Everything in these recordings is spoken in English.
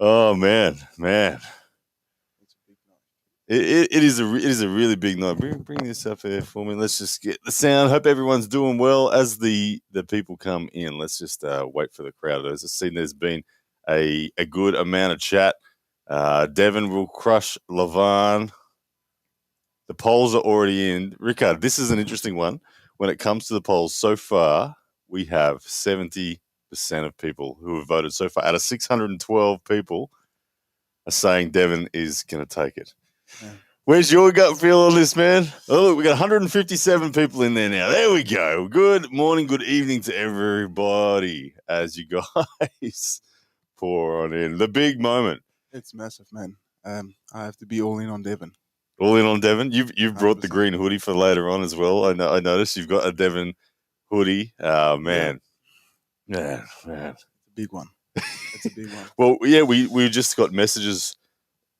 Oh man. It's a big night. It is a really big night. Bring this up here for me. Let's just get the sound. Hope everyone's doing well as the people come in. Let's just wait for the crowd. As I've seen, there's been a good amount of chat. Devon will crush Lavan. The polls are already in. Rickard, this is an interesting one. When it comes to the polls, so far we have 70% of people who have voted so far out of 612 people are saying Devon is going to take it. Yeah. Where's your gut feel on this, man? Oh, look, we got 157 people in there now. There we go. Good morning, good evening to everybody as you guys pour on in. The big moment. It's massive, man. I have to be all in on Devon. All in on Devon. You've brought the 100%. green hoodie for later on as well. I noticed you've got a Devon hoodie. Oh, man. Yeah. Man. It's a big one. It's a big one. Well, yeah, we just got messages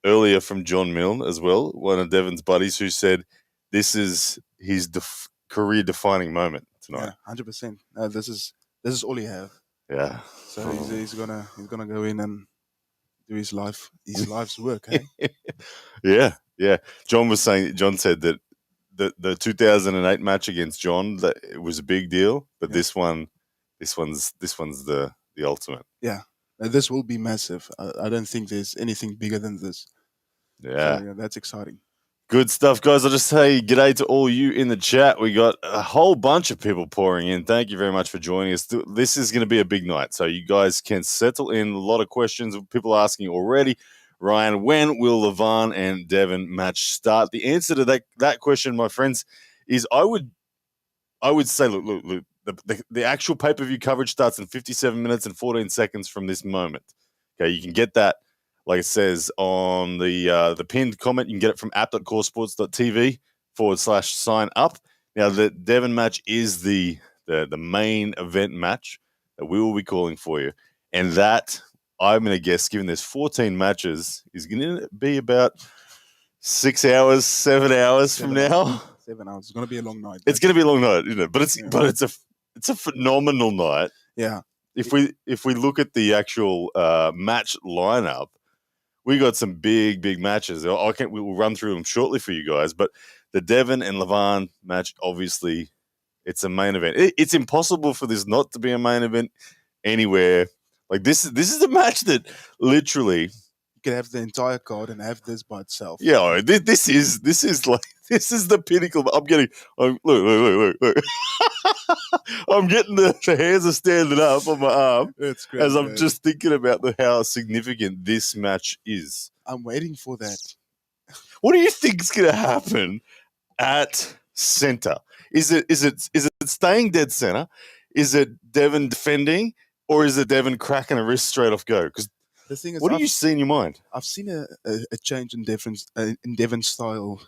earlier from John Milne as well, one of Devon's buddies, who said this is his career-defining moment tonight. Yeah, 100%. This is all he have. Yeah. So he's gonna go in and do his life's work. Hey? Yeah. John said that the 2008 match against John, that it was a big deal, but this one's the ultimate. Yeah. This will be massive. I don't think there's anything bigger than this. Yeah. So, that's exciting. Good stuff, guys. I'll just say g'day to all you in the chat. We got a whole bunch of people pouring in. Thank you very much for joining us. This is going to be a big night, so you guys can settle in. A lot of questions, people asking already. Ryan, when will Lavan and Devon match start? The answer to that question, my friends, is I would say, look, the actual pay-per-view coverage starts in 57 minutes and 14 seconds from this moment. Okay, you can get that, like it says on the pinned comment. You can get it from app.coresports.tv/sign up. Now, the Devon match is the main event match that we will be calling for you. And that, I'm going to guess, given there's 14 matches, is going to be about 6 hours, 7 hours from now. 7 hours. It's going to be a long night. It's going to be a long night, isn't it? But it's a phenomenal night. Yeah. If we look at the actual match lineup, we got some big matches. We'll run through them shortly for you guys. But the Devon and Lavan match, obviously, it's a main event. It's impossible for this not to be a main event anywhere. Like this is a match that literally you could have the entire card and have this by itself. Yeah, this is the pinnacle. Look. I'm getting the hairs are standing up on my arm. That's great, as I'm just thinking about how significant this match is. I'm waiting for that. What do you think is going to happen at center? Is it staying dead center? Is it Devon defending, or is it Devon cracking a wrist straight off go? Because the thing is, what do you see in your mind? I've seen a change in Devon's style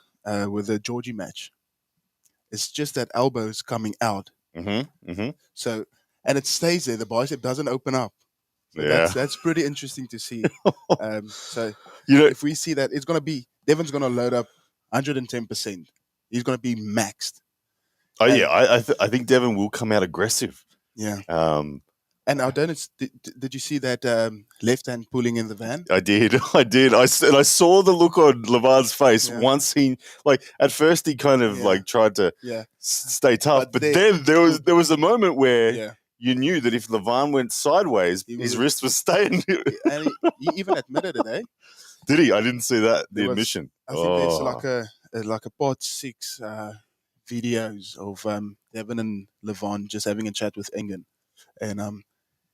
with the Georgie match. It's just that elbow is coming out. So, and it stays there. The bicep doesn't open up. So that's pretty interesting to see. So, if we see that, it's going to be Devon's going to load up 110%. He's going to be maxed. Oh, I think Devon will come out aggressive. Yeah. And Adonis, did you see that left hand pulling in the van? I did. I saw the look on Lavan's face once he, at first he kind of tried to stay tough, but then there was a moment where you knew that if Lavan went sideways, his wrist was staying. And he even admitted it, eh? Did he? I didn't see that. The admission. I think there's like a part 6 videos of Devon and Lavan just having a chat with Engen, and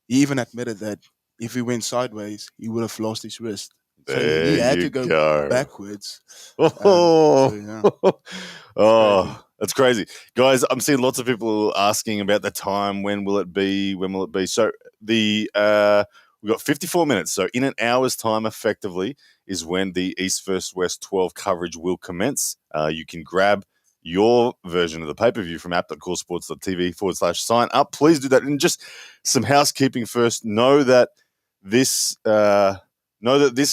he even admitted that if he went sideways, he would have lost his wrist. So he had to go backwards. That's crazy. Guys, I'm seeing lots of people asking about the time. When will it be? So we've got 54 minutes. So in an hour's time, effectively, is when the East vs. West 12 coverage will commence. You can grab your version of the pay-per-view from app.coresports.tv/sign up. Please do that. And just some housekeeping first. Know that this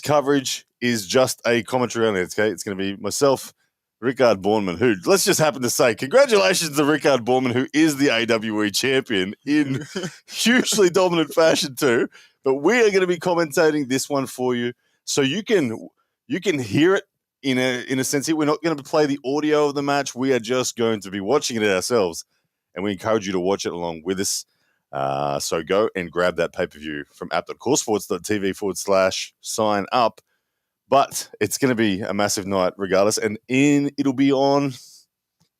coverage is just a commentary on it. Okay, it's going to be myself, Rickard Borman, who, let's just happen to say, congratulations to Rickard Borman, who is the AWE champion in hugely dominant fashion too. But we are going to be commentating this one for you, so you can hear it in a sense. Here, we're not going to play the audio of the match. We are just going to be watching it ourselves, and we encourage you to watch it along with us. So go and grab that pay-per-view from app.coresports.tv/sign up. But it's going to be a massive night regardless, and it'll be on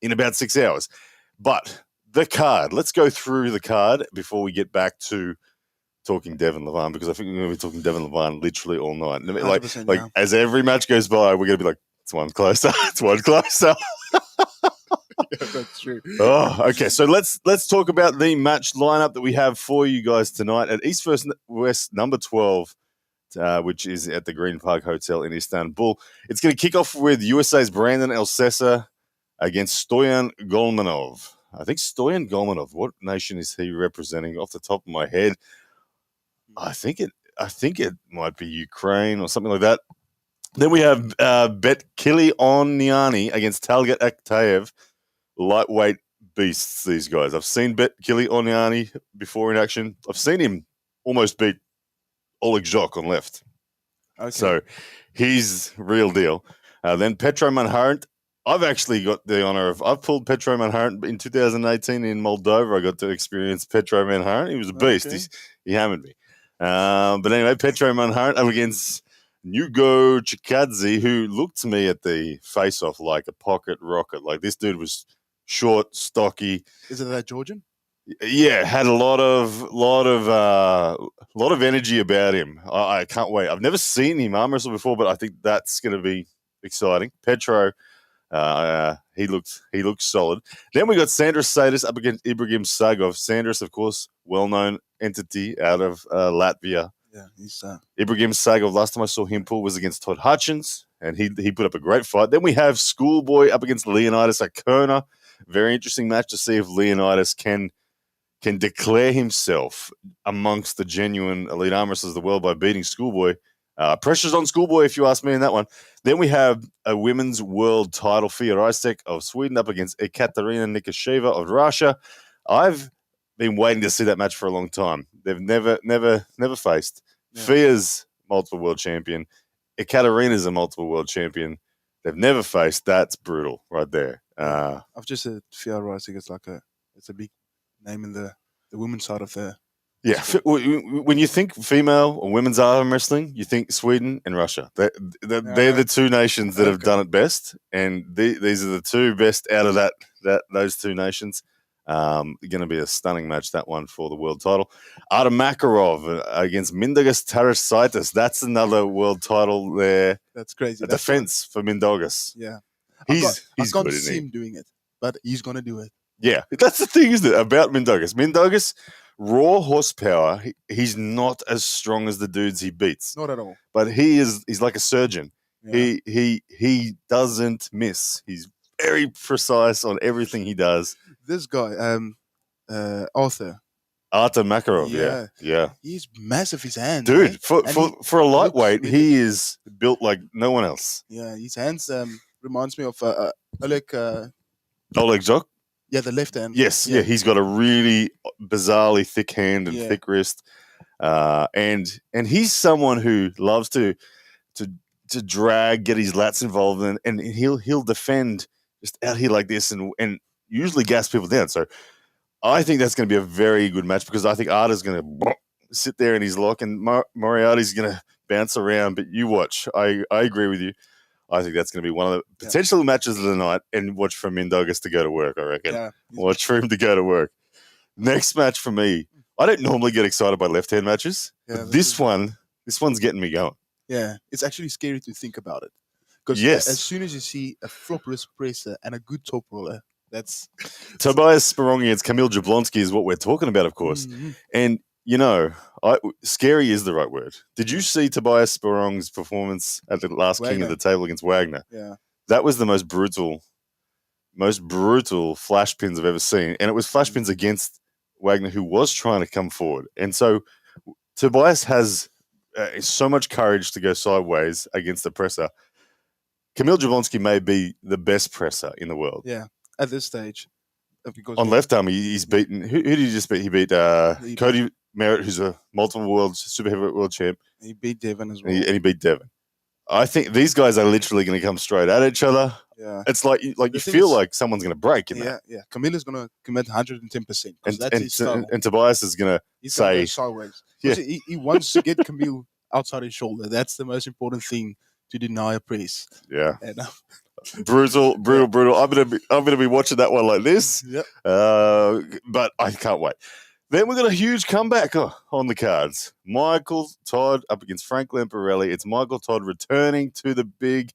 in about 6 hours. But the card, let's go through the card before we get back to talking Devon Lavan, because I think we're going to be talking Devon Lavan literally all night. Like as every match goes by, we're going to be like, it's one closer, it's one closer. Yeah, that's true. Oh, okay. So let's talk about the match lineup that we have for you guys tonight at East West number 12, which is at the Green Park Hotel in Istanbul. It's going to kick off with USA's Brandon Elessa against Stoyan Golanov. I think Stoyan Golanov. What nation is he representing? Off the top of my head, I think it might be Ukraine or something like that. Then we have Kilionani against Talet Aktaev. Lightweight beasts, these guys. I've seen Kilionani before in action. I've seen him almost beat Oleg Zhok on left. Okay. So he's real deal. Then Petro Manhart. I've actually got the honor of, I've pulled Petro Manhart in 2018 in Moldova. I got to experience Petro Manhart. He was a beast. Okay. He hammered me. But anyway, Petro Manhart up against Nugo Chikadze, who looked to me at the face-off like a pocket rocket. Like, this dude was short, stocky. Is it that Georgian? Yeah, had a lot of energy about him. I can't wait. I've never seen him arm wrestle before, but I think that's going to be exciting. Petro, he looked solid. Then we got Sandras Sedus up against Ibrahim Sagov. Sandras, of course, well-known entity out of Latvia. Yeah, he's Ibrahim Sagov. Last time I saw him pull was against Todd Hutchins, and he put up a great fight. Then we have Schoolboy up against Leonidas Akona. Very interesting match to see if Leonidas can declare himself amongst the genuine elite arm wrestlers of the world by beating Schoolboy. Pressure's on Schoolboy, if you ask me, in that one. Then we have a women's world title, Fia Isek of Sweden up against Ekaterina Nikisheva of Russia. I've been waiting to see that match for a long time. They've never faced. Yeah. Fia's multiple world champion. Ekaterina's a multiple world champion. They've never faced. That's brutal right there. I've just said Fia Isek is it's a big name in the women's side of the. Yeah, when you think female or women's arm wrestling, you think Sweden and Russia. They're the two nations that have done it best, and these are the two best out of those two nations. Going to be a stunning match, that one, for the world title. Artem Makarov against Mindaugas Tarasaitis. That's another world title there. That's crazy. A defense for Mindaugas. Yeah, he's good, to see him doing it, but he's going to do it. Yeah, that's the thing, isn't it, about Mindaugas? Mindaugas, raw horsepower, he's not as strong as the dudes he beats. Not at all. But he's like a surgeon. Yeah. He doesn't miss. He's very precise on everything he does. This guy, Arthur Makarov, yeah. He's massive, his hands. Dude, right? for a lightweight, he is built like no one else. Yeah, his hands reminds me of Oleg Zhok? Yeah, the left hand. Yes, yeah. He's got a really bizarrely thick hand and thick wrist. And he's someone who loves to drag, get his lats involved, and he'll defend just out here like this and usually gas people down. So I think that's going to be a very good match, because I think Arta's going to sit there in his lock and Moriarty's going to bounce around. But you watch. I agree with you. I think that's going to be one of the potential matches of the night, and watch for Mindaugas to go to work, I reckon. Yeah. Watch for him to go to work. Next match for me, I don't normally get excited by left-hand matches. Yeah, but this one's getting me going. Yeah, it's actually scary to think about it. Because as soon as you see a flop wrist presser and a good top roller, that's... Tobias Spong against Kamil Jablonski is what we're talking about, of course. Mm-hmm. And, scary is the right word. Did you see Tobias Spong's performance at the last King of the Table against Wagner? Yeah. That was the most brutal flash pins I've ever seen. And it was flash pins against Wagner, who was trying to come forward. And so Tobias has so much courage to go sideways against the presser. Kamil Jablonski may be the best presser in the world. Yeah, at this stage. On left arm, he's beaten... Who did he just beat? He beat Cody Merritt, who's a multiple super heavyweight world champ. He beat Devon as well. And he beat Devon. I think these guys are literally going to come straight at each other. Yeah. It's like you feel like someone's going to break in that. Yeah. Camilla's going to commit 110% because that's his style. And Tobias is going to say... Go sideways. Yeah. He wants to get Camille outside his shoulder. That's the most important thing to deny a press. Yeah. And, brutal. I'm gonna be watching that one like this. Yep. But I can't wait. Then we've got a huge comeback on the cards. Michael Todd up against Frank Lamparelli. It's Michael Todd returning to the big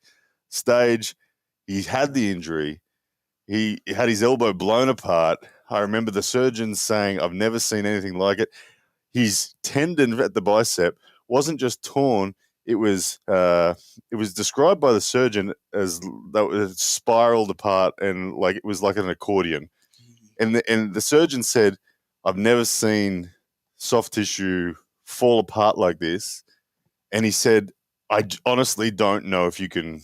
stage. He had the injury. He had his elbow blown apart. I remember the surgeons saying, I've never seen anything like it. His tendon at the bicep wasn't just torn. It was described by the surgeon as that it spiraled apart and like it was like an accordion. And the surgeon said, I've never seen soft tissue fall apart like this. And he said, I honestly don't know if you can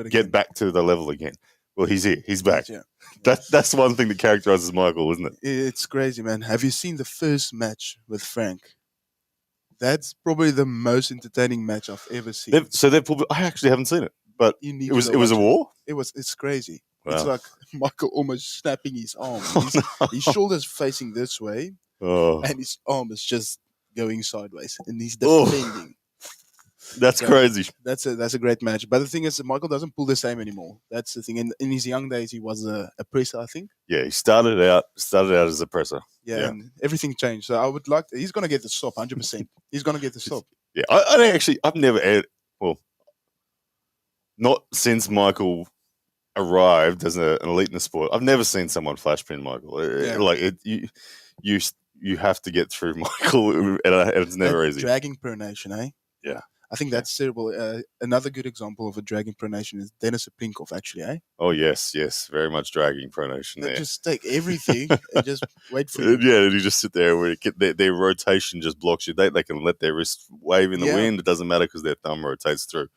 get back to the level again. Well, he's here. He's back. Yeah. That's one thing that characterizes Michael, isn't it? It's crazy, man. Have you seen the first match with Frank? That's probably the most entertaining match I've ever seen. I actually haven't seen it, but it was a war. It's crazy. Wow. It's like Michael almost snapping his arm. His shoulder's facing this way, and his arm is just going sideways, and he's defending. That's crazy. That's a great match. But the thing is, Michael doesn't pull the same anymore. That's the thing. In his young days, he was a presser, I think. Yeah, he started out as a presser. Yeah, and everything changed. So I would like he's going to get the stop, 100%. He's going to get the stop. Yeah, I've never not since Michael arrived as an elite in the sport. I've never seen someone flash pin Michael. You have to get through Michael, and it's never easy. Dragging pronation, eh? Yeah. I think that's terrible. Another good example of a dragging pronation is Denis Aplinkov, actually, eh? Oh, yes. Very much dragging pronation there. Just take everything and just wait for you. Yeah, and you just sit there where their rotation just blocks you. They can let their wrist wave in the wind. It doesn't matter because their thumb rotates through.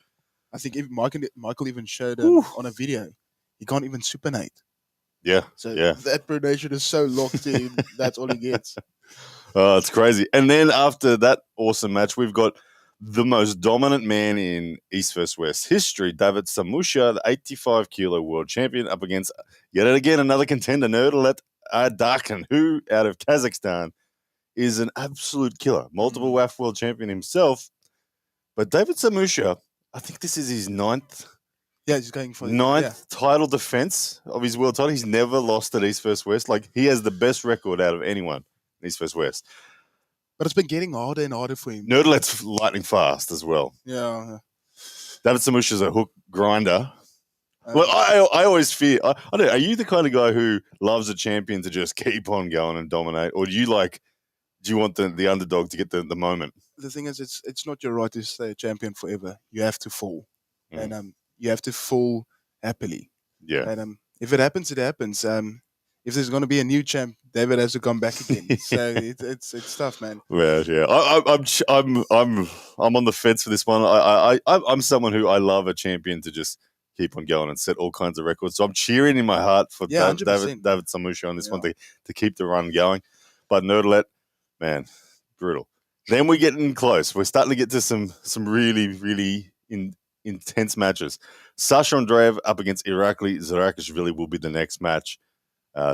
I think Michael even showed on a video, he can't even supinate. Yeah. So that pronation is so locked in, that's all he gets. Oh, it's crazy. And then after that awesome match, we've got the most dominant man in East vs. West history, David Samushia, the 85-kilo world champion, up against, yet again, another contender, Talet Adakin, who, out of Kazakhstan, is an absolute killer. Multiple WAF world champion himself. But David Samushia, I think this is his ninth he's going for title defense of his world title. He's never lost at East vs. West. Like, he has the best record out of anyone in East vs. West. But it's been getting harder and harder for him. Talet's lightning fast as well. Yeah. David Samushia's a hook grinder. Well, I always fear. I don't know. Are you the kind of guy who loves a champion to just keep on going and dominate, or do you want the underdog to get the moment? The thing is, it's not your right to stay a champion forever. You have to fall, and you have to fall happily. Yeah. And if it happens, it happens. If there's going to be a new champ, David has to come back again. So it's tough, man. Well, yeah, I'm on the fence for this one. I'm someone who I love a champion to just keep on going and set all kinds of records. So I'm cheering in my heart for David Samushia on this one to keep the run going. But Talet, man, brutal. Then we're getting close. We're starting to get to some really, really intense matches. Sasha Andreiv up against Irakli Zerakishvili will be the next match.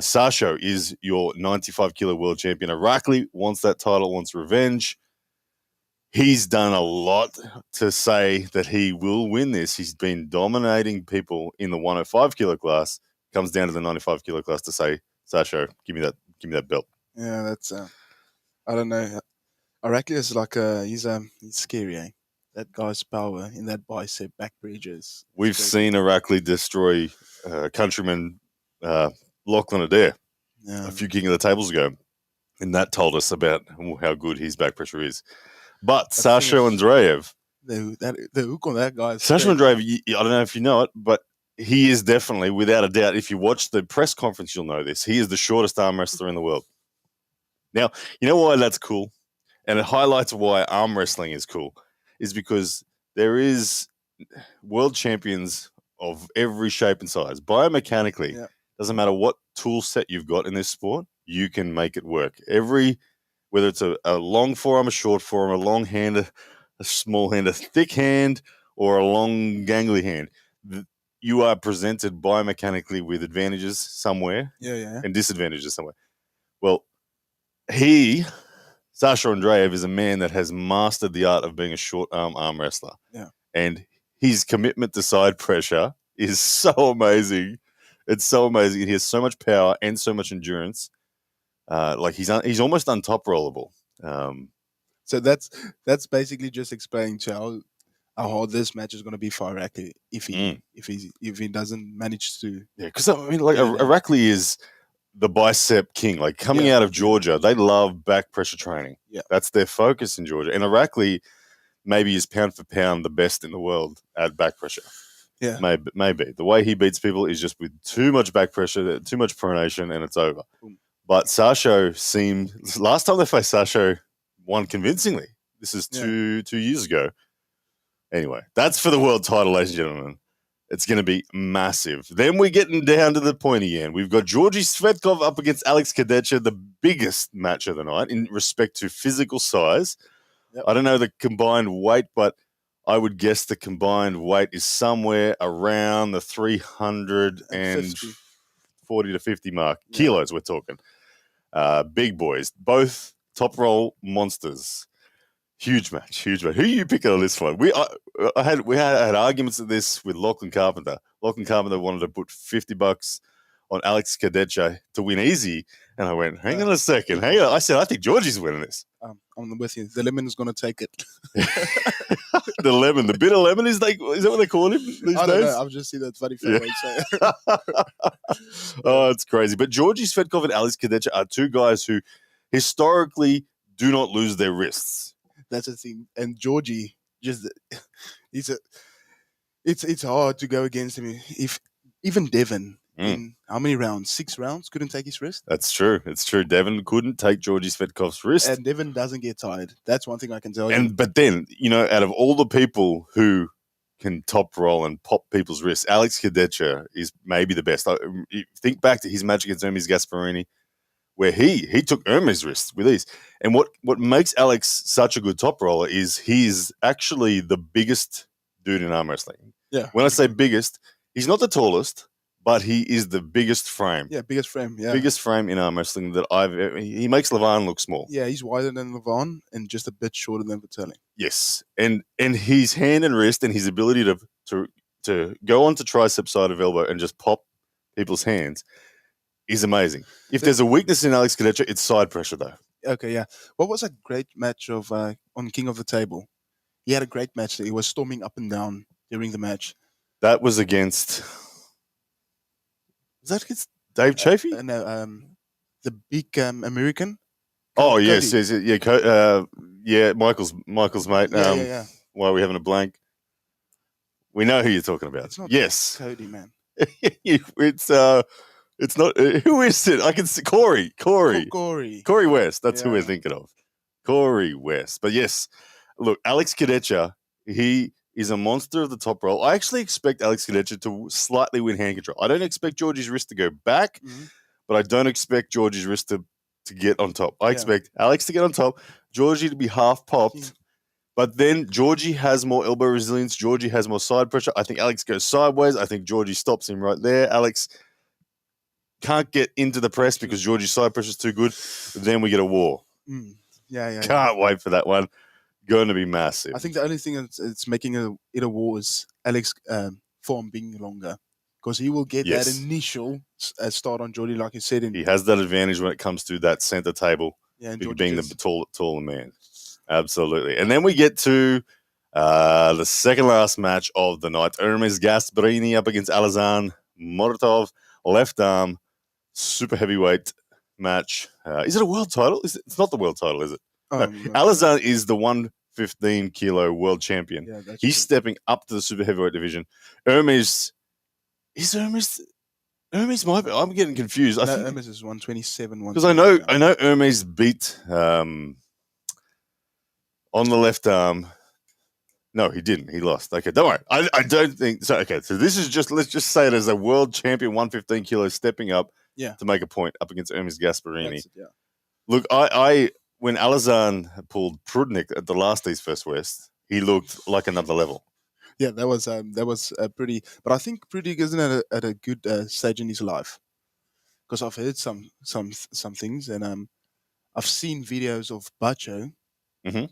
Sasha is your 95-kilo world champion. Irakli wants that title, wants revenge. He's done a lot to say that he will win this. He's been dominating people in the 105-kilo class. Comes down to the 95-kilo class to say, Sasha, give me that belt. Yeah, that's I don't know. Irakli is like he's scary, eh? That guy's power in that bicep back bridges. We've seen Irakli destroy countryman Lachlan Adair a few King of the Tables ago, and that told us about how good his back pressure is. But Sasha Andreiv, the hook on that guy. Sasha Andreiv, I don't know if you know it, but he is definitely, without a doubt, if you watch the press conference, you'll know this. He is the shortest arm wrestler in the world. Now, you know why that's cool, and it highlights why arm wrestling is cool, is because there is world champions of every shape and size. Biomechanically. Yeah. Doesn't matter what tool set you've got in this sport, you can make it work. whether it's a long forearm, a short forearm, a long hand, a small hand, a thick hand, or a long gangly hand, you are presented biomechanically with advantages somewhere and disadvantages somewhere. Well, Sasha Andreiv is a man that has mastered the art of being a short arm wrestler. Yeah. And his commitment to side pressure is so amazing. It's so amazing. He has so much power and so much endurance. He's almost untop-rollable. So that's basically just explaining to how hard this match is going to be for Irakli if he doesn't manage to. Yeah, because Irakli is the bicep king. Like coming out of Georgia, they love back pressure training. Yeah, that's their focus in Georgia. And Irakli maybe is pound for pound the best in the world at back pressure. Yeah, maybe the way he beats people is just with too much back pressure, too much pronation, and it's over. Boom. But Sasho last time they faced Sasho won convincingly. This is two years ago. Anyway, that's for the world title, ladies and gentlemen. It's going to be massive. Then we're getting down to the point again. We've got Georgi Svetkov up against Alex Kadecha, the biggest match of the night in respect to physical size. Yep. I don't know the combined weight, but I would guess the combined weight is somewhere around the 340 to 50 mark. Yeah. Kilos, we're talking. Big boys. Both top roll monsters. Huge match. Who are you picking on this one? We had arguments of this with Lachlan Carpenter. Lachlan Carpenter wanted to put $50 on Alex Kadecha to win easy, and I went, hang on a second. I said, I think Georgie's winning this. I'm with you. The lemon is going to take it. The lemon, the bitter lemon is that what they call him these days? I don't know. I've just seen that funny way. Oh, it's crazy. But Georgi Svetkov and Alex Kadecha are two guys who historically do not lose their wrists. That's the thing. And Georgie, it's hard to go against him. If even Devon, in how many rounds? 6 rounds, couldn't take his wrist. That's true. It's true. Devon couldn't take Georgi Svetkov's wrist. And Devon doesn't get tired. That's one thing I can tell you. But then, out of all the people who can top roll and pop people's wrists, Alex Kadecha is maybe the best. Think back to his match against Hermes Gasparini, where he took Hermes' wrist with ease. And what makes Alex such a good top roller is he's actually the biggest dude in arm wrestling. Yeah. When I say biggest, he's not the tallest, but he is the biggest frame. Yeah, biggest frame. Yeah, biggest frame in arm wrestling that he makes Lavan look small. Yeah, he's wider than Lavan and just a bit shorter than Vitelli. Yes, and his hand and wrist and his ability to go onto tricep side of elbow and just pop people's hands is amazing. If there's a weakness in Alex Kadecha, it's side pressure though. Okay, yeah. What was a great match of on King of the Table? He had a great match. He was storming up and down during the match. That was against. Was that against Dave Chafee? No, the big American. Oh yes, yeah, Michael's mate. Yeah. Why are we having a blank? We know who you're talking about. It's not yes, Cody, man. It's not. Who is it? I can see Corey West. That's who we're thinking of. Corey West. But yes, look, Alex Kadecha, he is a monster of the top roll. I actually expect Alex Kadecha to slightly win hand control. I don't expect Georgie's wrist to go back, but I don't expect Georgie's wrist to get on top. I expect Alex to get on top, Georgie to be half popped, but then Georgie has more elbow resilience. Georgie has more side pressure. I think Alex goes sideways. I think Georgie stops him right there. Alex can't get into the press because Georgie's side pressure is too good. Then we get a war. Yeah. Can't wait for that one. Going to be massive. I think the only thing that's making it a war is Alex form being longer, because he will get that initial start on Georgie, like you said. He has that advantage when it comes to that center table, being the taller man. Absolutely. And then we get to the second last match of the night. Hermes Gasparini up against Alazan Muratov, left arm, super heavyweight match. Is it a world title? It's not the world title, is it? No. Alazan is the 115 kilo world champion. Yeah, he's stepping up to the super heavyweight division. Hermes I'm getting confused. I think Hermes is 127. Because I know Hermes beat on the left arm. No, he didn't. He lost. Okay, don't worry. I don't think so. Okay, so this is let's just say it as a world champion 115 kilos stepping up to make a point up against Hermes Gasparini. Yeah. Look, I when Alazan pulled Prudnik at the last East First West, he looked like another level. Yeah, that was pretty. But I think Prudnik isn't at a good stage in his life, because I've heard some things, and I've seen videos of Bacho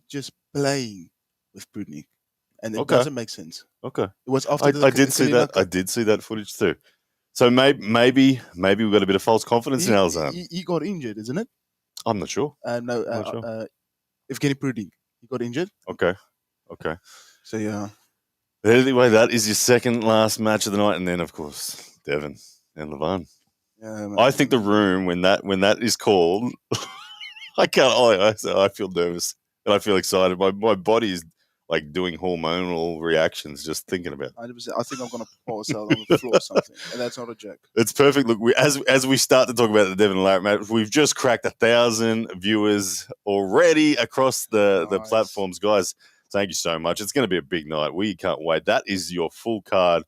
just playing with Prudnik, and it doesn't make sense. Okay. It was after I did see that. I did see that footage too. So maybe we've got a bit of false confidence in Alazan. He got injured, isn't it? I'm not sure. No, I'm not sure. Evgeny Prudnik, he got injured. Okay. So yeah. Anyway, that is your second last match of the night, and then of course Devon and Lavan. Yeah, I think the room when that is called, I can't. I feel nervous and I feel excited. My body is like doing hormonal reactions just thinking about it. 100%. I think I'm going to pass out on the floor or something, and that's not a joke. It's perfect. Look, as we start to talk about the Devon Larratt match, we've just cracked 1,000 viewers already across the platforms, guys. Thank you so much. It's going to be a big night. We can't wait. That is your full card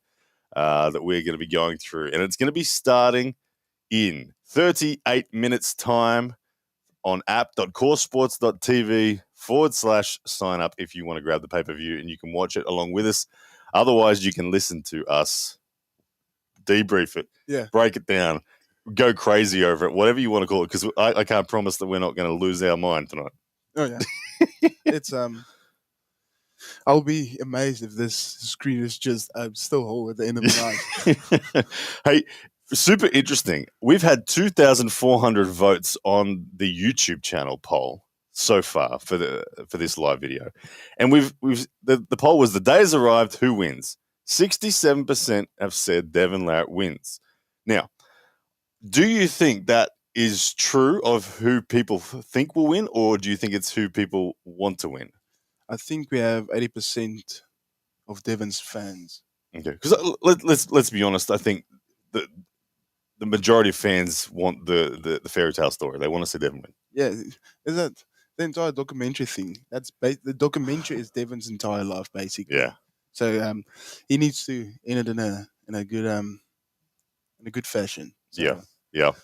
that we're going to be going through, and it's going to be starting in 38 minutes time on app.coresports.tv/sign up if you want to grab the pay-per-view and you can watch it along with us. Otherwise, you can listen to us debrief it, break it down, go crazy over it, whatever you want to call it, because I can't promise that we're not going to lose our mind tonight. Oh, yeah. It's I'll be amazed if this screen is just still whole at the end of the night. Hey, super interesting. We've had 2,400 votes on the YouTube channel poll so far for this live video, and the poll was the day has arrived. Who wins? 67% have said Devon Larratt wins. Now, do you think that is true of who people think will win, or do you think it's who people want to win? I think we have 80% of Devon's fans. Okay, because let's be honest. I think the majority of fans want the fairy tale story. They want to see Devon win. Yeah, is that the entire documentary thing? That's the documentary is Devon's entire life, basically. Yeah. So he needs to end it in a good fashion. So, Yeah,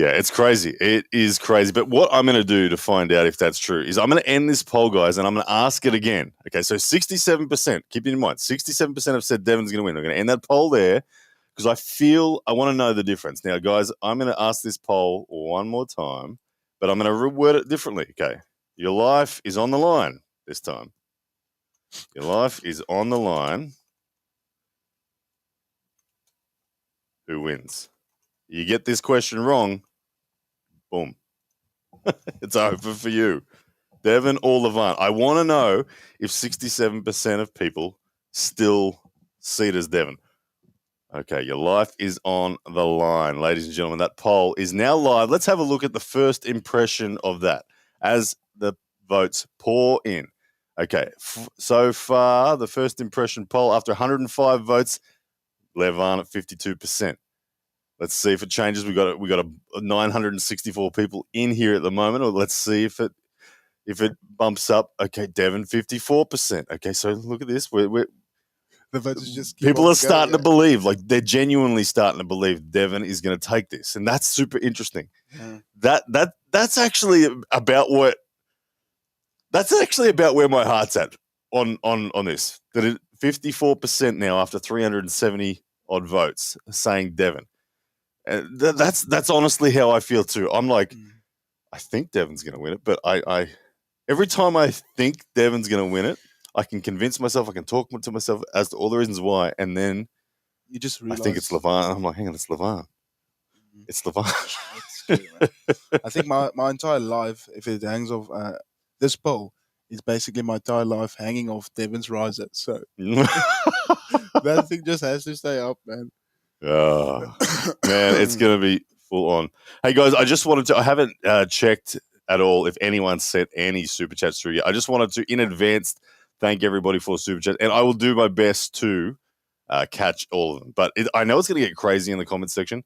it's crazy. It is crazy. But what I'm going to do to find out if that's true is I'm going to end this poll, guys, and I'm going to ask it again. Okay, so 67%, keep it in mind, 67% have said Devon's going to win. I'm going to end that poll there because I want to know the difference. Now, guys, I'm going to ask this poll one more time, but I'm going to reword it differently. Okay, your life is on the line this time. Your life is on the line. Who wins? You get this question wrong, boom. It's over for you. Devon or Lavan. I want to know if 67% of people still see it as Devon. Okay, your life is on the line. Ladies and gentlemen, that poll is now live. Let's have a look at the first impression of that as the votes pour in. Okay, so far, the first impression poll after 105 votes, Lavan at 52%. Let's see if it changes. We got 964 people in here at the moment. Or let's see if it bumps up. Okay, Devon 54%. Okay, so look at this. The votes is just people are starting to believe, like they're genuinely starting to believe Devon is going to take this, and that's super interesting. Yeah. That's actually about where my heart's at on this. That 54% now after 370 odd votes saying Devon. That's honestly how I feel too. I'm like, I think Devon's going to win it, but I every time I think Devon's going to win it, I can convince myself, I can talk to myself as to all the reasons why, and then you just realize, I think it's Lavan. I'm like, hang on, it's Lavan. It's Lavan. I think my entire life, if it hangs off this poll, is basically my entire life hanging off Devon's riser. So that thing just has to stay up, man. Oh, man, it's going to be full on. Hey, guys, I just wanted to, I haven't checked at all if anyone sent any super chats through yet. I just wanted to, in advance, thank everybody for super chat, and I will do my best to catch all of them. But I know it's going to get crazy in the comments section.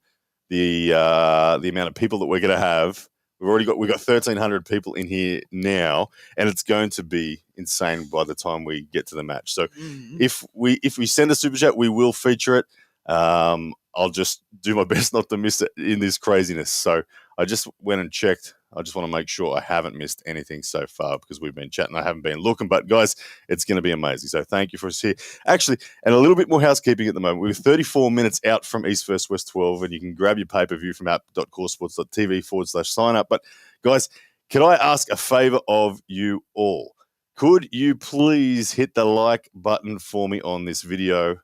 The amount of people that we're going to have. We've got 1,300 people in here now, and it's going to be insane by the time we get to the match. So if we send a super chat, we will feature it. I'll just do my best not to miss it in this craziness. So I just went and checked I just want to make sure I haven't missed anything so far because we've been chatting. I haven't been looking, but guys, it's going to be amazing. So thank you for us here. Actually, and a little bit more housekeeping at the moment. We're 34 minutes out from East vs. West 12, and you can grab your pay-per-view from app.coresports.tv/sign up. But guys, can I ask a favor of you all? Could you please hit the like button for me on this video?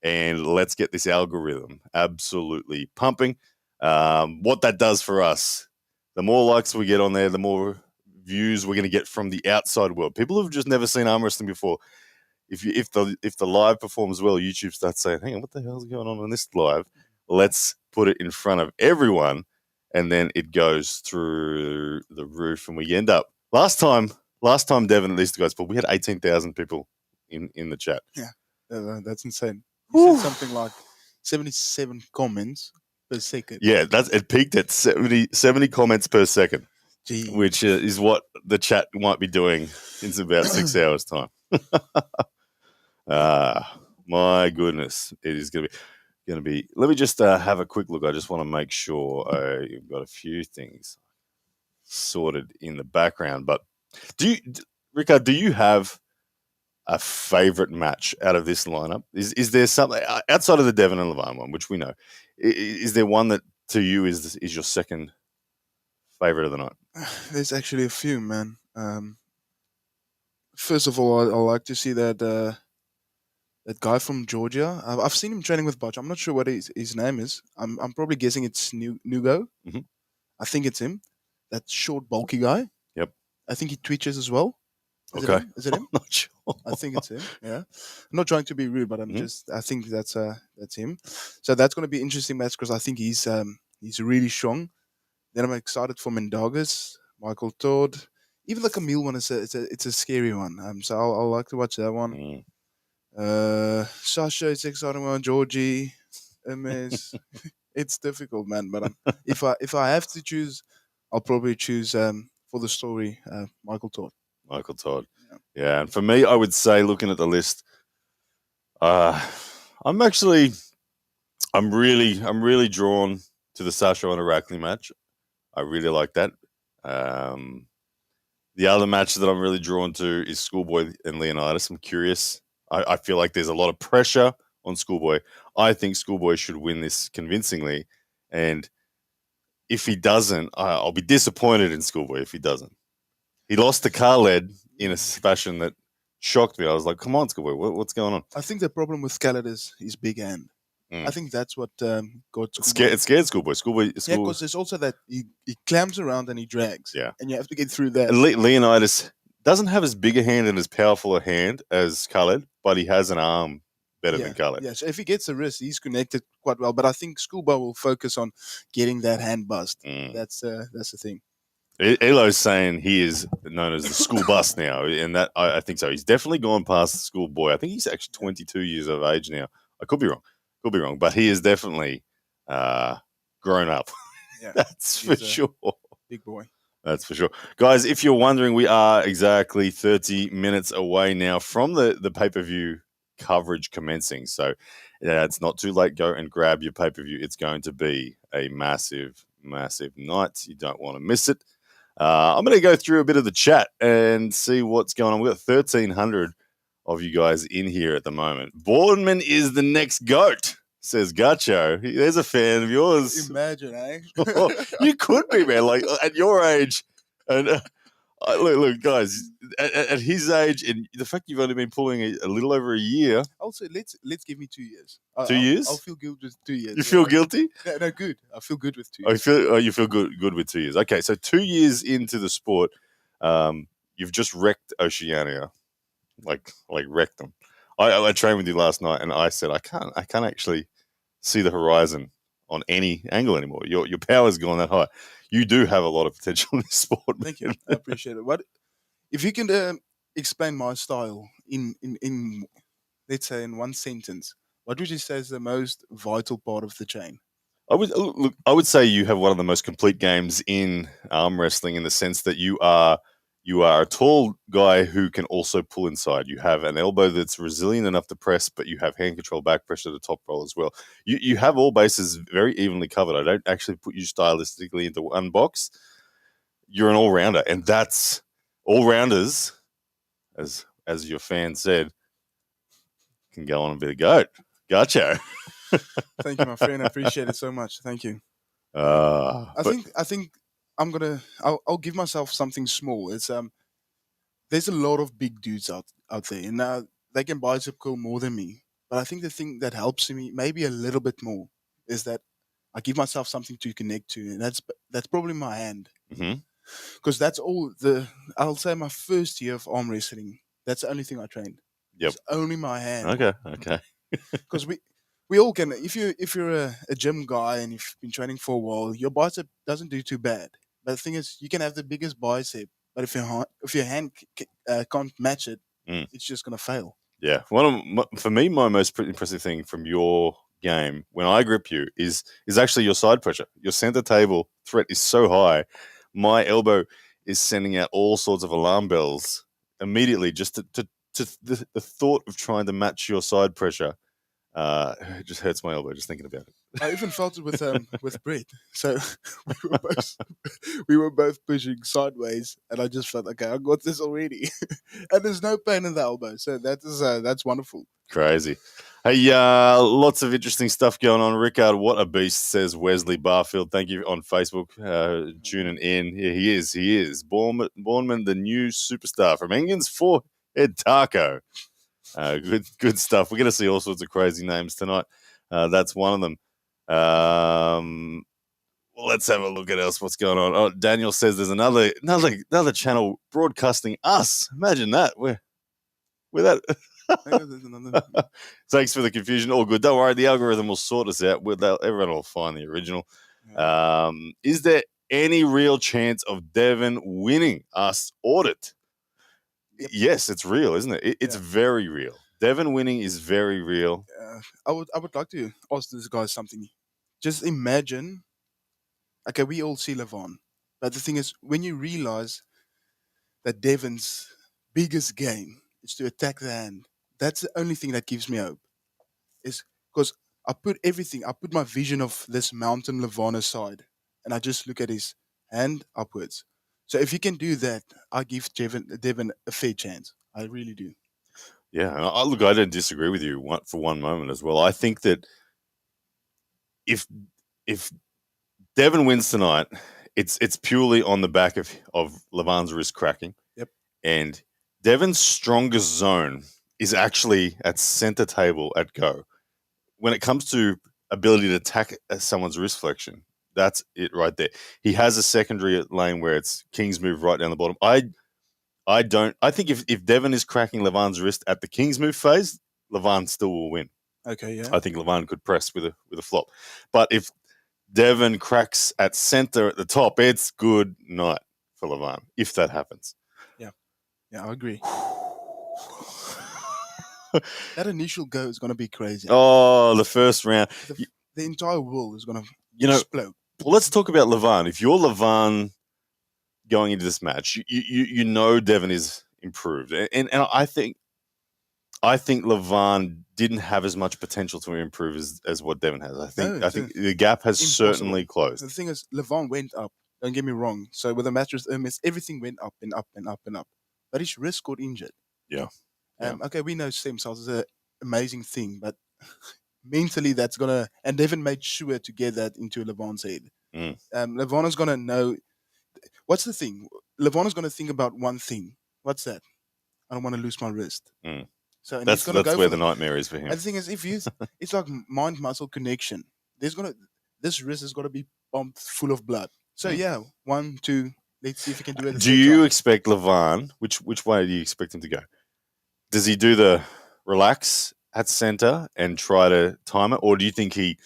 And let's get this algorithm absolutely pumping. What that does for us, the more likes we get on there, the more views we're going to get from the outside world. People who've just never seen arm wrestling before, if the live performs well, YouTube starts saying, hang on, what the hell's going on this live? Let's put it in front of everyone, and then it goes through the roof, and we end up. Last time, Devon, at least the guys, but we had 18,000 people in the chat. Yeah, that's insane. You said something like 77 comments per second. Yeah, it peaked at 70 comments per second, Jeez. Which is what the chat might be doing in about 6 hours' time. My goodness, it is going to be. Let me just have a quick look. I just want to make sure I've got a few things sorted in the background. But Rickard, do you have a favorite match out of this lineup? Is there something outside of the Devon and Lavan one, which we know? Is there one that to you is your second favorite of the night? There's actually a few, man. First of all, I like to see that guy from Georgia. I've seen him training with Butch. I'm not sure what his name is. I'm probably guessing it's Nugo. Mm-hmm. I think it's him. That short, bulky guy. Yep. I think he twitches as well. Is it him? I'm not sure. I think it's him. Yeah. I'm not trying to be rude, but I think that's him. So that's going to be an interesting match because I think he's really strong. Then I'm excited for Mendagas, Michael Todd. Even the Camille one it's a scary one. So I'll like to watch that one. Sasha, it's exciting one. Georgie, MS. It's difficult, man. But if I have to choose, I'll probably choose for the story Michael Todd. Michael Todd. Yeah, and for me, I would say, looking at the list, I'm really drawn to the Sasha and Andreiv match. I really like that. The other match that I'm really drawn to is Schoolboy and Leonidas. I'm curious. I feel like there's a lot of pressure on Schoolboy. I think Schoolboy should win this convincingly, and if he doesn't, I'll be disappointed in Schoolboy if he doesn't. He lost to Khaled in a fashion that shocked me. I was like, come on, Schoolboy, what's going on? I think the problem with Khaled is his big hand. I think that's what got Schoolboy. It scared Schoolboy. Yeah, because there's also that he clamps around and he drags. Yeah. And you have to get through that. And Leonidas doesn't have as big a hand and as powerful a hand as Khaled, but he has an arm better than Khaled. Yeah, so if he gets the wrist, he's connected quite well. But I think Schoolboy will focus on getting that hand bust. That's the thing. Elo's saying he is known as the school bus now, and that I think so. He's definitely gone past the schoolboy. I think he's actually 22 years of age now. I could be wrong, but he is definitely grown up. Yeah, that's for sure. Big boy. That's for sure. Guys, if you're wondering, we are exactly 30 minutes away now from the pay-per-view coverage commencing. So it's not too late. Go and grab your pay-per-view. It's going to be a massive, massive night. You don't want to miss it. I'm going to go through a bit of the chat and see what's going on. We've got 1,300 of you guys in here at the moment. Boardman is the next GOAT, says Gacho. There's a fan of yours. Imagine, eh? You could be, man. Like, at your age. And look, guys, at his age, and the fact you've only been pulling a little over a year. Also, let's give me 2 years. 2 years? I'll feel good with 2 years. You feel guilty? No, good. I feel good with 2 years. You feel good with 2 years. Okay, so 2 years into the sport, you've just wrecked Oceania, like wrecked them. I trained with you last night, and I said I can't actually see the horizon on any angle anymore. Your power's gone that high. You do have a lot of potential in this sport. Thank you. I appreciate it. What if you can explain my style in let's say in one sentence? What would you say is the most vital part of the chain? I would say you have one of the most complete games in arm wrestling in the sense that you are a tall guy who can also pull inside. You have an elbow that's resilient enough to press, but you have hand control, back pressure, the top roll as well. You have all bases very evenly covered. I don't actually put you stylistically into one box. you're an all-rounder, and that's all-rounders, as your fan said, can go on and be the GOAT. Gotcha. Thank you, my friend. I appreciate it so much. Thank you. I think I'll give myself something small. It's there's a lot of big dudes out there, and they can bicycle more than me. But I think the thing that helps me maybe a little bit more is that I give myself something to connect to, and that's probably my hand. Because that's all I'll say my first year of arm wrestling. That's the only thing I trained. Yep. It's only my hand. Okay. Because we all can. If you're a gym guy and you've been training for a while, your bicep doesn't do too bad. But the thing is, you can have the biggest bicep, but if your hand can't match it, it's just gonna fail. Yeah. For me, my most impressive thing from your game when I grip you is actually your side pressure. Your center table threat is so high. My elbow is sending out all sorts of alarm bells immediately just to the thought of trying to match your side pressure. It just hurts my elbow just thinking about it. I even felt it with Brett. So we were both pushing sideways, and I just felt, okay, I got this already, and there's no pain in the elbow. So that's wonderful. Crazy. Hey, lots of interesting stuff going on. Rickard, what a beast, says Wesley Barfield. Thank you on Facebook tuning in. Yeah, he is. Borman, the new superstar from Engen's forehead taco. Good stuff. We're going to see all sorts of crazy names tonight. That's one of them. Let's have a look at else. What's going on? Oh, Daniel says there's another channel broadcasting us. Imagine that. We're that. Thanks for the confusion. All good. Don't worry. The algorithm will sort us out. Everyone will find the original. Yeah. Is there any real chance of Devon winning us audit? Yep. Yes, it's real, isn't it? It's very real. Devon winning is very real. I would like to ask this guy something. Just imagine. Okay, we all see Lavan, but the thing is, when you realize that Devon's biggest game is to attack the hand, that's the only thing that gives me hope. Is because I put my vision of this mountain Lavan aside, and I just look at his hand upwards. So if he can do that, I give Devon a fair chance. I really do. Yeah, look, I don't disagree with you for one moment as well. I think that if Devon wins tonight, it's purely on the back of Lavan's wrist cracking. Yep. And Devon's strongest zone is actually at center table at go. When it comes to ability to attack someone's wrist flexion, that's it right there. He has a secondary lane where it's King's move right down the bottom. I think if Devon is cracking Lavan's wrist at the King's move phase, Lavan still will win. Okay, yeah. I think Lavan could press with a flop. But if Devon cracks at center at the top, it's good night for Lavan, if that happens. Yeah, I agree. That initial go is going to be crazy. Oh, the first round. The entire world is going to explode. Well, let's talk about Lavan. If you're Lavan going into this match, you know Devon is improved. And I think Lavan didn't have as much potential to improve as what Devon has. I think the gap has certainly closed. The thing is, Lavan went up. Don't get me wrong. So with the match with Hermes, everything went up and up and up and up. But his wrist got injured. Yeah. Okay, we know stem cells is an amazing thing, but mentally that's going to... And Devon made sure to get that into Lavan's head. Lavan is going to know... What's the thing? Lavan is going to think about one thing. What's that? I don't want to lose my wrist. So that's where the nightmare is for him. And the thing is, it's like mind-muscle connection. This wrist has got to be pumped full of blood. So 1, 2... Let's see if he can do it. Do you expect Lavan, which way do you expect him to go? Does he do the relax at center and try to time it? Or do you think he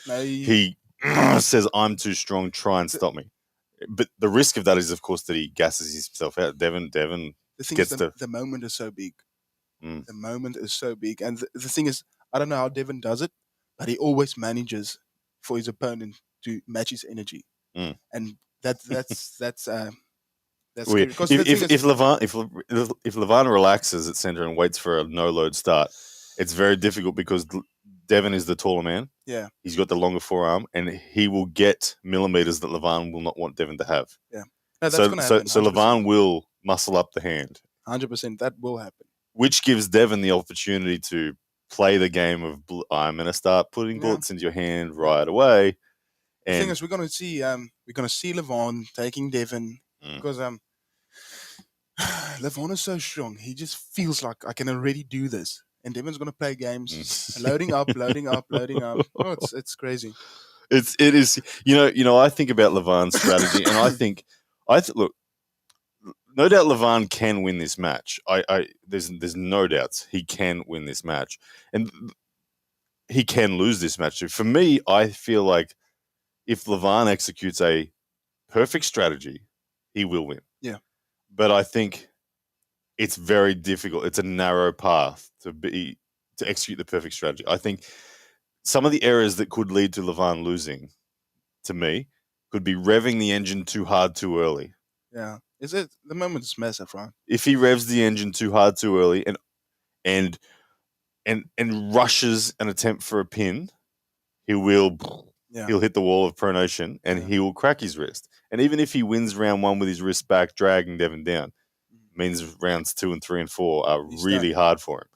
says, I'm too strong, try and stop me? But the risk of that is, of course, that he gasses himself out. Devon the thing gets is the moment is so big. The moment is so big. And the thing is, I don't know how Devon does it, but he always manages for his opponent to match his energy. And that's weird. If Lavan relaxes at center and waits for a no load start, it's very difficult because Devon is the taller man. Yeah, he's got the longer forearm, and he will get millimeters that Lavan will not want Devon to have. Yeah, No, that's going to happen. So Lavan will muscle up the hand. 100%. That will happen. Which gives Devon the opportunity to play the game of I'm going to start putting bullets into your hand right away. The thing is, we're going to see Lavan taking Devon because Lavan is so strong. He just feels like I can already do this, and Devon's going to play games, loading up. Oh, it's crazy. It is. I think about Lavan's strategy, and I think look. No doubt Lavan can win this match. There's no doubts he can win this match, and he can lose this match too. For me, I feel like if Lavan executes a perfect strategy, he will win. Yeah, but I think it's very difficult. It's a narrow path to execute the perfect strategy. I think some of the errors that could lead to Lavan losing, to me, could be revving the engine too hard too early. Yeah. Is it the moment's massive, right? If he revs the engine too hard too early and rushes an attempt for a pin, he'll hit the wall of pronation and he will crack his wrist. And even if he wins round 1 with his wrist back, dragging Devon down, means rounds 2 and 3 and 4 are really hard for him.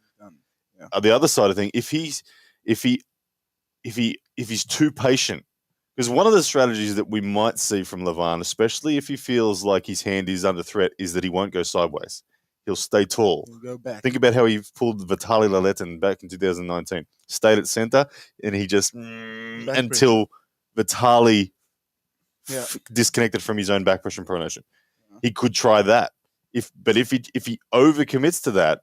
Yeah. The other side of thing, if he's too patient. Because one of the strategies that we might see from Lavan, especially if he feels like his hand is under threat, is that he won't go sideways. He'll stay tall. He'll go back. Think about how he pulled Vitaly Laletin back in 2019. Stayed at center, and he just until Vitaly disconnected from his own back pressure and pronation. Yeah. He could try that. If he overcommits to that,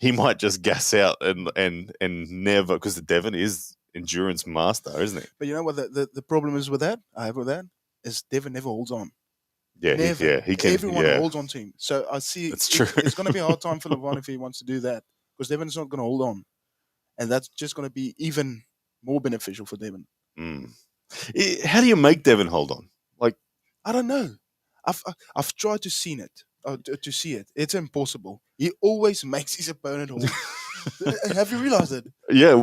he might just gas out and never, because the Devon is endurance master, isn't he? But you know what the problem is with that? Is Devon never holds on. Yeah, he can. Everyone holds on to him. So I see that's true. It's going to be a hard time for Lavan if he wants to do that, because Devon's not going to hold on, and that's just going to be even more beneficial for Devon. How do you make Devon hold on? Like, I don't know. I've tried to see it. To see it, it's impossible. He always makes his opponent hold. Have you realized it? Yeah,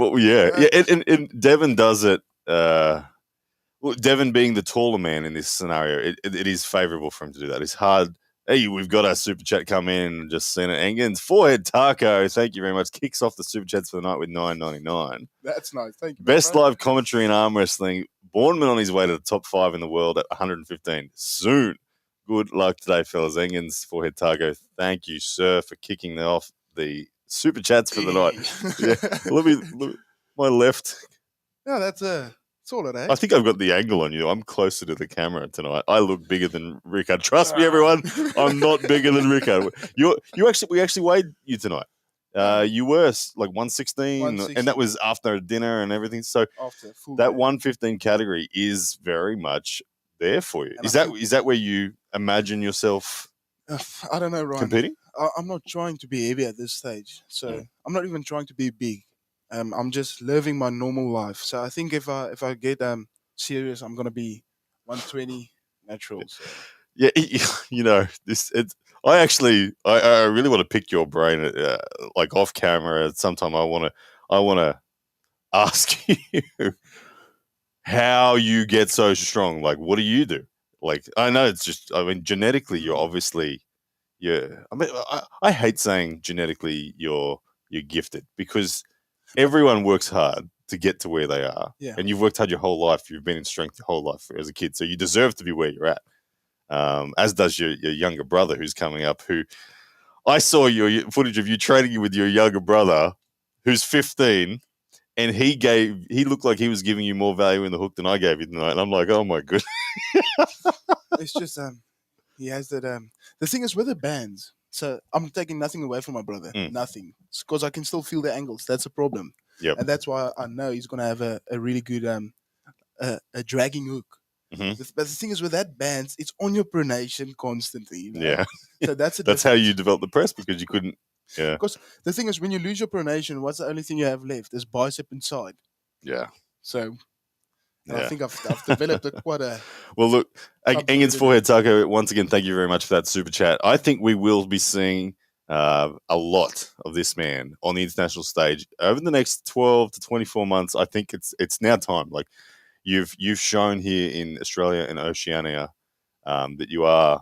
and Devon does it. Devon being the taller man in this scenario, it is favourable for him to do that. It's hard. Hey, we've got our super chat come in and just seen it. Engens forehead taco. Thank you very much. Kicks off the super chats for the night with $9.99. That's nice. Thank you. Best live commentary in arm wrestling. Borman on his way to the top 5 in the world at 115 soon. Good luck today, fellas. Engens forehead taco. Thank you, sir, for kicking off the super chats for the night. Yeah, let me my left. No, that's all it is. I think I've got the angle on you. I'm closer to the camera tonight. I look bigger than Rickard. Trust me, everyone. I'm not bigger than Rickard. We actually weighed you tonight. You were like 116, and that was after dinner and everything. So that 115 category is very much there for you. Is that where you imagine yourself? I don't know, Ryan. Competing? I'm not trying to be heavy at this stage, so I'm not even trying to be big. I'm just living my normal life. So I think if I get serious, I'm gonna be 120 natural. So. Yeah, this. I really want to pick your brain, like off camera. Sometime I want to ask you how you get so strong. Like, what do you do? Like, I know it's just. I mean, genetically, you're obviously. Yeah, I mean, I hate saying genetically you're gifted, because everyone works hard to get to where they are. Yeah. And you've worked hard your whole life. You've been in strength your whole life as a kid. So you deserve to be where you're at. As does your younger brother who's coming up, who I saw your footage of you training with your younger brother who's 15, and he looked like he was giving you more value in the hook than I gave you tonight. And I'm like, oh my goodness. It's just he has that the thing is with the bands. So I'm taking nothing away from my brother. Nothing. It's because I can still feel the angles. That's a problem. Yep. And that's why I know he's gonna have a really good a dragging hook. Mm-hmm. But the thing is with that bands, it's on your pronation constantly. You know? Yeah. So that's how you develop the press, because you couldn't. Yeah. Because the thing is, when you lose your pronation, what's the only thing you have left? Is bicep and side. Yeah. So I think I've developed quite a. Well, look, Engens forehead taco. Once again, thank you very much for that super chat. I think we will be seeing a lot of this man on the international stage over the next 12 to 24 months. I think it's now time. Like you've shown here in Australia and Oceania that you are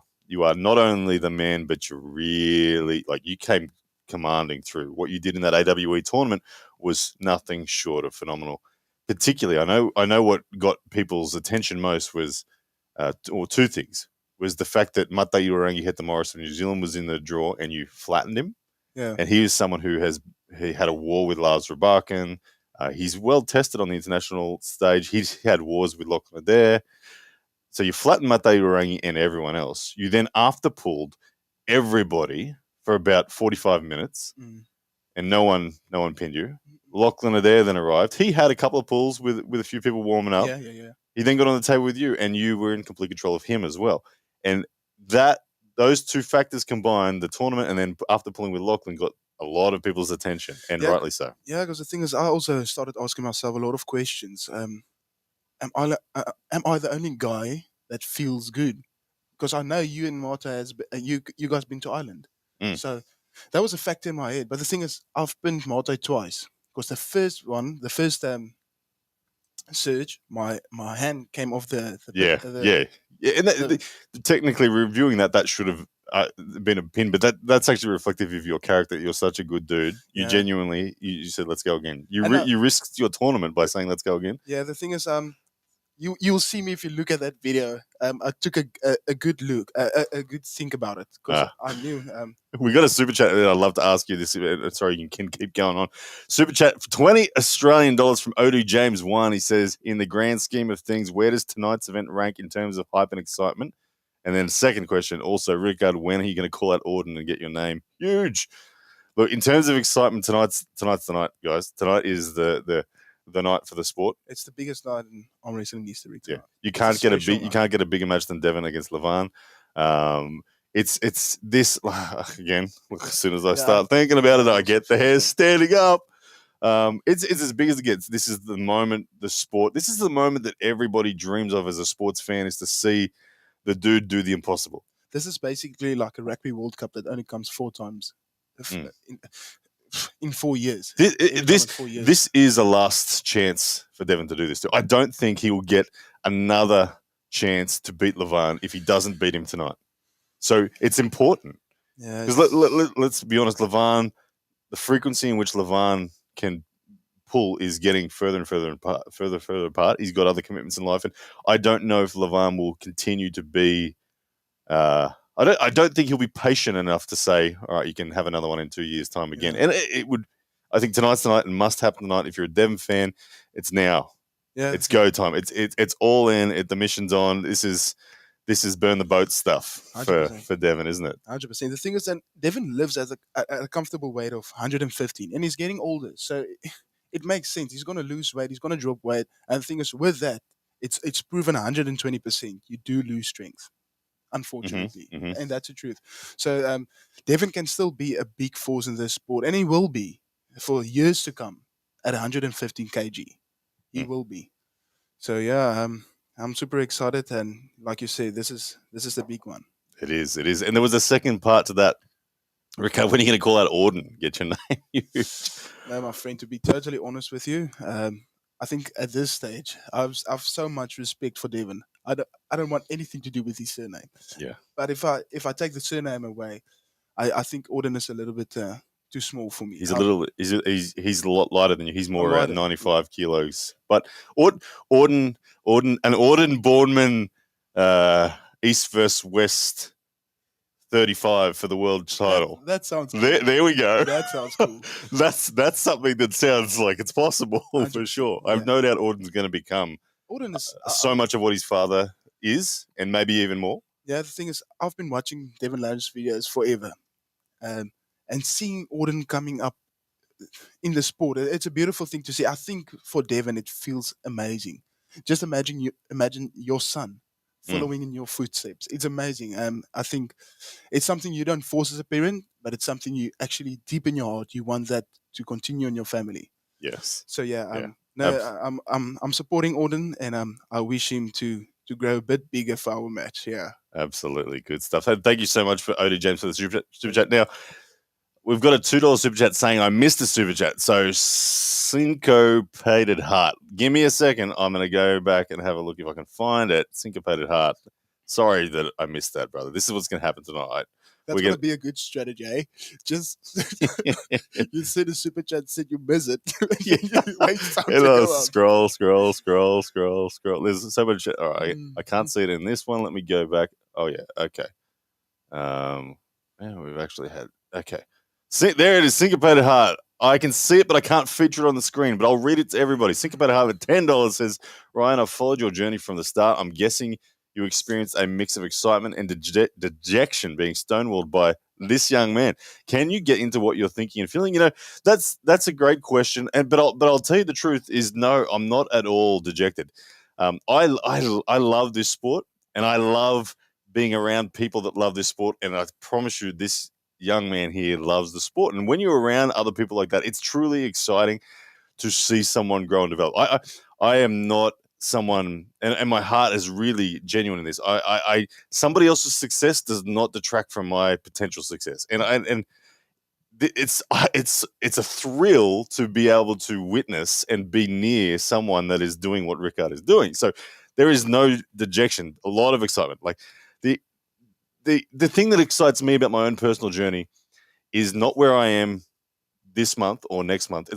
not only the man, but you're really you came commanding through. What you did in that AWE tournament was nothing short of phenomenal. Particularly, I know what got people's attention most was, or two things, was the fact that Mate Urarangi hit the Morris of New Zealand was in the draw and you flattened him. Yeah. And he is someone who he had a war with Lars Rubakin. He's well tested on the international stage. He's had wars with Lachlan Adair. So you flattened Mate Urarangi and everyone else. You then after pulled everybody for about 45 minutes, and no one pinned you. Lachlan Adair then arrived. He had a couple of pulls with a few people warming up. Yeah. He then got on the table with you, and you were in complete control of him as well. And those two factors combined, the tournament, and then after pulling with Lachlan, got a lot of people's attention, and rightly so. Yeah, because the thing is, I also started asking myself a lot of questions. Am I the only guy that feels good? Because I know you and Marta you guys been to Ireland, so that was a factor in my head. But the thing is, I've been to Marta twice. Because the first surge, my hand came off the and technically reviewing that should have been a pin, but that's actually reflective of your character. You're such a good dude. You genuinely you said let's go again. You risked your tournament by saying let's go again. Yeah, the thing is, you'll see me if you look at that video. I took a good look, a good think about it because I knew. We got a super chat that I'd love to ask you this. Sorry, you can keep going on. Super chat for $20 Australian from Odu James 1. He says, in the grand scheme of things, where does tonight's event rank in terms of hype and excitement? And then second question, also, Rickard, when are you going to call out Auden and get your name? Huge. Look, in terms of excitement, tonight's tonight, guys. Tonight is the night for the sport. It's the biggest night in arm wrestling history. Yeah, you can't get a bigger match than Devon against Lavan. It's this again. As soon as I start thinking about it, I get the hair standing up. It's as big as it gets. This is the moment, the sport. This is the moment that everybody dreams of as a sports fan, is to see the dude do the impossible. This is basically like a rugby World Cup that only comes 4 times. In 4 years. This is a last chance for Devon to do this too. I don't think he will get another chance to beat Lavan if he doesn't beat him tonight. So it's important. Yeah. Because let's be honest, Lavan, the frequency in which Lavan can pull is getting further and further apart. He's got other commitments in life, and I don't know if Lavan will continue to be. I don't think he'll be patient enough to say, all right, you can have another one in 2 years' time again. And it would, I think tonight's tonight and must happen tonight. If you're a Devon fan, it's now. Yeah, it's go time. It's all in. The mission's on. This is burn the boat stuff for Devon, isn't it? 100%. The thing is that Devon lives at a comfortable weight of 115, and he's getting older, so it makes sense. He's going to lose weight. He's going to drop weight, and the thing is, with that, it's proven 120%. You do lose strength, unfortunately, and that's the truth. So Devon can still be a big force in this sport, and he will be for years to come at 115 kg. He will be. So yeah, I'm super excited, and like you say, this is the big one. It is, and there was a second part to that. Rickard, when are you going to call out Auden? Get your name. No, my friend. To be totally honest with you, I think at this stage, I've so much respect for Devon. I don't want anything to do with his surname. Yeah. But if I take the surname away, I think Auden is a little bit too small for me. He's a lot lighter than you. He's more around 95 kilos. But Auden Borman, East versus West 35 for the world title. That sounds cool. There we go. That sounds cool. That's something that sounds like it's possible for sure. Yeah. I've no doubt Auden's going to become so much of what his father is, and maybe even more. Yeah, the thing is, I've been watching Devon Larratt's videos forever, and seeing Auden coming up in the sport, it's a beautiful thing to see. I think for Devon, it feels amazing. Just imagine your son following in your footsteps. It's amazing. I think it's something you don't force as a parent, but it's something you actually deep in your heart, you want that to continue in your family. Yes. So I'm supporting Auden, and I wish him to grow a bit bigger for our match. Yeah. Absolutely. Good stuff. Thank you so much for Oda James for the super chat. Now, we've got a $2 super chat saying I missed a super chat. So Syncopated Heart. Give me a second. I'm going to go back and have a look if I can find it. Syncopated Heart. Sorry that I missed that, brother. This is what's going to happen tonight. That's going to be a good strategy, eh? Just you see the super chat, said you miss it. You wait time to go up. Scroll. There's so much. All right, I can't see it in this one. Let me go back. Oh yeah, okay. We've actually had okay. See, there it is, Syncopated Heart. I can see it, but I can't feature it on the screen. But I'll read it to everybody. Syncopated Heart with $10 says, Ryan, I've followed your journey from the start. I'm guessing you experienced a mix of excitement and dejection being stonewalled by this young man. Can you get into what you're thinking and feeling? That's a great question. But I'll tell you the truth is no, I'm not at all dejected. I love this sport, and I love being around people that love this sport. And I promise you, this young man here loves the sport. And when you're around other people like that, it's truly exciting to see someone grow and develop. I am not someone, and my heart is really genuine in this. Somebody else's success does not detract from my potential success. And it's a thrill to be able to witness and be near someone that is doing what Rickard is doing. So there is no dejection, a lot of excitement. Like the thing that excites me about my own personal journey is not where I am this month or next month.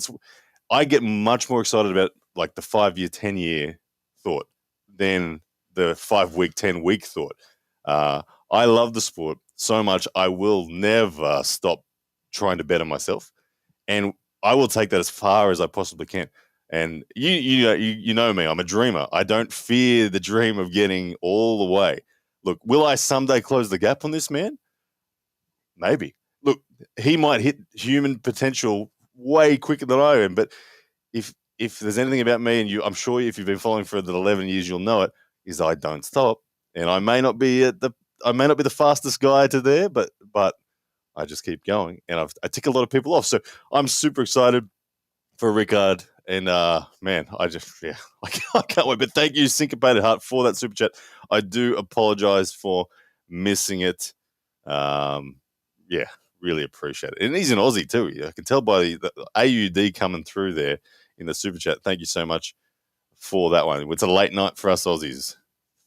I get much more excited about like the 5-year, 10-year thought than the 5-week, 10-week thought. I love the sport so much. I will never stop trying to better myself, and I will take that as far as I possibly can. And you know me, I'm a dreamer. I don't fear the dream of getting all the way. Look, will I someday close the gap on this man? Maybe. Look, he might hit human potential way quicker than I am. But if there's anything about me, and I'm sure if you've been following for the 11 years, you'll know it, is I don't stop. And I may not be the fastest guy to there, but I just keep going, and I tick a lot of people off. So I'm super excited for Rickard. And man, I can't wait. But thank you, Syncopated Heart, for that super chat. I do apologize for missing it. Yeah, really appreciate it. And he's an Aussie too. I can tell by the AUD coming through there in the super chat. Thank you so much for that one. It's a late night for us Aussies.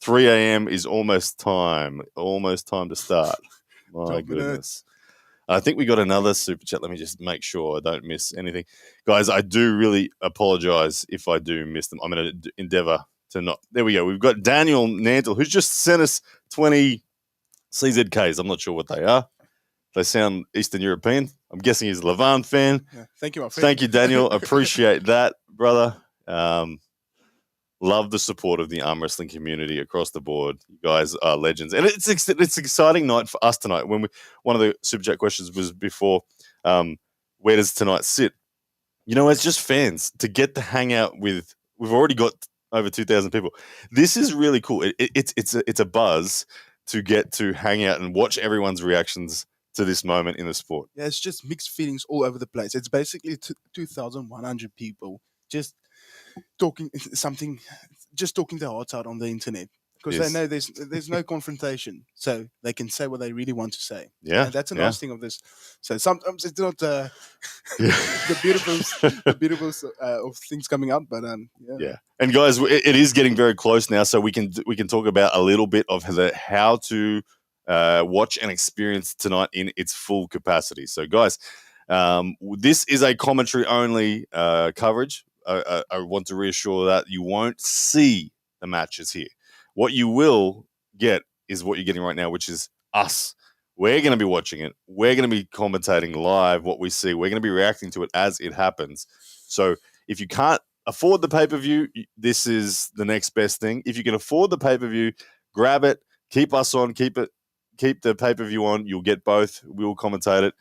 3 a.m. is almost time to start. My goodness. I think we got another super chat. Let me just make sure I don't miss anything. Guys, I do really apologize if I do miss them. I'm going to endeavor to not. There we go. We've got Daniel Nantle, who's just sent us 20 CZKs. I'm not sure what they are. They sound Eastern European. I'm guessing he's a Lavan fan. Yeah, thank you, my friend. Thank you, Daniel. Appreciate that, brother. Love the support of the arm wrestling community across the board. You guys are legends. And it's an exciting night for us tonight. One of the super chat questions was before, where does tonight sit? As just fans, to get to hang out with, we've already got over 2,000 people. This is really cool. It's a buzz to get to hang out and watch everyone's reactions to this moment in the sport. Yeah, it's just mixed feelings all over the place. It's basically 2,100 people just talking their hearts out on the internet, because they know there's no confrontation, so they can say what they really want to say. Yeah, and that's a nice thing of this. So sometimes it's not the beautiful of things coming up, but yeah. And guys, it is getting very close now, so we can talk about a little bit of how to watch and experience tonight in its full capacity. So guys, this is a commentary only coverage. I want to reassure that you won't see the matches here. What you will get is what you're getting right now, which is us. We're going to be watching it. We're going to be commentating live what we see. We're going to be reacting to it as it happens. So if you can't afford the pay-per-view, this is the next best thing. If you can afford the pay-per-view, grab it. Keep us on. Keep the pay-per-view on. You'll get both. We'll commentate it.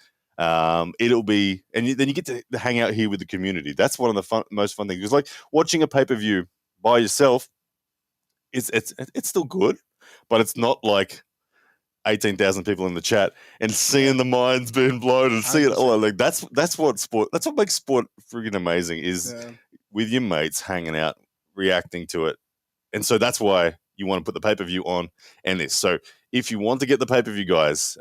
It'll be, and then you get to hang out here with the community. That's one of the most fun things. It's like watching a pay-per-view by yourself. It's still good, but it's not like 18,000 people in the chat and seeing the minds being blown and seeing it all. Like that's what makes sport freaking amazing is with your mates hanging out, reacting to it. And so that's why you want to put the pay-per-view on and this. So if you want to get the pay-per-view, guys,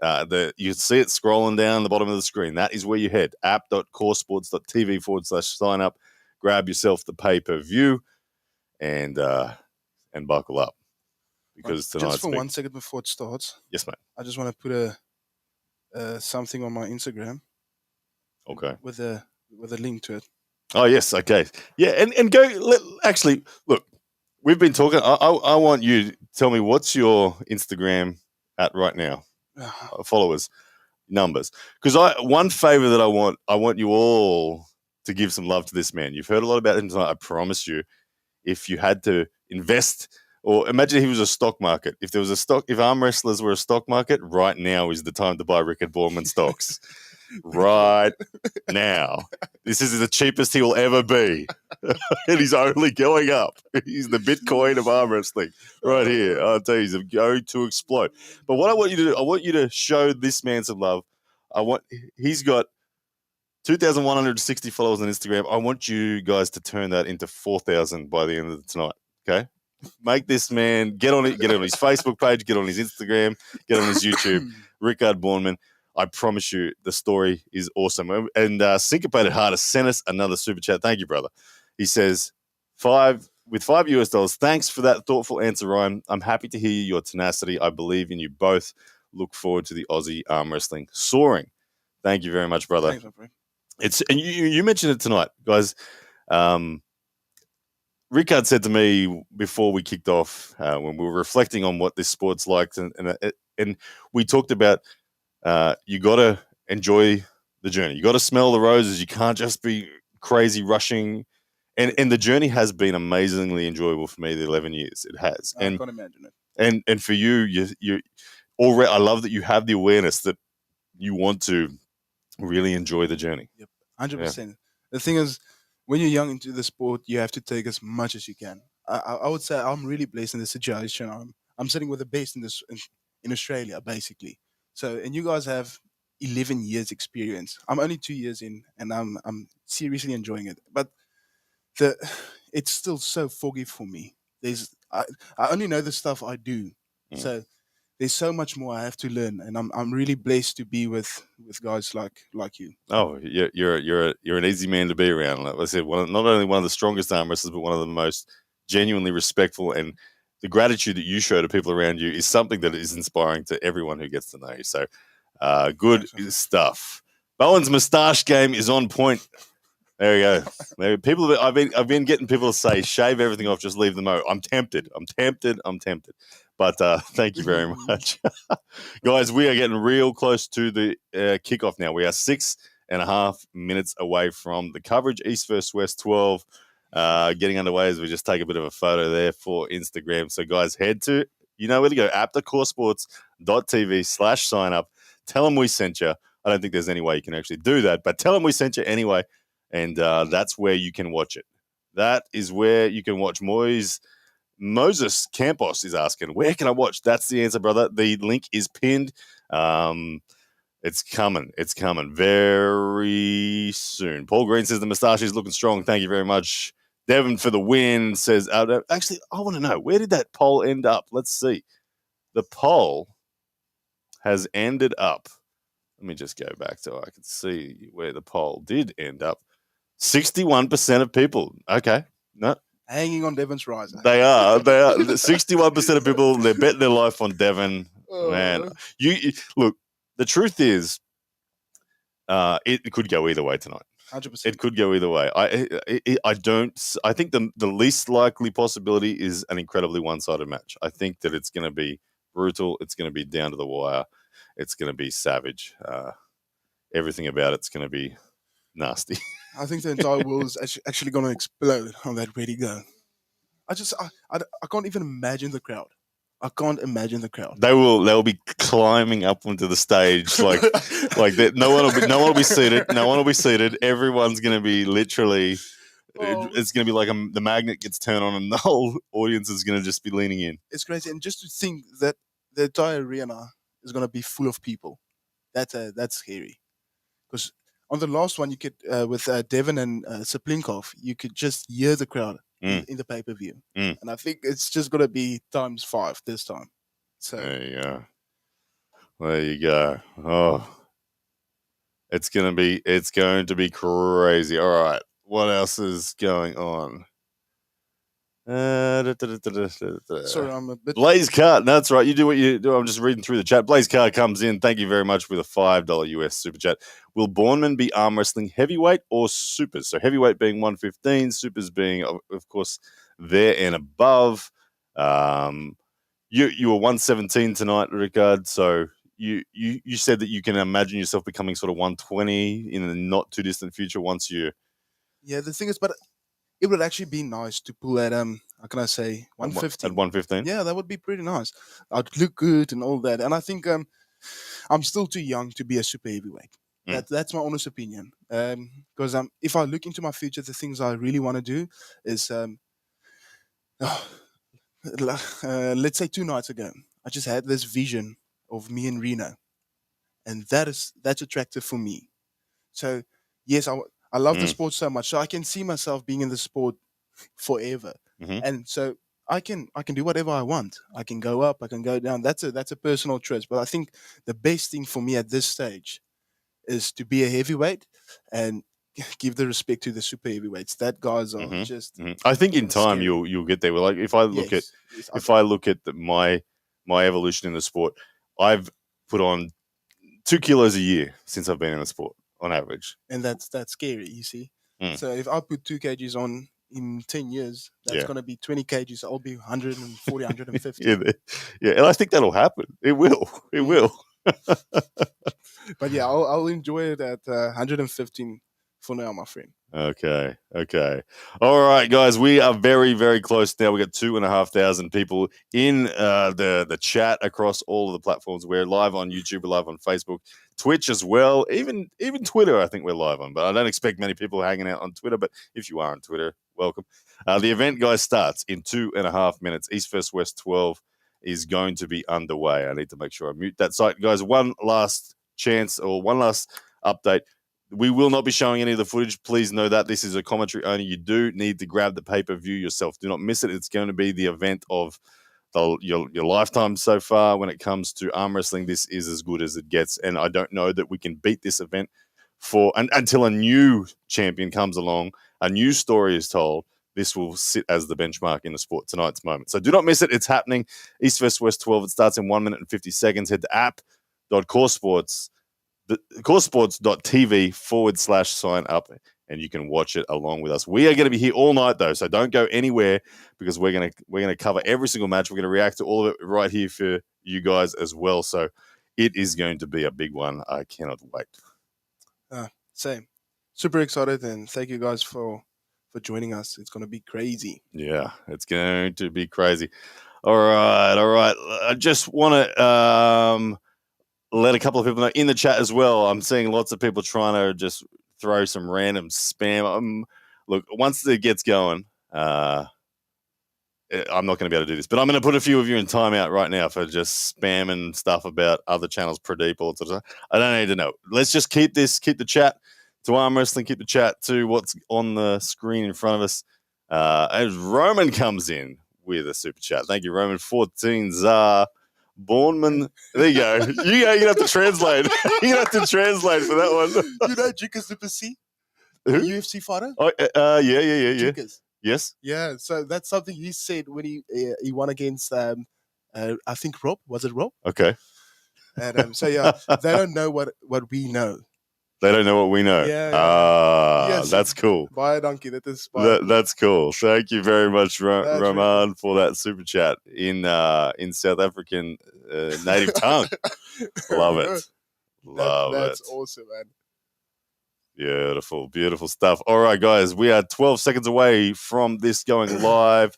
you see it scrolling down the bottom of the screen. That is where you head, app.coresports.tv/sign up. Grab yourself the pay-per-view and buckle up. because Just tonight's for big. 1 second before it starts, Yes, mate. I just want to put something on my Instagram. Okay. With a link to it. Oh yes, okay, yeah, and go. Actually, look, we've been talking. I want you to tell me what's your Instagram at right now, followers numbers. Because one favor that I want you all to give some love to this man. You've heard a lot about him tonight. I promise you, if you had to invest. Or imagine he was a stock market. If arm wrestlers were a stock market, right now is the time to buy Rickard Borman stocks. Right now. This is the cheapest he will ever be. And he's only going up. He's the Bitcoin of arm wrestling right here. I'll tell you, he's going to explode. But what I want you to do, I want you to show this man some love. He's got 2,160 followers on Instagram. I want you guys to turn that into 4,000 by the end of tonight. Okay? Make this man get on his Facebook page, get on his Instagram, get on his YouTube. Rickard Borman. I promise you, the story is awesome. And Syncopated Heart has sent us another super chat. Thank you, brother. He says, $5 US. Thanks for that thoughtful answer, Ryan. I'm happy to hear your tenacity. I believe in you both. Look forward to the Aussie arm wrestling soaring. Thank you very much, brother. Thanks, my friend. And you mentioned it tonight, guys. Rickard said to me before we kicked off, when we were reflecting on what this sport's like, and we talked about you got to enjoy the journey. You got to smell the roses. You can't just be crazy rushing. And the journey has been amazingly enjoyable for me. The 11 years it has. I And can't imagine it. And for you already. I love that you have the awareness that you want to really enjoy the journey. Yep, 100%. The thing is, when you're young into the sport, you have to take as much as you can. I would say I'm really blessed in this situation. I'm sitting with the best in Australia, basically. So, and you guys have 11 years experience. I'm only 2 years in, and I'm seriously enjoying it. But it's still so foggy for me. I only know the stuff I do. So there's so much more I have to learn, and I'm really blessed to be with guys like you. Oh, you're an easy man to be around. Like I said, not only one of the strongest arm wrestlers, but one of the most genuinely respectful. And the gratitude that you show to people around you is something that is inspiring to everyone who gets to know you. So, good stuff. Bowen's moustache game is on point. There you go. I've been getting people to say, shave everything off, just leave the mo. I'm tempted. But thank you very much. Guys, we are getting real close to the kickoff now. We are 6.5 minutes away from the coverage. East versus West 12 getting underway as we just take a bit of a photo there for Instagram. So, guys, head to, you know where to go, aptacoresports.tv/sign up. Tell them we sent you. I don't think there's any way you can actually do that, but tell them we sent you anyway. And that's where you can watch it. That is where you can watch Moses Campos is asking, where can I watch? That's the answer, brother. The link is pinned. It's coming. It's coming very soon. Paul Green says the moustache is looking strong. Thank you very much. Devon for the win says, actually, I want to know, where did that poll end up? Let's see. The poll has ended up. Let me just go back so I can see where the poll did end up. 61% of people. Okay. No. Hanging on Devon's riser. They are. 61% of people, they're betting their life on Devon. Man. You look, the truth is, it could go either way tonight. 100%. It could go either way. I think the least likely possibility is an incredibly one-sided match. I think that it's going to be brutal. It's going to be down to the wire. It's going to be savage. Everything about it's going to be nasty. I think the entire world is actually going to explode on that ready go. I can't even imagine the crowd. I can't imagine the crowd. They'll be climbing up onto the stage like that. No one will be seated. No one will be seated. Everyone's going to be literally. It's going to be like the magnet gets turned on, and the whole audience is going to just be leaning in. It's crazy, and just to think that the entire arena is going to be full of people. That's scary. Because on the last one, you could with Devon and Saplinkov, you could just hear the crowd in the pay-per-view, and I think it's just going to be times 5 this time. So there you go. Oh, it's going to be crazy. All right, what else is going on? Sorry, I'm a bit. Blaze Car, no, that's right. You do what you do. I'm just reading through the chat. Blaze Car comes in. Thank you very much with a $5 US super chat. Will Borman be arm wrestling heavyweight or supers? So heavyweight being 115, supers being, of course, there and above. You were 117 tonight, Rickard. So you said that you can imagine yourself becoming sort of 120 in the not too distant future once you. Yeah, the thing is, but it would actually be nice to pull at how can I say 115 at 115. Yeah, that would be pretty nice. I'd look good and all that. And I think I'm still too young to be a super heavyweight. That's my honest opinion. Because if I look into my future, the things I really want to do is let's say 2 nights ago, I just had this vision of me in Reno, and that's attractive for me. So yes, I love the sport so much, so I can see myself being in the sport forever, and so I can do whatever I want. I can go up, I can go down. That's a personal choice. But I think the best thing for me at this stage is to be a heavyweight and give the respect to the super heavyweights. That guys are just. I think in time scary. you'll get there. Well, like if I look at my evolution in the sport, I've put on 2 kilos a year since I've been in the sport on average, and that's scary. You see, so if I put 2 kgs on in 10 years, that's going to be 20 kgs. So I'll be 140, 150. yeah, and I think that'll happen. It will. It will. But yeah, I'll enjoy it at 115 for now, my friend. Okay. All right, guys, we are very, very close now. We got 2,500 people in the chat across all of the platforms. We're live on YouTube, we're live on Facebook, Twitch as well, even Twitter. I think we're live on, but I don't expect many people hanging out on Twitter. But if you are on Twitter, welcome. The event, guys, starts in 2.5 minutes. East vs West 12 is going to be underway. I need to make sure I mute that site, guys. One last chance or one last update. We will not be showing any of the footage. Please know that this is a commentary only. You do need to grab the pay-per-view yourself. Do not miss it. It's going to be the event of your lifetime so far when it comes to arm wrestling. This is as good as it gets, and I don't know that we can beat this event until a new champion comes along, a new story is told. This will sit as the benchmark in the sport tonight's moment. So do not miss it. It's happening. East vs West 12. It starts in 1 minute and 50 seconds. Head to app.coresports.tv/sign up, and you can watch it along with us. We are going to be here all night, though, so don't go anywhere because we're going to cover every single match. We're going to react to all of it right here for you guys as well. So it is going to be a big one. I cannot wait. Same. Super excited, and thank you guys for joining us. It's going to be crazy. Yeah, it's going to be crazy. All right. I just want to let a couple of people know in the chat as well. I'm seeing lots of people trying to just throw some random spam. Look, once it gets going, I'm not going to be able to do this, but I'm going to put a few of you in timeout right now for just spamming stuff about other channels, Pradeep, all sorts of stuff. I don't need to know. Let's just keep the chat to arm wrestling, keep the chat to what's on the screen in front of us. As Roman comes in with a super chat. Thank you, Roman. 14 Zar. Borman, there you go. You're going to have to translate. You're going to have to translate for that one. You know Jika Super C? Who? UFC fighter? Oh, yeah. Jikas. Yes. Yeah, so that's something he said when he won against, I think, Rob. Was it Rob? Okay. And so, yeah, they don't know what we know. They don't know what we know. Yeah. Yes, that's cool. Bye, donkey. That's cool. Thank you very much, Roman, for that super chat in South African native tongue. Love it. That's awesome, man. Beautiful stuff. All right, guys, we are 12 seconds away from this going live.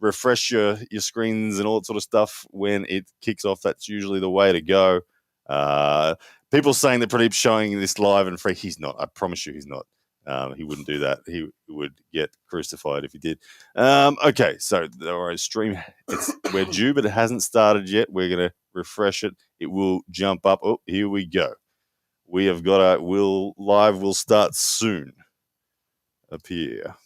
Refresh your screens and all that sort of stuff when it kicks off. That's usually the way to go. People saying that Pradeep's showing this live and free. He's not. I promise you he's not. He wouldn't do that. He would get crucified if he did. Okay, so our stream, we're due, but it hasn't started yet. We're going to refresh it. It will jump up. Oh, here we go. We have got will start soon. Up here.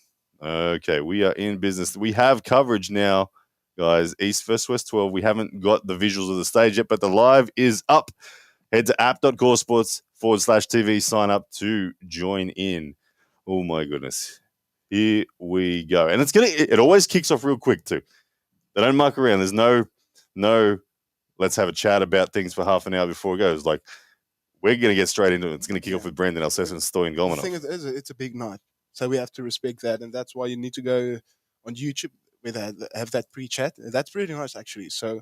Okay, we are in business. We have coverage now, guys. East vs West 12. We haven't got the visuals of the stage yet, but the live is up. Head to app.coresports.com/TV. Sign up to join in. Oh, my goodness. Here we go. And it always kicks off real quick too. They don't muck around. There's no let's have a chat about things for half an hour before it goes. Like, we're going to get straight into it. It's going to kick off with Brandon Elessa and Stoyan Golanov. The thing is, it's a big night. So we have to respect that. And that's why you need to go on YouTube where they have that pre-chat. That's really nice, actually. So,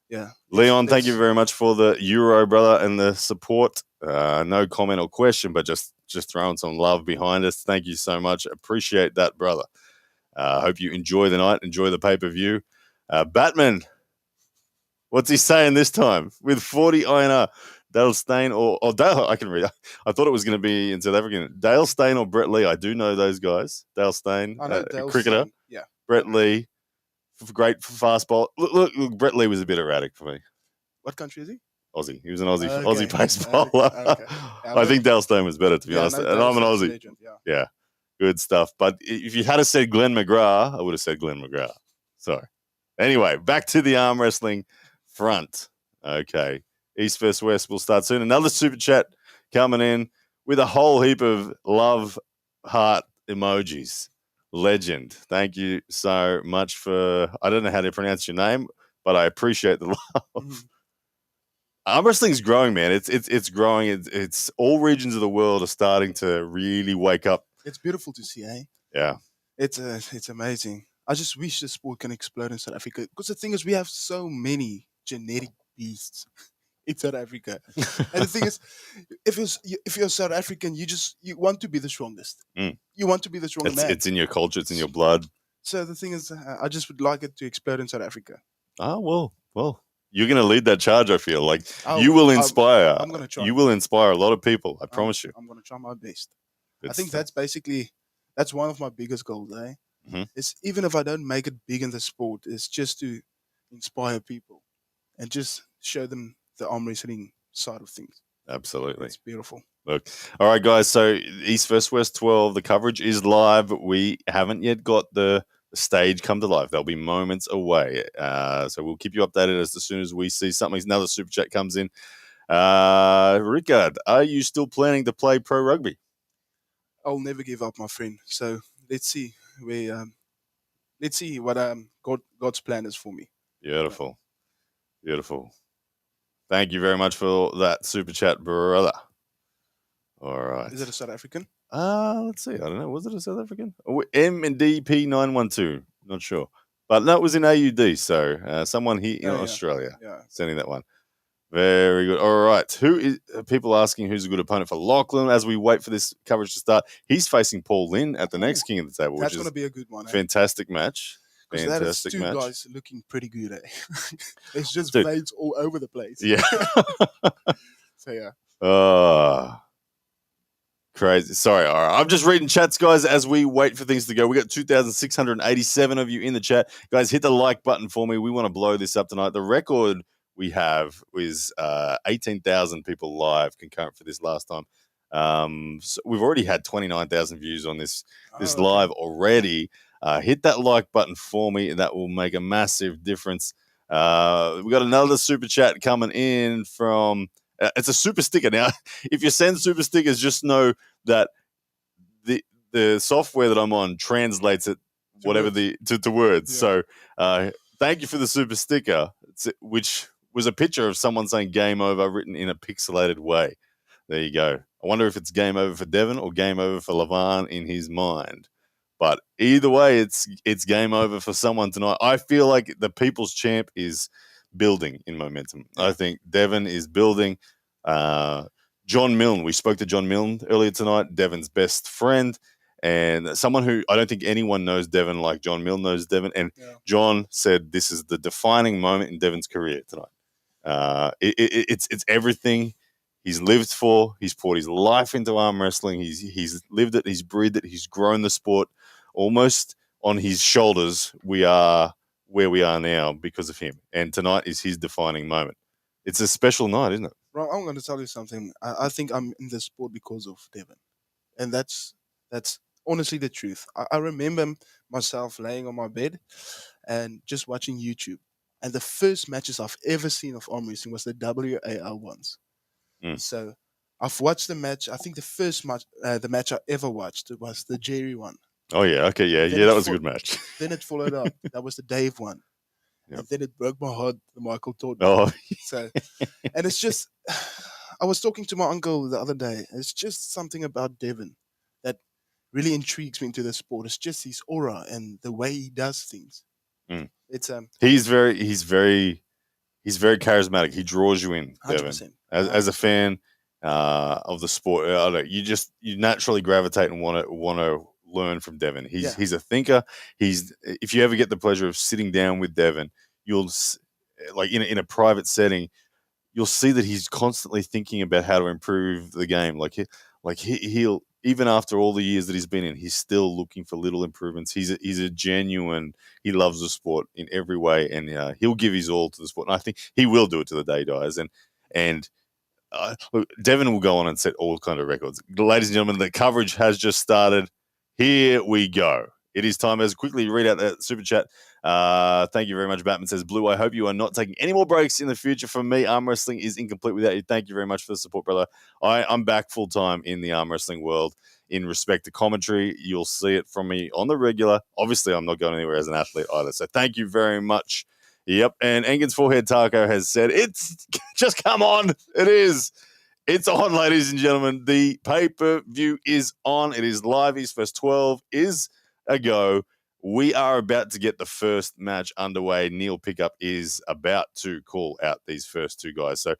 yeah. Leon, thank you very much for the Euro, brother, and the support. No comment or question, but just throwing some love behind us. Thank you so much. Appreciate that, brother. Hope you enjoy the night. Enjoy the pay-per-view. Batman, what's he saying this time? With 40 INR. Dale Steyn or Dale, I can read. I thought it was going to be in South African. Dale Steyn or Brett Lee. I do know those guys. Dale Steyn, cricketer. Steyn. Yeah. Brett Lee, great fastball. Look, Brett Lee was a bit erratic for me. What country is he? Aussie. He was an Aussie pace bowler. Okay. I think Dale Steyn was better, to be honest. And I'm an Aussie. Legend, yeah, good stuff. But if you had said Glenn McGrath, I would have said Glenn McGrath. So, anyway, back to the arm wrestling front. Okay. East vs. West will start soon. Another super chat coming in with a whole heap of love heart emojis. Legend. Thank you so much for, I don't know how to pronounce your name, but I appreciate the love. Arm wrestling's growing, man. It's growing. It's all regions of the world are starting to really wake up. It's beautiful to see, eh? Yeah. It's amazing. I just wish the sport can explode in South Africa, because the thing is, we have so many genetic beasts in South Africa. And the thing is, if you're South African, you want to be the strongest. You want to be the strongest man. It's in your culture. It's in your blood. So the thing is, I just would like it to explode in South Africa. Oh, well. You're going to lead that charge, I feel. Like, you will inspire. I'm going to try. You will inspire a lot of people. I promise you. I'm going to try my best. I think that's one of my biggest goals, eh? It's, even if I don't make it big in the sport, it's just to inspire people and just show them the arm wrestling side of things. Absolutely. It's beautiful. Look, all right, guys. So East vs. West 12, the coverage is live. We haven't yet got the stage come to life. They'll be moments away. So we'll keep you updated as soon as we see something. Another super chat comes in. Rickard, are you still planning to play pro rugby? I'll never give up, my friend. So let's see what God's plan is for me. Beautiful. Beautiful. Thank you very much for that super chat, brother. All right. Is it a South African? Let's see. I don't know. Was it a South African? MDP912. Not sure. But no, it was in AUD. So someone here in Australia sending that one. Very good. All right. People asking who's a good opponent for Lachlan as we wait for this coverage to start. He's facing Paul Lynn at the next King of the Table. That's going to be a good one. Fantastic match. Because that is two guys looking pretty good, eh? It's just blades all over the place. Yeah. So, yeah. Crazy. Sorry. All right. I'm just reading chats, guys, as we wait for things to go. We got 2,687 of you in the chat. Guys, hit the like button for me. We want to blow this up tonight. The record we have is 18,000 people live concurrent for this last time. So we've already had 29,000 views on this live already. Hit that like button for me. That will make a massive difference. We got another super chat coming in from... it's a super sticker. Now, if you send super stickers, just know that the software that I'm on translates it to words. Yeah. So thank you for the super sticker, which was a picture of someone saying game over written in a pixelated way. There you go. I wonder if it's game over for Devon or game over for Lavan in his mind. But either way, it's game over for someone tonight. I feel like the People's Champ is building in momentum. I think Devon is building. John Milne, we spoke to John Milne earlier tonight, Devon's best friend, and someone who I don't think anyone knows Devon like John Milne knows Devon. And John said this is the defining moment in Devon's career tonight. It's everything he's lived for. He's poured his life into arm wrestling. He's lived it. He's breathed it. He's grown the sport almost on his shoulders. We are where we are now because of him. And tonight is his defining moment. It's a special night, isn't it? Bro, I'm going to tell you something. I think I'm in the sport because of Devon. And that's honestly the truth. I remember myself laying on my bed and just watching YouTube. And the first matches I've ever seen of arm wrestling was the WAR ones. So I've watched the match. I think the first match, the match I ever watched was the Jerry one. Oh, yeah. Okay, yeah. Then Yeah, that was a good match. Then it followed up. That was the Dave one. Yep. And then it broke my heart, the Michael Todd. Oh, So, and it's just, I was talking to my uncle the other day. It's just something about Devon that really intrigues me into the sport. It's just his aura and the way he does things. Mm. It's he's very charismatic. He draws you in, Devon. 100%. As a fan of the sport, you naturally gravitate and want to learn from Devon. He's a thinker. If you ever get the pleasure of sitting down with Devon, you'll like in a private setting, you'll see that he's constantly thinking about how to improve the game. He'll even after all the years that he's been in, he's still looking for little improvements. He's a genuine. He loves the sport in every way, and he'll give his all to the sport. And I think he will do it to the day he dies. And look, Devon will go on and set all kind of records. Ladies and gentlemen, the coverage has just started. Here we go. It is time as quickly read out that super chat. Thank you very much. Batman says, Blue, I hope you are not taking any more breaks in the future from me. Arm wrestling is incomplete without you. Thank you very much for the support, brother. I'm back full time in the arm wrestling world. In respect to commentary, you'll see it from me on the regular. Obviously, I'm not going anywhere as an athlete either. So thank you very much. Yep. And Engen's Forehead Taco has said, it's just come on. It is. It's on, ladies and gentlemen. The pay-per-view is on. It is live. His first 12 is a go. We are about to get the first match underway. Neil Pickup is about to call out these first two guys. So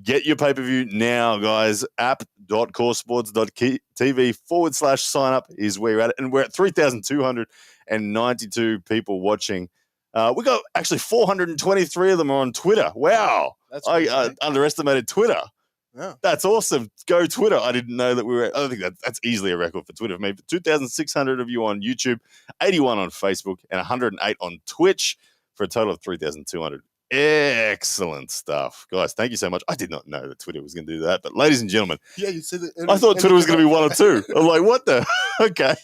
get your pay-per-view now, guys. app.coresports.tv/sign up is where you're at. And we're at 3,292 people watching. We got actually 423 of them are on Twitter. Wow. I underestimated Twitter. Yeah. That's awesome. Go Twitter. I didn't know that we were. I think that's easily a record for Twitter. Maybe 2,600 of you on YouTube, 81 on Facebook, and 108 on Twitch for a total of 3,200. Excellent stuff, guys. Thank you so much. I did not know that Twitter was going to do that, but ladies and gentlemen, yeah, you said it. I thought Twitter was going to be one or two. I'm like, what the? Okay,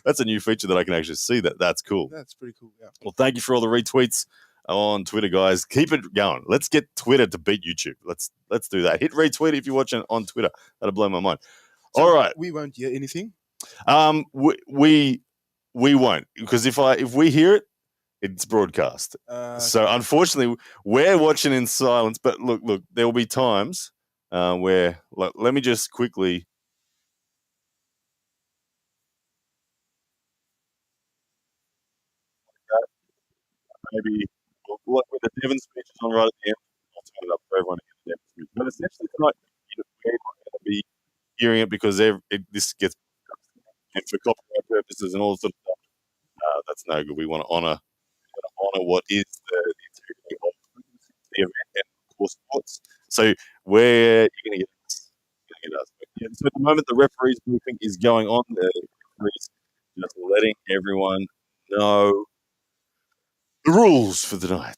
that's a new feature that I can actually see. That's cool. That's pretty cool. Yeah. Well, thank you for all the retweets on Twitter, guys. Keep it going. Let's get Twitter to beat YouTube. Let's do that. Hit retweet if you're watching on Twitter. That'll blow my mind. So all right. We won't hear anything? We won't, because if we hear it, it's broadcast. So unfortunately, we're watching in silence. But look, there will be times where, let me just quickly. Maybe with the Devon speech is on right at the end, I'll turn it up for everyone to get the Devon speech. But essentially tonight, we're not going to be hearing it because this gets, and for copyright purposes and all sorts of stuff, that's no good. We want to honor what is the integrity of the event and of course sports. So where you're going to get us. So at the moment, the referees briefing is going on. The referees just letting everyone know the rules for the night.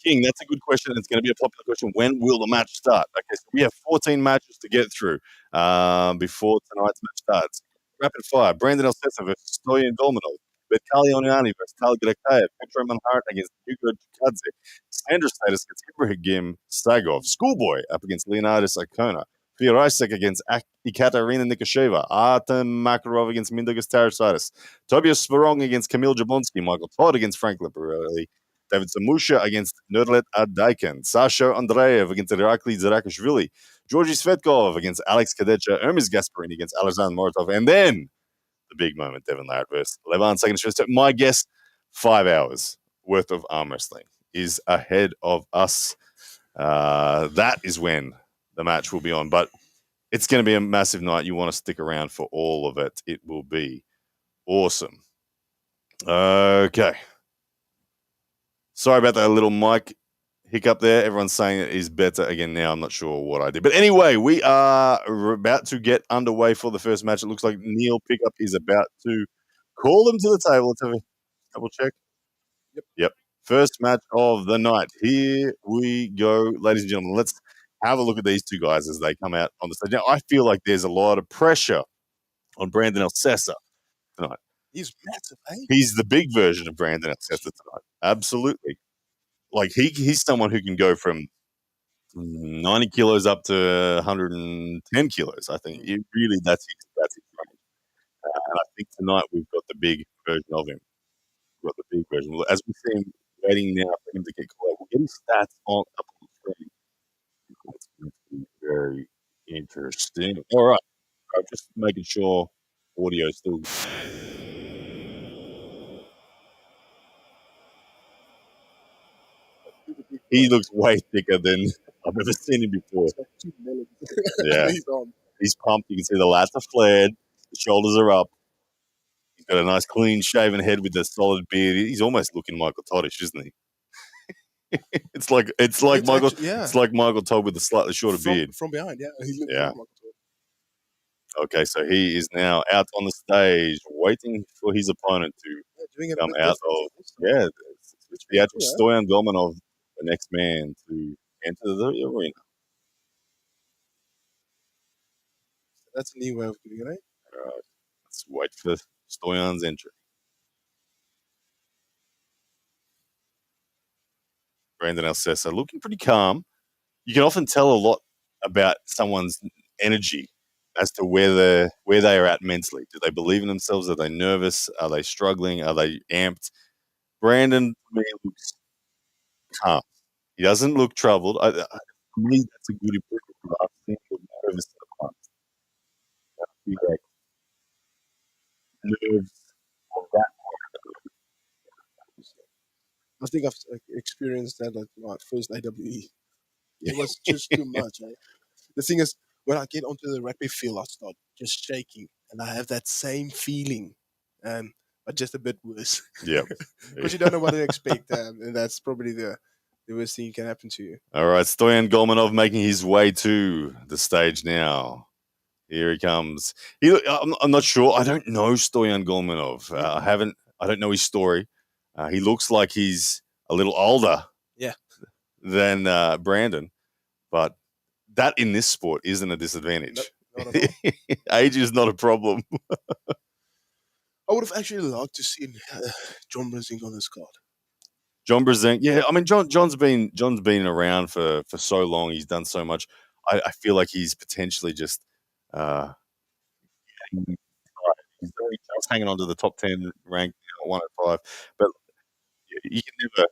King, that's a good question. It's going to be a popular question. When will the match start? Okay, so we have 14 matches to get through before tonight's match starts. Rapid fire. Brandon Elessa versus Stoyan Golmanov. Kilionani versus Talet Petro Manhart against Hugo Chazi. Sandra Sedus against Ibrahim Sagov. Schoolboy up against Leonidas Icona. Feric against Ekaterina Nikesheva. Artem Makarov against Mindaugas Tarasaitis. Tobias Spong against Kamil Jablonski. Michael Todd against Frank Lamparelli. David Samushia against Nerdlet Adakin. Samushia and Andreiv against Irakli Zerakashvili. Georgi Svetkov against Alex Kadecha. Ermis Gasparini against Alexander Moratov. And then the big moment, Devon Larratt versus Levan Saginashvili. So my guess, 5 hours worth of arm wrestling is ahead of us. That is when the match will be on. But it's going to be a massive night. You want to stick around for all of it. It will be awesome. Okay. Sorry about that little mic hiccup there. Everyone's saying it is better again now. I'm not sure what I did. But anyway, we are about to get underway for the first match. It looks like Neil Pickup is about to call them to the table. Let's have a double check. Yep. First match of the night. Here we go, ladies and gentlemen. Let's have a look at these two guys as they come out on the stage. Now, I feel like there's a lot of pressure on Brandon Elessa tonight. He's massive, eh? He's the big version of Brandon Elessa tonight. Absolutely. Like he's someone who can go from 90 kilos up to 110 kilos. I think that's his range. think tonight we've got the big version of him. We've got the big version. As we see him waiting now for him to get called, we'll get his stats up on the screen. It's going to be very interesting. All right. I'm just making sure audio still. He looks way thicker than I've ever seen him before. Yeah. He's pumped. You can see the lats are flared. The shoulders are up. He's got a nice clean shaven head with a solid beard. He's almost looking Michael Toddish, isn't he? It's like Michael. Actually, yeah. It's like Michael Todd with a slightly shorter beard from behind. Yeah, he looks Yeah. like Michael Todd. Okay, so he is now out on the stage, waiting for his opponent to come out of it's the actual Stoyan Golanov, the next man to enter the arena. That's a new way of doing it, eh? All right, let's wait for Stoyan's entry. Brandon Elessa looking pretty calm. You can often tell a lot about someone's energy as to where they are at mentally. Do they believe in themselves? Are they nervous? Are they struggling? Are they amped? Brandon, to me, looks calm. He doesn't look troubled. For me, that's a good improvement. I've seen him nervous in the past. I feel like nerves of that. I think I've experienced that at my first AWE. It was just too much. Eh? The thing is, when I get onto the rugby field, I start just shaking, and I have that same feeling, but just a bit worse. Yeah, because you don't know what to expect, and that's probably the worst thing can happen to you. All right, Stoyan Golanov making his way to the stage now. Here he comes. I'm not sure. I don't know Stoyan Golanov. I don't know his story. He looks like he's a little older. Yeah. Than Brandon, but that in this sport isn't a disadvantage. No, not at all. Age is not a problem. I would have actually liked to see John Brezink on this card. John Brezink, yeah. I mean, John's been around for so long. He's done so much. I feel like he's potentially just he's already just hanging on to the top 10 rank, 105. But you can never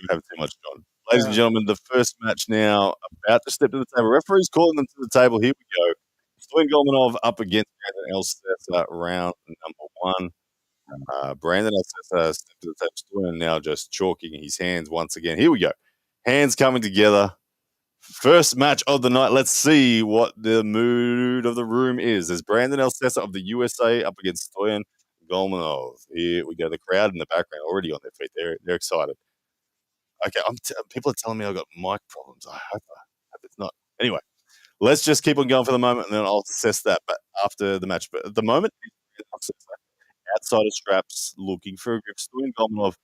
have too much John. Ladies and gentlemen, the first match now about to step to the table. Referee's calling them to the table. Here we go. Stoyan Golanov up against Brandon Elessa, round number 1. Brandon Elessa stepped to the table. Stoyan now just chalking his hands once again. Here we go. Hands coming together. First match of the night. Let's see what the mood of the room is. There's Brandon Elessa of the USA up against Stoyan Golanov. Here we go. The crowd in the background already on their feet. They're excited. Okay, people are telling me I've got mic problems. I hope it's not. Anyway, let's just keep on going for the moment, and then I'll assess that. But after the match, but at the moment, outside of straps, looking for a grip. Stoyan Golanov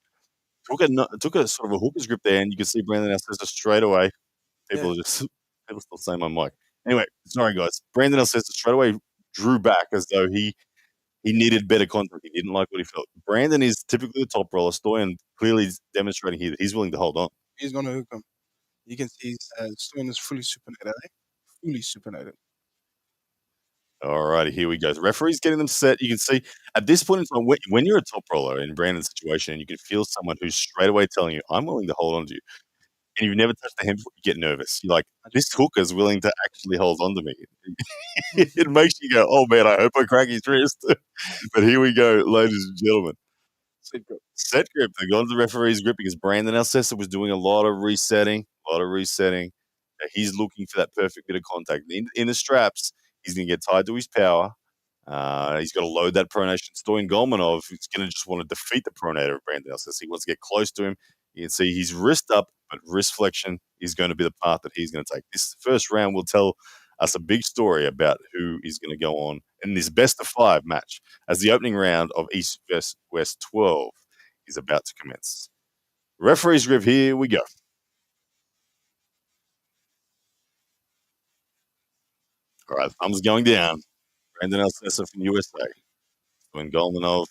took a sort of a hooker's grip there, and you can see Brandon Elessa straight away. People still saying my mic. Anyway, sorry guys. Brandon Elessa straight away drew back as though he needed better contact. He didn't like what he felt. Brandon is typically the top roller. Stoyan clearly is demonstrating here that he's willing to hold on. He's going to hook him. You can see Stoyan is fully supinated. Fully supinated. All righty, here we go. The referee's getting them set. You can see at this point in time, when you're a top roller in Brandon's situation, and you can feel someone who's straight away telling you, I'm willing to hold on to you, and you've never touched the hem before, you get nervous. You're like, this hooker's willing to actually hold on to me. It makes you go, oh man, I hope I crack his wrist. But here we go, ladies and gentlemen. Set grip. They've gone to the referee's grip because Brandon Elessa was doing a lot of resetting. He's looking for that perfect bit of contact. In the straps, he's going to get tied to his power. He's got to load that pronation. Stoyan Golanov is going to just want to defeat the pronator of Brandon Elessa. He wants to get close to him. You can see he's wrist up, but wrist flexion is going to be the path that he's going to take. This first round will tell us a big story about who is going to go on in this best of 5 match as the opening round of East vs West 12 is about to commence. Referee's grip, here we go. All right, thumbs going down. Brandon Elessa from USA. Stoyan Golanov.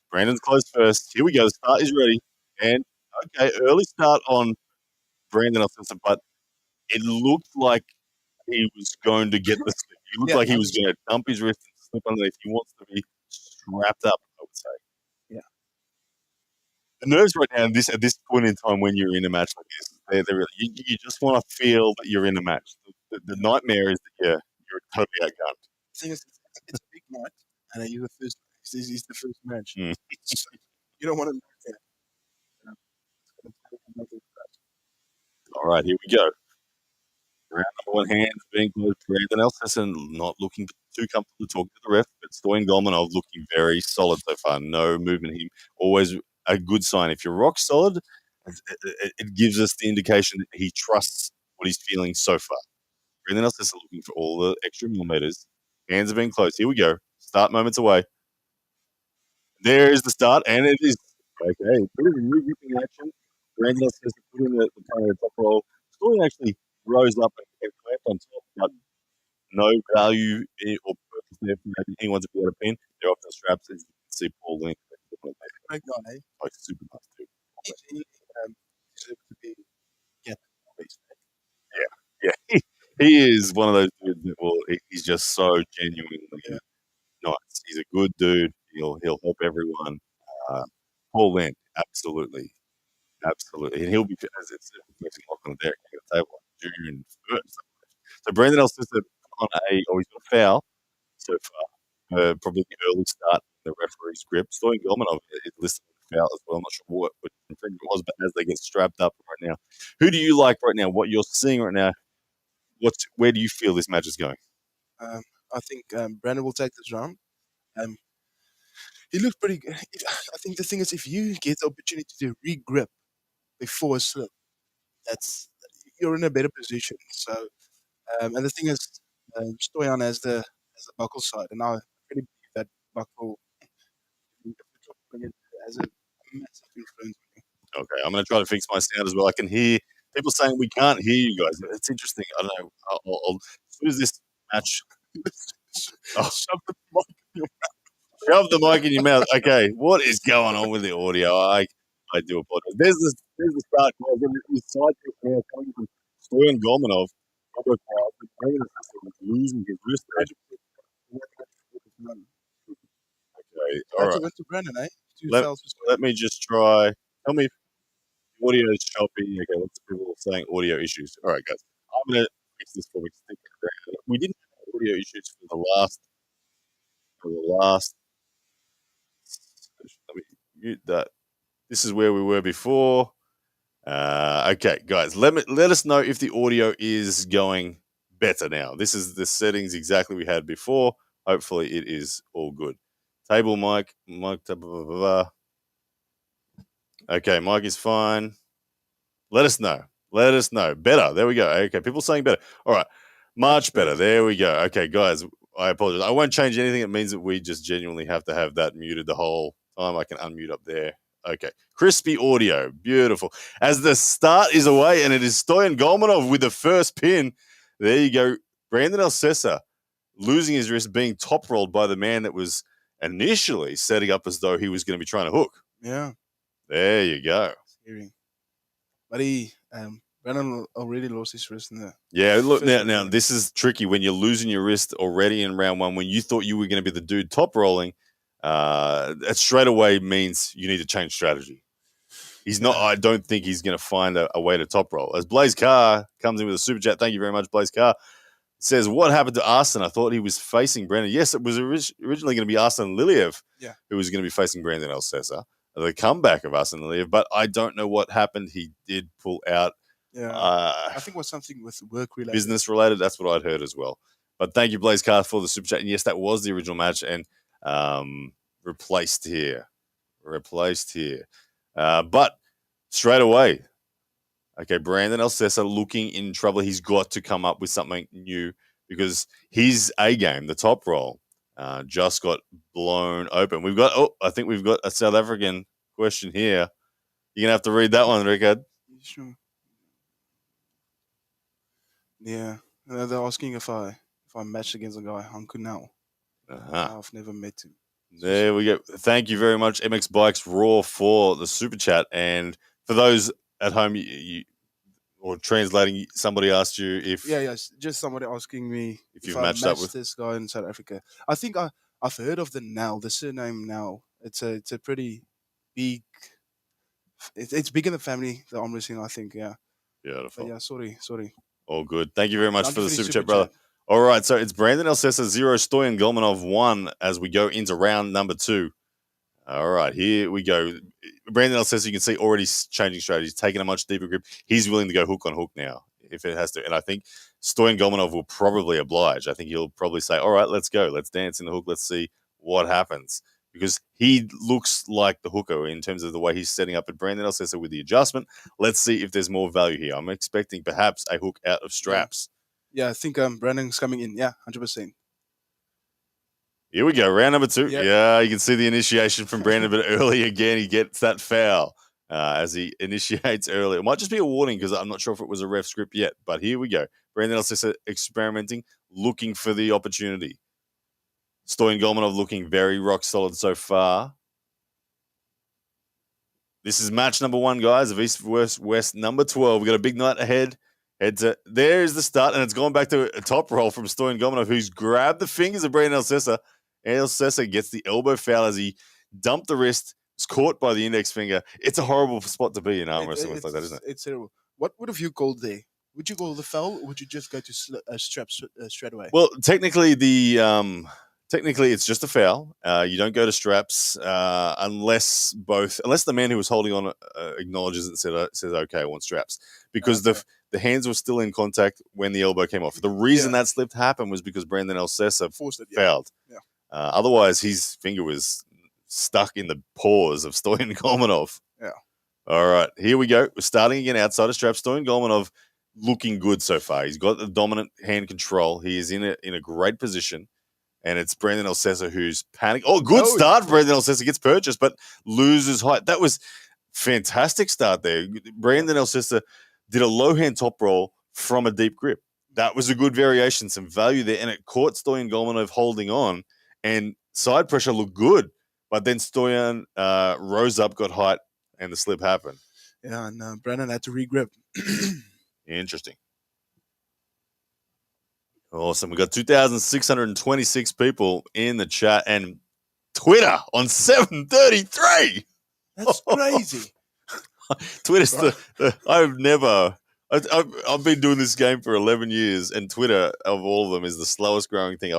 Brandon's close first. Here we go. The start is ready. And, okay, early start on Brandon Elessa, but it looked like he was going to get the slip. He looked like he was going to dump his wrist and slip underneath. He wants to be strapped up, I would say. Yeah. The nerves right now, at this point in time when you're in a match like this, they're really, you just want to feel that you're in a match. The nightmare is that you're totally outgunned. The thing is, it's a big night, and you're the first. It's the first match. Mm. So you don't want to lose that. All right, here we go. Round number one, hands being closed. Brandon Elsesson not looking too comfortable talking to the ref, but Stoyan Golmanov looking very solid so far. No movement. He always a good sign. If you're rock solid, it gives us the indication that he trusts what he's feeling so far. Brandon Elsesson looking for all the extra millimeters. Hands are being closed. Here we go. Start moments away. There is the start, and it is okay. Bit of a re-gripping action. Brandon Elsesson put in the kind of top roll. Stoyan actually rose up and clamped on top, but no value or purpose there for anyone to be able to pin. They're off the straps, as you can see Paul Lynn. Great guy, eh? Like super nice dude. He deserves to be Yeah. He is one of those dudes that he's just so genuinely nice. He's a good dude. He'll help everyone. Paul Lynn, absolutely. And he'll be, as it's facing off on Derek at the table on June 1st. So Brandon Elsesson on he's got a foul so far. Probably the early start in the referee's grip. Stoyan Golmanov is listed with a foul as well. I'm not sure what infringement was, but as they get strapped up right now, who do you like right now? What you're seeing right now? Where do you feel this match is going? I think Brandon will take this round. He looks pretty good. I think the thing is, if you get the opportunity to re-grip before a slip, you're in a better position. So, and the thing is, Stoyan has the buckle side, and I really believe that buckle has a massive influence on me. Okay, I'm going to try to fix my sound as well. I can hear people saying we can't hear you guys. It's interesting. I don't know. As soon as this match, shove the mic in your mouth. Okay, what is going on with the audio? I do apologize. There's the start. The side pick now coming from Stoyan Golmanov. Losing his wrist. Okay, all right. Went to Brandon, eh? Let me just try. Tell me if the audio is choppy. Okay, lots of people are saying audio issues. All right, guys. I'm going to fix this for me. We didn't have audio issues for the last. Let me mute that. This is where we were before. Okay, guys, let us know if the audio is going better now. This is the settings exactly we had before. Hopefully, it is all good. Table mic. Blah, blah, blah. Okay, mic is fine. Let us know. Better. There we go. Okay, people saying better. All right, much better. There we go. Okay, guys, I apologize. I won't change anything. It means that we just genuinely have to have that muted the whole time. I can unmute up there. Okay. Crispy audio. Beautiful. As the start is away, and it is Stoyan Golmanov with the first pin. There you go. Brandon Elsesson losing his wrist, being top rolled by the man that was initially setting up as though he was going to be trying to hook. Yeah. There you go. Scary. But Brandon already lost his wrist in there. Yeah, look, now this is tricky when you're losing your wrist already in round one when you thought you were going to be the dude top rolling. That straight away means you need to change strategy. He's not. I don't think he's going to find a way to top roll. As Blaze Carr comes in with a super chat, thank you very much, Blaze Carr. Says, what happened to Arsene? I thought he was facing Brandon. Yes, it was originally going to be Arsene Liliev who was going to be facing Brandon Elsesson. The comeback of Arsene Liliev, but I don't know what happened. He did pull out. Yeah, I think it was something with work related, business related. That's what I'd heard as well. But thank you, Blaze Carr, for the super chat. And yes, that was the original match and replaced here. But straight away, okay, Brandon Elsesson looking in trouble. He's got to come up with something new because his A game, the top roll, just got blown open. I think we've got a South African question here. You're gonna have to read that one, Rickard. Sure. Yeah, they're asking if I matched against a guy, Hanku now. I've never met him. There we go. Thank you very much, MX Bikes Raw, for the super chat. And for those at home, or translating, somebody asked you if just somebody asking me if you've I matched up with this guy in South Africa. I think I've heard of the surname now. It's a pretty big. It's big in the family, the arm wrestling, I think. Yeah. Beautiful. But yeah, sorry. All good. Thank you very much Thank for you the super chat, brother. All right, so it's Brandon Elessa 0, Stoyan Golmanov 1 as we go into round number 2. All right, here we go. Brandon Elessa, you can see already changing strategies, taking a much deeper grip. He's willing to go hook on hook now if it has to. And I think Stoyan Golmanov will probably oblige. I think he'll probably say, all right, let's go. Let's dance in the hook. Let's see what happens. Because he looks like the hooker in terms of the way he's setting up at Brandon Elessa with the adjustment. Let's see if there's more value here. I'm expecting perhaps a hook out of straps. Yeah, I think Brandon's coming in. Yeah, 100%. Here we go, round number 2. Yep. Yeah, you can see the initiation from Brandon, but early again, he gets that foul as he initiates early. It might just be a warning because I'm not sure if it was a ref script yet, but here we go. Brandon Elessa experimenting, looking for the opportunity. Stoyan Golmanov looking very rock solid so far. This is match number 1, guys, of East vs. West number 12. We've got a big night ahead. There's the start, and it's gone back to a top roll from Stoyan Golmanov, who's grabbed the fingers of Brandon Elessa. Elessa gets the elbow foul as he dumped the wrist. Was caught by the index finger. It's a horrible spot to be in arm wrestling like that, isn't it? It's terrible. What would have you called there? Would you call the foul, or would you just go to straps straight away? Well, technically, it's just a foul. You don't go to straps unless the man who was holding on acknowledges it and says, "Okay, I want straps," because the hands were still in contact when the elbow came off. The reason that slip happened was because Brandon Elessa fouled. Yeah. Otherwise, his finger was stuck in the paws of Stoyan Golmanov. Yeah. All right, here we go. We're starting again outside of straps. Stoyan Golmanov looking good so far. He's got the dominant hand control. He is in a great position. And it's Brandon Elessa who's panicking. Oh, good start. Brandon Elessa gets purchased, but loses height. That was fantastic start there. Brandon Elessa did a low hand top roll from a deep grip. That was a good variation, some value there. And it caught Stoyan Golmanov holding on, and side pressure looked good. But then Stoyan rose up, got height, and the slip happened. Yeah, and Brandon had to regrip. Interesting. Awesome. We got 2,626 people in the chat and Twitter on 733. That's crazy. Twitter's I've been doing this game for 11 years, and Twitter of all of them is the slowest growing thing.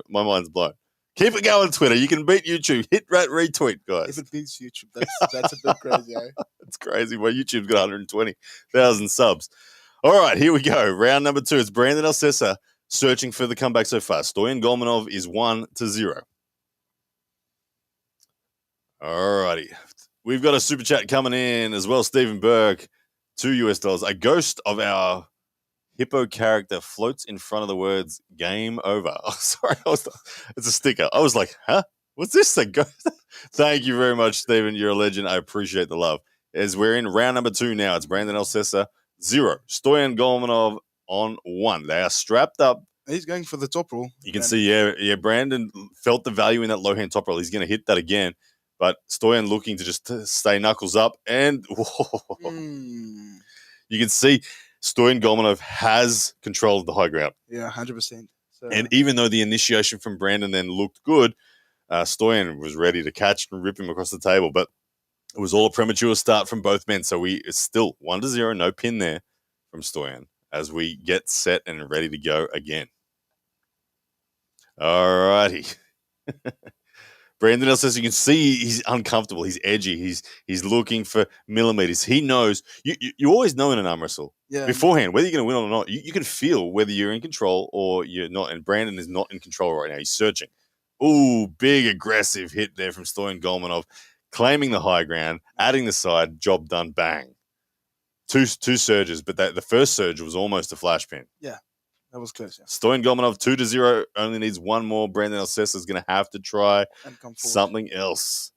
My mind's blown. Keep it going, Twitter. You can beat YouTube. Hit that retweet, guys. If it beats YouTube, that's a bit crazy, eh? It's crazy. Well, YouTube's got 120,000 subs. All right, here we go. Round number 2. It's Brandon Elessa searching for the comeback so far. Stoyan Golmanov is 1-0. All righty. We've got a super chat coming in as well. Stephen Burke, $2. A ghost of our hippo character floats in front of the words "game over." Oh, sorry, it's a sticker. I was like, huh? What's this thing? Thank you very much, Stephen. You're a legend. I appreciate the love. As we're in round number 2 now, it's Brandon Elessa 0, Stoyan Golmanov on 1. They are strapped up. He's going for the top roll. You can see, Brandon felt the value in that low hand top roll. He's going to hit that again. But Stoyan looking to just stay knuckles up. And you can see Stoyan Golmanov has control of the high ground. Yeah, 100%. So, and even though the initiation from Brandon then looked good, Stoyan was ready to catch and rip him across the table. But it was all a premature start from both men. So it's still 1-0, no pin there from Stoyan as we get set and ready to go again. All righty. Brandon Elessa, you can see he's uncomfortable. He's edgy. He's looking for millimeters. He knows. You always know in an arm wrestle beforehand whether you're going to win or not. You can feel whether you're in control or you're not. And Brandon is not in control right now. He's searching. Ooh, big aggressive hit there from Stoyan Golmanov, claiming the high ground, adding the side, job done, bang. Two surges, but the first surge was almost a flash pin. Yeah. That was close, yeah. Stoyan Golmanov 2-0, only needs one more. Brandon Elessa is going to have to try something else.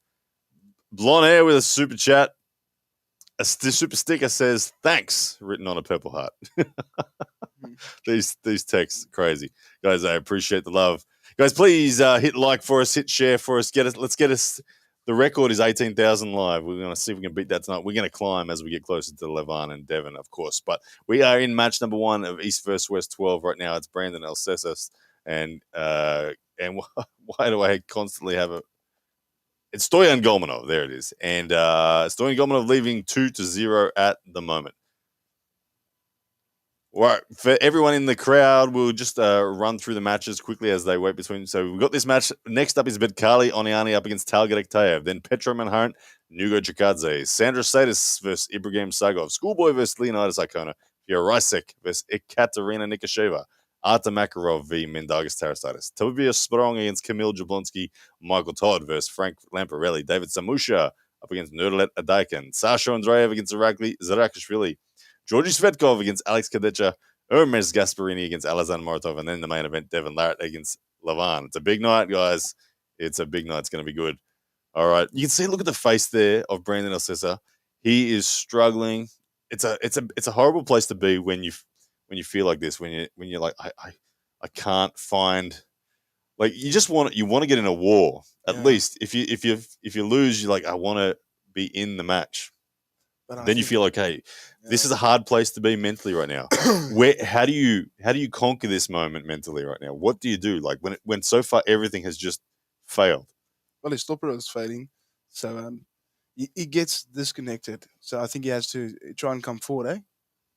Blonde hair with a super chat. A super sticker says, thanks, written on a purple heart. These texts are crazy. Guys, I appreciate the love. Guys, please hit like for us, hit share for us. Let's get us The record is 18,000 live. We're going to see if we can beat that tonight. We're going to climb as we get closer to Lavan and Devon, of course. But we are in match number 1 of East vs. West 12 right now. It's Brandon Elessa. And why do I constantly have a... It's Stoyan Golanov. There it is. And Stoyan Golanov leaving 2-0 at the moment. All right, for everyone in the crowd, we'll just run through the matches quickly as they wait between. So we've got this match. Next up is Vidkali Oniani up against Talget Ektayev. Then Petro Manhart, Nugo Chikadze. Sandra Sedus versus Ibrahim Sagov. Schoolboy versus Leonidas Icona. Fiorasek versus Ekaterina Nikasheva. Arta Makarov v. Mendagas Tarasitis. Tobias Spong against Kamil Jablonski. Michael Todd versus Frank Lamparelli. David Samushia up against Nerdalet Adakin. Samushia and Andreiv against Zerak. Georgi Svetkov against Alex Kadecha, Hermes Gasparini against Alazan Moratov, and then the main event, Devon Larratt against Lavan. It's a big night, guys. It's a big night. It's going to be good. All right. You can see, look at the face there of Brandon Elessa. He is struggling. It's a horrible place to be when you feel like this, when you're like, I can't find, like, you want to get in a war. At least if you lose, you're like, I want to be in the match. Then you feel okay. Yeah. This is a hard place to be mentally right now. How do you conquer this moment mentally right now? What do you do? Like when so far everything has just failed. Well, his stopper is failing, so he gets disconnected. So I think he has to try and come forward, eh?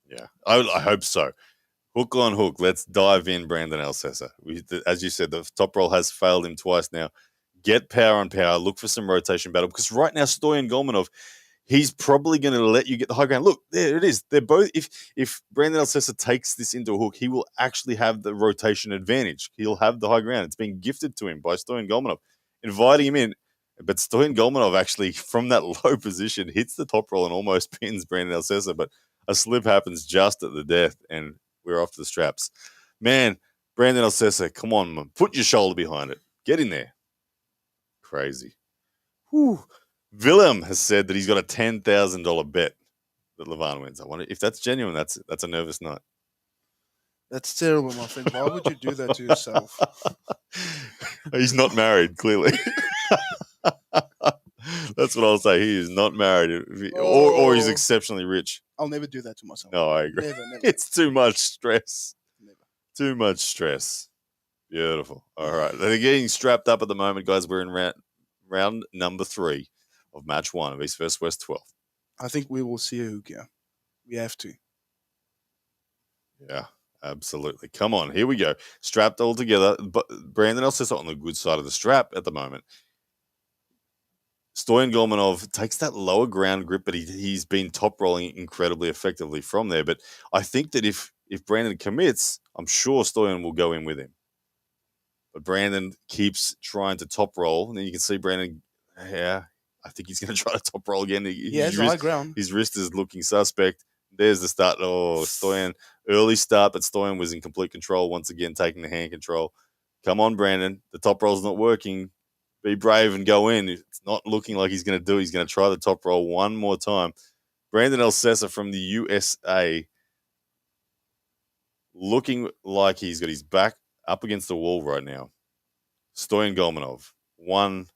Yeah, I hope so. Hook on hook. Let's dive in, Brandon Elessa. As you said, the top roll has failed him twice now. Get power on power. Look for some rotation battle because right now Stoyan Golanov, he's probably going to let you get the high ground. Look, there it is. They're both. If Brandon Elessa takes this into a hook, he will actually have the rotation advantage. He'll have the high ground. It's been gifted to him by Stoyan Golanov, inviting him in. But Stoyan Golanov actually, from that low position, hits the top roll and almost pins Brandon Elessa. But a slip happens just at the death, and we're off to the straps. Man, Brandon Elessa, come on, man. Put your shoulder behind it. Get in there. Crazy. Whew. Willem has said that he's got a $10,000 bet that Lavan wins. I wonder if that's genuine. That's a nervous night. That's terrible, my friend. Why would you do that to yourself? He's not married, clearly. That's what I'll say. He is not married, or he's exceptionally rich. I'll never do that to myself. No, I agree. Never. It's too much stress. Never. Too much stress. Beautiful. All right. They're getting strapped up at the moment, guys. We're in round number 3 of match 1 of East vs. West 12. I think we will see a hook here. We have to. Yeah, absolutely. Come on, here we go. Strapped all together. But Brandon Elessa on the good side of the strap at the moment. Stoyan Golanov takes that lower ground grip, but he's been top rolling incredibly effectively from there. But I think that if Brandon commits, I'm sure Stoyan will go in with him. But Brandon keeps trying to top roll, and then you can see Brandon, I think he's going to try to top roll again. He has high ground. His wrist is looking suspect. There's the start. Oh, Stoyan, early start, but Stoyan was in complete control once again, taking the hand control. Come on, Brandon. The top roll's not working. Be brave and go in. It's not looking like he's going to do it. He's going to try the top roll one more time. Brandon Elessa from the USA looking like he's got his back up against the wall right now. Stoyan Golanov, one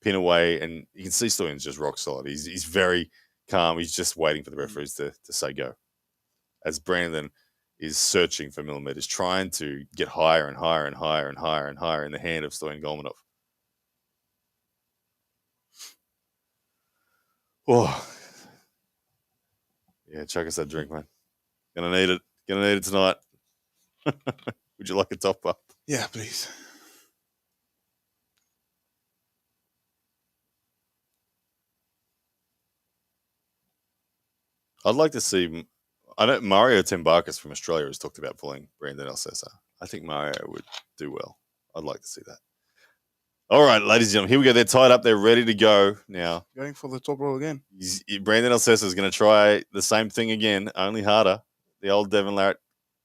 pin away, and you can see Stoyan's just rock solid. He's very calm. He's just waiting for the referees to say go. As Brandon is searching for millimeters, trying to get higher and higher and higher and higher and higher in the hand of Stoyan Golanov. Oh, yeah, chuck us that drink, man. Gonna need it tonight. Would you like a top up? Yeah, please. I'd like to see. I know Mario Tembakis from Australia has talked about pulling Brandon Elessa. I think Mario would do well. I'd like to see that. All right, ladies and gentlemen, here we go. They're tied up. They're ready to go now. Going for the top roll again. Brandon Elessa is going to try the same thing again, only harder. The old Devon Larratt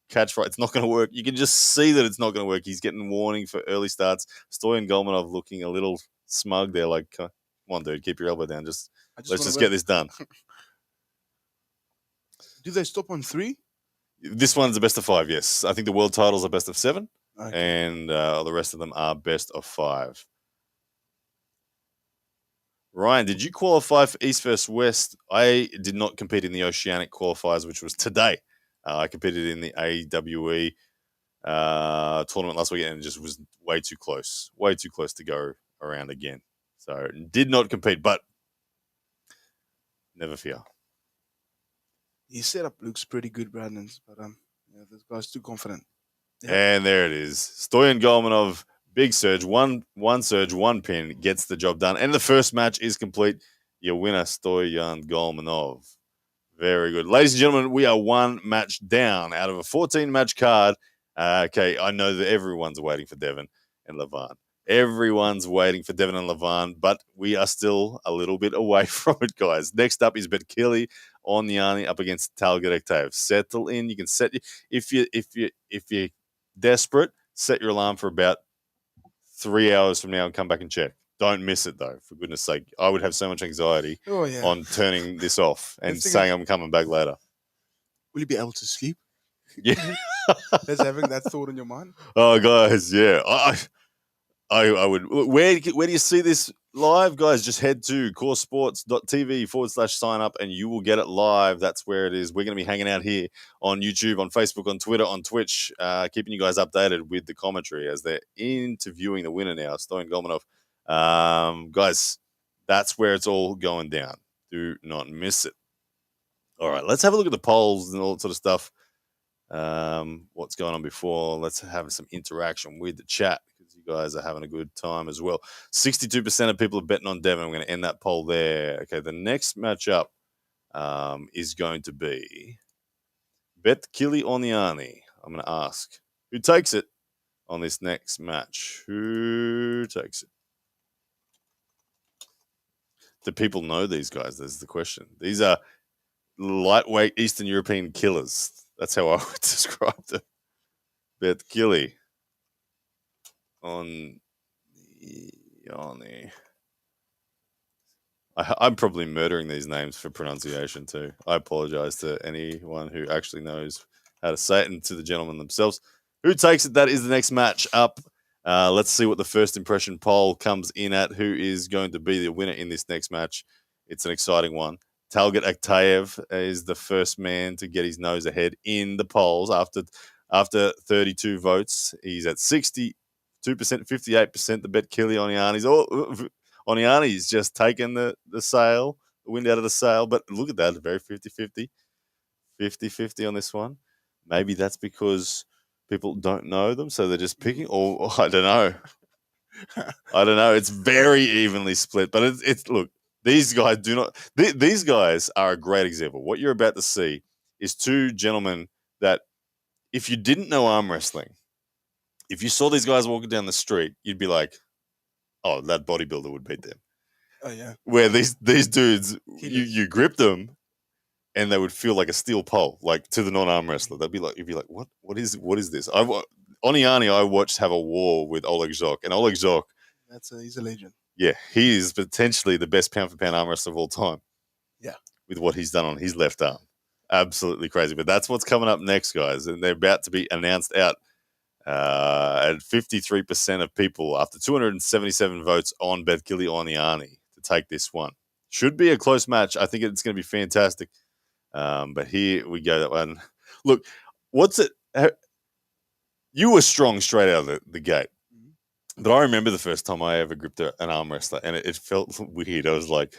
catch right. It's not going to work. You can just see that it's not going to work. He's getting warning for early starts. Stoyan Golanov looking a little smug there, like, come on, dude, keep your elbow down. Let's just get this done. Do they stop on 3? This one's a best of 5, yes. I think the world titles are best of 7, okay. And the rest of them are best of 5. Ryan, did you qualify for East vs West? I did not compete in the Oceanic qualifiers, which was today. I competed in the AWE tournament last weekend and just was way too close to go around again. So did not compete, but never fear. His setup looks pretty good, Brandon's, but this guy's too confident. Yep. And there it is. Stoyan Golanov, big surge, one surge, one pin, gets the job done. And the first match is complete. Your winner, Stoyan Golanov. Very good. Ladies and gentlemen, we are one match down out of a 14-match card. Okay, I know that everyone's waiting for Devon and Lavan. Everyone's waiting for Devon and Lavan, but we are still a little bit away from it, guys. Next up is Kilionani up against Talet. Settle in. You can set if you're desperate, set your alarm for about 3 hours from now and come back and check. Don't miss it, though, for goodness sake. I would have so much anxiety on turning this off and saying I'm coming back later. Will you be able to sleep? Yeah. Just having that thought in your mind? Oh, guys, yeah. I would. Where do you see this live, guys? Just head to coresports.tv/sign up and you will get it live. That's where it is. We're going to be hanging out here on YouTube, on Facebook, on Twitter, on Twitch, keeping you guys updated with the commentary as they're interviewing the winner now, Stoyan Golanov. Guys, that's where it's all going down. Do not miss it. All right, let's have a look at the polls and all that sort of stuff. What's going on before? Let's have some interaction with the chat because you guys are having a good time as well. 62% of people are betting on Devon. I'm going to end that poll there. Okay, the next matchup is going to be Kilionani. I'm going to ask who takes it on this next match. Who takes it? Do people know these guys? That's the question. These are lightweight Eastern European killers. That's how I would describe them. Kilionani. I'm probably murdering these names for pronunciation too. I apologize to anyone who actually knows how to say it and to the gentlemen themselves. Who takes it? That is the next match up. Let's see what the first impression poll comes in at. Who is going to be the winner in this next match? It's an exciting one. Talet Aktaev is the first man to get his nose ahead in the polls after 32 votes. He's at 62%, 58%. The Kilionani's Oniani's just taken the wind out of the sail. But look at that, very 50-50. 50-50 on this one. Maybe that's because people don't know them, so they're just picking. Or I don't know. I don't know. It's very evenly split. But it's look. These guys do not. These guys are a great example. What you're about to see is two gentlemen that, if you didn't know arm wrestling, if you saw these guys walking down the street, you'd be like, "Oh, that bodybuilder would beat them." Oh yeah. Where these dudes, you grip them, and they would feel like a steel pole, like to the non-arm wrestler. They'd be like, you'd be like, "What is this?" Oniani, I watched have a war with Oleg Zok, and Oleg Zok. He's a legend. Yeah, he is potentially the best pound-for-pound arm wrestler of all time. Yeah. With what he's done on his left arm. Absolutely crazy. But that's what's coming up next, guys. And they're about to be announced out at 53% of people after 277 votes on Kilionani to take this one. Should be a close match. I think it's going to be fantastic. But here we go. That one. Look, what's it? You were strong straight out of the gate. But I remember the first time I ever gripped an arm wrestler, and it felt weird. I was like,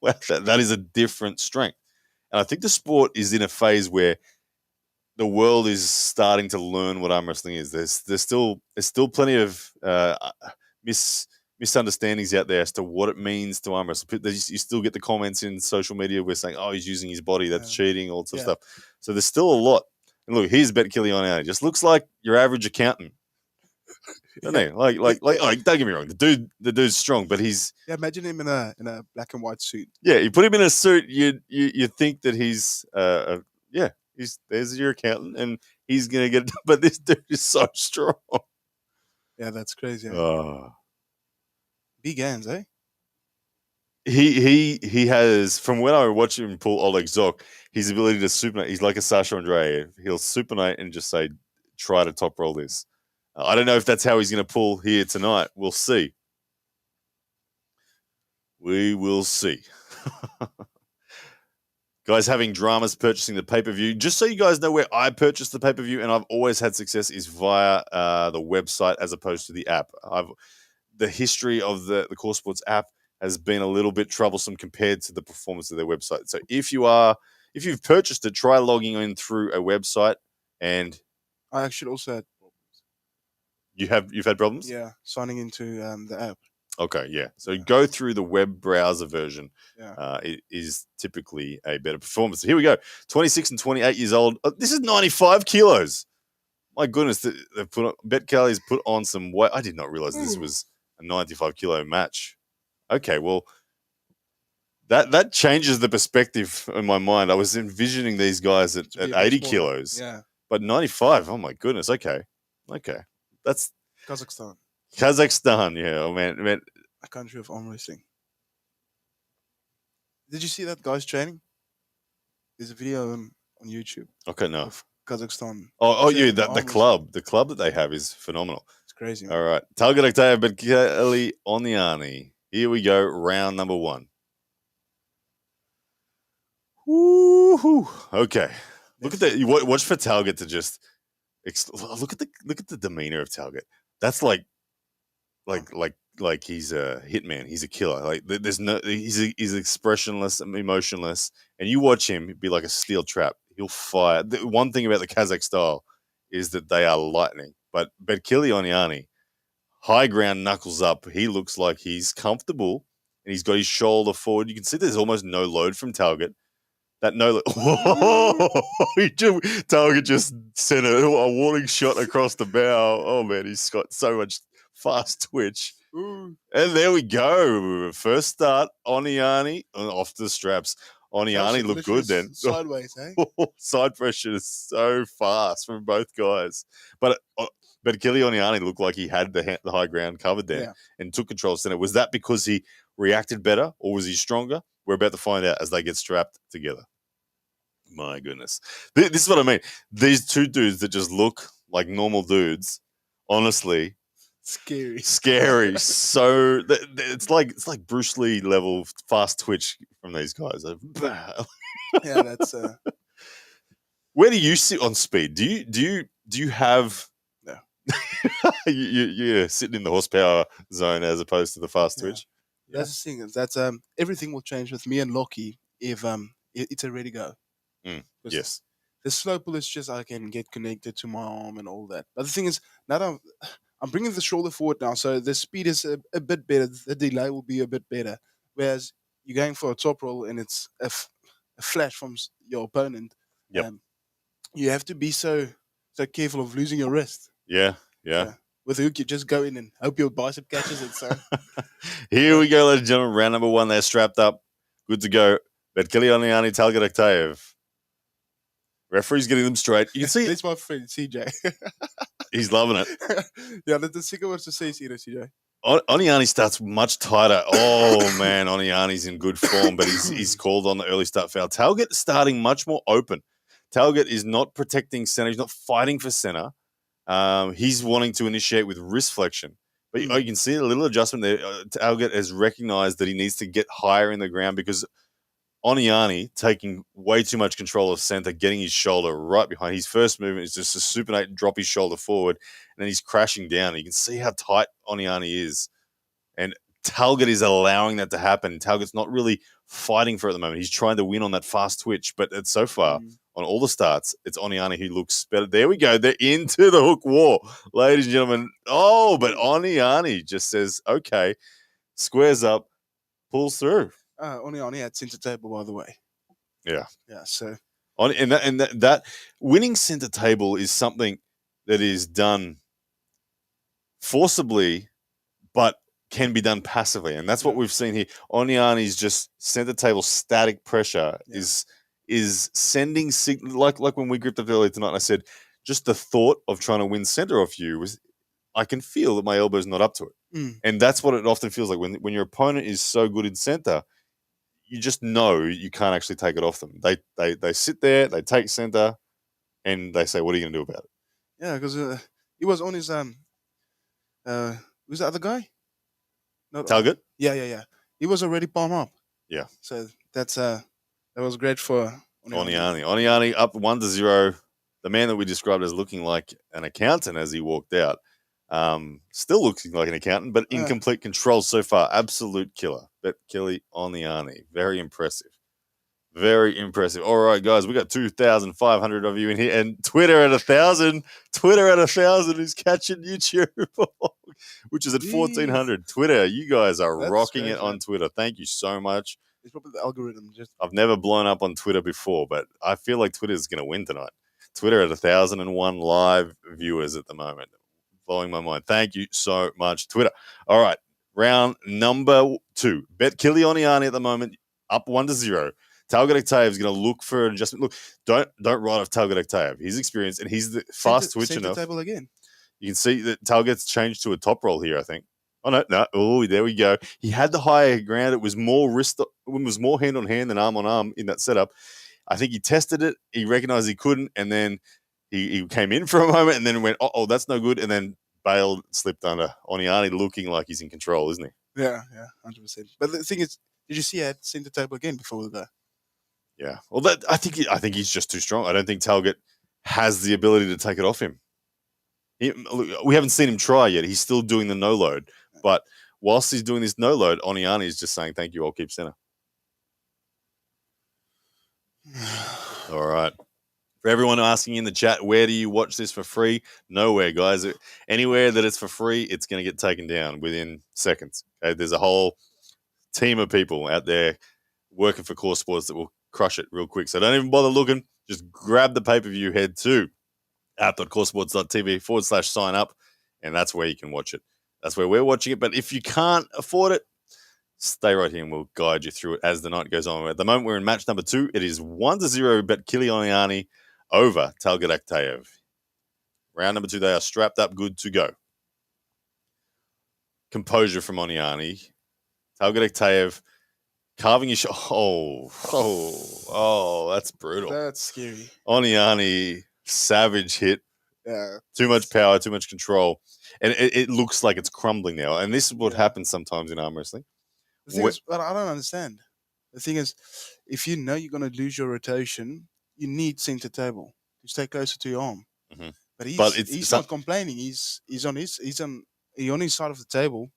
wow, that is a different strength. And I think the sport is in a phase where the world is starting to learn what arm wrestling is. There's still plenty of misunderstandings out there as to what it means to arm wrestle. You still get the comments in social media where saying, "Oh, he's using his body, that's cheating," all sorts of stuff. So there's still a lot. And look, here's Kilionani. Just looks like your average accountant. Doesn't he? Like, don't get me wrong. The dude's strong, but he's imagine him in a black and white suit. Yeah, you put him in a suit, you think that he's there's your accountant and he's gonna get. But this dude is so strong. Yeah, that's crazy. Big hands, eh? He has, from when I watch him pull Oleg Zok, his ability to supinate. He's like a Sasha Andreiv. He'll supinate and just say, "Try to top roll this." I don't know if that's how he's going to pull here tonight. We'll see. We will see. Guys having dramas purchasing the pay-per-view. Just so you guys know where I purchased the pay-per-view and I've always had success is via the website as opposed to the app. The history of the Core Sports app has been a little bit troublesome compared to the performance of their website. So if you've purchased it, try logging in through a website. And I actually also had problems. You've had problems? Yeah, signing into the app. Okay, yeah. So go through the web browser version. Yeah. It is typically a better performance. Here we go. 26 and 28 years old. This is 95 kilos. My goodness, Bet Kelly's put on some weight. I did not realize this was a 95 kilo match. Okay, well, that changes the perspective in my mind. I was envisioning these guys at 80 kilos. Yeah. But 95, oh my goodness. Okay. That's Kazakhstan. Yeah. Oh man. A country of arm wrestling. Did you see that guy's training? There's a video on YouTube. Okay, no. Of Kazakhstan. Oh, yeah, the club. The club that they have is phenomenal. It's crazy, man. All right. Talget Octavia, but Kilionani. Here we go. Round number 1. Woo-hoo. Okay. Look at that. You watch for Talget to just look at the demeanor of Talget. That's like he's a hitman. He's a killer. Like he's expressionless and emotionless. And you watch him be like a steel trap. He'll fire. The one thing about the Kazakh style is that they are lightning. But Kilionani, high ground, knuckles up. He looks like he's comfortable and he's got his shoulder forward. You can see there's almost no load from Talget. That no, Talget just sent a warning shot across the bow. Oh man, he's got so much fast twitch. Ooh. And there we go. First start, Oniani off the straps. Oniani looked good then. Sideways, eh? Side pressure is so fast from both guys. But Kilionani looked like he had the high ground covered there and took control of center. Was that because he reacted better or was he stronger? We're about to find out as they get strapped together. My goodness. This is what I mean. These two dudes that just look like normal dudes, honestly, scary. So it's like Bruce Lee level fast twitch from these guys. Yeah, that's. Where do you sit on speed? Do you have? No. You're sitting in the horsepower zone as opposed to the fast twitch. Yeah. That's the thing. That's everything will change with me and Lockie if it's a ready go. Yes. The slow pull is just I can get connected to my arm and all that. But the thing is, now I'm bringing the shoulder forward now, so the speed is a bit better. The delay will be a bit better. Whereas you're going for a top roll and it's a flash from your opponent. Yep. You have to be so careful of losing your wrist. Yeah. With the hook, you just go in and hope your bicep catches it. So here we go, ladies and gentlemen. Round number 1. They're strapped up. Good to go. But Kilionani, Talget Octavia. Referee's getting them straight. You can see that's my friend CJ. He's loving it. Yeah, the second word to say is CJ. Oniani starts much tighter. Oh man, Oniani's in good form, but he's called on the early start foul. Talget starting much more open. Talget is not protecting center. He's not fighting for center. He's wanting to initiate with wrist flexion. But you can see a little adjustment there. Talget has recognized that he needs to get higher in the ground because Oniani taking way too much control of center, getting his shoulder right behind. His first movement is just a supinate, drop his shoulder forward, and then he's crashing down. You can see how tight Oniani is. And Talget is allowing that to happen. Talget's not really fighting for it at the moment. He's trying to win on that fast twitch, but so far, on all the starts, it's Oniani who looks better. There we go. They're into the hook war, ladies and gentlemen. Oh, but Oniani just says, okay, squares up, pulls through. Oniani had center table, by the way. Yeah. So that winning center table is something that is done forcibly, but can be done passively, and that's what we've seen here. Oniani's just center table static pressure is sending like when we gripped up earlier tonight. And I said just the thought of trying to win center off you was. I can feel that my elbow's not up to it, and that's what it often feels like when your opponent is so good in center. You just know you can't actually take it off them. They sit there, they take center, and they say, "What are you going to do about it?" Yeah, because he was on his who's the other guy? Talget? Yeah. he was already palm up. Yeah. So that was great for Oniani. Oniani up 1-0. The man that we described as looking like an accountant as he walked out. Still looking like an accountant, but in complete control so far. Absolute killer. Bet Kelly Oniani. Very impressive. Very impressive. All right, guys, we got 2,500 of you in here, and Twitter at 1,000. Twitter at 1,000 who's catching YouTube, which is at 1,400. Twitter, you guys are rocking it on Twitter. Thank you so much. It's probably the algorithm. I've never blown up on Twitter before, but I feel like Twitter is going to win tonight. Twitter at 1,001 live viewers at the moment. Blowing my mind. Thank you so much, Twitter. All right, round number 2. Bet Kilionani at the moment up 1-0. Talgadektaev is going to look for an adjustment. Look, don't write off Talgadektaev. He's experienced and he's fast twitch enough. Table again. You can see that Talgad's changed to a top roll here, I think. Oh, no. Oh, there we go. He had the higher ground. It was more hand on hand than arm on arm in that setup. I think he tested it. He recognized he couldn't, and then he came in for a moment and then went, oh, that's no good, and then bailed, slipped under. Oniani looking like he's in control, isn't he? Yeah, 100%. But the thing is, did you see I had center table again before we go? Yeah. Well, I think he's just too strong. I don't think Talgat has the ability to take it off him. We haven't seen him try yet. He's still doing the no load. But whilst he's doing this no load, Oniani is just saying, thank you, I'll keep center. All right. For everyone asking in the chat, where do you watch this for free? Nowhere, guys. Anywhere that it's for free, it's going to get taken down within seconds. Okay? There's a whole team of people out there working for Core Sports that will crush it real quick. So don't even bother looking. Just grab the pay-per-view, head to app.coresports.tv/sign up, and that's where you can watch it. That's where we're watching it. But if you can't afford it, stay right here and we'll guide you through it as the night goes on. At the moment, we're in match number 2. It is 1-0, bet Kilionani over Talgadektaev. Round number 2, they are strapped up, good to go. Composure from Oniani. Talgadektaev carving his Oh, that's brutal. That's scary. Oniani, savage hit. Yeah. Too much power, too much control. And it looks like it's crumbling now. And this is what happens sometimes in arm wrestling. The thing is, I don't understand. The thing is, if you know you're going to lose your rotation, you need center table to stay closer to your arm. Mm-hmm. But he's not complaining. He's on his side of the table,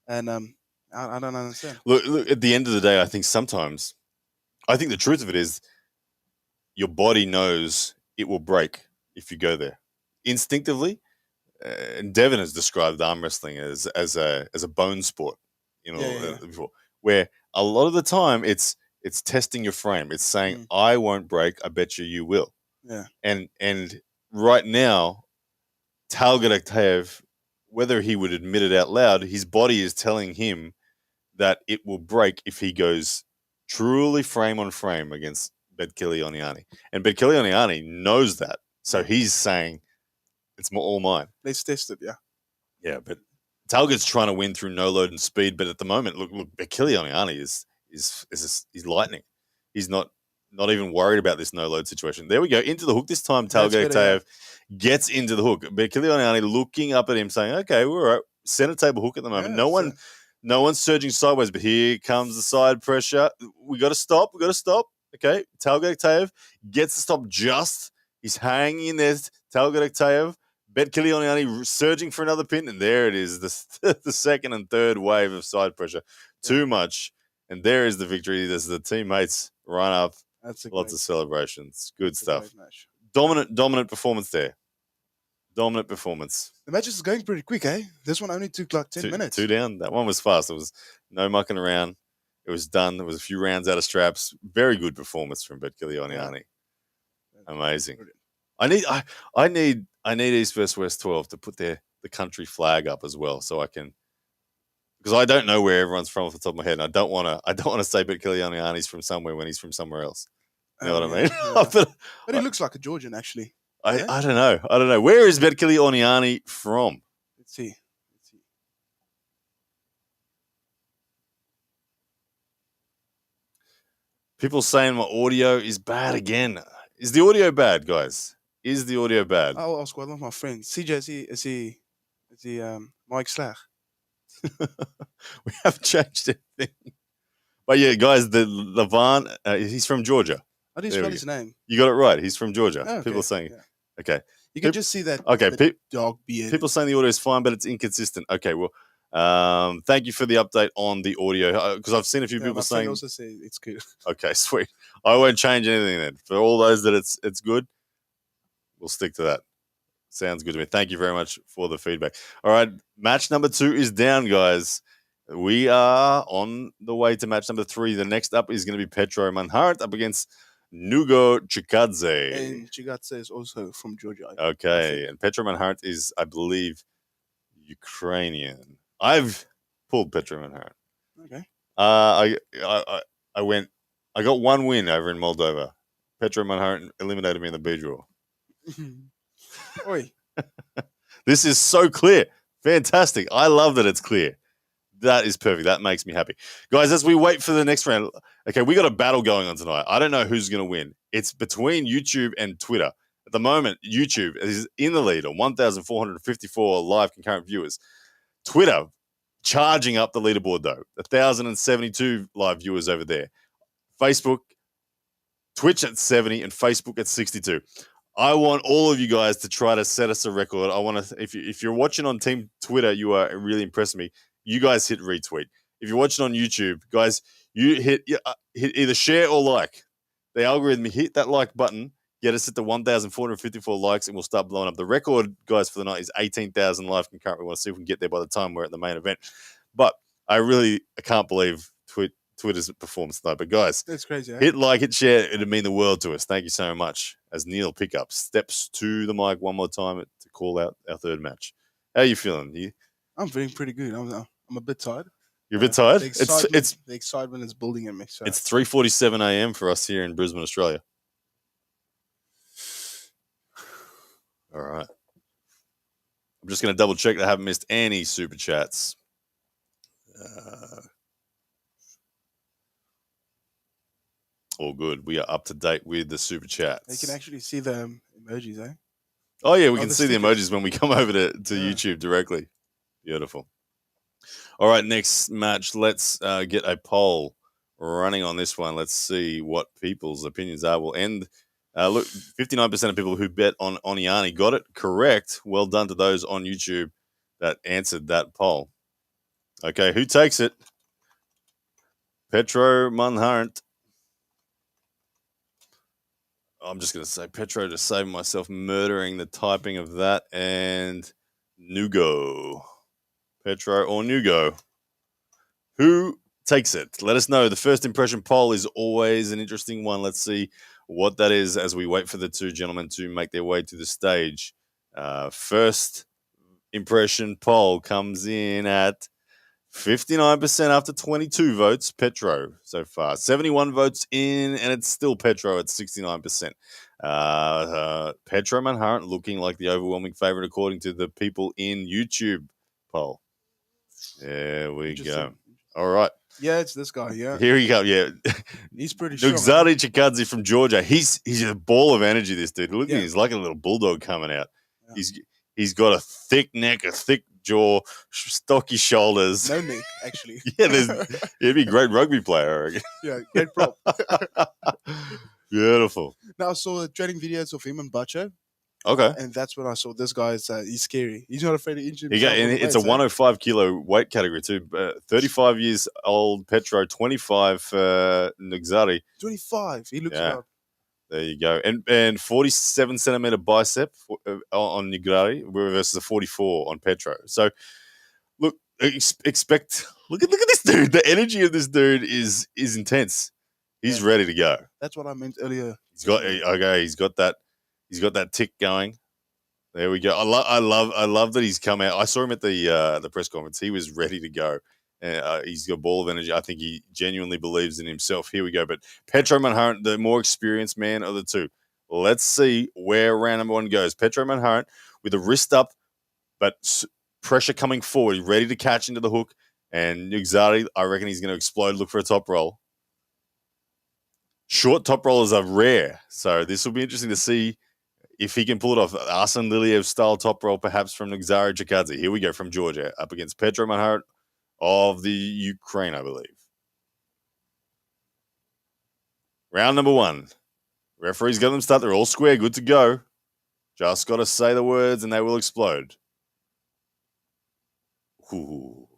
and I don't understand. Look, at the end of the day, I think the truth of it is, your body knows it will break if you go there instinctively. And Devon has described arm wrestling as a bone sport, before, where a lot of the time it's testing your frame. It's saying, I won't break. I bet you will. Yeah. And right now, Talgadektaev, whether he would admit it out loud, his body is telling him that it will break if he goes truly frame on frame against Kilionani. And Kilionani knows that. So he's saying, it's all mine. Let's test it, yeah. Yeah, but Talgat's trying to win through no load and speed, but at the moment, look, Kilionani is lightning. He's not even worried about this no load situation. There we go, into the hook this time. Talgadektaev gets into the hook, but Kilionani looking up at him, saying, "Okay, we're all right." Center table hook at the moment. Yeah, no one's surging sideways, but here comes the side pressure. We got to stop. Okay, Talgadektaev gets to stop just. He's hanging in there. Talgadektaev. Bet Kilionani surging for another pin, and there it is, the second and third wave of side pressure. Too much, and there is the victory. There's the teammates run up. Lots of celebrations. Good stuff. Dominant performance there. Dominant performance. The match is going pretty quick, eh? This one only took like 10 minutes. 2 down. That one was fast. It was no mucking around. It was done. There was a few rounds out of straps. Very good performance from Bet Kilionani. Amazing. I need East vs West 12 to put the country flag up as well, so I can, because I don't know where everyone's from off the top of my head, and I don't want to say Bet Kilionani's from somewhere when he's from somewhere else. You know what I mean? Yeah. But he looks like a Georgian, actually. I don't know. Where is Bet Kilionani from? Let's see. People saying my audio is bad again. Is the audio bad, guys? Is the audio bad? I'll ask one of my friends. CJ, is he Mike Slag? We haven't changed anything. But yeah, guys, the Lavan, he's from Georgia. How do you spell his name? You got it right. He's from Georgia. Oh, okay. People are saying, okay. You can just see that. Okay, dog beard. People saying the audio is fine, but it's inconsistent. Okay, well, thank you for the update on the audio because I've seen a few people saying. Also say it's good. Okay, sweet. I won't change anything then. For all those that it's good, we'll stick to that. Sounds good to me. Thank you very much for the feedback. All right, match number 2 is down, guys. We are on the way to match number 3. The next up is going to be Petro Manhart up against Nugo Chikadze. And Chikadze is also from Georgia. Okay, and Petro Manhart is, I believe, Ukrainian. I've pulled Petro Manhart. Okay. I got one win over in Moldova. Petro Manhart eliminated me in the B draw. Oi. This is so clear. Fantastic. I love that it's clear. That is perfect. That makes me happy. Guys, as we wait for the next round, okay, we got a battle going on tonight. I don't know who's going to win. It's between YouTube and Twitter. At the moment, YouTube is in the lead on 1,454 live concurrent viewers. Twitter charging up the leaderboard, though. 1,072 live viewers over there. Facebook, Twitch at 70 and Facebook at 62. I want all of you guys to try to set us a record. I want to, if you're watching on Team Twitter, you are really impressing me. You guys hit retweet. If you're watching on YouTube, guys, you hit either share or like. The algorithm, hit that like button, get us at the 1,454 likes, and we'll start blowing up. The record, guys, for the night is 18,000 live concurrent. We want to see if we can get there by the time we're at the main event. But I can't believe Twitter's performance tonight. But guys, that's crazy. Hit like, hit share. It'd mean the world to us. Thank you so much. As Neil Pickup steps to the mic one more time to call out our third match. How are you feeling? I'm feeling pretty good. I'm a bit tired. You're a bit tired? The excitement is building in me. So. It's 3:47 a.m. for us here in Brisbane, Australia. All right. I'm just going to double check that I haven't missed any super chats. All good. We are up to date with the super chats. You can actually see the emojis, eh? Oh, yeah. We can see the emojis when we come over to YouTube directly. Beautiful. All right, next match. Let's get a poll running on this one. Let's see what people's opinions are. We'll end. Look, 59% of people who bet on Oniani got it correct. Well done to those on YouTube that answered that poll. Okay, who takes it? Petro Manhart. I'm just going to say Petro to save myself murdering the typing of that. And Nugo. Petro or Nugo. Who takes it? Let us know. The first impression poll is always an interesting one. Let's see what that is as we wait for the two gentlemen to make their way to the stage. First impression poll comes in at 59% after 22 votes. Petro so far. 71 votes in, and it's still Petro at 69%. Petro Manhart looking like the overwhelming favorite according to the people in YouTube poll. There we go. All right. Yeah, it's this guy. Yeah. Here we go. Yeah. He's pretty strong. Nuxari Chikadze from Georgia. He's a ball of energy, this dude. Look at him. He's like a little bulldog coming out. Yeah. He's got a thick neck, a thick jaw, stocky shoulders. No neck, actually. He'd be a great rugby player, I reckon. Yeah, great prop. Beautiful. Now, I saw training videos of him and Bacho. Okay. And that's when I saw this guy. He's scary. He's not afraid to injure himself. It's a 105 kilo weight category too. 35 years old, Petro. 25 Nuxari. 25. He looks good. There you go. And 47 centimeter bicep on Nuxari versus a 44 on Petro. So look, expect. Look at this dude. The energy of this dude is intense. He's ready to go. That's what I meant earlier. He's got that tick going. There we go. I love that he's come out. I saw him at the press conference. He was ready to go. He's got a ball of energy. I think he genuinely believes in himself. Here we go. But Petro Manhart, the more experienced man of the two. Let's see where round number 1 goes. Petro Manhart with a wrist up, but pressure coming forward. He's ready to catch into the hook. And Nuxari, I reckon he's going to explode. Look for a top roll. Short top rollers are rare. So this will be interesting to see if he can pull it off. Arsen Liliev style top roll, perhaps from Nuxari Chikadze. Here we go from Georgia up against Petro Manhart of the Ukraine, I believe. Round number 1. Referee's got them start. They're all square, good to go. Just got to say the words and they will explode. Ooh.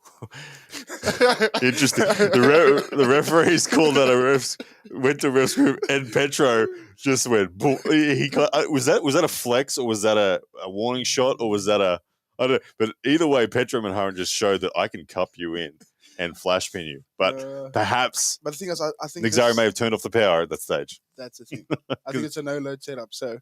Interesting. The referees called that a refs, went to refs group, and Petro just went. Was that a flex, or was that a warning shot, or was that I don't know. But either way, Petro Manhart just showed that I can cup you in and flash pin you. But perhaps. But the thing is, I think Nixari may have turned off the power at that stage. That's the thing. I think it's a no-load setup. So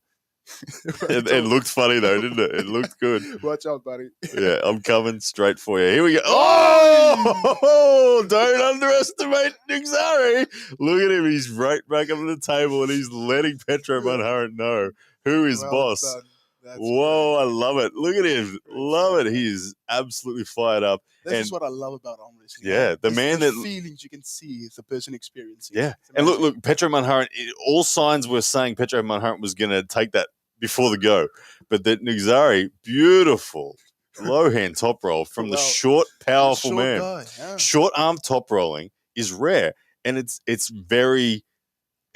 it looked funny though, didn't it? It looked good. Watch out, buddy. Yeah, I'm coming straight for you. Here we go. Oh, don't underestimate Nixari. Look at him. He's right back up on the table and he's letting Petro Manhart know who is boss. Whoa, I love it. Look at him. Love it. He is absolutely fired up. This is what I love about arm wrestling. Yeah, the feelings you can see the person experiencing. Yeah, and look, Petro Manhart. All signs were saying Petro Manhart was going to take that before the go, but that Nixari, beautiful low hand top roll from the short, powerful man. Guy, yeah. Short arm top rolling is rare, and it's very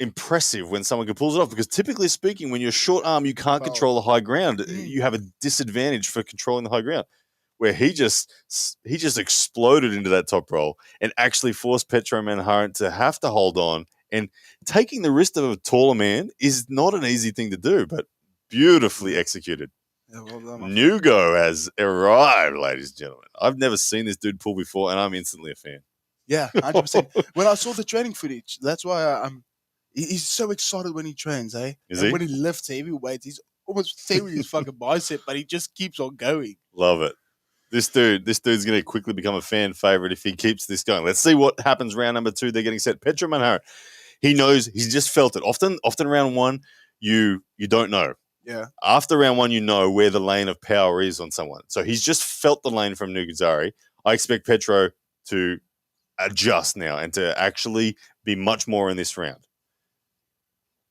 impressive when someone can pull it off, because typically speaking, when you're short arm, you can't control the high ground. You have a disadvantage for controlling the high ground. Where he just exploded into that top roll and actually forced Petro Manhart to have to hold on. And taking the wrist of a taller man is not an easy thing to do, but beautifully executed. Yeah, well done, Nugo has arrived, ladies and gentlemen. I've never seen this dude pull before, and I'm instantly a fan. Yeah, 100%. When I saw the training footage, that's why he's so excited when he trains, eh? Is he? When he lifts heavy weights, he's almost tearing his fucking bicep, but he just keeps on going. Love it. This dude's going to quickly become a fan favorite if he keeps this going. Let's see what happens round number 2. They're getting set. Petro Manhart, he knows, he's just felt it. Often round 1, you don't know. Yeah. After round 1, you know where the lane of power is on someone. So he's just felt the lane from Nugazari. I expect Petro to adjust now and to actually be much more in this round.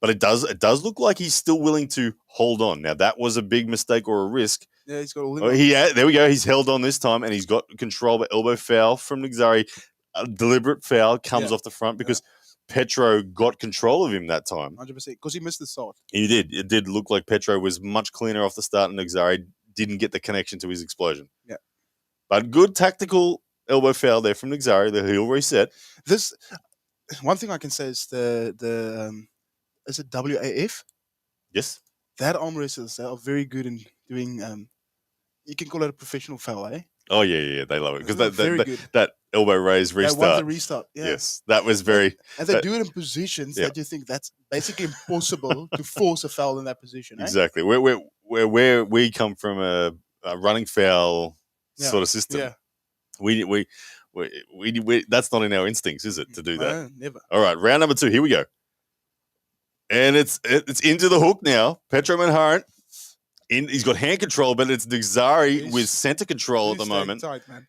But it does look like he's still willing to hold on. Now, that was a big mistake or a risk. Yeah, he's got a limit. There we go. He's held on this time, and he's got control. But elbow foul from Nixari, a deliberate foul comes off the front because Petro got control of him that time. 100%, because he missed the start. He did. It did look like Petro was much cleaner off the start, and Nixari didn't get the connection to his explosion. Yeah. But good tactical elbow foul there from Nixari. The heel reset. This one thing I can say is is it WAF? Yes. That arm wrestlers are very good in doing. You can call it a professional foul, eh? Oh yeah, they love it because good. that elbow raise restart. That was the restart. Yeah. Yes, that was very. And they do it in positions that you think that's basically impossible to force a foul in that position. Exactly. Where we come from a running foul sort of system. Yeah. We that's not in our instincts, is it, to do that? No, never. All right, round number 2. Here we go. And it's into the hook now. Petro Manhart, he's got hand control, but it's Nixari with center control at the moment. Tight, man.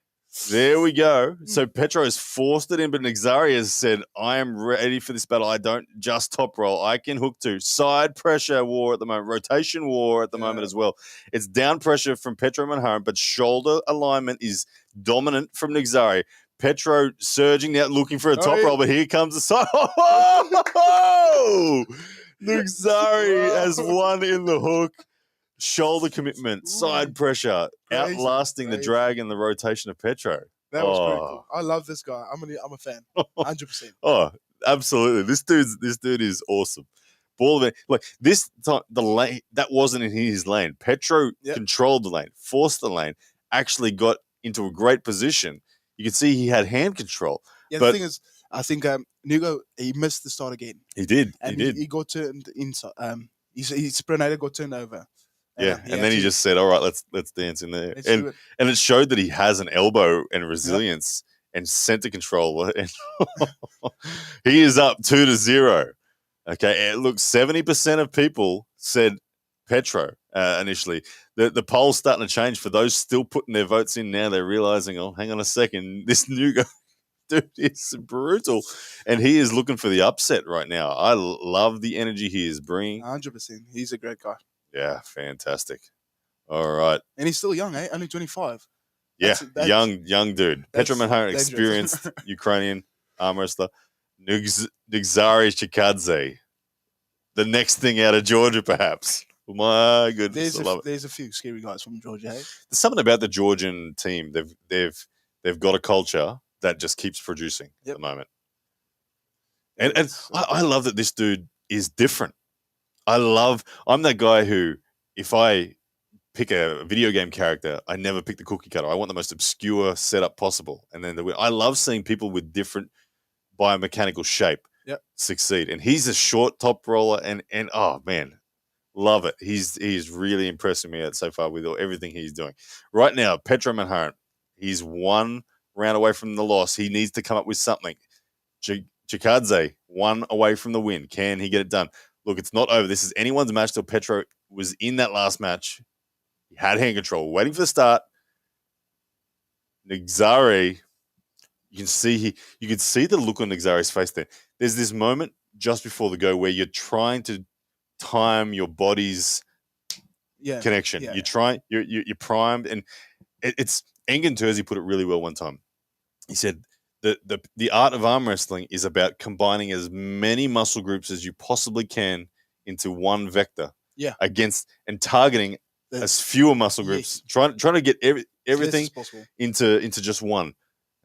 There we go. So Petro has forced it in, but Nixari has said, I am ready for this battle. I don't just top roll. I can hook too. Side pressure war at the moment. Rotation war at the moment as well. It's down pressure from Petro Manhart, but shoulder alignment is dominant from Nixari. Petro surging now, looking for a top roll, but here comes the side. Nixari has won in the hook. Shoulder commitment, side pressure, outlasting the drag and the rotation of Petro. That was pretty cool. I love this guy. I'm a fan, 100%. Oh, absolutely! This dude is awesome. Ball event, like this time, the lane that wasn't in his lane. Petro controlled the lane, forced the lane, actually got into a great position. You can see he had hand control. Yeah, the thing is, I think Nugo, he missed the start again. He did. He got turned inside. His Prenator got turned over. Yeah, and then he just said, "All right, let's dance in there." And it showed that he has an elbow and resilience and center control. And he is up 2-0. Okay, and look, 70% of people said Petro initially. The poll's starting to change for those still putting their votes in now. They're realizing, oh, hang on a second, this new guy, dude, is brutal, and he is looking for the upset right now. I love the energy he is bringing. 100%. He's a great guy. Yeah, fantastic. All right, and he's still young, eh? Only 25. Yeah, that's young dude. Petro Manhart, experienced Ukrainian arm wrestler. Nugzari Chikadze. The next thing out of Georgia, perhaps. My goodness, I love it. There's a few scary guys from Georgia. Hey? There's something about the Georgian team. They've got a culture that just keeps producing at the moment. And I love that this dude is different. I'm that guy who, if I pick a video game character, I never pick the cookie cutter. I want the most obscure setup possible. And then I love seeing people with different biomechanical shape succeed. And he's a short top roller and oh man, love it. He's really impressing me so far with everything he's doing. Right now, Petro Manhart, he's 1 round away from the loss. He needs to come up with something. Chikadze, 1 away from the win. Can he get it done? Look, it's not over. This is anyone's match till Petro was in that last match. He had hand control, waiting for the start. Nugzari, you can see the look on Nugzari's face there. There's this moment just before the go where you're trying to time your body's connection. You're primed, and it's Engen Terzi put it really well one time. He said the art of arm wrestling is about combining as many muscle groups as you possibly can into one vector. Against and targeting as fewer muscle groups. Trying to get everything into just one.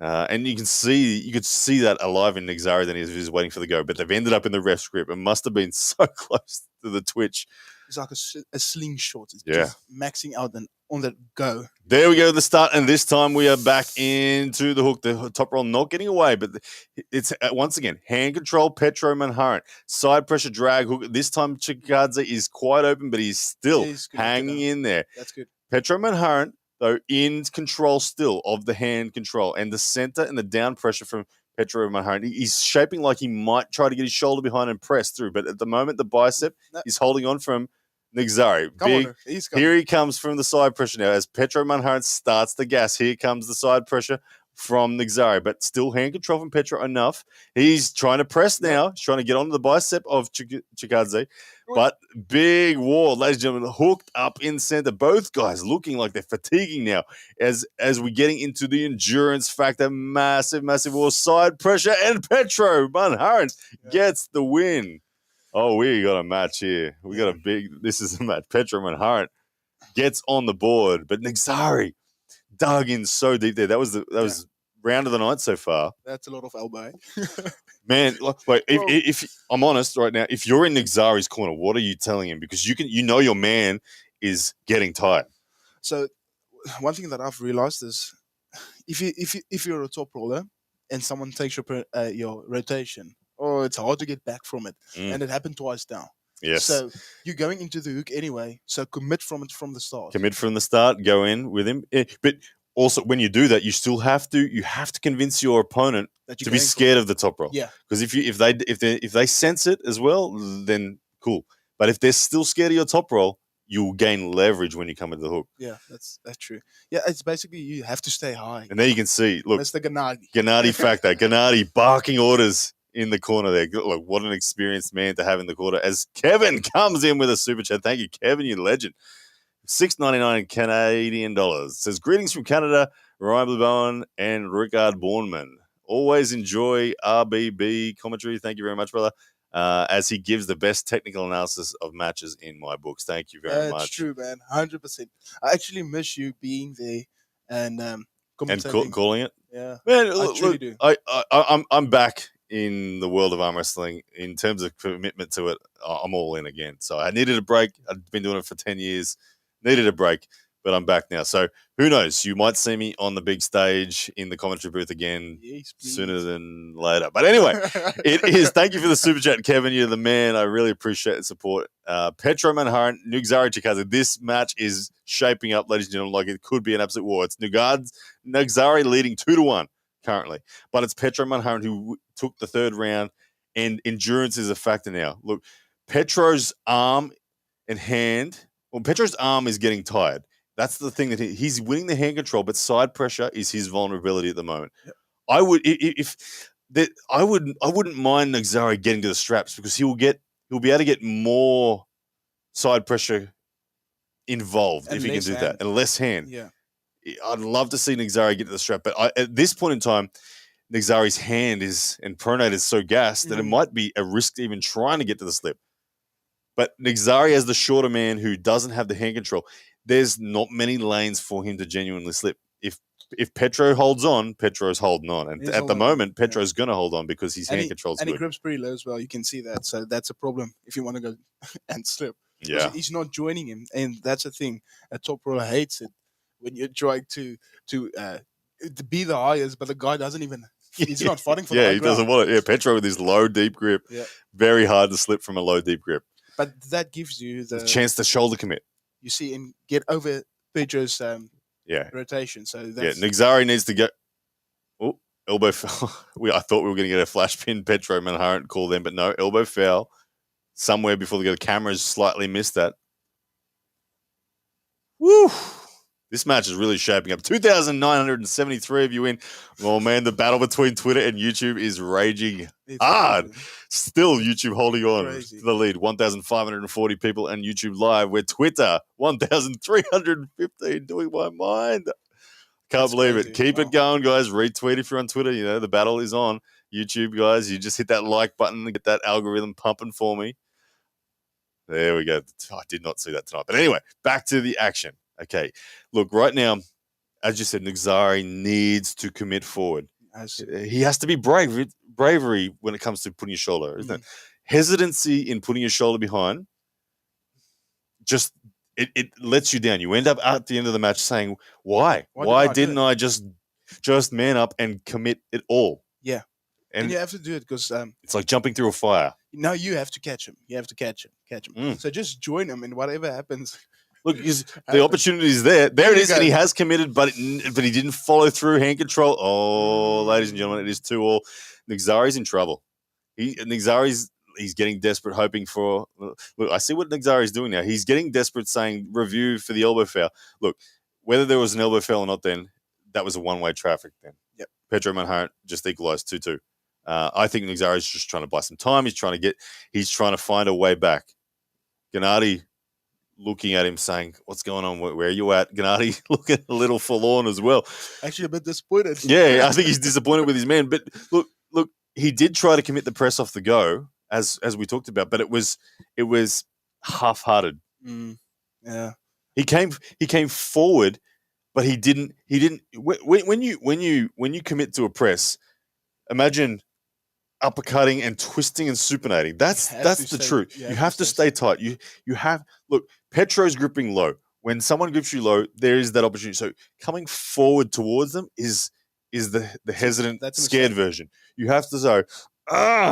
And you could see that alive in Nugzari than he was waiting for the go. But they've ended up in the ref's grip. It must have been so close to the twitch. It's like a slingshot. It's just maxing out and on that go. There we go at the start. And this time we are back into the hook. The top roll not getting away. But it's, once again, hand control, Petro Manhart. Side pressure, drag, hook. This time Chikadze is quite open, but he's still hanging in there. That's good. Petro Manhart, though, in control still of the hand control. And the center and the down pressure from Petro Manhart. He's shaping like he might try to get his shoulder behind and press through. But at the moment, the bicep is holding on from Nugzari. Here he comes from the side pressure now. As Petro Manhart starts the gas, here comes the side pressure from Nugzari. But still hand control from Petro enough. He's trying to press now. He's trying to get onto the bicep of Chikadze. But big wall, ladies and gentlemen, hooked up in center. Both guys looking like they're fatiguing now as we're getting into the endurance factor. Massive, massive wall, side pressure, and Petro Manhart gets the win. Oh, we got a match here. This is a match. Petro Manhart gets on the board, but Nugzari dug in so deep there. That was round of the night so far. That's a lot of elbow. Man, like if I'm honest right now, if you're in Nugzari's corner, what are you telling him? Because your man is getting tired. So one thing that I've realized is if you're a top roller and someone takes your rotation, it's hard to get back from it. And it happened twice now. Yes. So you're going into the hook anyway. So commit from the start. Commit from the start. Go in with him. But also, when you do that, you still have to convince your opponent to be scared of the top roll. Yeah. Because if they sense it as well, then cool. But if they're still scared of your top roll, you'll gain leverage when you come into the hook. Yeah, that's true. Yeah, it's basically you have to stay high. And there you can see, look, Mr. Gennady factor. Gennady barking orders in the corner there. Look, what an experienced man to have in the corner. As Kevin comes in with a super chat. Thank you, Kevin, you legend. $6.99 Canadian dollars. Says, greetings from Canada, Ryan Blubone and Rickard Borman. Always enjoy RBB commentary. Thank you very much, brother. As he gives the best technical analysis of matches in my books. Thank you very much. That's true, man. 100%. I actually miss you being there and calling it. Yeah, man. I truly do. I'm back in the world of arm wrestling. In terms of commitment to it, I'm all in again. So I needed a break. I've been doing it for 10 years. Needed a break, but I'm back now. So who knows? You might see me on the big stage in the commentary booth again sooner than later. But anyway, it is. Thank you for the super chat, Kevin. You're the man. I really appreciate the support. Petro Manhart, Nugzari Chikadze. This match is shaping up, ladies and gentlemen, like it could be an absolute war. It's Nugzari leading 2-1 currently, but it's Petro Manhart who took the third round, and endurance is a factor now. Look, Petro's arm and hand. Well, Petro's arm is getting tired. That's the thing that he's winning the hand control, but side pressure is his vulnerability at the moment. Yep. I wouldn't mind Nugzari getting to the straps because he'll be able to get more side pressure involved if he can do that and less hand. Yeah, I'd love to see Nugzari get to the strap, but at this point in time, Nixari's hand and pronate is so gassed that it might be a risk even trying to get to the slip. But Nixari, as the shorter man who doesn't have the hand control, there's not many lanes for him to genuinely slip. If Petro holds on, Petro's holding on. And at the moment, Petro's going to hold on because his hand control's good. And he grips pretty low as well. You can see that. So that's a problem if you want to go and slip. Yeah. He's not joining him. And that's the thing. A top roller hates it when you're trying to be the highest, but the guy doesn't even... He's not fighting for the high he doesn't want it. Yeah, Petro with his low, deep grip. Yeah. Very hard to slip from a low, deep grip. But that gives you the chance to shoulder commit. You see him get over Pedro's rotation. So that's... Nixari needs to go. Oh, elbow foul. I thought we were going to get a flash pin. Petro Manhart call them, but no, elbow foul. Somewhere before the cameras slightly missed that. Woo! This match is really shaping up. 2,973 of you in. Oh, man, the battle between Twitter and YouTube is raging hard. Still, YouTube holding on to the lead. 1,540 people and YouTube Live. Where Twitter, 1,315, doing my mind. Can't believe it. Keep it going, guys. Retweet if you're on Twitter. You know, the battle is on. YouTube, guys, you just hit that like button to get that algorithm pumping for me. There we go. I did not see that tonight. But anyway, back to the action. Okay, look, right now, as you said, Nixari needs to commit forward. He has to be bravery when it comes to putting your shoulder, isn't it? Hesitancy in putting your shoulder behind, just it lets you down. You end up at the end of the match saying, why didn't I just man up and commit it all? Yeah. And you have to do it because... it's like jumping through a fire. Now you have to catch him. You have to catch him. So just join him and whatever happens... Look, the opportunity is there. There it is, and he has committed, but he didn't follow through hand control. Oh, ladies and gentlemen, it is 2-2. Nixari's in trouble. He's getting desperate, hoping for... Look, I see what Nixari's doing now. He's getting desperate, saying, review for the elbow foul. Look, whether there was an elbow foul or not then, that was a one-way traffic then. Yep. Petro Manhart just equalised 2-2. I think Nixari's just trying to buy some time. He's trying to find a way back. Gennady looking at him saying, what's going on? Where are you at? Gennady looking a little forlorn as well. Actually a bit disappointed. Yeah, I think he's disappointed with his man. But look, he did try to commit the press off the go, as we talked about, but it was half-hearted. Yeah. He came forward, but he didn't when you commit to a press, imagine uppercutting and twisting and supinating. That's the truth. You have to stay tight. You have look. Petro's gripping low. When someone grips you low, there is that opportunity. So coming forward towards them is the hesitant, scared version. You have to go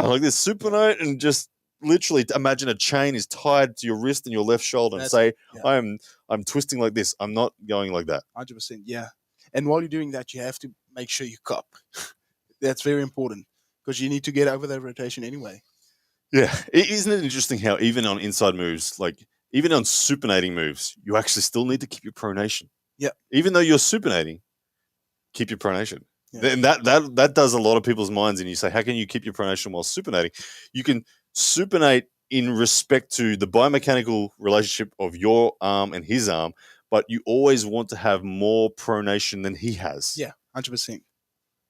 like this supinate and just literally imagine a chain is tied to your wrist and your left shoulder and say, I'm twisting like this. I'm not going like that. 100%. Yeah. And while you're doing that, you have to make sure you cup. That's very important. Because you need to get over that rotation anyway. Yeah. Isn't it interesting how even on inside moves, like even on supinating moves, you actually still need to keep your pronation. Yeah. Even though you're supinating, keep your pronation. Yeah. And that does a lot of people's minds. And you say, how can you keep your pronation while supinating? You can supinate in respect to the biomechanical relationship of your arm and his arm, but you always want to have more pronation than he has. Yeah, 100%.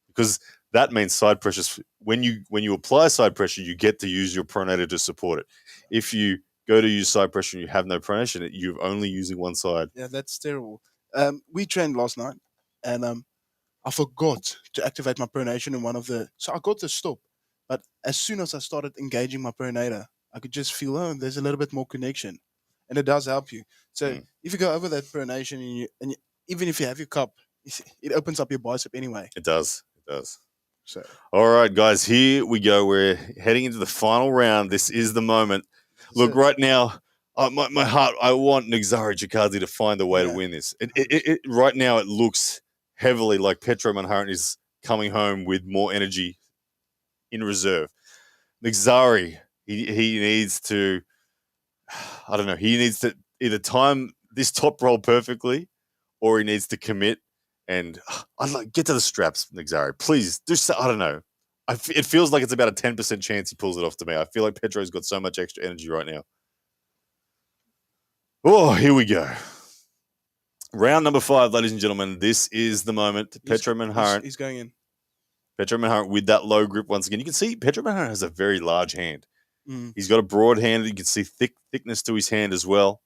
Because that means side pressures. When you apply side pressure, you get to use your pronator to support it. If you go to use side pressure and you have no pronation, you're only using one side. Yeah, that's terrible. We trained last night, and I forgot to activate my pronation in one of the... So I got to stop, but as soon as I started engaging my pronator, I could just feel, there's a little bit more connection, and it does help you. So if you go over that pronation, and even if you have your cup, it opens up your bicep anyway. It does. It does. So, all right, guys, here we go. We're heading into the final round. This is the moment. Look, right now, my heart, I want Nixari Chazi to find a way to win this. Right now, it looks heavily like Petro Manhart is coming home with more energy in reserve. Nixari, he needs to, I don't know, he needs to either time this top roll perfectly or he needs to commit. And I'd like get to the straps, Nixari. Please do so. I don't know. It feels like it's about a 10% chance he pulls it off to me. I feel like Petro's got so much extra energy right now. Oh, here we go. Round number 5, ladies and gentlemen. This is the moment. Petro Manhart. He's going in. Petro Manhart with that low grip once again. You can see Petro Manhart has a very large hand. Mm. He's got a broad hand. You can see thickness to his hand as well.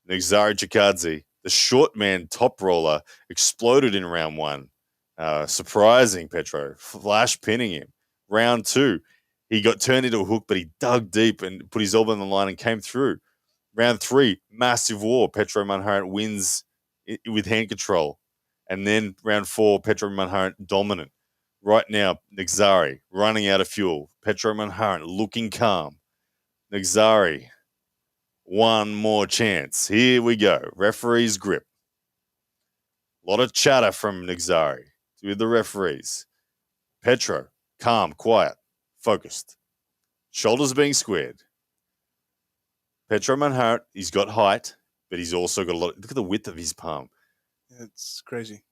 Nexari Chikadze, the short man top roller, exploded in round 1. Surprising Petro, flash pinning him. Round 2, he got turned into a hook, but he dug deep and put his elbow on the line and came through. Round 3, massive war. Petro Manhart wins with hand control. And then round 4, Petro Manhart dominant. Right now, Nexari running out of fuel. Petro Manhart looking calm. Nexari, one more chance. Here we go. Referee's grip. A lot of chatter from Nexari with the referees. Petro, calm, quiet, focused. Shoulders being squared. Petro Manhart, he's got height, but he's also got a lot. Look at the width of his palm. It's crazy.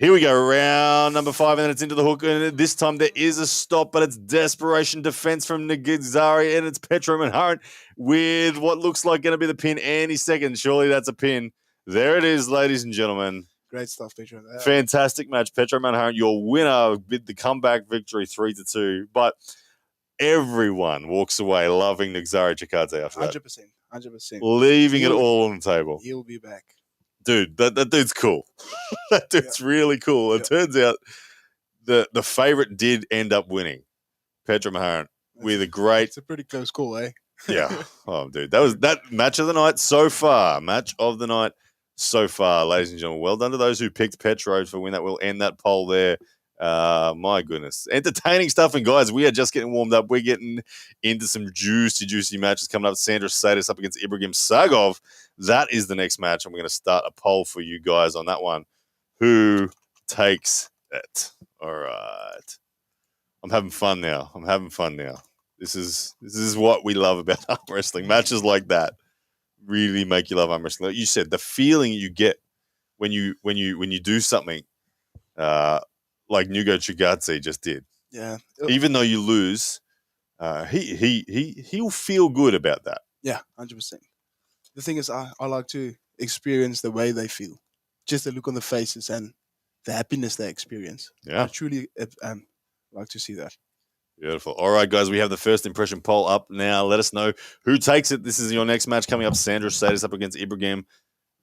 Here we go, round number 5, and then it's into the hook. And this time there is a stop, but it's desperation defense from Nexari, and it's Petro Manhart with what looks like going to be the pin any second. Surely that's a pin. There it is, ladies and gentlemen. Great stuff, Petro. Fantastic match. Petro Manhart, your winner with the comeback victory 3-2. But everyone walks away loving Nexari Chikadze after that. 100%. Leaving it all on the table. He'll be back. Dude, that dude's cool. That dude's really cool. It turns out the favorite did end up winning. Petro Manhart with a great... It's a pretty close call, eh? Yeah. Oh, dude. That was that match of the night so far. Match of the night so far, ladies and gentlemen. Well done to those who picked Petro for win. That will end that poll there. My goodness. Entertaining stuff. And guys, we are just getting warmed up. We're getting into some juicy matches coming up. Sandra Sedus up against Ibrahim Sagov. That is the next match. And we're going to start a poll for you guys on that one. Who takes it? All right. I'm having fun now. This is what we love about arm wrestling. Matches like that really make you love arm wrestling. Like you said, the feeling you get when you do something like Nugo Chikadze just did. Yeah. Even though you lose, he'll feel good about that. Yeah, 100%. The thing is, I like to experience the way they feel, just the look on the faces and the happiness they experience. Yeah, I truly like to see that. Beautiful. All right, guys, we have the first impression poll up now. Let us know who takes it. This is your next match coming up. Sandra Sedus up against Ibrahim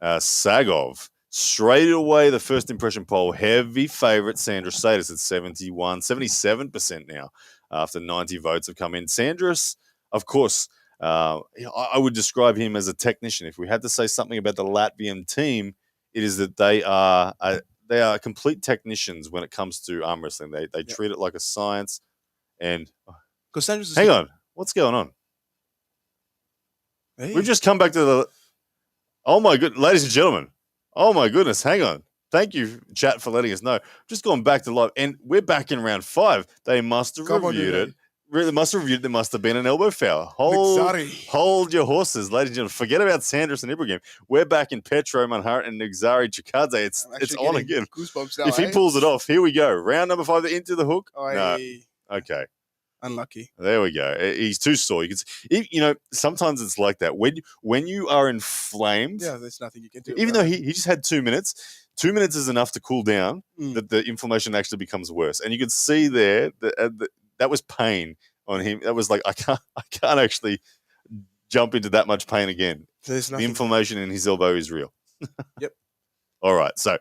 Sagov. Straight away, the first impression poll, heavy favorite Sandra Sedus at 77% now after 90 votes have come in. Sandras, of course, I would describe him as a technician. If we had to say something about the Latvian team, it is that they are complete technicians when it comes to arm wrestling. They treat it like a science. And hang on, what's going on? Hey. We've just come back to the. Oh my goodness, ladies and gentlemen. Oh my goodness, hang on. Thank you, chat, for letting us know. Just gone back to live, and we're back in round 5. They must have reviewed it. They must have reviewed it. There must have been an elbow foul. Hold your horses, ladies and gentlemen. Forget about Sanders and Ibrahim. We're back in Petro Manhart and Nexari Chikadze. It's on again. Now, if he pulls it off, here we go. Round number 5, into the hook. No. Okay. Unlucky. There we go. He's too sore. You can see, sometimes it's like that. When you are inflamed, there's nothing you can do. Even though he just had 2 minutes, 2 minutes is enough to cool down. That the inflammation actually becomes worse, and you can see there that was pain on him. That was like I can't actually jump into that much pain again. The inflammation in his elbow is real. Yep. All right. So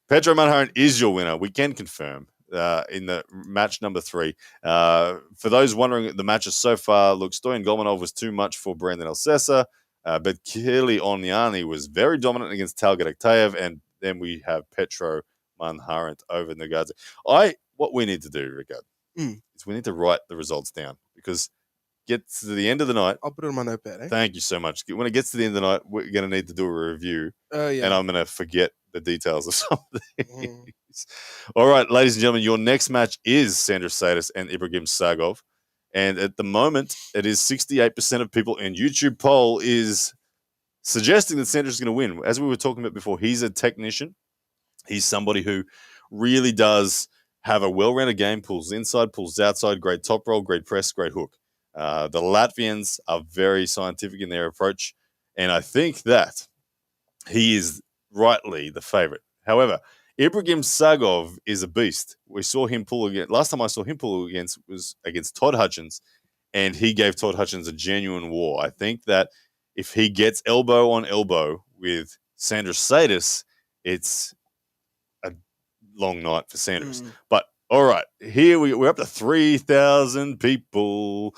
Petro Manhart is your winner. We can confirm. In the match number 3. For those wondering, the matches so far, look, Stoyan Golanov was too much for Brandon Elessa, but Kilionani was very dominant against Talget Aktaev, and then we have Petro Manhart over Nexari. What we need to do, Rickard, is we need to write the results down, because gets to the end of the night. I'll put it on my notepad. Eh? Thank you so much. When it gets to the end of the night, we're going to need to do a review, and I'm going to forget the details of some of these. All right, ladies and gentlemen, your next match is Sandra Sedus and Ibrahim Sagov. And at the moment, it is 68% of people in YouTube poll is suggesting that Sandra's going to win. As we were talking about before, he's a technician. He's somebody who really does have a well-rounded game, pulls inside, pulls outside, great top roll, great press, great hook. The Latvians are very scientific in their approach, and I think that he is rightly the favorite. However, Ibrahim Sagov is a beast. We saw him pull again. Last time I saw him pull was against Todd Hutchins, and he gave Todd Hutchins a genuine war. I think that if he gets elbow on elbow with Sanders Sedus, it's a long night for Sanders. But all right, here we're up to 3,000 people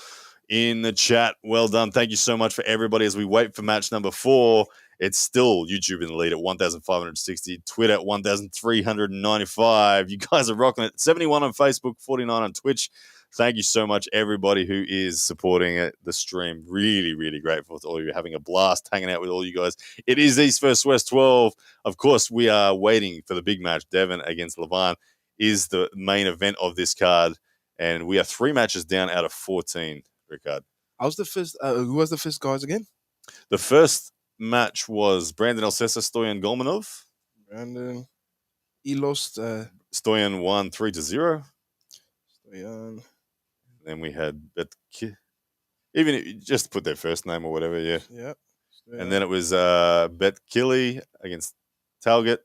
in the chat. Well done. Thank you so much for everybody as we wait for match number 4. It's still YouTube in the lead at 1,560, Twitter at 1,395. You guys are rocking it. 71 on Facebook, 49 on Twitch. Thank you so much, everybody who is supporting it, the stream. Really, really grateful to all of you. Having a blast hanging out with all you guys. It is East vs. West 12. Of course, we are waiting for the big match. Devon against Lavan is the main event of this card. And we are 3 matches down out of 14, Rickard. How's the first? Who was the first guys again? The first match was Brandon Elessa, Stoyan Golanov. Brandon. He lost. Stoyan won 3-0. Stoyan. Then we had even just put their first name or whatever, yeah. Yeah. And then it was Betkili against Talet,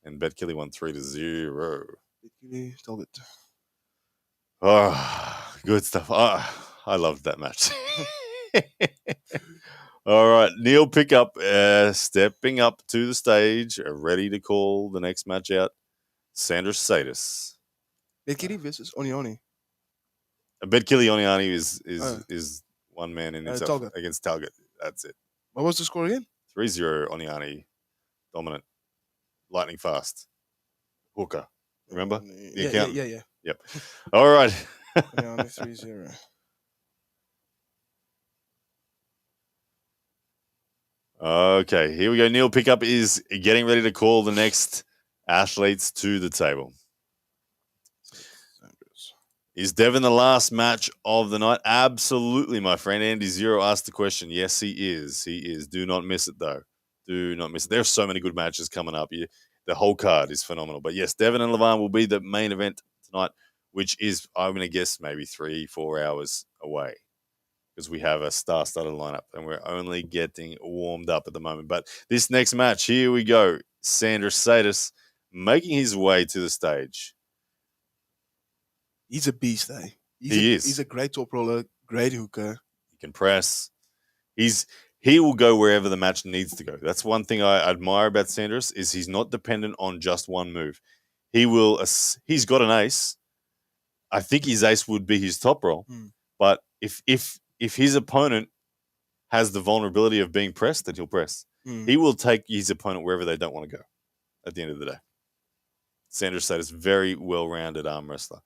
and Betkili won 3-0. Betkili, Talet. Oh, good stuff. Oh, I loved that match. All right, Neil Pickup stepping up to the stage, ready to call the next match out. Sanders Sedus. Betkili versus Onioni. Kilionani is one man in himself against Talet. That's it. What was the score again? 3-0 Oniani. Dominant. Lightning fast. Hooker. Remember? The accountant? Yeah. Yep. All right. Oniani 3-0. Okay, here we go. Neil Pickup is getting ready to call the next athletes to the table. Is Devon the last match of the night? Absolutely, my friend. Andy Zero asked the question. Yes, he is. He is. Do not miss it, though. Do not miss it. There's so many good matches coming up. The whole card is phenomenal. But yes, Devon and Lavan will be the main event tonight, which is, I'm going to guess, maybe 3-4 hours away because we have a star-studded lineup and we're only getting warmed up at the moment. But this next match, here we go. Sanders Sedus making his way to the stage. He's a beast, eh? He is. He's a great top roller, great hooker. He can press. He will go wherever the match needs to go. That's one thing I admire about Sanders is he's not dependent on just one move. He's got an ace. I think his ace would be his top roll. But if his opponent has the vulnerability of being pressed, then he'll press. He will take his opponent wherever they don't want to go at the end of the day. Sanders Sedus, very well-rounded arm wrestler.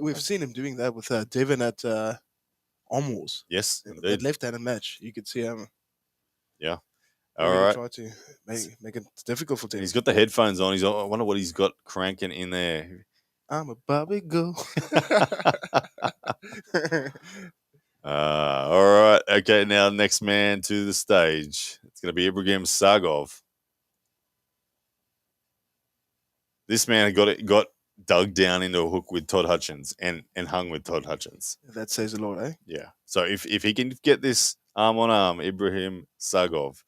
We've seen him doing that with Devon at Arm Wars. Yes, indeed. That left-handed match. You could see him. Yeah. All right. Try to make it difficult for Devon. He's got the headphones on. I wonder what he's got cranking in there. I'm a Bobby Go. All right. Okay, now next man to the stage. It's going to be Ibrahim Sagov. This man got dug down into a hook with Todd Hutchins and hung with Todd Hutchins. That says a lot, eh? Yeah. So if he can get this arm on arm, Ibrahim Sagov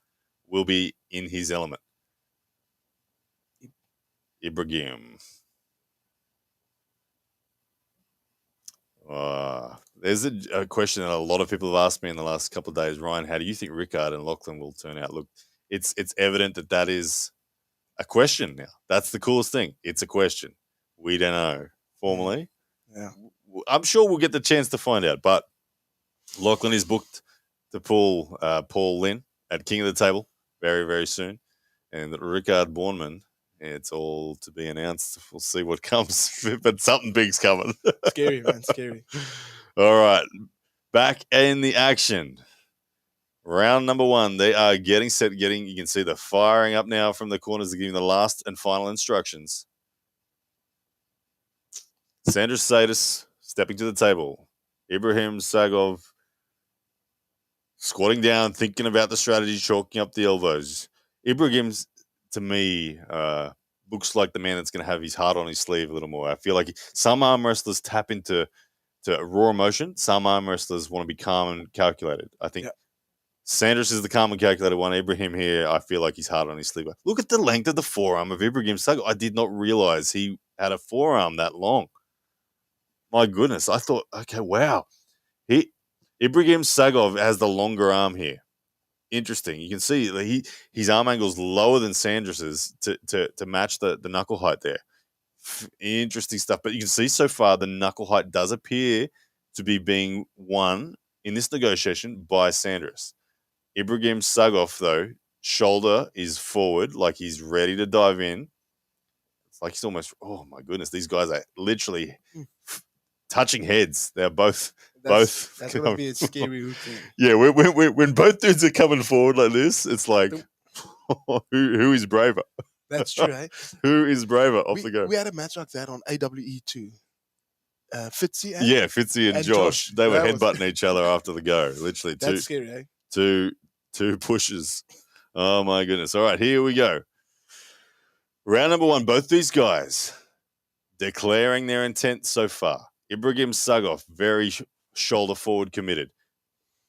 will be in his element. Ibrahim. There's a question that a lot of people have asked me in the last couple of days. Ryan, how do you think Rickard and Lachlan will turn out? Look, it's evident that is a question now. That's the coolest thing. It's a question. We don't know formally. Yeah. I'm sure we'll get the chance to find out. But Lachlan is booked to pull Paul Lynn at King of the Table very, very soon. And Rickard Borman, it's all to be announced. We'll see what comes. But something big's coming. Scary, man. Scary. All right. Back in the action. Round number 1, they are getting set. You can see they're firing up now from the corners. They're giving the last and final instructions. Sanders Sedus stepping to the table. Ibrahim Sagov squatting down, thinking about the strategy, chalking up the elbows. Ibrahim's, to me, looks like the man that's going to have his heart on his sleeve a little more. I feel like some arm wrestlers tap into raw emotion. Some arm wrestlers want to be calm and calculated. I think Sanders is the common calculated one. Ibrahim here, I feel like he's hard on his sleeper. Look at the length of the forearm of Ibrahim Sagov. I did not realize he had a forearm that long. My goodness. I thought, okay, wow. Ibrahim Sagov has the longer arm here. Interesting. You can see his arm angle is lower than Sanders's to match the knuckle height there. Interesting stuff. But you can see so far the knuckle height does appear to be being won in this negotiation by Sanders. Ibrahim Sagov, though, shoulder is forward, like he's ready to dive in. It's like he's almost, oh my goodness, these guys are literally touching heads. They're both. That's going to be a scary routine. Yeah, when both dudes are coming forward like this, it's like, who is braver? That's true, eh? Who is braver? Off the go. We had a match like that on AWE too. Fitzy and Josh. They were headbutting each other after the go. Literally, that's scary, eh? Two pushes. Oh my goodness! All right, here we go. Round number 1. Both these guys declaring their intent so far. Ibrahim Sagov, very shoulder forward committed.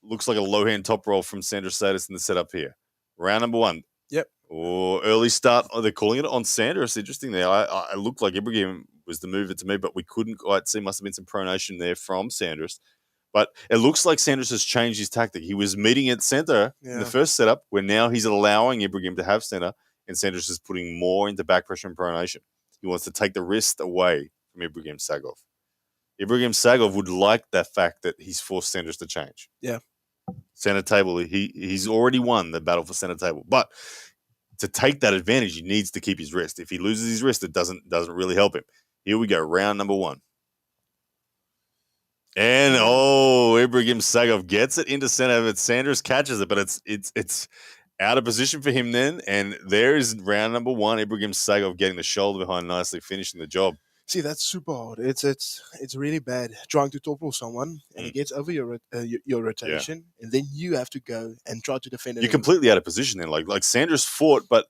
Looks like a low hand top roll from Sanders Sedus in the setup here. Round number 1. Yep. Or early start. Oh, they're calling it on Sanders. Interesting there. I looked like Ibrahim was the mover to me, but we couldn't quite see. Must have been some pronation there from Sanders. But it looks like Sanders has changed his tactic. He was meeting at center in the first setup, where now he's allowing Ibrahim to have center, and Sanders is putting more into back pressure and pronation. He wants to take the wrist away from Ibrahim Sagov. Ibrahim Sagov would like that fact that he's forced Sanders to change. Yeah. Center table, he's already won the battle for center table. But to take that advantage, he needs to keep his wrist. If he loses his wrist, it doesn't really help him. Here we go, round number 1. And Ibrahim Sagov gets it into center, but Sanders catches it, but it's out of position for him then. And there is round number 1. Ibrahim Sagov getting the shoulder behind nicely, finishing the job. See, that's super hard. It's really bad trying to top roll someone, and it gets over your rotation, and then you have to go and try to defend it. You're completely out of position then. Like Sanders fought, but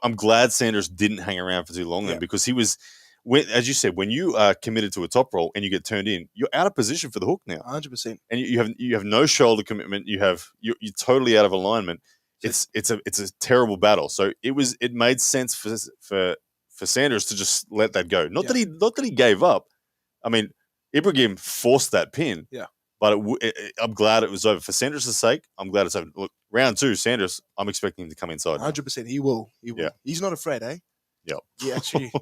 I'm glad Sanders didn't hang around for too long then, because he was. As you said, when you are committed to a top roll and you get turned in, you're out of position for the hook now. 100%. And you have no shoulder commitment. You're totally out of alignment. It's a terrible battle. So it made sense for Sanders to just let that go. Not that he gave up. I mean, Ibrahim forced that pin. Yeah. But I'm glad it was over. For Sanders' sake, I'm glad it's over. Look, round 2, Sanders, I'm expecting him to come inside. 100%. He will. Yeah. He's not afraid, eh? Yep.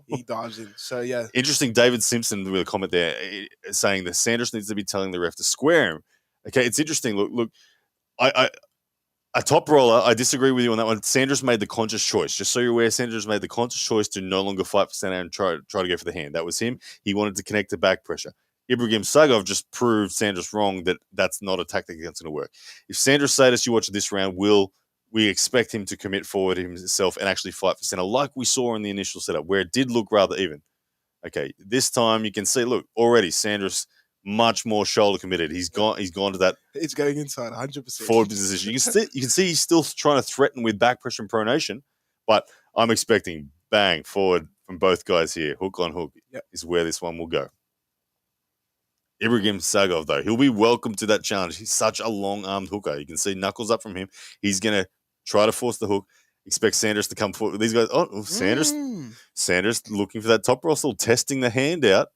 He dives in. So, yeah. Interesting. David Simpson with a comment there saying that Sanders needs to be telling the ref to square him. Okay, it's interesting. Look, a top roller, I disagree with you on that one. Sanders made the conscious choice. Just so you're aware, Sanders made the conscious choice to no longer fight for center and try to go for the hand. That was him. He wanted to connect to back pressure. Ibrahim Sagov just proved Sanders wrong that that's not a tactic that's going to work. If Sanders Sedus, you watch this round, we expect him to commit forward himself and actually fight for center, like we saw in the initial setup, where it did look rather even. Okay, this time you can see, look, already Sanders much more shoulder committed. He's gone to that. It's going inside 100%. Forward position. You can see he's still trying to threaten with back pressure and pronation, but I'm expecting bang forward from both guys here. Hook on hook is where this one will go. Ibrahim Sagov, though, he'll be welcome to that challenge. He's such a long-armed hooker. You can see knuckles up from him. He's going to try to force the hook. Expect Sanders to come forward. These guys, Sanders looking for that top roll, still testing the hand out.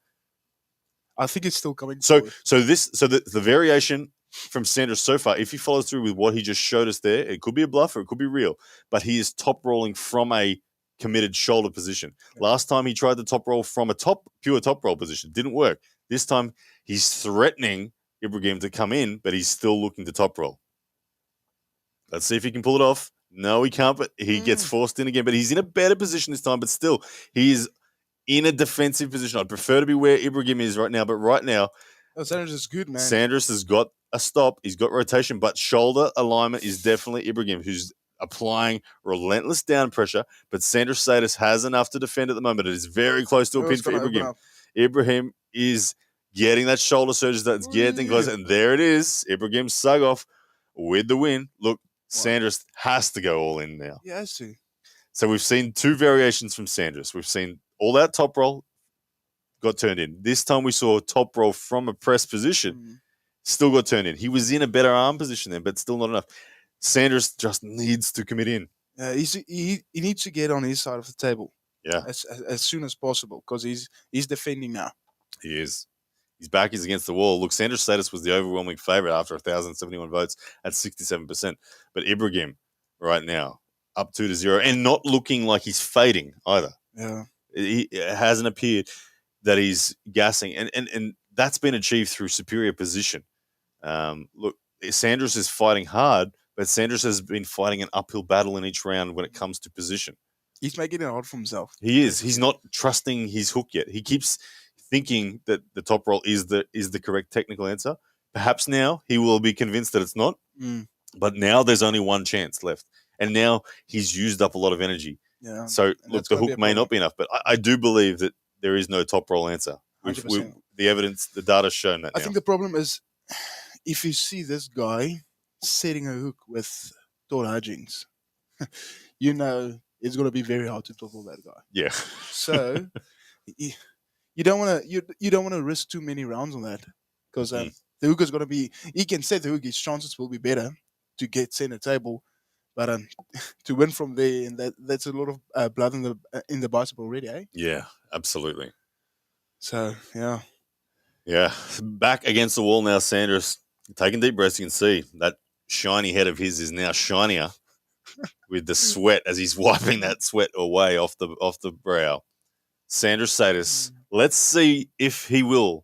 I think it's still coming. So the variation from Sanders so far, if he follows through with what he just showed us there, it could be a bluff or it could be real. But he is top rolling from a committed shoulder position. Last time he tried the top roll from a pure top roll position, didn't work. This time he's threatening Ibrahim to come in, but he's still looking to top roll. Let's see if he can pull it off. No, he can't, but he gets forced in again. But he's in a better position this time, but still, he is in a defensive position. I'd prefer to be where Ibrahim is right now, but right now, Sanders is good, man. Sanders has got a stop. He's got rotation, but shoulder alignment is definitely Ibrahim, who's applying relentless down pressure, but Sanders Sedus has enough to defend at the moment. It is very close to a pin for Ibrahim. Ibrahim is getting that shoulder surge that's getting closer, and there it is. Ibrahim Sagov with the win. Look, Sanders has to go all in now. He has to. So we've seen 2 variations from Sanders. We've seen all out top roll got turned in. This time we saw top roll from a press position. Still got turned in. He was in a better arm position then, but still not enough. Sanders just needs to commit in. He needs to get on his side of the table. Yeah. As soon as possible, because he's defending now. He is. His back is against the wall. Look, Sanders Sedus was the overwhelming favourite after 1,071 votes at 67%. But Ibrahim right now, up 2-0, and not looking like he's fading either. Yeah. It hasn't appeared that he's gassing. And that's been achieved through superior position. Look, Sanders is fighting hard, but Sanders has been fighting an uphill battle in each round when it comes to position. He's making it hard for himself. He is. He's not trusting his hook yet. He keeps thinking that the top roll is the correct technical answer. Perhaps now he will be convinced that it's not. But now there's only one chance left. And now he's used up a lot of energy. Yeah. So, look, the hook may not be enough. But I do believe that there is no top roll answer. The evidence, the data's shown that now. I think the problem is if you see this guy setting a hook with Todd Hudgins, you know it's going to be very hard to tackle that guy. Yeah. So you don't want to risk too many rounds on that, because the hook is going to be. He can set the hook. His chances will be better to get center table, but to win from there, and that's a lot of blood in the bicep already, eh? Yeah, absolutely. So yeah. Yeah, back against the wall now. Sanders taking deep breaths. You can see that shiny head of his is now shinier with the sweat as he's wiping that sweat away off the brow. Sanders Sedus, let's see if he will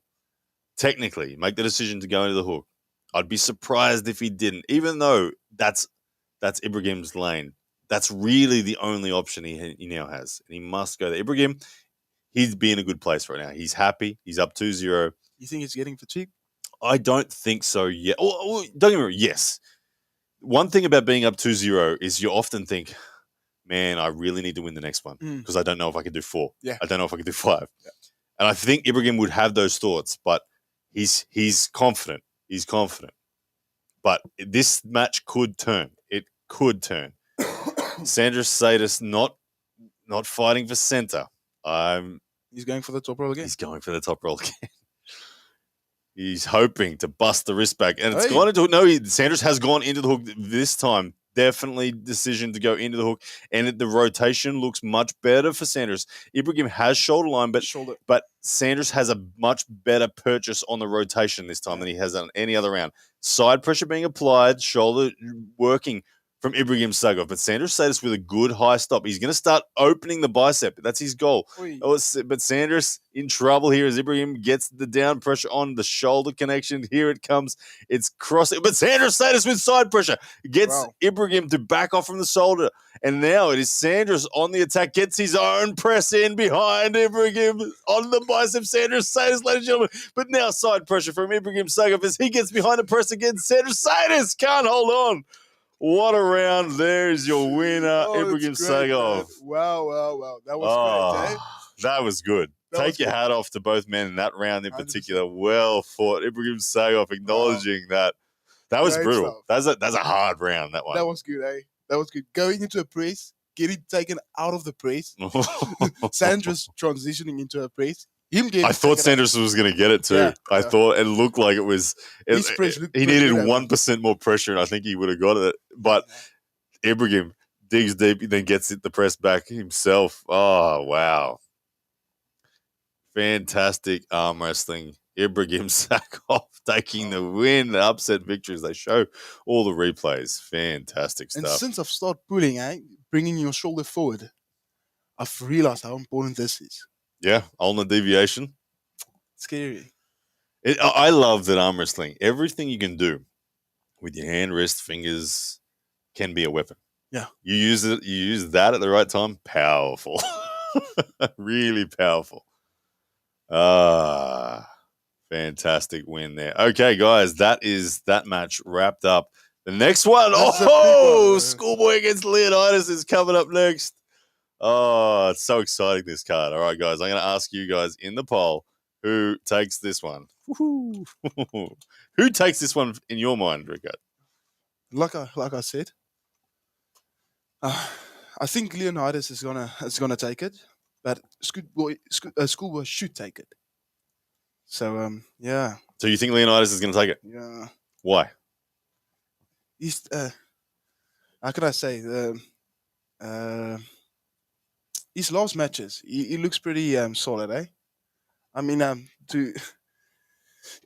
technically make the decision to go into the hook. I'd be surprised if he didn't, even though that's Ibrahim's lane. That's really the only option he now has, and he must go there. Ibrahim, he'd be in a good place right now. He's happy. He's up 2-0. You think he's getting fatigued? I don't think so yet. Don't get me wrong, yes. One thing about being up 2-0 is you often think, man, I really need to win the next one because I don't know if I can do 4. Yeah. I don't know if I can do 5. Yeah. And I think Ibrahim would have those thoughts, but he's confident. He's confident. But this match could turn. It could turn. Sanders Sedus not fighting for center. He's going for the top roll again. He's going for the top roll again. He's hoping to bust the wrist back. And it's gone into it. No, Sanders has gone into the hook this time. Definitely decision to go into the hook. And the rotation looks much better for Sanders. Ibrahim has shoulder line, but Sanders has a much better purchase on the rotation this time than he has on any other round. Side pressure being applied, shoulder working from Ibrahim Sagov. But Sanders Sedus with a good high stop. He's going to start opening the bicep. That's his goal. But Sanders in trouble here as Ibrahim gets the down pressure on the shoulder connection. Here it comes. It's crossing. But Sanders Sedus with side pressure gets Ibrahim to back off from the shoulder. And now it is Sanders on the attack. Gets his own press in behind Ibrahim on the bicep. Sanders Sedus, ladies and gentlemen. But now side pressure from Ibrahim Sagov as he gets behind the press again. Sanders Sedus can't hold on. What a round. There's your winner, Ibrahim Sagov. Wow. That was great, eh? That was good. Take your hat off to both men in that round in 100%. Particular. Well fought. Ibrahim Sagov acknowledging that. That was brutal. That's a hard round, that one. That was good, eh? That was good. Going into a press, getting taken out of the press. Sanders transitioning into a press. I thought Sanders was going to get it too. Yeah, I thought it looked like it was. He needed 1% more pressure, and I think he would have got it. But Ibrahim digs deep, then gets the press back himself. Oh wow! Fantastic arm wrestling. Ibrahim Sagov taking the win, the upset victories. They show all the replays. Fantastic stuff. And since I've started pulling, bringing your shoulder forward, I've realized how important this is. Yeah, ulnar deviation. Scary. I love that arm wrestling. Everything you can do with your hand, wrist, fingers can be a weapon. Yeah. You use that at the right time. Powerful. Really powerful. Fantastic win there. Okay, guys, that match wrapped up. The next one, Schoolboy against Leonidas is coming up next. Oh, it's so exciting, this card. All right, guys, I'm going to ask you guys in the poll who takes this one. Woo-hoo. Who takes this one in your mind, Rickard? Like I said, I think Leonidas is gonna take it, but Schoolboy should take it. So yeah. So you think Leonidas is going to take it? Yeah. Why? He's how can I say his last matches, he looks pretty solid, eh? I mean,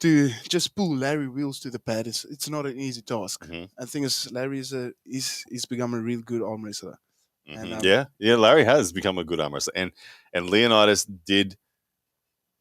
to just pull Larry Wheels to the pad, it's not an easy task. Mm-hmm. I think Larry he's become a real good arm wrestler. Mm-hmm. And yeah, Larry has become a good arm wrestler, and Leonidas did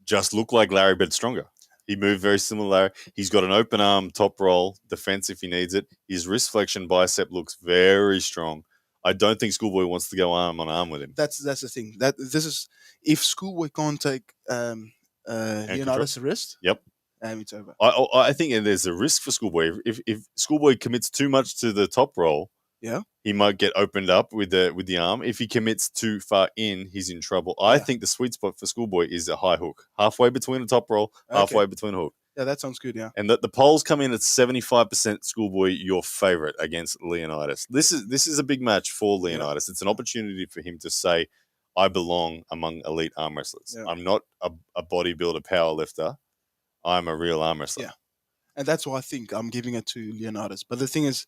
just look like Larry, but stronger. He moved very similar to Larry. He's got an open arm top roll defense if he needs it. His wrist flexion bicep looks very strong. I don't think Schoolboy wants to go arm on arm with him. That's the thing. That this is if Schoolboy can't take Leonidas' wrist, yep, it's over. I think there's a risk for Schoolboy. If Schoolboy commits too much to the top roll, yeah, he might get opened up with the arm. If he commits too far in, he's in trouble. I think the sweet spot for Schoolboy is a high hook, halfway between a top roll, halfway between a hook. Yeah, that sounds good. Yeah, and the polls come in at 75% Schoolboy, your favorite against Leonidas. This is a big match for Leonidas. It's an opportunity for him to say, "I belong among elite arm wrestlers. I'm not a bodybuilder power lifter. I'm a real arm wrestler." Yeah, and that's why I think I'm giving it to Leonidas. But the thing is,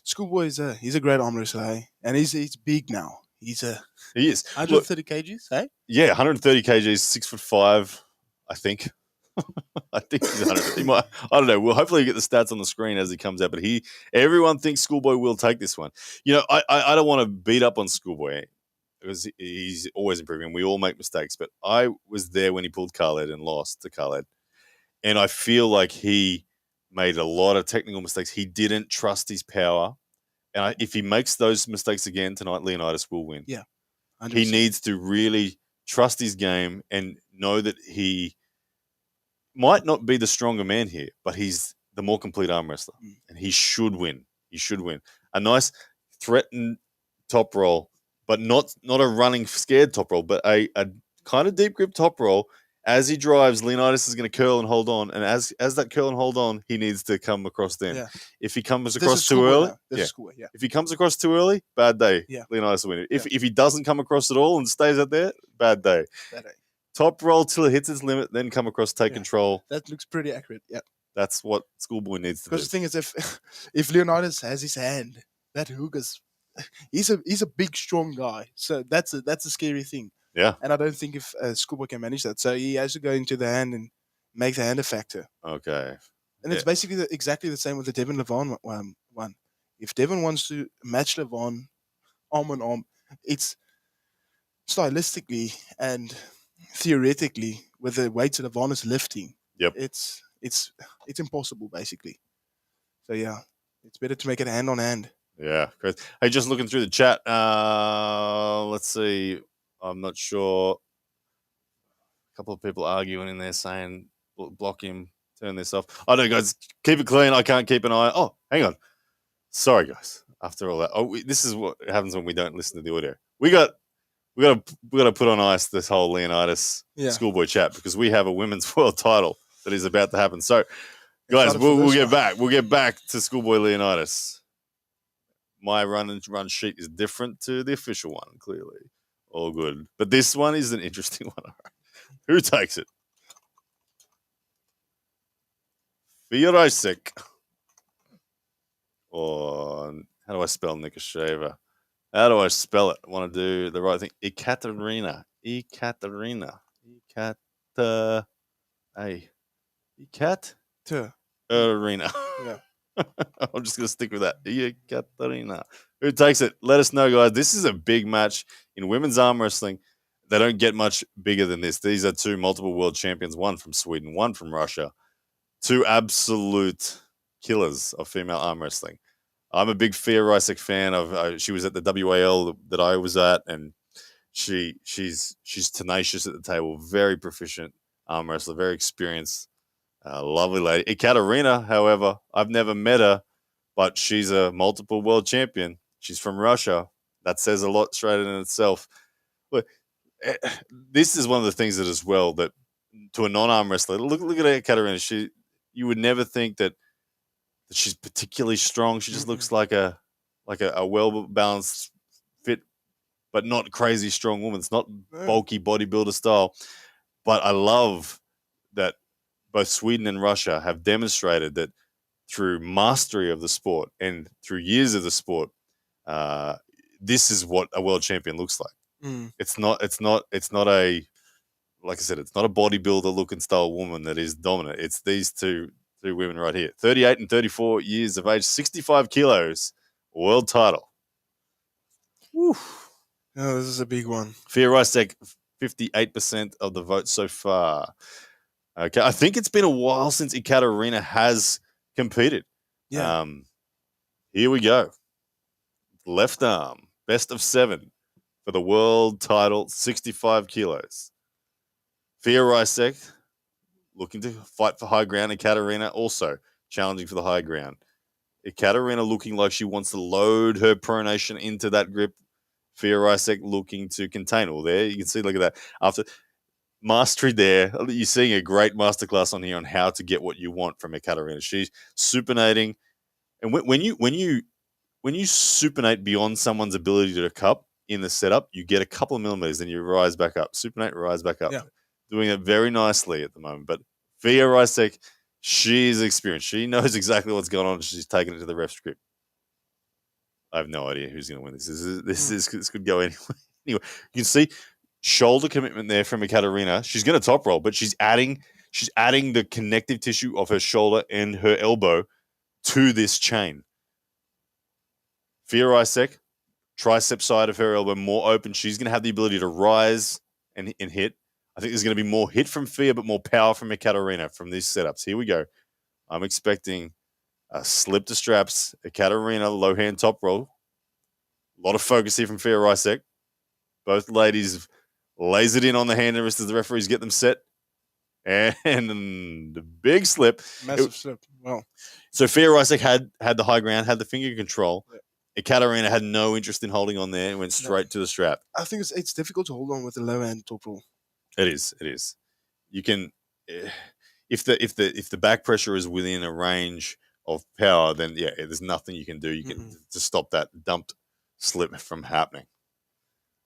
Schoolboy he's a great arm wrestler, eh? And he's big now. He is 130 kgs, eh? Yeah, 130 kgs, 6'5", I think. I think he's 100. He might. I don't know. We'll hopefully get the stats on the screen as he comes out. But everyone thinks Schoolboy will take this one. You know, I don't want to beat up on Schoolboy because he's always improving. We all make mistakes. But I was there when he pulled Khaled and lost to Khaled, and I feel like he made a lot of technical mistakes. He didn't trust his power, and if he makes those mistakes again tonight, Leonidas will win. Yeah, 100%. He needs to really trust his game and know that he might not be the stronger man here, but he's the more complete arm wrestler, and he should win. He should win. A nice threatened top roll, but not a running scared top roll, but a kind of deep grip top roll. As he drives, Leonidas is going to curl and hold on, and as that curl and hold on, he needs to come across then. Yeah. If he comes across too early, if he comes across too early, bad day. Yeah. Leonidas will win it. If he doesn't come across at all and stays out there, bad day. Bad day. Top roll till it hits its limit, then come across, take control. That looks pretty accurate. Yeah, that's what Schoolboy needs to do. Because the thing is, if Leonidas has his hand, that hook is he's a big, strong guy. So that's a scary thing. Yeah, and I don't think if Schoolboy can manage that. So he has to go into the hand and make the hand a factor. Okay, and it's basically exactly the same with the Devon Lavan one. If Devon wants to match Lavan arm on arm, it's stylistically and theoretically, with the weights that Lavan is lifting, it's impossible basically. So yeah, it's better to make it hand on hand. Yeah, great. Hey, just looking through the chat. Let's see. I'm not sure. A couple of people arguing in there saying, "Block him, turn this off." I know, guys. Keep it clean. I can't keep an eye. Oh, hang on. Sorry, guys. After all that, this is what happens when we don't listen to the audio. We got to put on ice this whole Leonidas Schoolboy chat because we have a women's world title that is about to happen. So, guys, we'll get back. We'll get back to Schoolboy Leonidas. My run sheet is different to the official one, clearly. All good. But this one is an interesting one. Who takes it? Feric. Or how do I spell Nikesheva? How do I spell it? I want to do the right thing. Ekaterina. Ekaterina. Yeah. I'm just going to stick with that. Ekaterina. Who takes it? Let us know, guys. This is a big match in women's arm wrestling. They don't get much bigger than this. These are two multiple world champions, one from Sweden, one from Russia. Two absolute killers of female arm wrestling. I'm a big Feric fan of. She was at the WAL that I was at, and she's tenacious at the table, very proficient arm wrestler, very experienced, lovely lady. Ekaterina, however, I've never met her, but she's a multiple world champion. She's from Russia. That says a lot straight in itself. Look, this is one of the things that as well that to a non-arm wrestler, look at Ekaterina. You would never think that she's particularly strong. She just looks like a well-balanced, fit, but not crazy strong woman. It's not bulky bodybuilder style. But I love that both Sweden and Russia have demonstrated that through mastery of the sport and through years of the sport, this is what a world champion looks like. It's not a, like I said, it's not a bodybuilder looking style woman that is dominant. It's these two women right here, 38 and 34 years of age, 65 kilos, world title. Woo. Oh, this is a big one. Feric, 58% of the vote so far. Okay, I think it's been a while since Ekaterina has competed. Yeah. Here we go. Left arm, best of 7 for the world title, 65 kilos. Feric looking to fight for high ground. Ekaterina also challenging for the high ground. Ekaterina looking like she wants to load her pronation into that grip. Feric looking to contain all there. You can see, look at that. After mastery there, you're seeing a great masterclass on here on how to get what you want from Ekaterina. She's supinating. And when you supinate beyond someone's ability to cup in the setup, you get a couple of millimeters, then you rise back up. Supinate, rise back up. Yeah. Doing it very nicely at the moment. But Feric, she's experienced. She knows exactly what's going on. She's taking it to the ref script. I have no idea who's going to win this. This could go anywhere. Anyway, you can see shoulder commitment there from Ekaterina. She's going to top roll, but she's adding the connective tissue of her shoulder and her elbow to this chain. Feric, tricep side of her elbow more open. She's going to have the ability to rise and hit. I think there's going to be more hit from Fia, but more power from Ekaterina from these setups. Here we go. I'm expecting a slip to straps, Ekaterina, low hand top roll. A lot of focus here from Feric. Both ladies lasered in on the hand and wrist as the referees get them set. And the big slip. Massive slip. Wow. So Feric had the high ground, had the finger control. Yeah. Ekaterina had no interest in holding on there and went straight to the strap. I think it's difficult to hold on with the low hand top roll. It is. You can, if the back pressure is within a range of power, then yeah, there's nothing you can do. You can to stop that dumped slip from happening.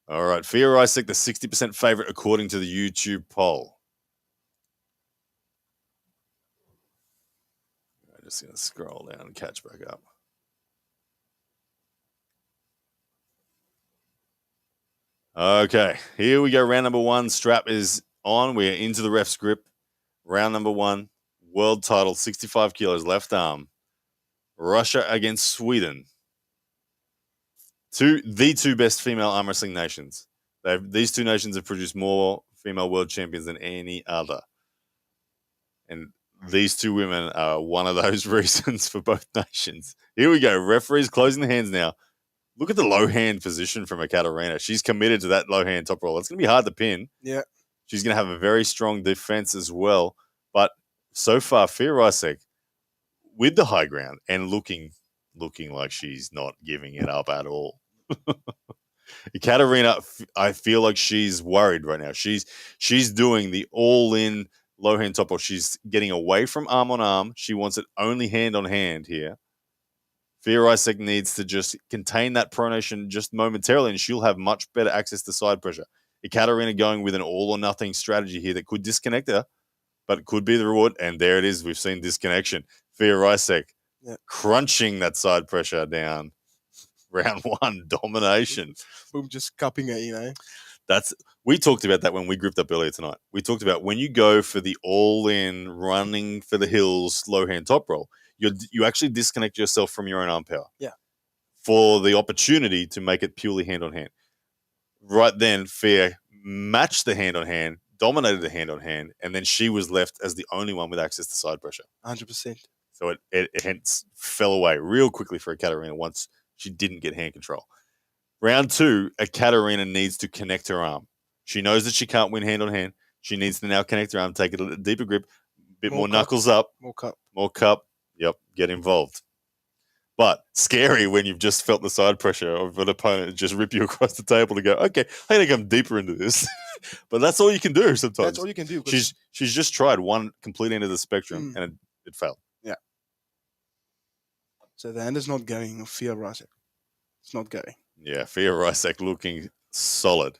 All right, Feric, the 60% favorite according to the YouTube poll. I'm just gonna scroll down and catch back up. Okay, here we go. Round number 1. Strap is on. We're into the ref's grip. Round number 1. World title, 65 kilos, left arm. Russia against Sweden. The two best female arm wrestling nations. These two nations have produced more female world champions than any other. And these two women are one of those reasons for both nations. Here we go. Referees closing the hands now. Look at the low hand position from Ekaterina. She's committed to that low hand top roll. It's going to be hard to pin. Yeah. She's going to have a very strong defense as well. But so far, Feric with the high ground and looking like she's not giving it up at all. Ekaterina, I feel like she's worried right now. She's doing the all-in low hand top roll. She's getting away from arm on arm. She wants it only hand on hand here. Feric needs to just contain that pronation just momentarily, and she'll have much better access to side pressure. Ekaterina going with an all-or-nothing strategy here that could disconnect her, but it could be the reward. And there it is. We've seen disconnection. Feric crunching that side pressure down. Round 1, domination. Boom, just cupping it, We talked about that when we gripped up earlier tonight. We talked about when you go for the all-in, running for the hills, low hand top roll, you actually disconnect yourself from your own arm power. Yeah. For the opportunity to make it purely hand on hand. Right then, Fair matched the hand on hand, dominated the hand on hand, and then she was left as the only one with access to side pressure. 100%. So it hence fell away real quickly for Ekaterina once she didn't get hand control. Round 2, Ekaterina needs to connect her arm. She knows that she can't win hand on hand. She needs to now connect her arm, take it a deeper grip, a bit more knuckles up. More cup. Yep, get involved. But scary when you've just felt the side pressure of an opponent just rip you across the table to go, okay, I think I'm deeper into this. But that's all you can do sometimes. That's all you can do. She's just tried one complete end of the spectrum and it failed. Yeah. So the hand is not going, Feric. It's not going. Yeah, Feric looking solid.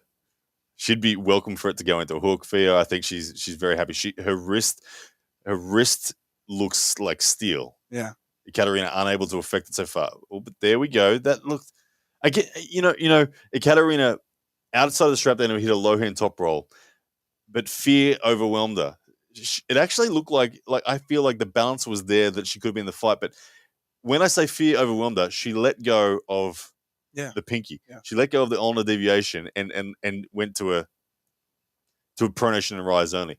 She'd be welcome for it to go into a hook. Fia, I think she's very happy. Her wrist her wrist looks like steel. Yeah. Ekaterina unable to affect it so far. Oh, but there we go. That looked. I get. Ekaterina outside of the strap, then hit a low hand top roll, but fear overwhelmed her. It actually looked like I feel like the balance was there that she could be in the fight, but when I say fear overwhelmed her, she let go of the pinky. Yeah. She let go of the ulnar deviation and went to a pronation and rise only.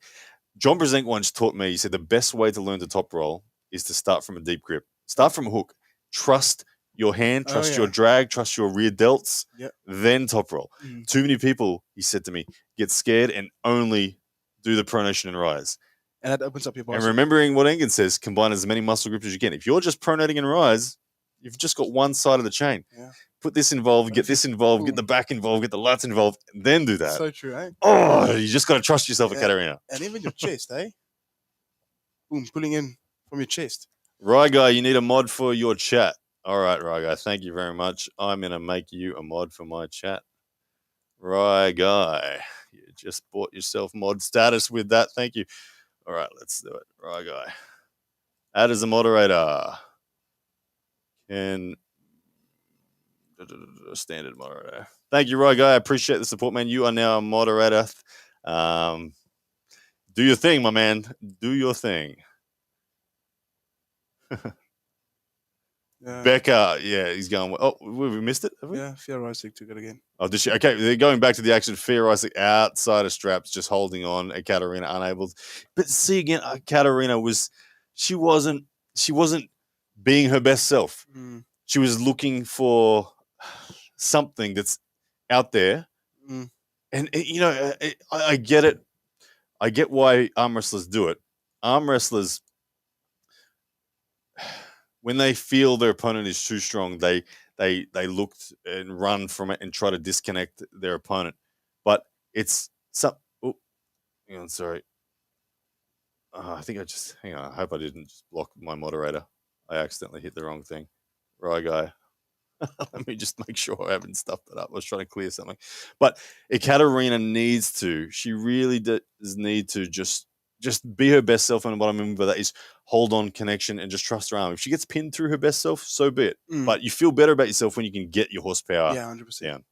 John Brzenk once taught me, he said the best way to learn to top roll is to start from a deep grip. Start from a hook. Trust your hand, trust your drag, trust your rear delts, then top roll. Too many people, he said to me, get scared and only do the pronation and rise. And that opens up your bicep. And remembering what Engen says, combine as many muscle grips as you can. If you're just pronating and rise, you've just got one side of the chain. Yeah. Put this involved, get this involved, get the back involved, get the lats involved, then do that. So true, eh? Oh, you just got to trust yourself, Ekaterina. And even your chest, eh? Boom, pulling in from your chest. Rye Guy, you need a mod for your chat. All right, Rye Guy, thank you very much. I'm going to make you a mod for my chat. Rye Guy, you just bought yourself mod status with that. Thank you. All right, let's do it. Rye Guy. Add as a moderator. And standard moderator. Thank you, Rye Guy. I appreciate the support, man. You are now a moderator. Do your thing, my man. Do your thing. Becca, he's going. Oh, we missed it. Have we? Yeah, Fia Rising took it again. Oh, did she? Okay, they're going back to the action. Fia Rising outside of straps, just holding on. Ekaterina unable. But see again, Ekaterina she wasn't being her best self. She was looking for something that's out there, and I get it. I get why arm wrestlers do it. Arm wrestlers, when they feel their opponent is too strong, they look and run from it and try to disconnect their opponent. But it's some. Oh, hang on, sorry. I think hang on. I hope I didn't just block my moderator. I accidentally hit the wrong thing. Right, guy. Let me just make sure I haven't stuffed it up. I was trying to clear something. But Ekaterina needs to. She really does need to just be her best self. And what I mean by that is hold on connection and just trust her arm. If she gets pinned through her best self, so be it. But you feel better about yourself when you can get your horsepower 100%. down.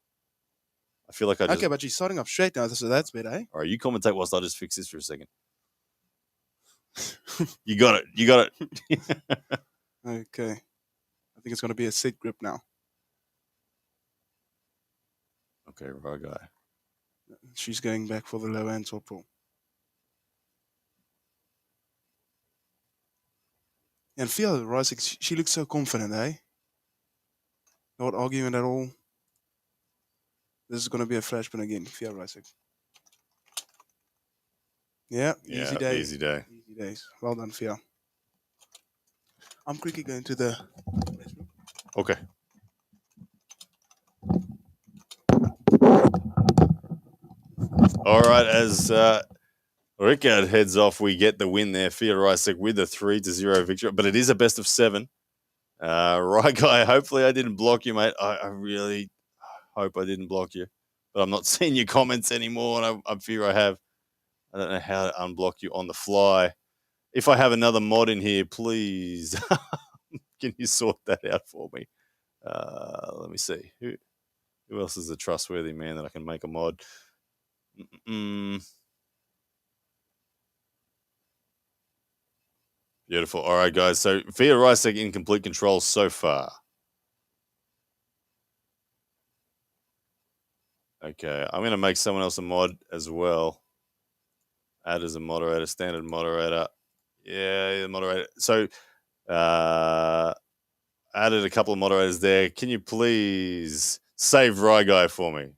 I feel like I just... Okay, but she's starting up straight now, so that's better, eh? All right, you commentate whilst I just fix this for a second. You got it. You got it. Okay. I think it's going to be a sit grip now. Okay, right guy. She's going back for the low end top roll. And Fia Rising, she looks so confident, eh? Not arguing at all. This is going to be a flashpoint again, Fia Rising. Yeah, easy day. Easy day. Easy days. Well done, Fia. I'm quickly going to the... Okay. All right, as Rickard heads off, we get the win there. Fia Risek with a 3-0 victory, but it is a best of 7. Right guy, hopefully I didn't block you, mate. I really hope I didn't block you, but I'm not seeing your comments anymore, and I fear I have. I don't know how to unblock you on the fly. If I have another mod in here, please, can you sort that out for me? Let me see. Who else is a trustworthy man that I can make a mod? Beautiful. All right, guys. So Fia Risek in complete control so far. Okay, I'm going to make someone else a mod as well. Add as a moderator, standard moderator. Yeah, the moderator. So added a couple of moderators there. Can you please save Rye Guy for me?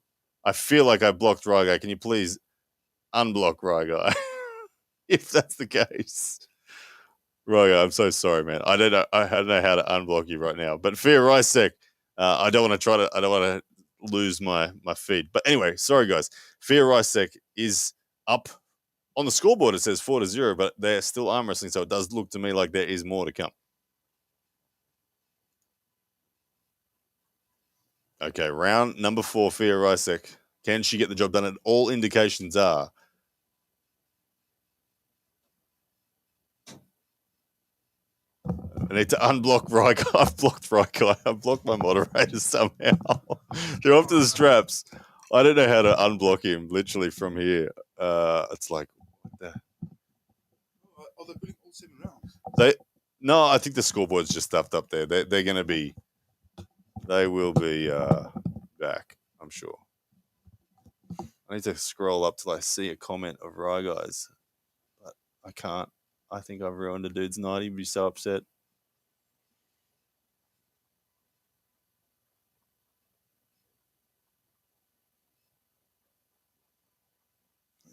I feel like I blocked Rye Guy. Can you please unblock Rye Guy? If that's the case. Rye Guy, I'm so sorry, man. I don't know how to unblock you right now. But Fia Risek, I don't want to lose my feed. But anyway, sorry guys. Fia Risek is up on the scoreboard. It says 4-0, but they're still arm wrestling, so it does look to me like there is more to come. Okay, round number 4, Fia Risek. Can she get the job done? And all indications are. I need to unblock Ryguy. I've blocked Ryguy. I've blocked my moderator somehow. They're off to the straps. I don't know how to unblock him literally from here. It's like, what the... Oh, they're putting all 7 rounds. No, I think the scoreboard's just stuffed up there. They're going to be, they will be back, I'm sure. I need to scroll up till I see a comment of Ryguy's, but I can't. I think I've ruined a dude's night. He'd be so upset.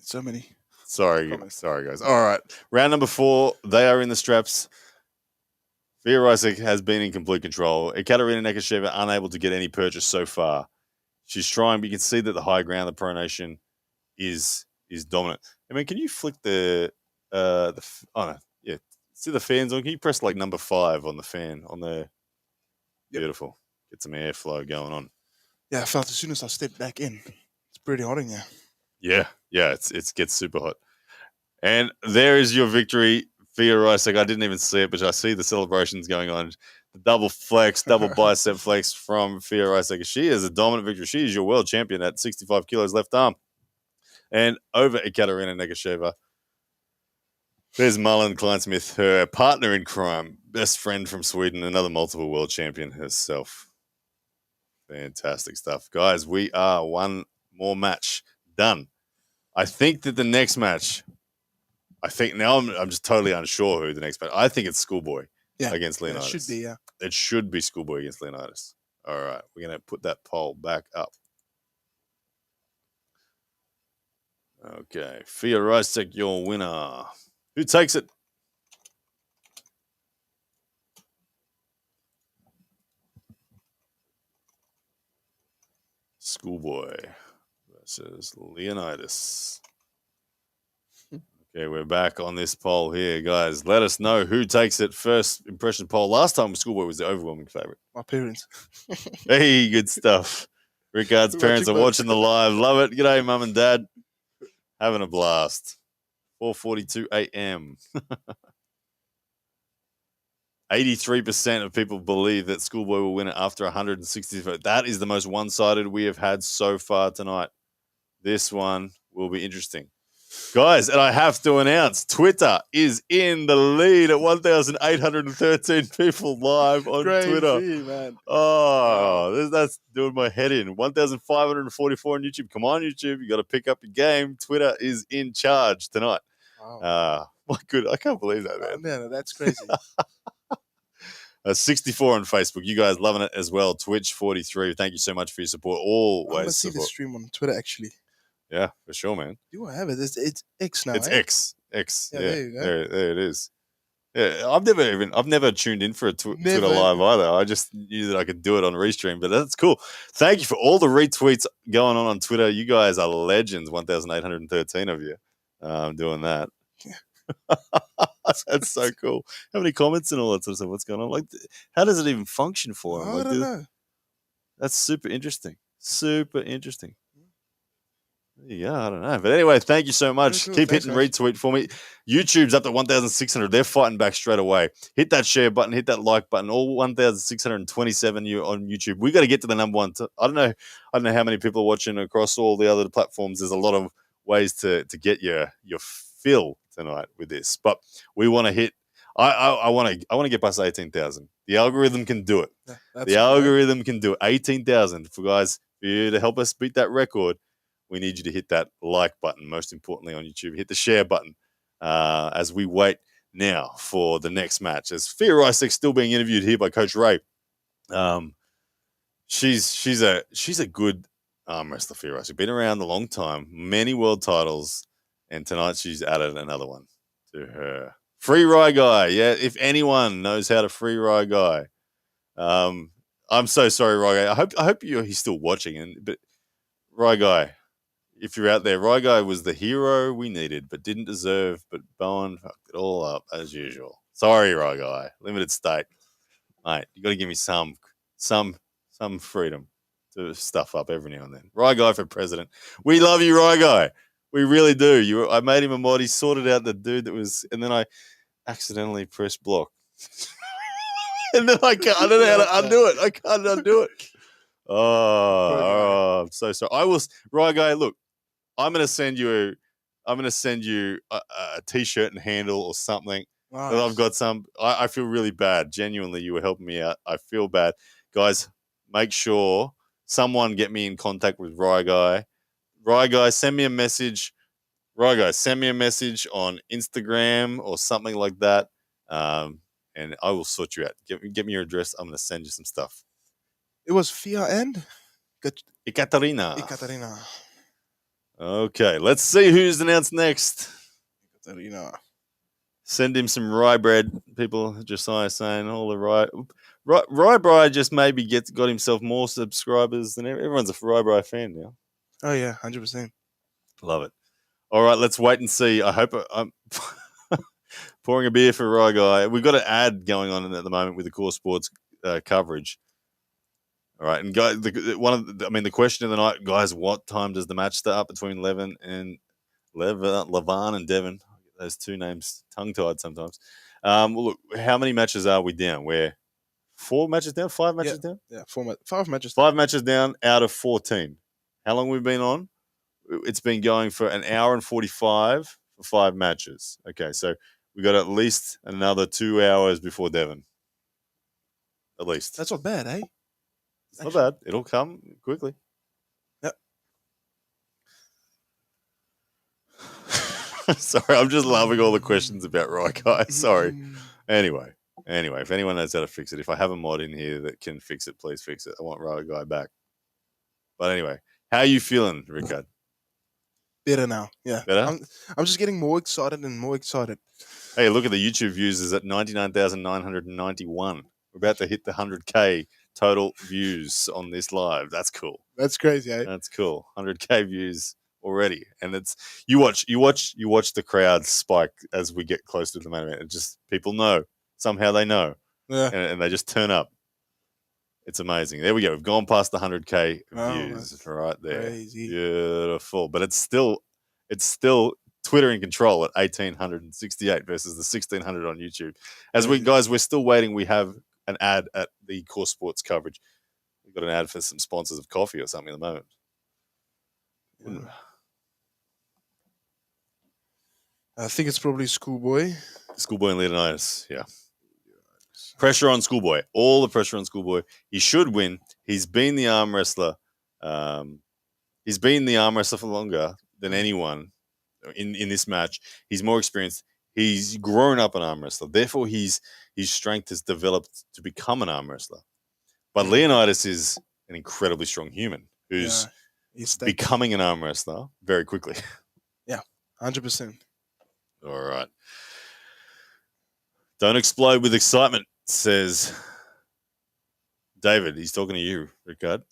So many. Sorry, guys. All right. Round number 4. They are in the straps. Feric has been in complete control. Ekaterina Nekasheva unable to get any purchase so far. She's trying, but you can see that the high ground, the pronation, is dominant. I mean, can you flick see the fans on? Can you press like number 5 on the fan on the? Yep. Beautiful. Get some airflow going on. Yeah, I felt as soon as I stepped back in, it's pretty hot in here. Yeah, it gets super hot. And there is your victory, Feric. I didn't even see it, but I see the celebrations going on. The double bicep flex from Feric. She is a dominant victory. She is your world champion at 65 kilos left arm. And over Ekaterina Nekasheva, there's Marlon Kleinsmith, her partner in crime, best friend from Sweden, another multiple world champion herself. Fantastic stuff. Guys, we are one more match done. I think that the next match, I'm just totally unsure who the next match. I think it's Schoolboy against Leonidas. It should be, yeah. It should be Schoolboy against Leonidas. All right, we're going to put that poll back up. Okay, Feric, your winner. Who takes it? Schoolboy versus Leonidas. Okay, we're back on this poll here, guys. Let us know who takes it. First impression poll. Last time Schoolboy was the overwhelming favorite. My parents. Hey, good stuff. Rickard's parents are watching the live. Love it. G'day, mum and dad. Having a blast. 4:42 a.m. 83% of people believe that Schoolboy will win it after 160 votes. That is the most one-sided we have had so far tonight. This one will be interesting. Guys, and I have to announce, Twitter is in the lead at 1,813 people live on Twitter. Man. Oh, that's doing my head in. 1,544 on YouTube. Come on, YouTube. You got to pick up your game. Twitter is in charge tonight. Wow. My good. I can't believe that, man. No, that's crazy. 64 on Facebook. You guys loving it as well. Twitch 43. Thank you so much for your support. Always I want to see the stream on Twitter, actually. Yeah, for sure, man. Do I have it? It's X now. It's X. Yeah, there you go. There it is. Yeah, I've never tuned in for a Twitter live either. I just knew that I could do it on Restream, but that's cool. Thank you for all the retweets going on Twitter. You guys are legends. 1,813 of you doing that. Yeah. That's so cool. How many comments and all that sort of stuff? What's going on? Like, how does it even function for them? I don't know. That's super interesting. Super interesting. Yeah, I don't know. But anyway, thank you so much. Keep hitting retweet for me. YouTube's up to 1,600. They're fighting back straight away. Hit that share button. Hit that like button. All 1,627 you on YouTube. We got to get to the number one. I don't know how many people are watching across all the other platforms. There's a lot of ways to get your fill tonight with this, but we want to hit. I want to get past 18,000. The algorithm can do it. The algorithm can do it. 18,000 for you to help us beat that record. We need you to hit that like button, most importantly on YouTube. Hit the share button as we wait now for the next match. As Feric still being interviewed here by Coach Ray. She's a good arm wrestler, Feric. She's been around a long time, many world titles, and tonight she's added another one to her. Free Ryguy. Yeah, if anyone knows how to free Ryguy. I'm so sorry, Ryguy. I hope he's still watching, but Ryguy, if you're out there, Ryguy was the hero we needed, but didn't deserve. But Bowen fucked it all up as usual. Sorry, Ryguy. Limited state, mate. You got to give me some freedom to stuff up every now and then. Ryguy for president. We love you, Ryguy. We really do. I made him a mod. He sorted out the dude that was, and then I accidentally pressed block. and then I don't know how to undo it. I can't undo it. Poor I'm so sorry. I will, right, guy. Look, I'm gonna send you a t-shirt and handle or something. Nice. I've got some. I feel really bad. Genuinely, you were helping me out. I feel bad, guys. Make sure someone get me in contact with Guy. Guy, send me a message. Guy, send me a message on Instagram or something like that, and I will sort you out. Get me your address. I'm gonna send you some stuff. It was Fia and Ekaterina. Ekaterina. Okay, let's see who's announced next. Ekaterina. Send him some rye bread. People, Josiah saying all the rye bread just maybe got himself more subscribers than everyone's a rye bread fan now. Oh yeah, 100%. Love it. All right, let's wait and see. I hope I'm pouring a beer for Rye Guy. We've got an ad going on at the moment with the Core Sports coverage. All right, and guys, the question of the night, guys, what time does the match start between Lavan and Devon? Those two names tongue-tied sometimes. Well, look, how many matches are we down? We're 4 matches down, 5 matches down? Yeah, 5 matches. 5 matches down out of 14. How long have we been on? It's been going for an hour and 45 for 5 matches. Okay, so we got at least another 2 hours before Devon. At least. That's not bad, eh? It's not bad. It'll come quickly. Yep. Sorry, I'm just loving all the questions about Right Guy. Sorry. Anyway, if anyone knows how to fix it, if I have a mod in here that can fix it, please fix it. I want Right Guy back. But anyway, how are you feeling, Rickard? Better now. Yeah. Better? I'm just getting more excited and more excited. Hey, look at the YouTube views is at 99,991. We're about to hit the 100K total views on this live. That's cool. That's crazy, eh? That's cool. 100K views already. And it's you watch the crowd spike as we get close to the main event. It just people know. Somehow they know. Yeah. And they just turn up. It's amazing. There we go. We've gone past the 100K views right there. Crazy. Beautiful. But it's still Twitter in control at 1,868 versus the 1,600 on YouTube. We're still waiting. We have an ad at the Core Sports coverage. We've got an ad for some sponsors of coffee or something at the moment. Yeah. I think it's probably Schoolboy. Schoolboy and Leonidas, yeah. Pressure on Schoolboy. All the pressure on Schoolboy. He should win. He's been the arm wrestler. He's been the arm wrestler for longer than anyone in this match. He's more experienced. He's grown up an arm wrestler. Therefore, his strength has developed to become an arm wrestler. But Leonidas is an incredibly strong human who's becoming an arm wrestler very quickly. Yeah, 100%. All right. Don't explode with excitement, says David. He's talking to you, Rickard.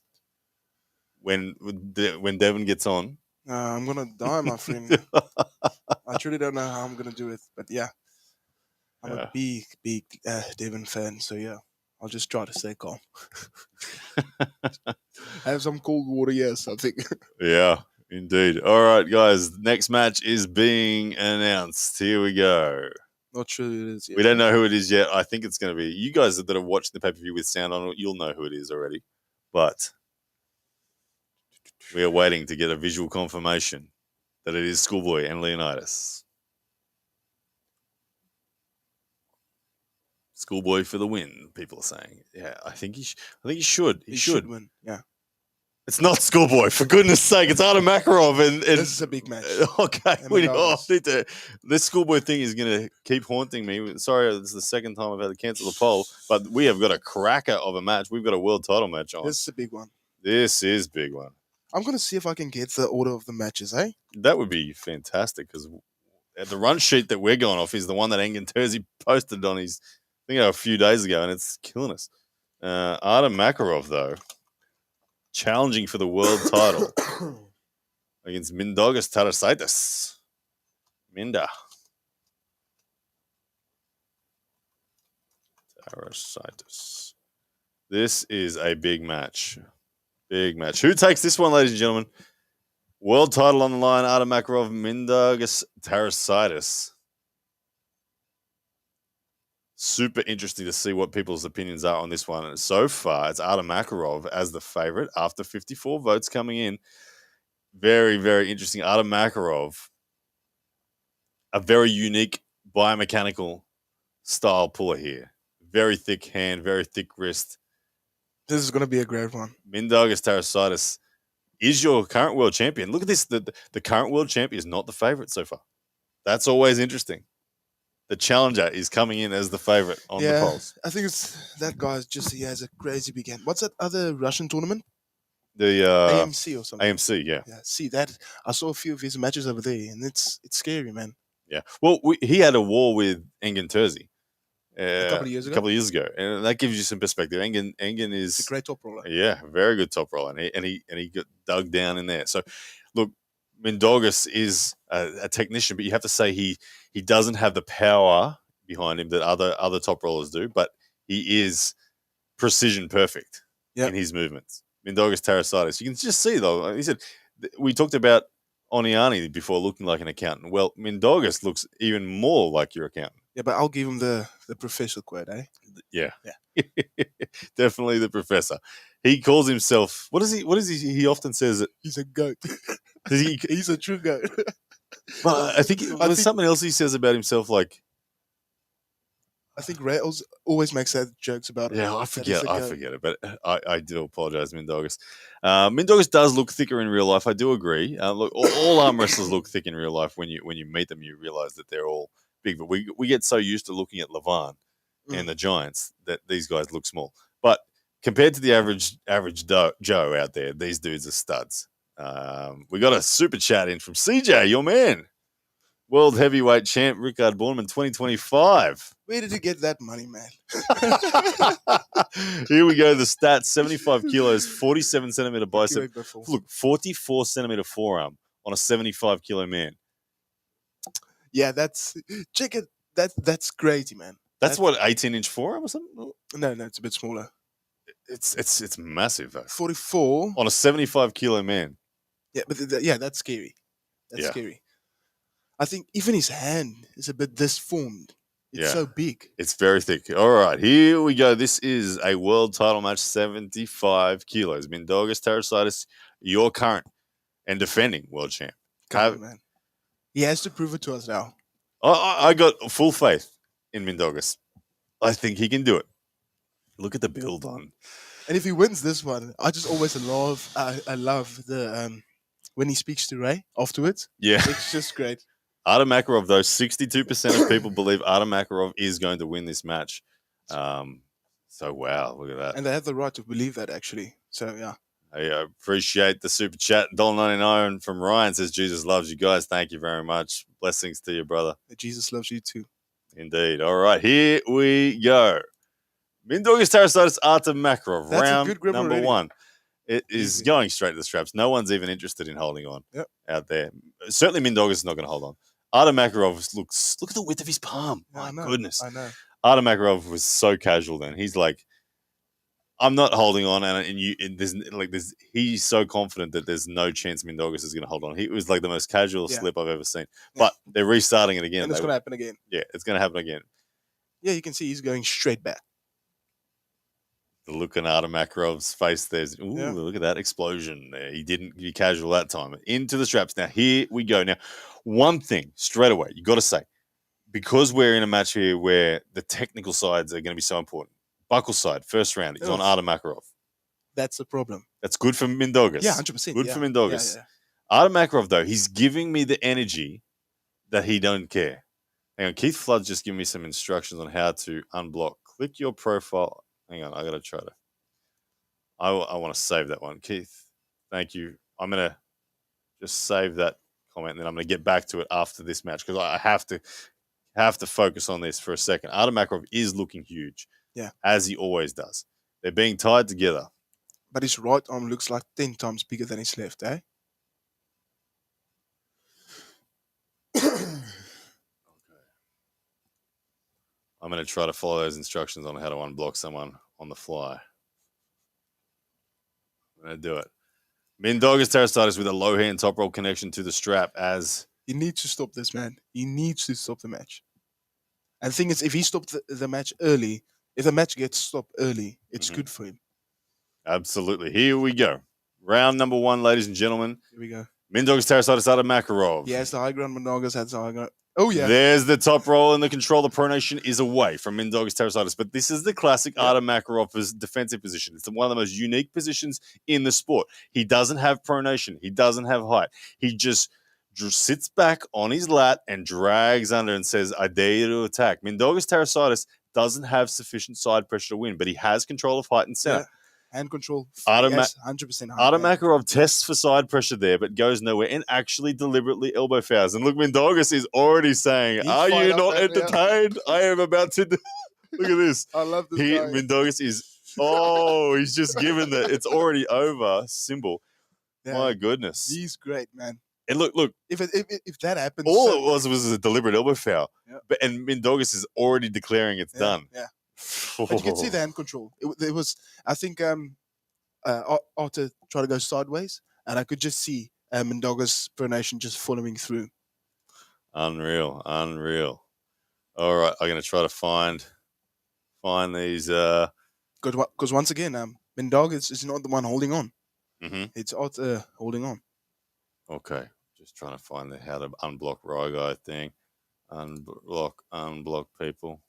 When Devon gets on. I'm going to die, my friend. I truly don't know how I'm going to do it. But yeah, I'm a big Devon fan. So yeah, I'll just try to stay calm. Have some cold water, yes, I think. Yeah, indeed. All right, guys. Next match is being announced. Here we go. Not sure who it is yet. We don't know who it is yet. I think it's going to be you guys that are watching the pay-per-view with sound on it. You'll know who it is already. But we are waiting to get a visual confirmation that it is Schoolboy and Leonidas. Schoolboy for the win, people are saying. Yeah, I think he should. He should win. Yeah. It's not Schoolboy, for goodness sake. It's Adam Makarov. And this is a big match. Okay. This Schoolboy thing is going to keep haunting me. Sorry, this is the second time I've had to cancel the poll, but we have got a cracker of a match. We've got a world title match on. This is a big one. This is a big one. I'm going to see if I can get the order of the matches, eh? That would be fantastic because the run sheet that we're going off is the one that Engen Terzi posted on his, a few days ago, and it's killing us. Adam Makarov, though, challenging for the world title against Mindaugas Tarasaitis. Minda. Tarasaitis. This is a big match. Big match. Who takes this one, ladies and gentlemen? World title on the line, Adam Makarov, Mindaugas Tarasaitis. Super interesting to see what people's opinions are on this one. And so far, it's Artem Makarov as the favorite after 54 votes coming in. Very, very interesting. Artem Makarov, a very unique biomechanical style puller here. Very thick hand, very thick wrist. This is going to be a great one. Mindaugas Tarasaitis is your current world champion. Look at this. The current world champion is not the favorite so far. That's always interesting. The challenger is coming in as the favorite on the polls. I think it's that guy's just, he has a crazy big hand. What's that other Russian tournament? The AMC or something. AMC, yeah. Yeah, see that? I saw a few of his matches over there, and it's scary, man. Yeah. Well, he had a war with Engin Terzi. A couple of years ago, and that gives you some perspective. Engin is a great top roller. Yeah, very good top roller, and he got dug down in there. So, look, Mindaugas is a technician, but you have to say he doesn't have the power behind him that other top rollers do, but he is precision perfect in his movements. Mindaugas Tarasaitis, you can just see though. He said we talked about Oniani before looking like an accountant. Well, Mindaugas looks even more like your accountant. Yeah, but I'll give him the professor quote, eh? Yeah. Definitely the professor. He calls himself, what is he? He often says that he's a goat. He's a true goat. But I think there's something else he says about himself, like, I think Rails always makes that jokes about it. Yeah, I forget it, but I do apologize, Mindaugas. Mindaugas does look thicker in real life. I do agree. Look, all arm wrestlers look thick in real life. When you meet them, you realize that they're all big. But we get so used to looking at Lavan and the Giants that these guys look small. But compared to the average Joe out there, these dudes are studs. We got a super chat in from CJ, your man. World Heavyweight Champ Rickard Borman 2025. Where did you get that money, man? Here we go. The stats: 75 kilos, 47 centimeter bicep. Look, 44 centimeter forearm on a 75 kilo man. Yeah, check it. That's crazy, man. That's what 18-inch forearm or something. No, it's a bit smaller. It's massive though. 44 on a 75 kilo man. Yeah, but that's scary. That's scary. I think even his hand is a bit disformed. It's so big. It's very thick. All right, here we go. This is a world title match, 75 kilos. Mindaugas Tarasaitis, your current and defending world champ. Come on, man. He has to prove it to us now. I got full faith in Mindaugas. I think he can do it. Look at the build on. And if he wins this one, I just always love. I love the when he speaks to Ray afterwards. Yeah, it's just great. Artem Makarov, though, 62% of people believe Artem Makarov is going to win this match. So, wow, look at that. And they have the right to believe that, actually. So, yeah. I appreciate the super chat. $1.99 from Ryan says, Jesus loves you guys. Thank you very much. Blessings to you, brother. Jesus loves you too. Indeed. All right, here we go. Mindaugas Tarasaitis, Artem Makarov, That's round a good grip number already. 1. It is going straight to the straps. No one's even interested in holding on out there. Certainly Mindaugas is not going to hold on. Artem Makarov look at the width of his palm. My goodness. I know. Artem Makarov was so casual then. He's like, I'm not holding on, he's so confident that there's no chance Mindaugas is going to hold on. He was like the most casual slip I've ever seen. But they're restarting it again. And it's going to happen again. Yeah, it's going to happen again. Yeah, you can see he's going straight back. The look on Artem Makarov's face there's, look at that explosion there. He didn't be casual that time. Into the straps. Now, here we go. Now, one thing straight away, you got to say, because we're in a match here where the technical sides are going to be so important, buckle side, first round, is on Artem Makarov. That's the problem. That's good for Mindaugas. Yeah, 100%. Good for Mindaugas. Yeah. Artem Makarov, though, he's giving me the energy that he don't care. Hang on, Keith Flood's just giving me some instructions on how to unblock. Click your profile. Hang on, I got to try to. I want to save that one. Keith, thank you. I'm going to just save that comment, and then I'm going to get back to it after this match because I have to focus on this for a second. Artem Makarov is looking huge, as he always does. They're being tied together. But his right arm looks like 10 times bigger than his left, eh? I'm going to try to follow those instructions on how to unblock someone on the fly. I'm going to do it. Mindaugas Tarasaitis with a low hand top roll connection to the strap as... He needs to stop this, man. He needs to stop the match. And the thing is, if he stopped the match early, if the match gets stopped early, it's good for him. Absolutely. Here we go. Round number 1, ladies and gentlemen. Here we go. Mindaugas Tarasaitis out of Makarov. He has the high ground. Mindaugas has the high ground. Oh, yeah. There's the top roll, and the control. The pronation is away from Mindaugas Tarasaitis. But this is the classic Artem Makarov's defensive position. It's one of the most unique positions in the sport. He doesn't have pronation. He doesn't have height. He just sits back on his lat and drags under and says, I dare you to attack. Mindaugas Tarasaitis doesn't have sufficient side pressure to win, but he has control of height and center. Yeah. Hand control. Yes, 100% Artem Makarov tests for side pressure there, but goes nowhere and actually deliberately elbow fouls. And look, Mindaugas is already saying, are you not entertained? I am about to... Look at this. I love this guy. Mindaugas is... he's just given the it's already over symbol. Yeah. My goodness. He's great, man. And look. If that happens... All it was a deliberate elbow foul. Yep. And Mindaugas is already declaring it's done. Yeah. But you can see the hand control. It was, I think, Arthur tried to go sideways, and I could just see Mindaugas' pronation just following through. Unreal. All right, I'm going to try to find these. Because once again, Mindaugas is not the one holding on. Mm-hmm. It's Arthur holding on. Okay, just trying to find how to unblock Ryguy thing. Unblock people.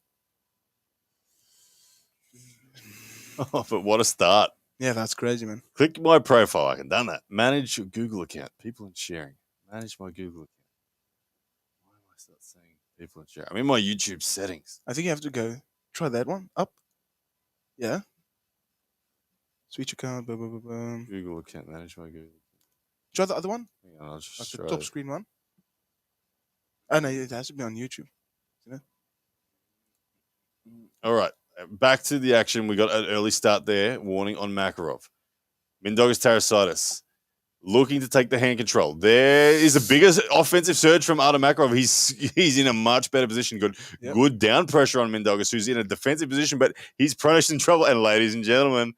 Oh, but what a start. Yeah, that's crazy, man. Click my profile. I can done that. Manage your Google account. People and sharing. Manage my Google account. Why am I start saying people and sharing? I'm in my YouTube settings. I think you have to go. Try that one. Up. Yeah. Switch account. Blah, blah, blah, blah. Google account. Manage my Google. Try the other one. Hang on, I'll just like try the top screen one. Oh, no, it has to be on YouTube. Isn't it? All right. Back to the action. We got an early start there. Warning on Makarov. Mindaugas Tarasaitis looking to take the hand control. There is a bigger offensive surge from Artem Makarov. He's in a much better position. Good down pressure on Mindaugas, who's in a defensive position, but he's pronation in trouble. And ladies and gentlemen,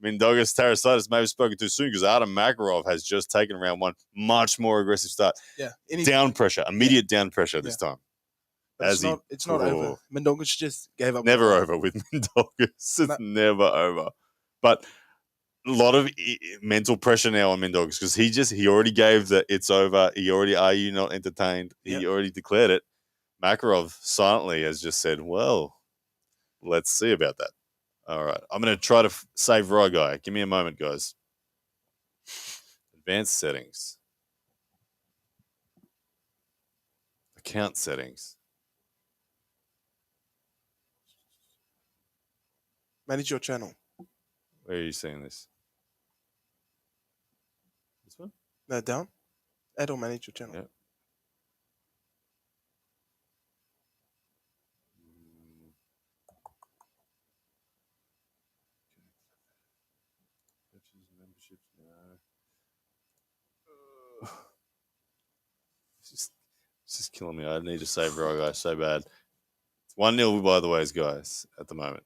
Mindaugas Tarasaitis may have spoken too soon because Artem Makarov has just taken round 1. Much more aggressive start. Yeah. Down pressure. Immediate down pressure this time. It's not over. Mindaugas just gave up. Never over with Mindaugas. It's never over. But a lot of mental pressure now on Mindaugas because he already gave the it's over. He already, are you not entertained? He already declared it. Makarov silently has just said, well, let's see about that. All right. I'm going to try to save Ryguy. Give me a moment, guys. Advanced settings. Account settings. Manage your channel. Where are you seeing this? This one? No, down. Add or manage your channel. Yep. Memberships, no. This is killing me. I need to save Ryguy so bad. It's 1-0 by the ways, guys, at the moment.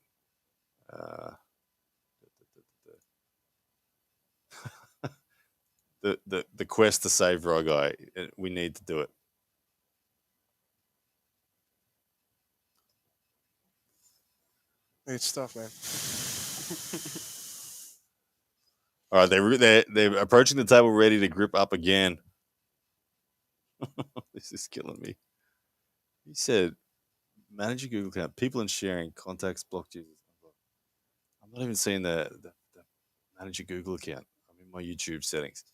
The quest to save Ryguy, we need to do it. It's tough, man. All right, they're approaching the table, ready to grip up again. This is killing me. He said, "Manage your Google account, people and sharing, contacts, blocked users." I'm not even seeing the manage your Google account. I'm in my YouTube settings.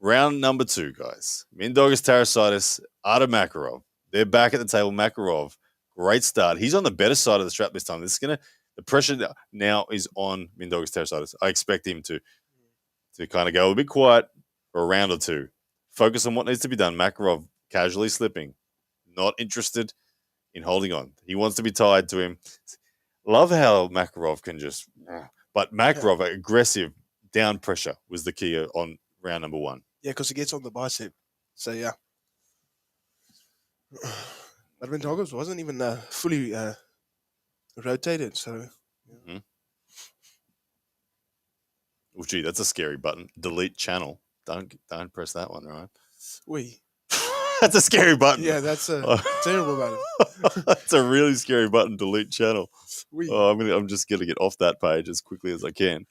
Round number 2, guys. Mindaugas Tarasaitis, Artem Makarov. They're back at the table. Makarov, great start. He's on the better side of the strap this time. The pressure now is on Mindaugas Tarasaitis. I expect him to kind of go a bit quiet for a round or 2. Focus on what needs to be done. Makarov casually slipping, not interested in holding on. He wants to be tied to him. Love how Makarov can just... But Makarov, aggressive, down pressure was the key on round number 1. Yeah, because he gets on the bicep. So, yeah. But Mindaugas wasn't even fully rotated, so... Yeah. Mm-hmm. Oh, gee, that's a scary button. Delete channel. Don't press that one, right? Oui. That's a scary button. Yeah, that's a terrible button. That's a really scary button. Delete channel. Oui. Oh, I'm just gonna get off that page as quickly as I can.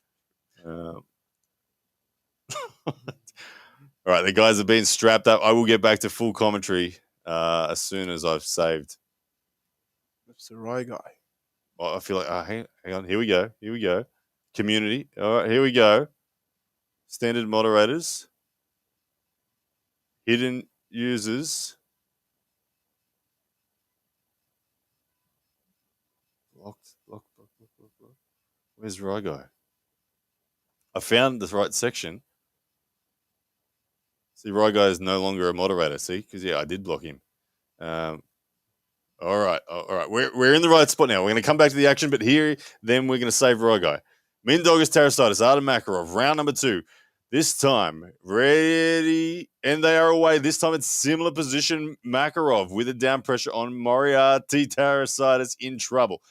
All right, the guys have been strapped up. I will get back to full commentary as soon as I've saved. That's the right guy. Oh, I feel like, hang on. Here we go. Community. All right, here we go. Standard moderators. Hidden users. Blocked. Where's Rygo? I found the right section. See, Rygo is no longer a moderator. See, because I did block him. All right. We're in the right spot now. We're going to come back to the action, but then we're going to save Rygo. Mindaugas Terrasitis, Artem Makarov, round number 2. This time, ready, and they are away. This time it's similar position. Makarov with a down pressure on Moriarty. Terrasitis in trouble,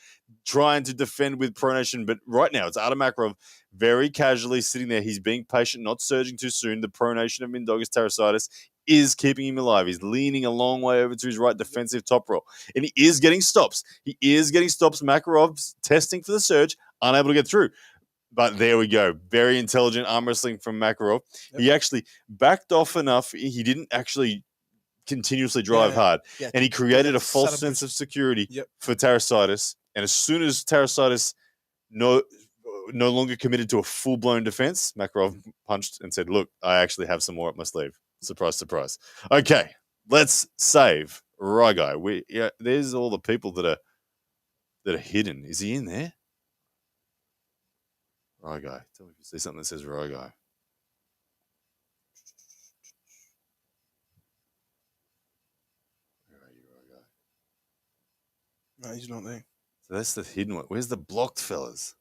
trying to defend with pronation, but right now it's Artem Makarov very casually sitting there. He's being patient, not surging too soon. The pronation of Mindaugas Terrasitis is keeping him alive. He's leaning a long way over to his right defensive top roll, and he is getting stops. Makarov's testing for the surge, unable to get through. But there we go. Very intelligent arm wrestling from Makarov. Yep. He actually backed off enough. He didn't actually continuously drive hard. Yeah, and he created a false sense of security for Terrasitis. And as soon as Terrasitis no longer committed to a full-blown defense, Makarov punched and said, look, I actually have some more up my sleeve. Surprise, surprise. Okay, let's save Rygo. There's all the people that are hidden. Is he in there? Rygo. Tell me if you see something that says Rygo. Where are you, Rygo? No, he's not there. So that's the hidden one. Where's the blocked fellas?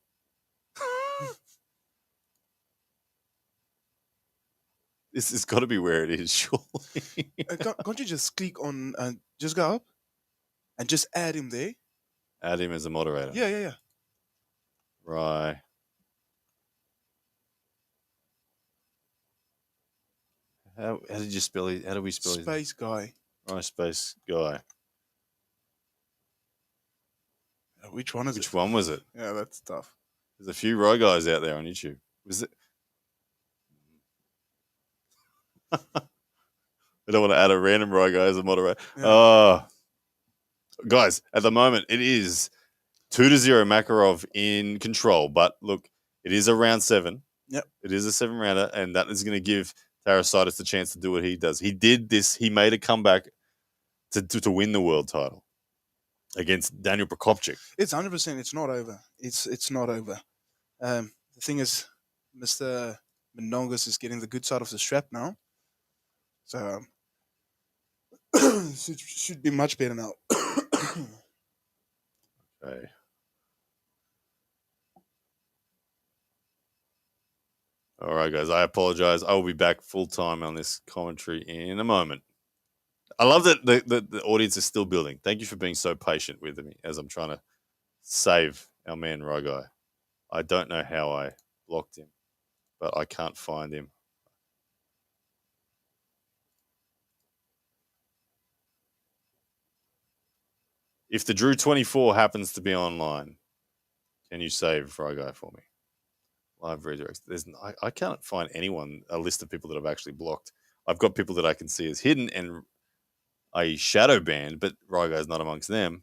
This has got to be where it is, surely. Can't you just click on, just go up and just add him there? Add him as a moderator. Yeah. Right. How did you spell it? How do we spell it? Space guy. Right, space guy. Which one is it? Which one was it? Yeah, that's tough. There's a few Row guys out there on YouTube. Was it? I don't want to add a random Row guy as a moderator. Yeah. Guys, at the moment, it is 2-0 Makarov in control. But look, it is a round 7. Yep. It is a 7-rounder, and that is going to give Terrasitis the chance to do what he does. He did this. He made a comeback to win the world title against Daniel Prokopchik. It's 100%. It's not over. It's not over. The thing is, Mr. Mindaugas is getting the good side of the strap now. So should be much better now. Okay. All right, guys. I apologize. I will be back full time on this commentary in a moment. I love that the audience is still building. Thank you for being so patient with me as I'm trying to save our man Rygo. I don't know how I blocked him, but I can't find him. If the Drew 24 happens to be online, can you save Rygo for me? Live redirects. I can't find a list of people that I've actually blocked. I've got people that I can see as hidden and I shadow banned, but Rygo is not amongst them.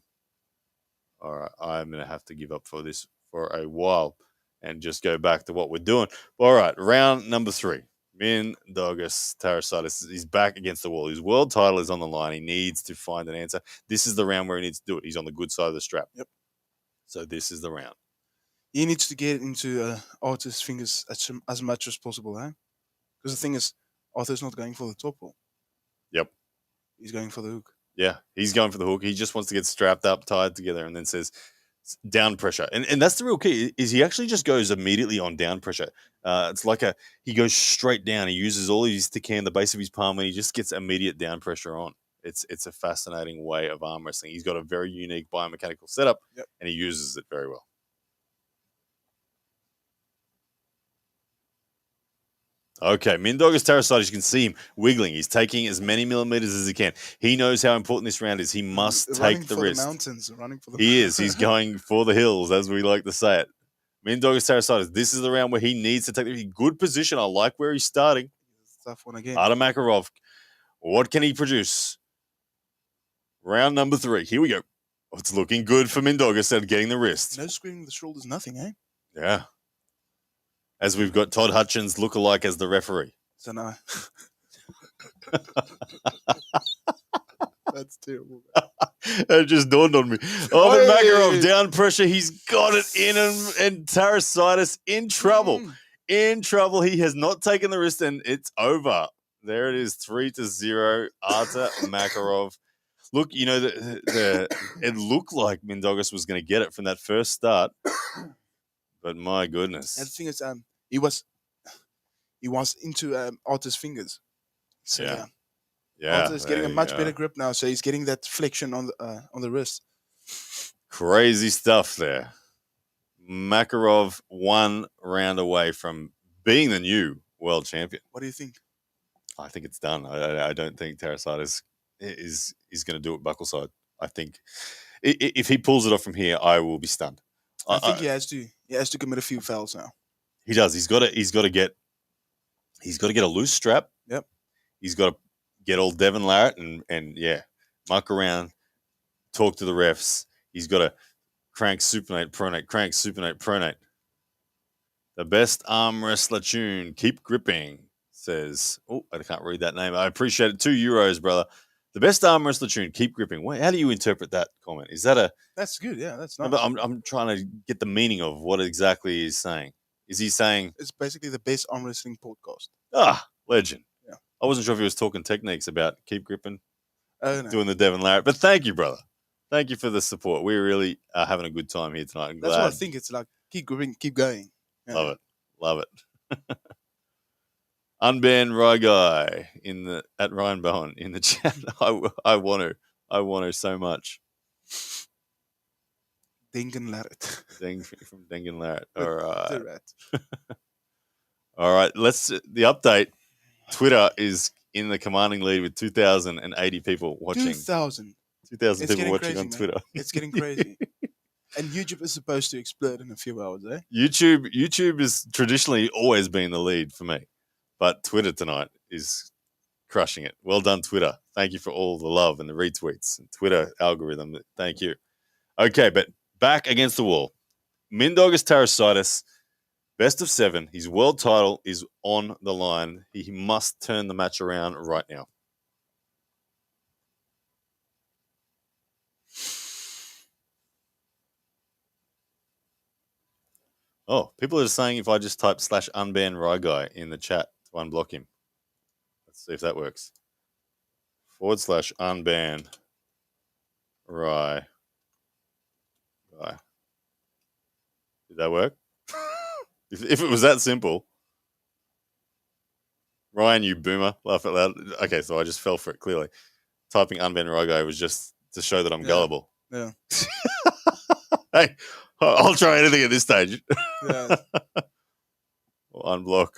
All right, I'm going to have to give up for this for a while and just go back to what we're doing. All right, round number 3. Mindaugas Terrasitis is back against the wall. His world title is on the line. He needs to find an answer. This is the round where he needs to do it. He's on the good side of the strap. Yep. So this is the round. He needs to get into Arthur's fingers as much as possible, eh? Because the thing is, Arthur's not going for the top roll. Yep. He's going for the hook. Yeah, he's going for the hook. He just wants to get strapped up, tied together, and then says down pressure. And that's the real key, is he actually just goes immediately on down pressure. It's like he goes straight down. He uses all of his Takan, the base of his palm, and he just gets immediate down pressure on. It's a fascinating way of arm wrestling. He's got a very unique biomechanical setup, and he uses it very well. Okay, Mindaugas Tarasaitis, you can see him wiggling. He's taking as many millimeters as he can. He knows how important this round is. He must take the risk. Running for the He is. He's going for the hills, as we like to say it. Mindaugas Tarasaitis, this is the round where he needs to take the good position. I like where he's starting. Tough one again. Adam Makarov, what can he produce? Round number 3. Here we go. It's looking good for Mindaugas and getting the wrist. No screaming the shoulders, nothing, eh? Yeah. As we've got Todd Hutchins look-alike as the referee. So no. That's terrible. It just dawned on me. Oh, but Makarov, down pressure. He's got it in, and Tarasaitis in trouble. In trouble. He has not taken the wrist, and it's over. There it is, 3-0. Arta Makarov. Look, you know, it looked like Mindaugas was going to get it from that first start. But my goodness. And the thing is, he was into Arta's fingers. So, yeah. Arta's getting a much better grip now, so he's getting that flexion on the wrist. Crazy stuff there. Makarov 1 round away from being the new world champion. What do you think? I think it's done. I don't think Tarasaitis is going to do it buckleside. I think if he pulls it off from here, I will be stunned. I think he has to commit a few fouls now. He does. He's got to get a loose strap. Yep. He's got to get old Devon Larratt and muck around, talk to the refs. He's got to crank supinate, pronate. The best arm wrestler tune, keep gripping, says. Oh, I can't read that name. I appreciate it. €2, brother. The best arm wrestler tune, keep gripping. How do you interpret that comment? Is that a? That's good. Yeah, that's nice. I'm trying to get the meaning of what exactly he's saying. Is he saying it's basically the best arm wrestling podcast? Legend. Yeah. I wasn't sure if he was talking techniques about keep gripping, no. doing the Devon Larratt. But thank you, brother. Thank you for the support. We really are having a good time here tonight. That's what I think. It's like keep gripping, keep going. Yeah. Love it. Unbanned Rye Guy at Ryan Bowen in the chat. I want to so much. Devon Larratt. From Devon Larratt. All right. All right. The update. Twitter is in the commanding lead with 2,080 people watching. 2,000 people watching on man. Twitter. It's getting crazy. And YouTube is supposed to explode in a few hours, eh? YouTube has traditionally always been the lead for me. But Twitter tonight is crushing it. Well done, Twitter. Thank you for all the love and the retweets. Twitter algorithm, thank you. Okay, but back against the wall. Mindaugas Tarasaitis, best of 7. His world title is on the line. He must turn the match around right now. Oh, people are saying if I just type /unban Rye Guy in the chat to unblock him. Let's see if that works. /unban Rye Guy. Did that work? if it was that simple. Ryan, you boomer. Laugh out loud. Okay, so I just fell for it clearly. Typing unban Rye Guy was just to show that I'm gullible. Yeah. Hey, I'll try anything at this stage. Yeah. Or unblock.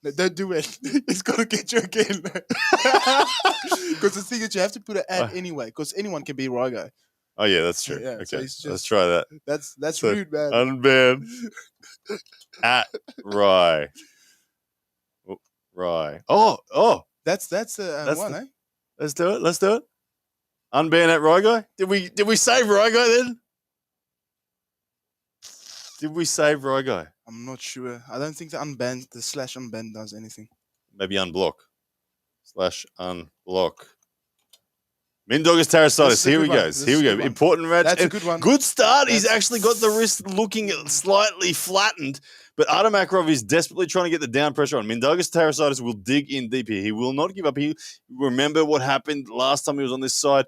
No, don't do it. It's going to get you again. Because the thing is, you have to put an ad anyway, because anyone can be Rye Guy. Oh, yeah, that's true. Yeah, okay, so let's try that. That's so rude, man. Unban at Rye. Oh, Rye. Oh. That's one, eh? Let's do it. Unban at Rye Guy. Did we save Rye Guy then? Did we save Rye Guy? I'm not sure. I don't think the /unban does anything. Maybe unblock. /unblock. Mindaugas Tarasaitis. Here we go. Important match. That's a good one. Good start. He's actually got the wrist looking slightly flattened, but Adam Makarov is desperately trying to get the down pressure on. Mindaugas Tarasaitis will dig in deep here. He will not give up. He remember what happened last time he was on this side.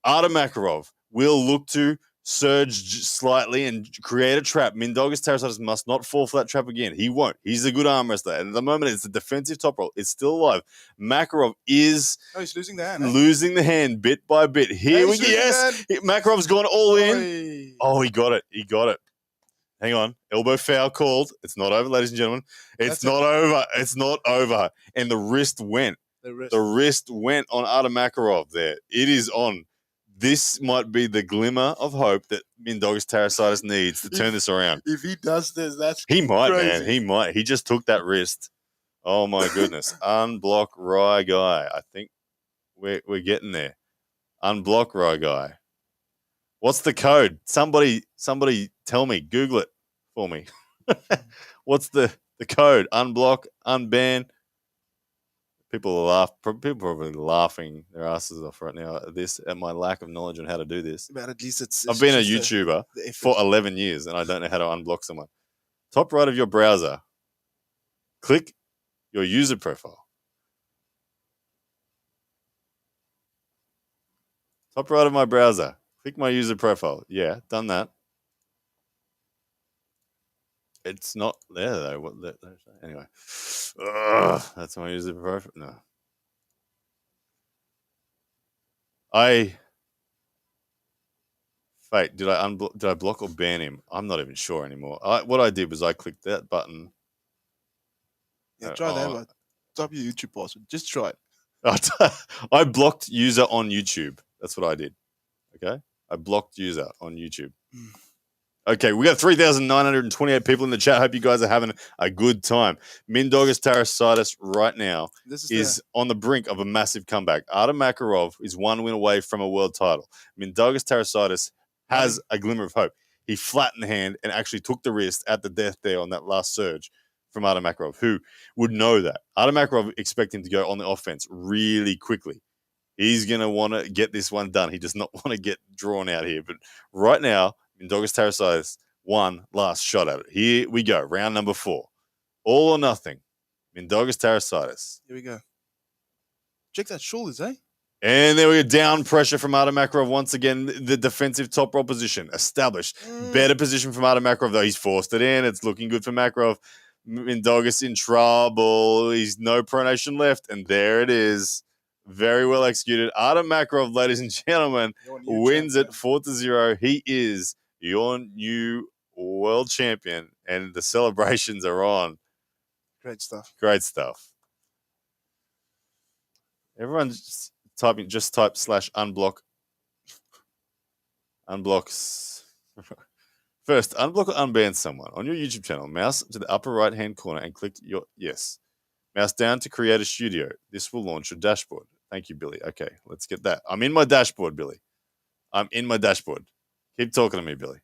Adam Makarov will look to surge slightly and create a trap. Mindaugas Tarasaitis must not fall for that trap again. He won't. He's a good arm wrestler. And at the moment, it's a defensive top roll. It's still alive. Makarov is he's losing the hand. Losing the hand bit by bit. Here we go. Yes. Makarov's gone all in. Oh, he got it. Hang on. Elbow foul called. It's not over, ladies and gentlemen. It's not over. It's not over. And the wrist went. The wrist went on Makarov there. It is on. This might be the glimmer of hope that Mindaugas Tarasitis needs to turn this around. If he does this, that's He might, crazy. man. He might. He just took that wrist. Oh, my goodness. Unblock Rye Guy. I think we're getting there. Unblock Rye Guy. What's the code? Somebody tell me. Google it for me. What's the code? Unblock, unban. People are probably laughing their asses off right now at my lack of knowledge on how to do this. But at least it's I've been a YouTuber for 11 years and I don't know how to unblock someone. Top right of your browser, click your user profile. Top right of my browser, click my user profile. Yeah, done that. It's not there though. Anyway, that's my user profile. No. Did I block or ban him? I'm not even sure anymore. What I did was I clicked that button. Yeah, try that one. Type your YouTube password. Just try it. I blocked user on YouTube. That's what I did. Okay? I blocked user on YouTube. Okay, we got 3,928 people in the chat. Hope you guys are having a good time. Mindaugas Tarasitis right now is on the brink of a massive comeback. Makarov is one win away from a world title. Mindaugas Tarasitis has a glimmer of hope. He flattened the hand and actually took the wrist at the death there on that last surge from Makarov. Who would know that? Makarov expect him to go on the offense really quickly. He's going to want to get this one done. He does not want to get drawn out here. But right now, Mindaugas Tarasitis, one last shot at it. Here we go. Round number 4. All or nothing. Mindaugas Tarasitis. Here we go. Check that shoulders, eh? And there we go. Down pressure from Makarov. Once again, the defensive top row position established. Better position from Makarov, though. He's forced it in. It's looking good for Makarov. Mindaugas in trouble. He's no pronation left. And there it is. Very well executed. Makarov, ladies and gentlemen, wins it 4-0. He is your new world champion, and the celebrations are on. Great stuff. Great stuff. Everyone type /unblock. Unblocks. First, unblock or unban someone. On your YouTube channel, mouse to the upper right-hand corner and click your yes. Mouse down to create a studio. This will launch your dashboard. Thank you, Billy. Okay, let's get that. I'm in my dashboard, Billy. I'm in my dashboard. Keep talking to me, Billy.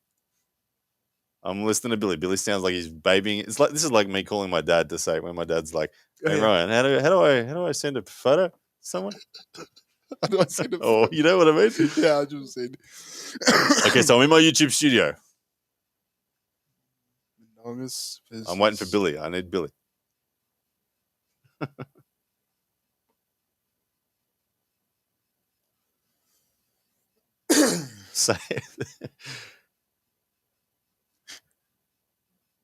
I'm listening to Billy. Billy sounds like he's babying. It's like this is like me calling my dad to say when my dad's like, "Hey Ryan, how do I send a photo to someone?" How do I send a photo? Oh, you know what I mean? Yeah, I just said. Okay, so I'm in my YouTube studio. I'm waiting for Billy. I need Billy. Say it.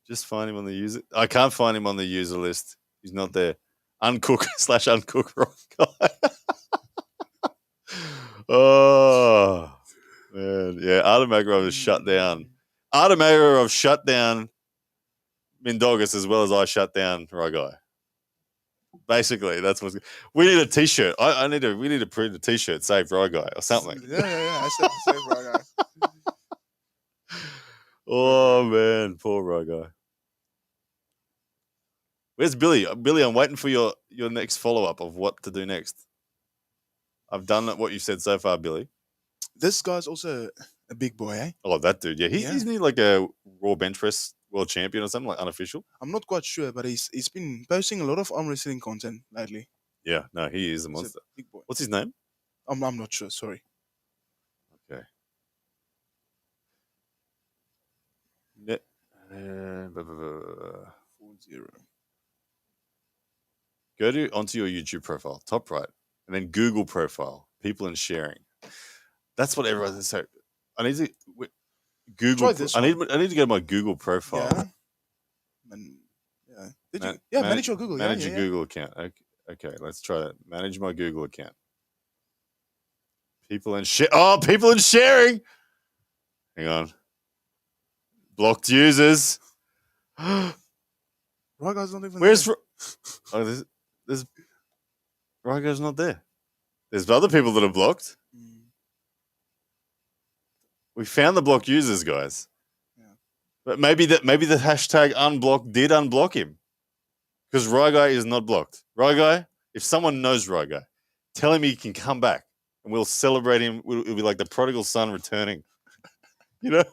Just find him on the user. I can't find him on the user list. He's not there. Uncook /uncook rock guy. Oh man, yeah. Makarov is shut down. Makarov shut down Mindaugas as well as I shut down Ragai. Basically, that's what's. We need a T-shirt. We need to print a T-shirt. Save Ragai or something. Yeah. I said save Ragai. Oh man, poor Ragai. Where's Billy? Billy, I'm waiting for your next follow-up of what to do next. I've done what you said so far, Billy. This guy's also a big boy, eh? Oh, that dude. Yeah, he's like a Raw bench press world champion or something, like unofficial. I'm not quite sure, but he's been posting a lot of arm wrestling content lately. Yeah, no, he is a monster. A big boy. What's his name? I'm not sure. Sorry. Okay. 4-0. Go onto your YouTube profile, top right, and then Google profile, people and sharing. That's what everyone. So I need to Google. I need to go to my Google profile. Yeah. Manage your Google. Manage your Google account. Okay, let's try that. Manage my Google account. People and share. Oh, people and sharing. Hang on. Blocked users. Rygar's not even Where's there. there's Rygar's not there. There's other people that are blocked. We found the blocked users, guys. Yeah. But maybe the hashtag unblock did unblock him. Because Rygar is not blocked. Rygar, if someone knows Rygar, tell him he can come back and we'll celebrate him. It'll be like the prodigal son returning. You know?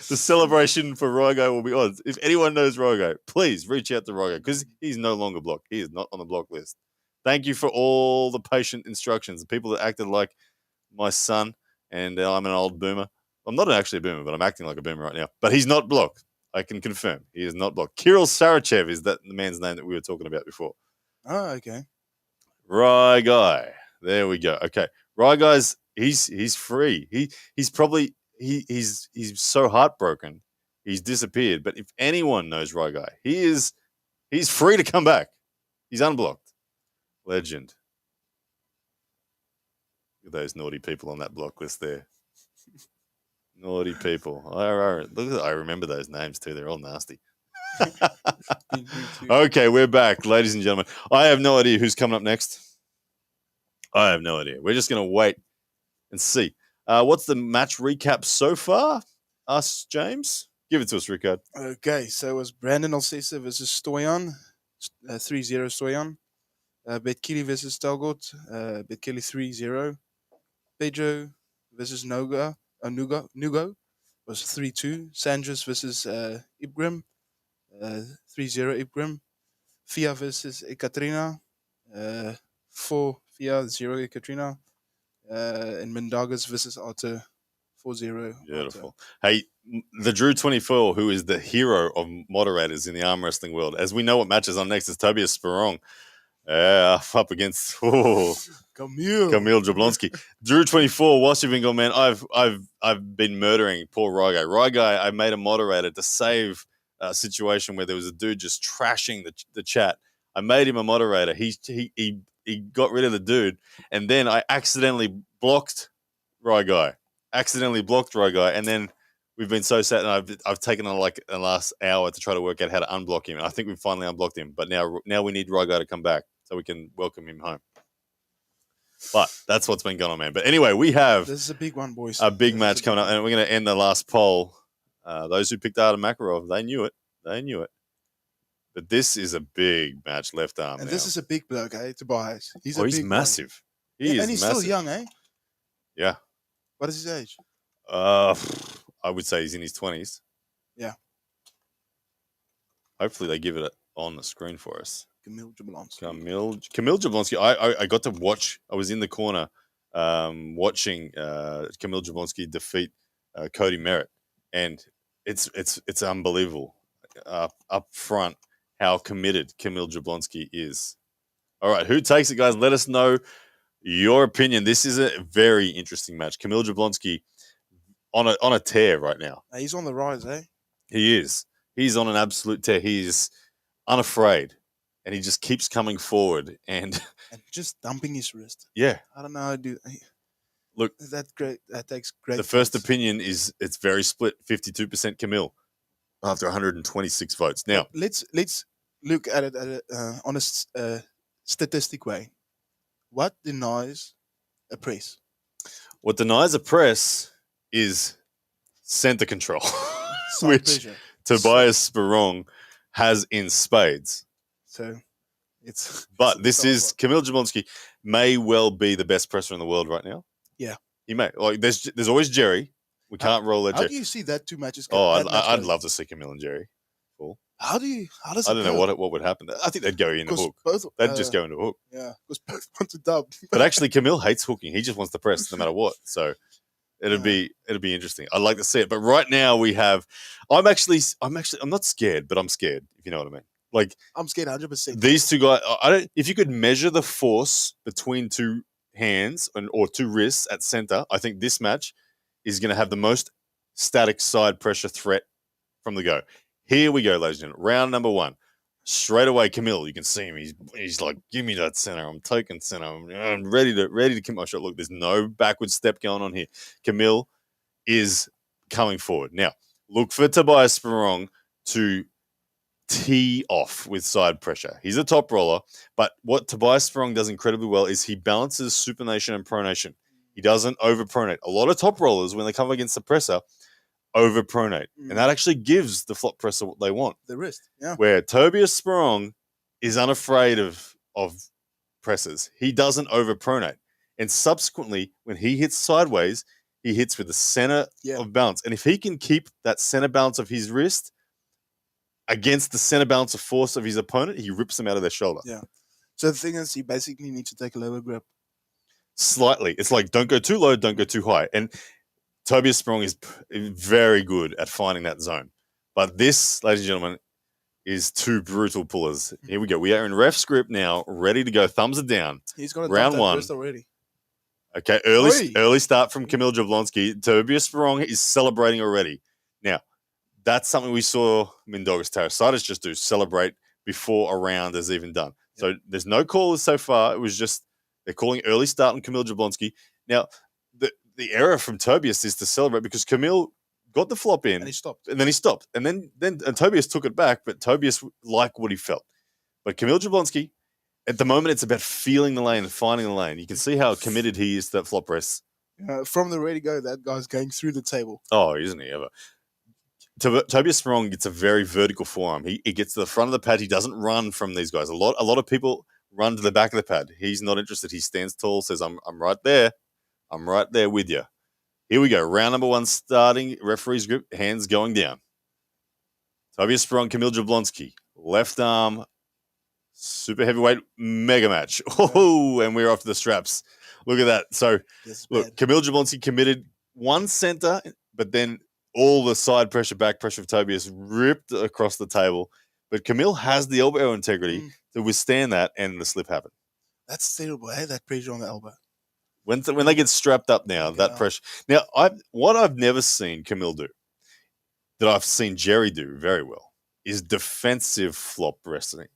The celebration for Rygar will be on. If anyone knows Rygar, please reach out to Rygar because he's no longer blocked. He is not on the block list. Thank you for all the patient instructions. The people that acted like my son, and I'm an old boomer. I'm not actually a boomer, but I'm acting like a boomer right now. But he's not blocked. I can confirm. He is not blocked. Kirill Sarachev is the man's name that we were talking about before. Oh, okay. Rygar. There we go. Okay. Rygar's he's free. He's probably he's so heartbroken. He's disappeared. But if anyone knows Rygar, he's free to come back. He's unblocked. Legend. Look at those naughty people on that block list there. Naughty people. I remember those names too. They're all nasty. Okay, we're back, ladies and gentlemen. I have no idea who's coming up next. I have no idea. We're just going to wait and see. What's the match recap so far? Us, James? Give it to us, Rickard. Okay, so it was Brandon Elessa versus Stoyan. 3-0 Stoyan. Betkili versus Stalgort. Betkili 3-0. Pedro versus Nugo was 3-2. Sandras versus Ibgrim. 3-0 Ibgrim. Fia versus Ekaterina. 4 Fia, 0 Ekaterina. And Mendagas versus Arthur. 4-0. Beautiful. Hey, the Drew 24, who is the hero of moderators in the arm wrestling world. As we know what matches on next is Tobias Sporong. Up against Camille Jablonski. Drew 24, whilst you've been gone, man, I've been murdering poor Rygar. Rygar, I made a moderator to save a situation where there was a dude just trashing the chat. I made him a moderator. He got rid of the dude, and then I accidentally blocked Rygar. And then we've been so sad, and I've taken like the last hour to try to work out how to unblock him. And I think we've finally unblocked him, but now we need Rygar to come back so we can welcome him home. But that's what's been going on, man. But anyway, we have this is a big one, boys. A big match coming up, and we're going to end the last poll. Those who picked Adam Makarov, they knew it. But this is a big match, left arm. And now. this is a big bloke, eh? Tobias. He's massive. He's massive. still young, eh? Yeah. What is his age? I would say he's in his 20s. Yeah. Hopefully they give it on the screen for us. Camille Jablonski. Camille Jablonski. I got to watch. I was in the corner watching Camille Jablonski defeat Cody Merritt, and it's unbelievable up front how committed Camille Jablonski is. All right, who takes it, guys? Let us know your opinion. This is a very interesting match. Camille Jablonski on a tear right now. He's on the rise, eh? He is. He's on an absolute tear. He's unafraid, and he just keeps coming forward and just dumping his wrist. Yeah, I don't know how to do. Look, that's great. That takes great. The first opinion is it's very split. 52% Camille after 126 votes. Now let's look at it on a statistic way. What denies a press? What denies a press is center control, which Tobias Sporong has in spades. So it's. But this is Camille Jablonski may well be the best presser in the world right now. Yeah, he may. Like there's always Jerry. We can't roll that. How do you see that two matches? I'd love to see Camille and Jerry. Cool. How does it I don't know what would happen. I think they'd go in the hook. They'd just go into a hook. Yeah, because both want to dub. But actually, Camille hates hooking. He just wants to press no matter what. So it'd be interesting. I'd like to see it. But right now we have. I'm not scared, but I'm scared. If you know what I mean. Like I'm scared 100%. These two guys. I don't. If you could measure the force between two hands or two wrists at center, I think this match is going to have the most static side pressure threat from the go. Here we go, ladies and gentlemen. Round number 1. Straight away, Camille, you can see him. He's like, give me that center. I'm taking center. I'm ready to keep my shot. Look, there's no backward step going on here. Camille is coming forward. Now, look for Tobias Spong to tee off with side pressure. He's a top roller, but what Tobias Spong does incredibly well is he balances supination and pronation. He doesn't overpronate. A lot of top rollers, when they come against the presser, overpronate. And that actually gives the flop presser what they want. The wrist, yeah. Where Tobias Spong is unafraid of pressers. He doesn't overpronate. And subsequently, when he hits sideways, he hits with the center of balance. And if he can keep that center balance of his wrist against the center balance of force of his opponent, he rips them out of their shoulder. Yeah. So the thing is, you basically need to take a lower grip. Slightly. It's like, don't go too low, don't go too high. And Tobias Spong is very good at finding that zone. But this, ladies and gentlemen, is two brutal pullers. Here we go. We are in ref script now, ready to go. Thumbs are down. He's got a round one wrist already. Okay, early start from Kamil Jablonski. Tobias Spong is celebrating already. Now, that's something we saw Mindaugas Tarasidis just do, celebrate before a round is even done. Yep. So there's no callers so far. It was just they're calling early start on Kamil Jablonski. Now, the error from Tobias is to celebrate because Kamil got the flop in. And he stopped. And then he stopped. And then Tobias took it back, but Tobias liked what he felt. But Kamil Jablonski, at the moment, it's about feeling the lane and finding the lane. You can see how committed he is to that flop press. From the ready go, that guy's going through the table. Oh, isn't he ever? Tobias Spong gets a very vertical forearm. He gets to the front of the pad. He doesn't run from these guys. A lot of people run to the back of the pad. He's not interested. He stands tall, says, I'm right there. I'm right there with you. Here we go. Round number one starting. Referee's grip. Hands going down. Tobias Spong, Kamil Jablonski. Left arm. Super heavyweight mega match. Oh, and we're off to the straps. Look at that. So, look, Kamil Jablonski committed one center, but then all the side pressure, back pressure of Tobias ripped across the table. But Kamil has the elbow integrity to withstand that, and the slip happened. That's terrible, eh? That pressure on the elbow. When they get strapped up now, that pressure. Now, what I've never seen Kamil do, that I've seen Jerry do very well, is defensive flop pressing.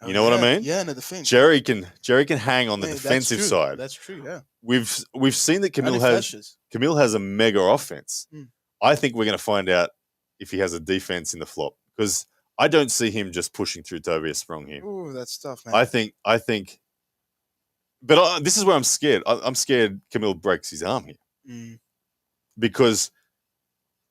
You know what I mean? Yeah, in the defense. Jerry can hang on the defensive side. That's true, yeah. We've seen that Kamil has a mega offense. I think we're going to find out if he has a defense in the flop because I don't see him just pushing through Tobias Spong here. Oh, that's tough, man. I think but this is where I'm scared. I'm scared Kamil breaks his arm here. Because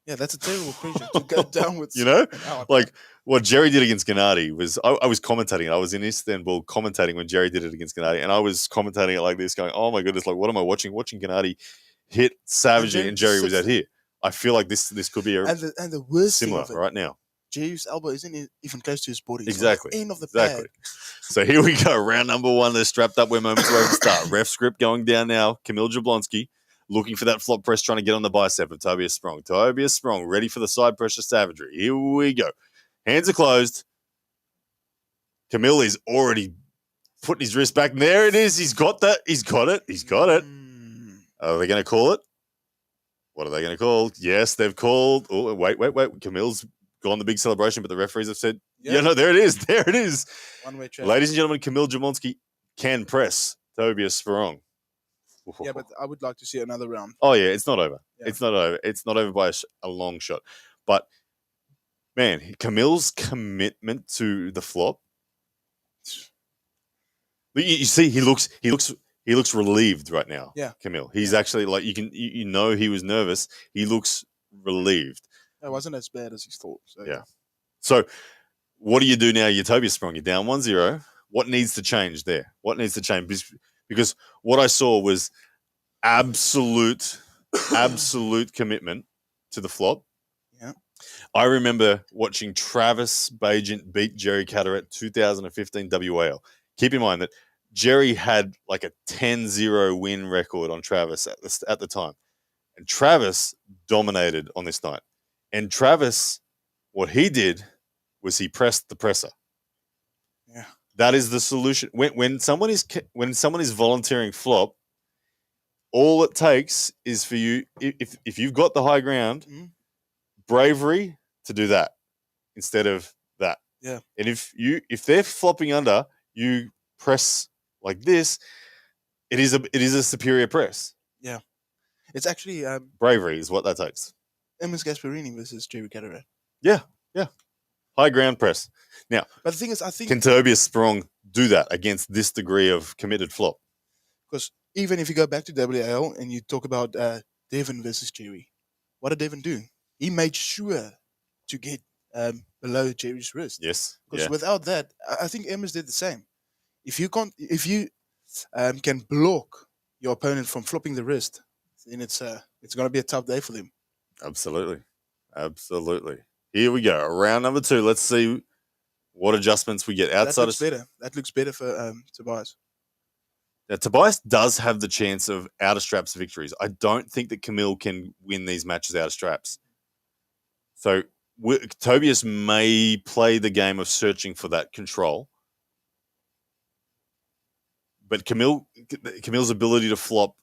yeah, that's a terrible pressure to go down with. You know? Like what Jerry did against Gennady was, I was commentating it. I was in Istanbul commentating when Jerry did it against Gennady, and I was commentating it like this, going, oh my goodness, like what am I watching? Watching Gennady hit savagely, and Jerry was out here. I feel like this could be and the worst similar right now. Jerry's elbow isn't even close to his body. Exactly. End of the pad. So here we go. Round number one. They're strapped up. We're moments away from start. Ref script going down now. Kamil Jablonski looking for that flop press, trying to get on the bicep of Tobias Spong. Tobias Spong ready for the side pressure savagery. Here we go. Hands are closed. Kamil is already putting his wrist back. There it is. He's got that. He's got it. Are they going to call it? What are they going to call? Yes, they've called. Oh, wait. Camille's gone the big celebration, but the referees have said, no, there it is. There it is. One-way traffic. Ladies and gentlemen, Kamil Jablonski can press Tobias Spong. Yeah, but I would like to see another round. Oh, yeah, it's not over. Yeah. It's not over. It's not over by a long shot. But, man, Camille's commitment to the flop. You see, he looks relieved right now. Yeah, Kamil. He's actually like you know he was nervous. He looks relieved. It wasn't as bad as he thought. So. Yeah. So, what do you do now? You're Tobias Spong. You're down 1-0. What needs to change there? What needs to change? Because what I saw was absolute commitment to the flop. Yeah. I remember watching Travis Bagent beat Jerry Carteret 2015 WAL. Keep in mind that Jerry had like a 10-0 win record on Travis at the time. And Travis dominated on this night. And Travis, what he did was he pressed the presser. Yeah. That is the solution. When someone is volunteering flop, all it takes is for you, if you've got the high ground, bravery to do that instead of that. Yeah. And if they're flopping under, you press like this, it is a superior press. Yeah. It's actually Bravery is what that takes. Amos Gasparini versus Jerry Cataract. Yeah. High ground press. Now, but the thing is, I think can Tobias Sprong do that against this degree of committed flop? Because even if you go back to WAL and you talk about Devon versus Jerry, what did Devon do? He made sure to get below Jerry's wrist. Yes. Because without that, I think Amos did the same. If you can block your opponent from flopping the wrist, then it's going to be a tough day for them. Absolutely. Here we go. Round number 2. Let's see what adjustments we get outside. That looks better for Tobias. Now, Tobias does have the chance of out of straps victories. I don't think that Camille can win these matches out of straps. So Tobias may play the game of searching for that control. But Camille's ability to flop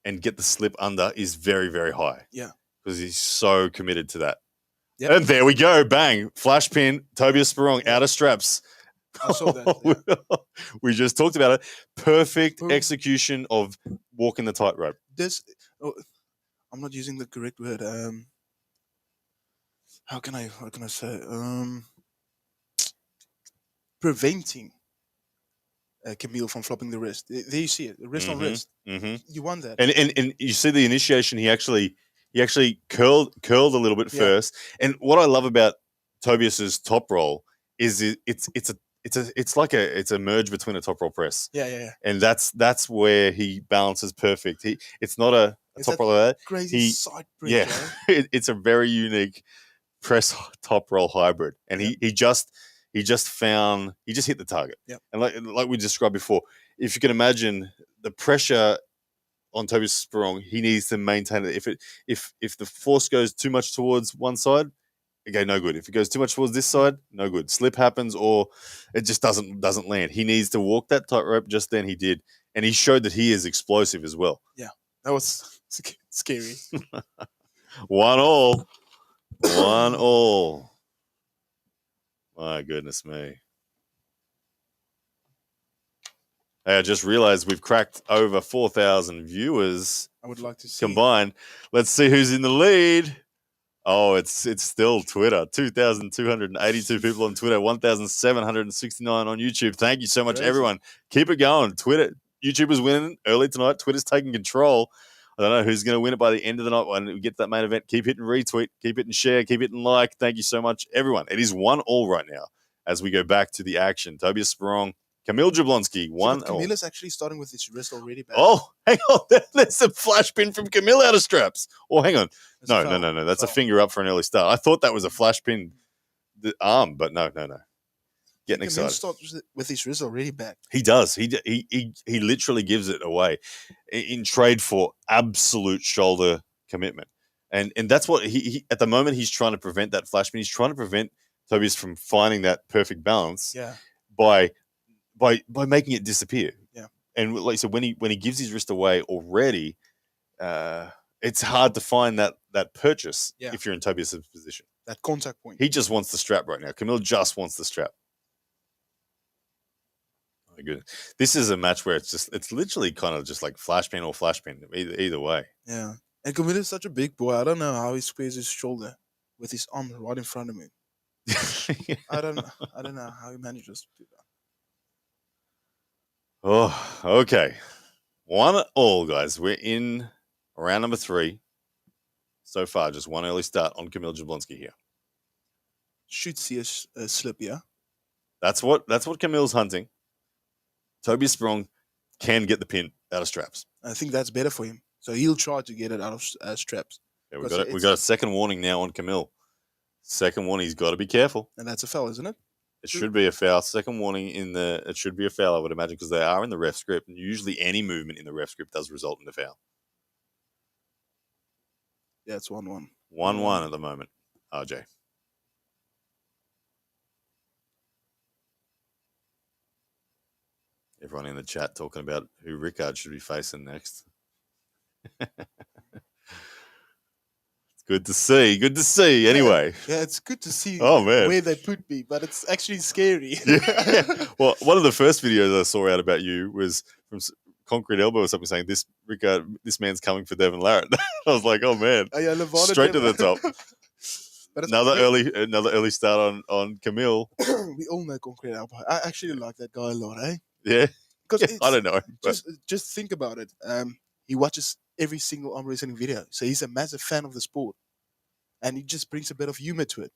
and get the slip under is very, very high. Yeah. Because he's so committed to that. Yep. And there we go. Bang. Flash pin. Tobias Sprong out of straps. I saw that. Yeah. We just talked about it. Perfect execution of walking the tightrope. I'm not using the correct word. How can I say? Preventing Camille from flopping the wrist. There you see it. Wrist on wrist. Mm-hmm. You won that. And you see the initiation. He actually curled a little bit first. And what I love about Tobias's top roll is it's a merge between a top roll press. Yeah. And that's where he balances perfect. It's not a top roll like that. Crazy side bridge. Yeah, it's a very unique press top roll hybrid, and he just hit the target. Yeah, and like we described before, if you can imagine the pressure on Tobias Sprong, he needs to maintain it. If the force goes too much towards one side, okay, no good. If it goes too much towards this side, no good. Slip happens, or it just doesn't land. He needs to walk that tightrope. Just then he did, and he showed that he is explosive as well. Yeah, that was scary. 1-1. 1-1. My goodness me. Hey, I just realized we've cracked over 4,000 viewers. I would like to see combined. Let's see who's in the lead. Oh, it's still Twitter. 2,282 people on Twitter, 1,769 on YouTube. Thank you so much, everyone. Keep it going. Twitter, YouTubers winning early tonight. Twitter's taking control. I don't know who's going to win it by the end of the night when we get to that main event. Keep hitting retweet, keep hitting share, keep hitting like. Thank you so much, everyone. It is 1-1 right now as we go back to the action. Tobias Sprong, Camille Jablonski, 1-1. Camilla's actually starting with his wrist already bad. Oh, hang on. There's a flash pin from Camille out of straps. Oh, hang on. No. That's a finger up for an early start. I thought that was a flash pin arm, but no. Getting excited. Starts with his wrist already back. He does. He literally gives it away in trade for absolute shoulder commitment, and that's what he at the moment he's trying to prevent that flash pin. He's trying to prevent Tobias from finding that perfect balance. Yeah. By making it disappear. Yeah. And like I said, when he gives his wrist away already, it's hard to find that purchase if you're in Tobias' position. That contact point. He just wants the strap right now. Camille just wants the strap. Oh, good. This is a match where it's literally kind of just like flash pin or flash pin, either way. Yeah. And Camille is such a big boy. I don't know how he squares his shoulder with his arm right in front of him. I don't know how he manages to do that. Oh, okay. 1-1, guys. We're in round number 3. So far, just one early start on Camille Jablonski here. Should see a slip, yeah? That's what Camille's hunting. Tobias Sprong can get the pin out of straps. I think that's better for him. So he'll try to get it out of straps. Yeah, we got a second warning now on Camille. Second warning, he's got to be careful. And that's a foul, isn't it? It should be a foul. Second warning it should be a foul, I would imagine, because they are in the ref script, and usually any movement in the ref script does result in a foul. Yeah, it's 1-1. 1-1 at the moment, RJ. Everyone in the chat talking about who Rickard should be facing next. Good to see. Anyway. Yeah, it's good to see where they put me, but it's actually scary. Yeah. Well, one of the first videos I saw out about you was from concrete elbow or something, saying this man's coming for Devon Larratt. I was like, oh man, yeah, Lavan straight to the top. But another early start on Camille. We all know concrete elbow. I actually like that guy a lot, eh? Yeah, because I don't know. Just think about it. He watches every single arm wrestling video, so he's a massive fan of the sport, and he just brings a bit of humor to it.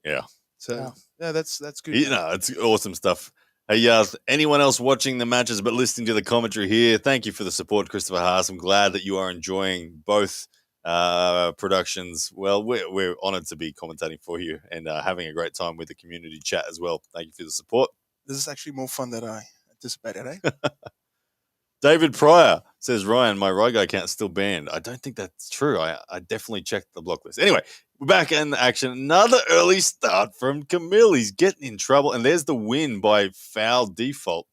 Yeah. So yeah, that's good. It's awesome stuff. Hey, anyone else watching the matches but listening to the commentary here, thank you for the support, Christopher Haas. I'm glad that you are enjoying both productions. Well, we're honoured to be commentating for you and having a great time with the community chat as well. Thank you for the support. This is actually more fun than I anticipated, eh? David Pryor says, Ryan, my Rygo account's still banned. I don't think that's true. I definitely checked the block list. Anyway, we're back in action. Another early start from Camille. He's getting in trouble. And there's the win by foul default.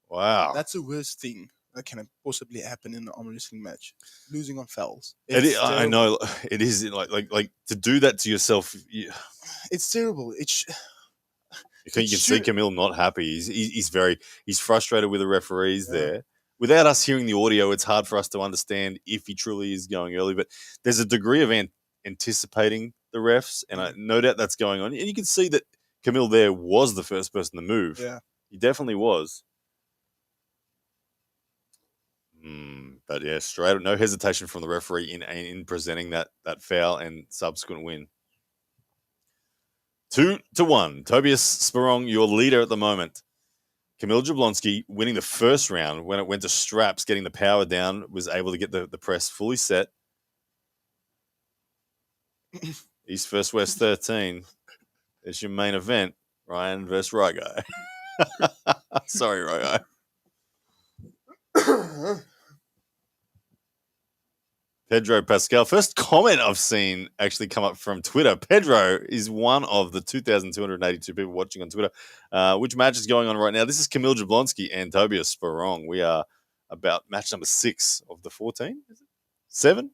Wow. That's the worst thing that can possibly happen in an arm wrestling match. Losing on fouls. I know. It is like to do that to yourself. It's terrible. You can see Camille not happy. He's frustrated with the referees there. Without us hearing the audio, it's hard for us to understand if he truly is going early. But there's a degree of anticipating the refs, and no doubt that's going on. And you can see that Camille there was the first person to move. Yeah, he definitely was. But yeah, straight up, no hesitation from the referee in presenting that foul and subsequent win. 2-1. Tobias Sporong, your leader at the moment. Camille Jablonski winning the first round when it went to straps, getting the power down, was able to get the press fully set. East vs. West 13. It's your main event, Ryan versus Rygo. Sorry, Rygo. Pedro Pascal. First comment I've seen actually come up from Twitter. Pedro is one of the 2,282 people watching on Twitter. Which match is going on right now? This is Camille Jablonski and Tobias Sporong. We are about match number 6 of the 14. Is it 7?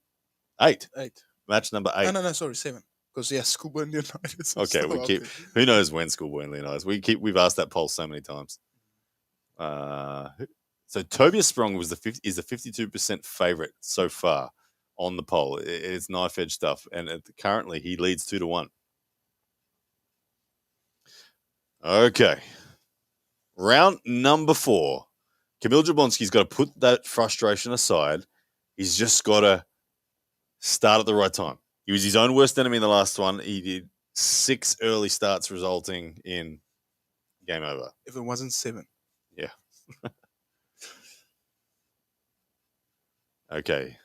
8. Match number 8. No, sorry, 7. Because Schoolboy and Leonidas. Okay, who knows when Schoolboy and Leonidas? We've asked that poll so many times. So Tobias Sporong is the 52% favorite so far on the poll. It's knife edge stuff, and currently he leads 2-1. Okay, round number 4. Camille Jablonski's got to put that frustration aside. He's just got to start at the right time. He was his own worst enemy in the last one. He did 6 early starts, resulting in game over. If it wasn't 7. Yeah. Okay.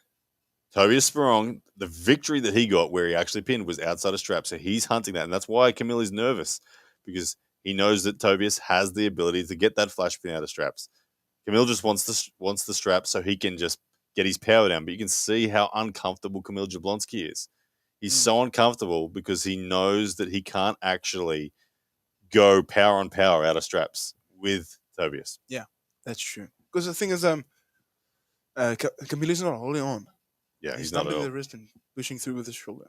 Tobias Sporong, the victory that he got where he actually pinned was outside of strap, so he's hunting that, and that's why Camille is nervous, because he knows that Tobias has the ability to get that flash pin out of straps. Camille just wants the strap so he can just get his power down, but you can see how uncomfortable Camille Jablonski is. He's so uncomfortable because he knows that he can't actually go power on power out of straps with Tobias. Yeah, that's true. Because the thing is, Camille's not holding on. Yeah, he's not dumping the wrist and pushing through with his shoulder.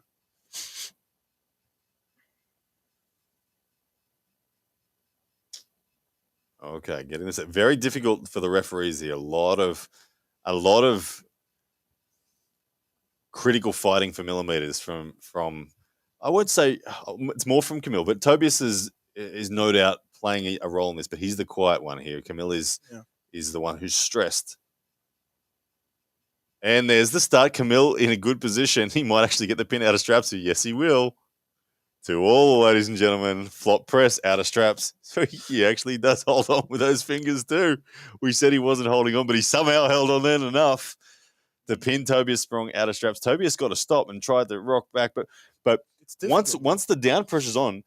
Okay, getting this very difficult for the referees here. A lot of critical fighting for millimeters from I would say it's more from Camille, but Tobias is no doubt playing a role in this, but he's the quiet one here. Camille is the one who's stressed. And there's the start. Camille in a good position. He might actually get the pin out of straps. Yes, he will. To all, ladies and gentlemen, flop press out of straps. So he actually does hold on with those fingers too. We said he wasn't holding on, but he somehow held on then enough to pin Tobias Sporong out of straps. Tobias got to stop and tried to rock back, but once the down pressure's on,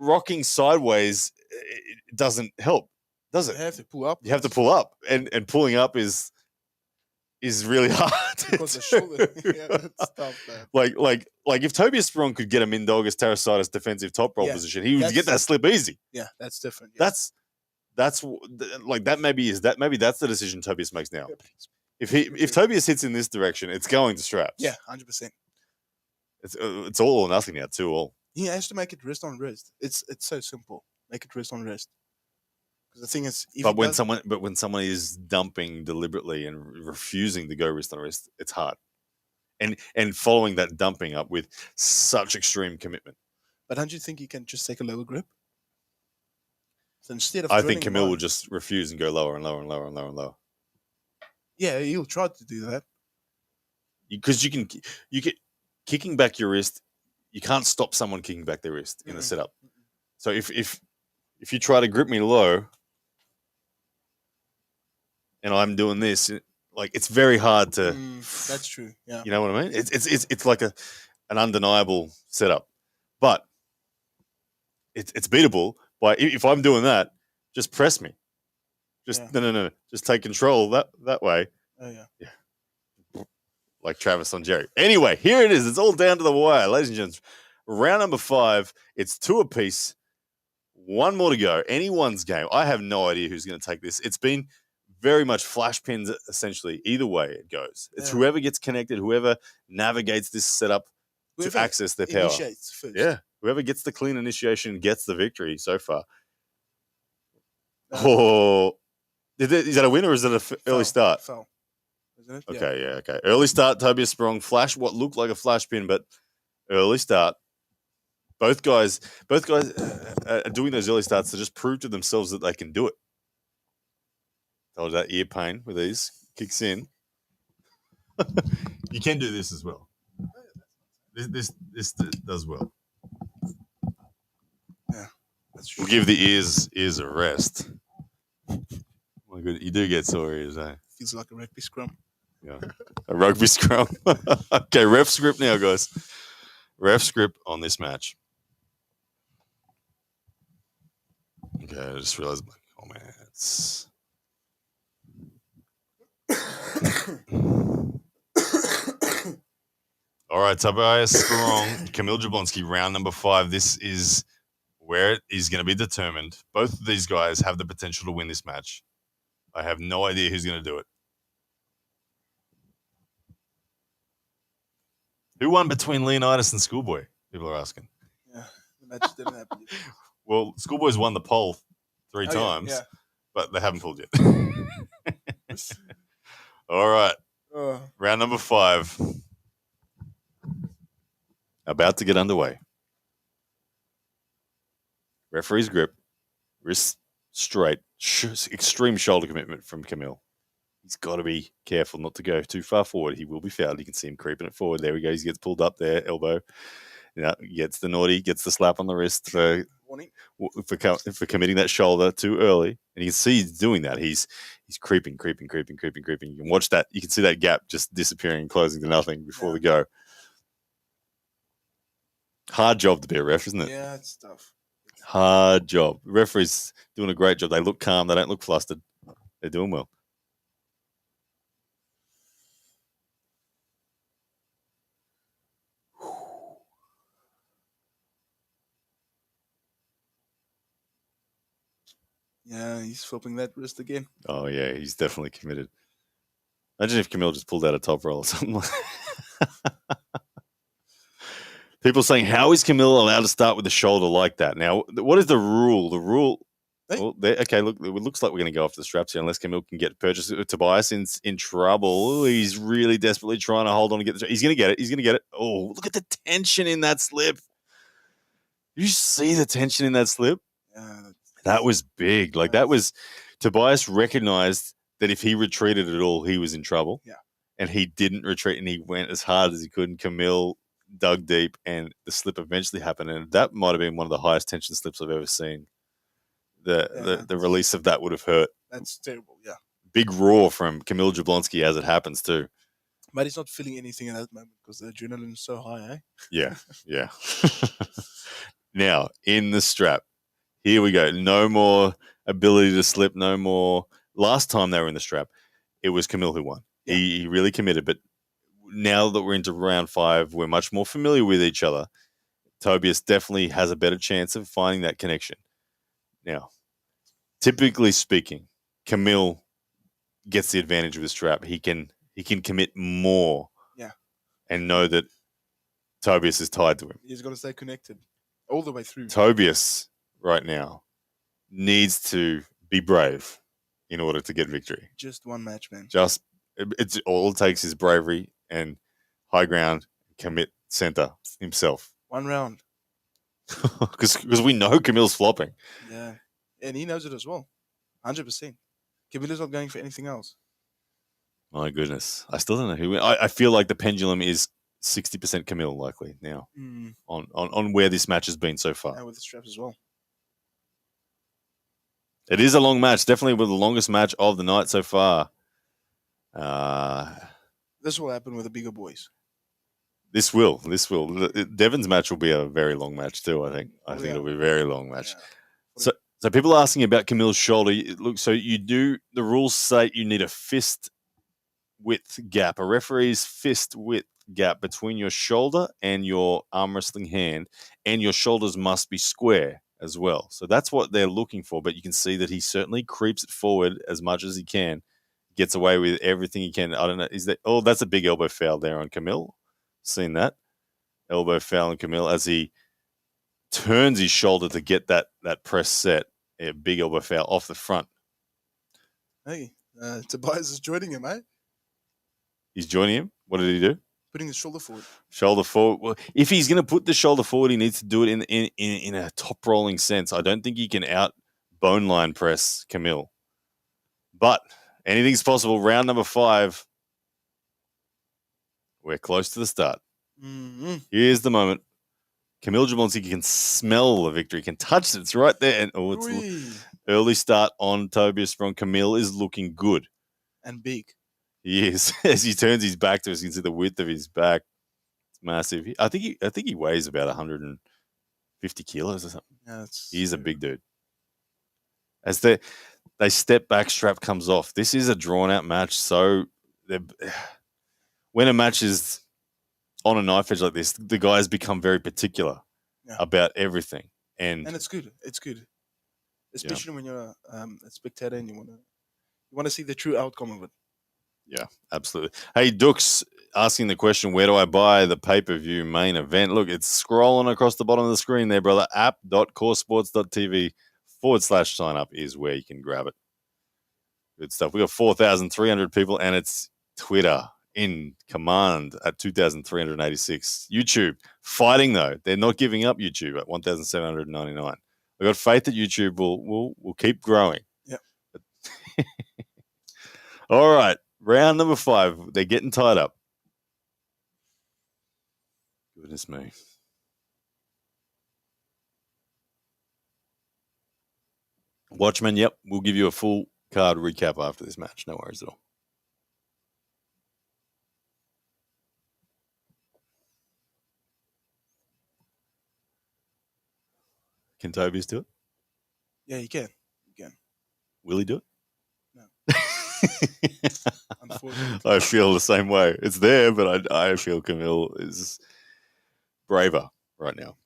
rocking sideways it doesn't help, does it? You have to pull up. You have to pull up, and pulling up is really hard. Because the shoulder, that's tough, man. Like if Tobias Sporong could get a Mindaugas Tarasitis defensive top roll position, he would get that slip easy. Yeah, that's different. Yeah. That's like that. Maybe that's the decision Tobias makes now. If Tobias hits in this direction, it's going to straps. Yeah, 100%. It's all or nothing now. 2-2. He has to make it wrist on wrist. It's so simple. Make it wrist on wrist. The thing is, but when someone is dumping deliberately and refusing to go wrist on wrist, it's hard. And following that dumping up with such extreme commitment. But don't you think he can just take a lower grip? So instead of I think Camille will just refuse and go lower and lower and lower and lower and lower. Yeah, he'll try to do that. Because you can kicking back your wrist, you can't stop someone kicking back their wrist in the setup. So if you try to grip me low and I'm doing this, like it's very hard to. That's true. Yeah, you know what I mean. It's like an undeniable setup, but it's beatable by if I'm doing that, just press me. Just no. Just take control that way. Oh yeah. Like Travis on Jerry. Anyway, here it is. It's all down to the wire, ladies and gents. Round number 5. It's 2 apiece. 1 more to go. Anyone's game. I have no idea who's going to take this. It's been very much flash pins, essentially. Either way it goes. It's whoever gets connected, whoever navigates this setup to access their power. Initiates first. Yeah. Whoever gets the clean initiation gets the victory so far. Oh, is that a win or is it an early start? Foul. Isn't it? Okay, okay. Early start, Tobias Spong. Flash, what looked like a flash pin, but early start. Both guys are doing those early starts to just prove to themselves that they can do it. Told you that ear pain with these kicks in. You can do this as well. This does well. Yeah, that's true. We'll give the ears a rest. My good, you do get sore ears, eh? Feels like a rugby scrum. Yeah, a rugby scrum. Okay, ref script now, guys. Ref script on this match. Okay, I just realized my comments. All right, Tobias Spong, Kamil Jablonski, round number 5. This is where it is going to be determined. Both of these guys have the potential to win this match. I have no idea who's going to do it. Who won between Leonidas and Schoolboy? People are asking. Yeah, the match didn't happen yet. Well, Schoolboy's won the poll 3 times, but they haven't pulled yet. All right. Round number 5. About to get underway. Referee's grip. Wrist straight. Extreme shoulder commitment from Camille. He's got to be careful not to go too far forward. He will be fouled. You can see him creeping it forward. There he goes. He gets pulled up there, elbow. Gets the naughty, gets the slap on the wrist for committing that shoulder too early. And you can see he's doing that. He's creeping. You can watch that. You can see that gap just disappearing, closing to nothing before the go. Hard job to be a ref, isn't it? Yeah, it's tough. Hard job. The referee's doing a great job. They look calm. They don't look flustered. They're doing well. Yeah, he's flipping that wrist again. Oh, yeah, he's definitely committed. Imagine if Camille just pulled out a top roll or something like that. People saying, how is Camille allowed to start with the shoulder like that? Now, what is the rule? The rule... Well, okay, look, it looks like we're going to go off the straps here unless Camille can get purchased. Tobias in trouble. He's really desperately trying to hold on to get the... He's going to get it. He's going to get it. Oh, look at the tension in that slip. You see the tension in that slip? Yeah, that was big. Like, that was... Tobias recognized that if he retreated at all, he was in trouble. Yeah. And he didn't retreat, and he went as hard as he could, and Camille dug deep, and the slip eventually happened. And that might have been one of the highest tension slips I've ever seen. The release of that would have hurt. That's terrible, yeah. Big roar from Kamil Jablonski as it happens too. But he's not feeling anything in that moment because the adrenaline is so high, eh? Yeah. Now, in the strap. Here we go. No more ability to slip, no more. Last time they were in the strap, it was Camille who won. Yeah. He really committed, but now that we're into round 5, we're much more familiar with each other. Tobias definitely has a better chance of finding that connection. Now, typically speaking, Camille gets the advantage of the strap. He can commit more, and know that Tobias is tied to him. He's got to stay connected all the way through. Tobias right now needs to be brave in order to get victory. Just one match, man. It's all it takes is bravery and high ground, commit center himself. One round. Because we know Camille's flopping. Yeah. And he knows it as well. 100%. Camille's not going for anything else. My goodness. I still don't know who. I feel like the pendulum is 60% Camille likely now on where this match has been so far. And with the straps as well. It is a long match. Definitely with the longest match of the night so far. This will happen with the bigger boys. This will. Devon's match will be a very long match too, I think. I think it'll be a very long match. Yeah. So people are asking about Camille's shoulder. Look, so the rules say you need a fist width gap, a referee's fist width gap between your shoulder and your arm wrestling hand, and your shoulders must be square as well. So that's what they're looking for, but you can see that he certainly creeps it forward as much as he can, gets away with everything he can. I don't know, that's a big elbow foul there on Camille. Seen that elbow foul on Camille as he turns his shoulder to get that press set. A big elbow foul off the front. Hey, Tobias is joining him, eh? He's joining him. What did he do? Putting his shoulder forward. Shoulder forward. Well, if he's going to put the shoulder forward, he needs to do it in a top rolling sense. I don't think he can out bone line press Camille. But anything's possible. Round number 5. We're close to the start. Mm-hmm. Here's the moment. Camille Jablonski can smell the victory, can touch it. It's right there. And it's early start on Tobias Spong. Camille is looking good. And big. He is. As he turns his back to us, you can see the width of his back. It's massive. I think he weighs about 150 kilos or something. Yeah, he's a big dude. As they step back, strap comes off. This is a drawn-out match, so when a match is on a knife edge like this, the guys become very particular about everything. And it's good. It's good. Especially when you're a spectator and you want to see the true outcome of it. Yeah, absolutely. Hey, Dux asking the question, where do I buy the pay-per-view main event? Look, it's scrolling across the bottom of the screen there, brother. app.coresports.tv/sign up is where you can grab it. Good stuff. We got 4,300 people, and it's Twitter in command at 2,386. YouTube fighting, though. They're not giving up YouTube at 1,799. I've got faith that YouTube will keep growing. Yep. All right. Round number 5. They're getting tied up. Goodness me. Watchmen, yep. We'll give you a full card recap after this match. No worries at all. Can Tobias do it? Yeah, you can. Will he do it? No. Unfortunately. I feel the same way. It's there, but I feel Camille is braver right now.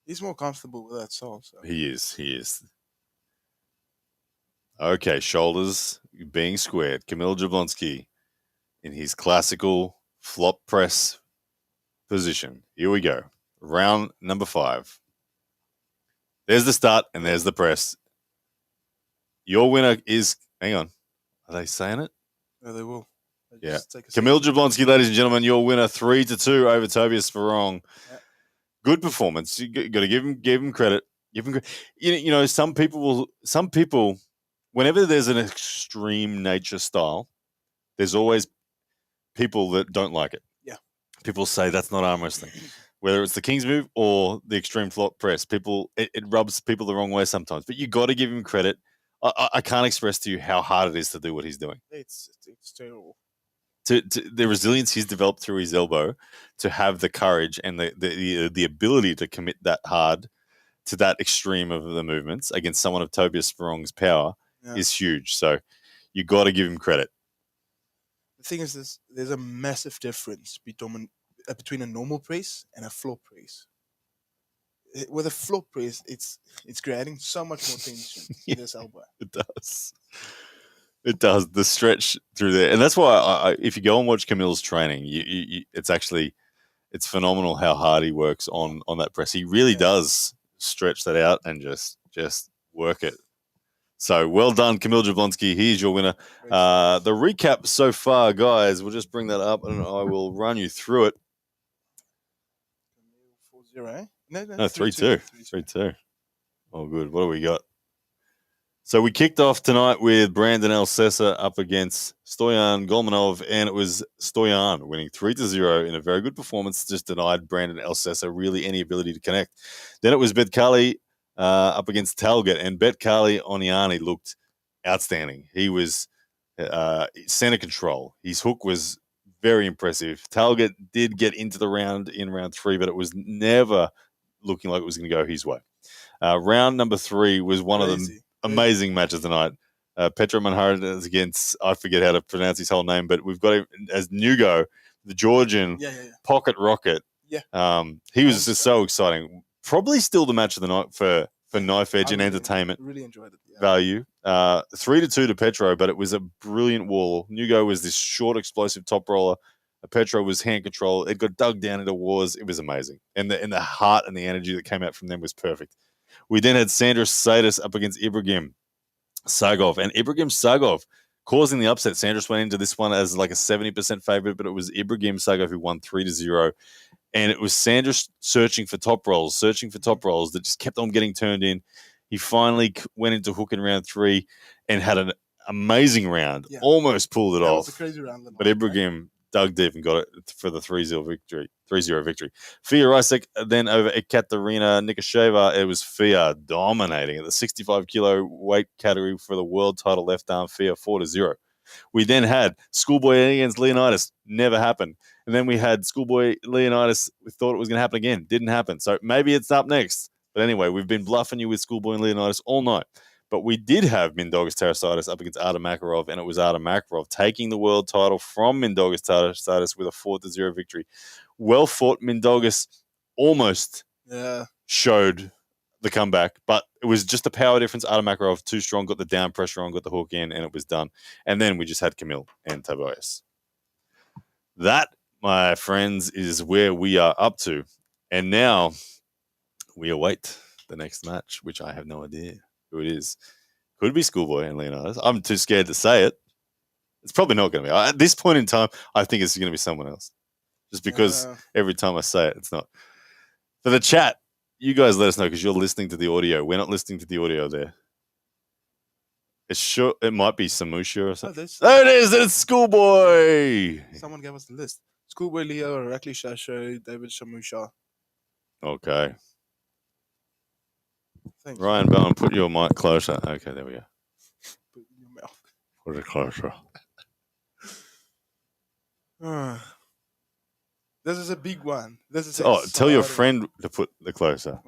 He's more comfortable with that style. So. He is. Okay, shoulders being squared. Camille Jablonski in his classical flop press position. Here we go. Round number 5. There's the start and there's the press. Your winner is... Hang on. Are they saying it? No, they will. Yeah. Camille Jablonski, ladies and gentlemen, your winner 3-2 over Tobias Spong. Yeah. Good performance. You got to give him credit. You know, some people, whenever there's an extreme nature style, there's always people that don't like it. Yeah. People say that's not arm wrestling. Whether it's the King's move or the extreme flop press, it rubs people the wrong way sometimes. But you got to give him credit. I can't express to you how hard it is to do what he's doing. It's terrible. To the resilience he's developed through his elbow, to have the courage and the ability to commit that hard to that extreme of the movements against someone of Tobias Spong's power is huge. So you got to give him credit. The thing is, there's a massive difference between a normal press and a floor press. With a floor press, it's creating so much more tension in this elbow. It does. The stretch through there, and that's why if you go and watch Camille's training, it's phenomenal how hard he works on that press. He really does stretch that out and just work it So well done, Kamil Jablonski. He's your winner. The recap so far, guys, we'll just bring that up and I will run you through it. 4-0, eh? No, 3-2. 3-2. Oh, good. What do we got? So we kicked off tonight with Brandon Elessa up against Stoyan Golanov, and it was Stoyan winning 3-0 in a very good performance. Just denied Brandon Elessa really any ability to connect. Then it was Betkali up against Talget, and Betkali Oniani looked outstanding. He was center control. His hook was very impressive. Talget did get into the round in round 3, but it was never looking like it was going to go his way. Round number 3 was one of the amazing matches tonight. Petro Manhart is against, I forget how to pronounce his whole name, but we've got him as Nugo, the Georgian pocket rocket. Yeah. He was just so exciting. Probably still the match of the night for Knife Edge and entertainment. Really enjoyed it. Yeah. Value. 3-2 to Petro, but it was a brilliant wall. Nugo was this short, explosive top roller. Petro was hand control. It got dug down into wars. It was amazing. And the heart and the energy that came out from them was perfect. We then had Sedus up against Ibrahim Sagov. And Ibrahim Sagov causing the upset. Sanders went into this one as like a 70% favorite, but it was Ibrahim Sagov who won 3-0. And it was Sanders searching for top rolls that just kept on getting turned in. He finally went into hook in round 3 and had an amazing round. Yeah. Almost pulled it off. Was a crazy round. But Ibrahim dug deep and got it for the 3-0 victory. 3-0 victory. Fia Isaac then over Ekaterina Nikasheva. It was Fia dominating at the 65 kilo weight category for the world title left arm. Fia 4-0. We then had Schoolboy against Leonidas. Never happened. And then we had Schoolboy Leonidas. We thought it was going to happen again. Didn't happen. So maybe it's up next. But anyway, we've been bluffing you with Schoolboy and Leonidas all night. But we did have Mindaugas Tarasaitis up against Adam Makarov, and it was Adam Makarov taking the world title from Mindaugas Tarasaitis with a 4-0 victory. Well fought. Mindaugas almost showed the comeback, but it was just a power difference. Adam Makarov too strong, got the down pressure on, got the hook in, and it was done. And then we just had Kamil and Tobias. That, my friends, is where we are up to. And now we await the next match, which I have no idea who it is. Could be Schoolboy and Leonidas. I'm too scared to say it. It's probably not going to be. At this point in time, I think it's going to be someone else. Just because every time I say it, it's not. For the chat, you guys let us know because you're listening to the audio. We're not listening to the audio there. It might be Samushia or something. There it is. It's Schoolboy. Someone gave us the list. Schoolboy Leo, Irakli Shasho, David Samusha. Okay. Thanks. Ryan Bowen, put your mic closer. Okay, there we go. Put it in your mouth. Put it closer. This is a big one. Tell your friend to put the closer.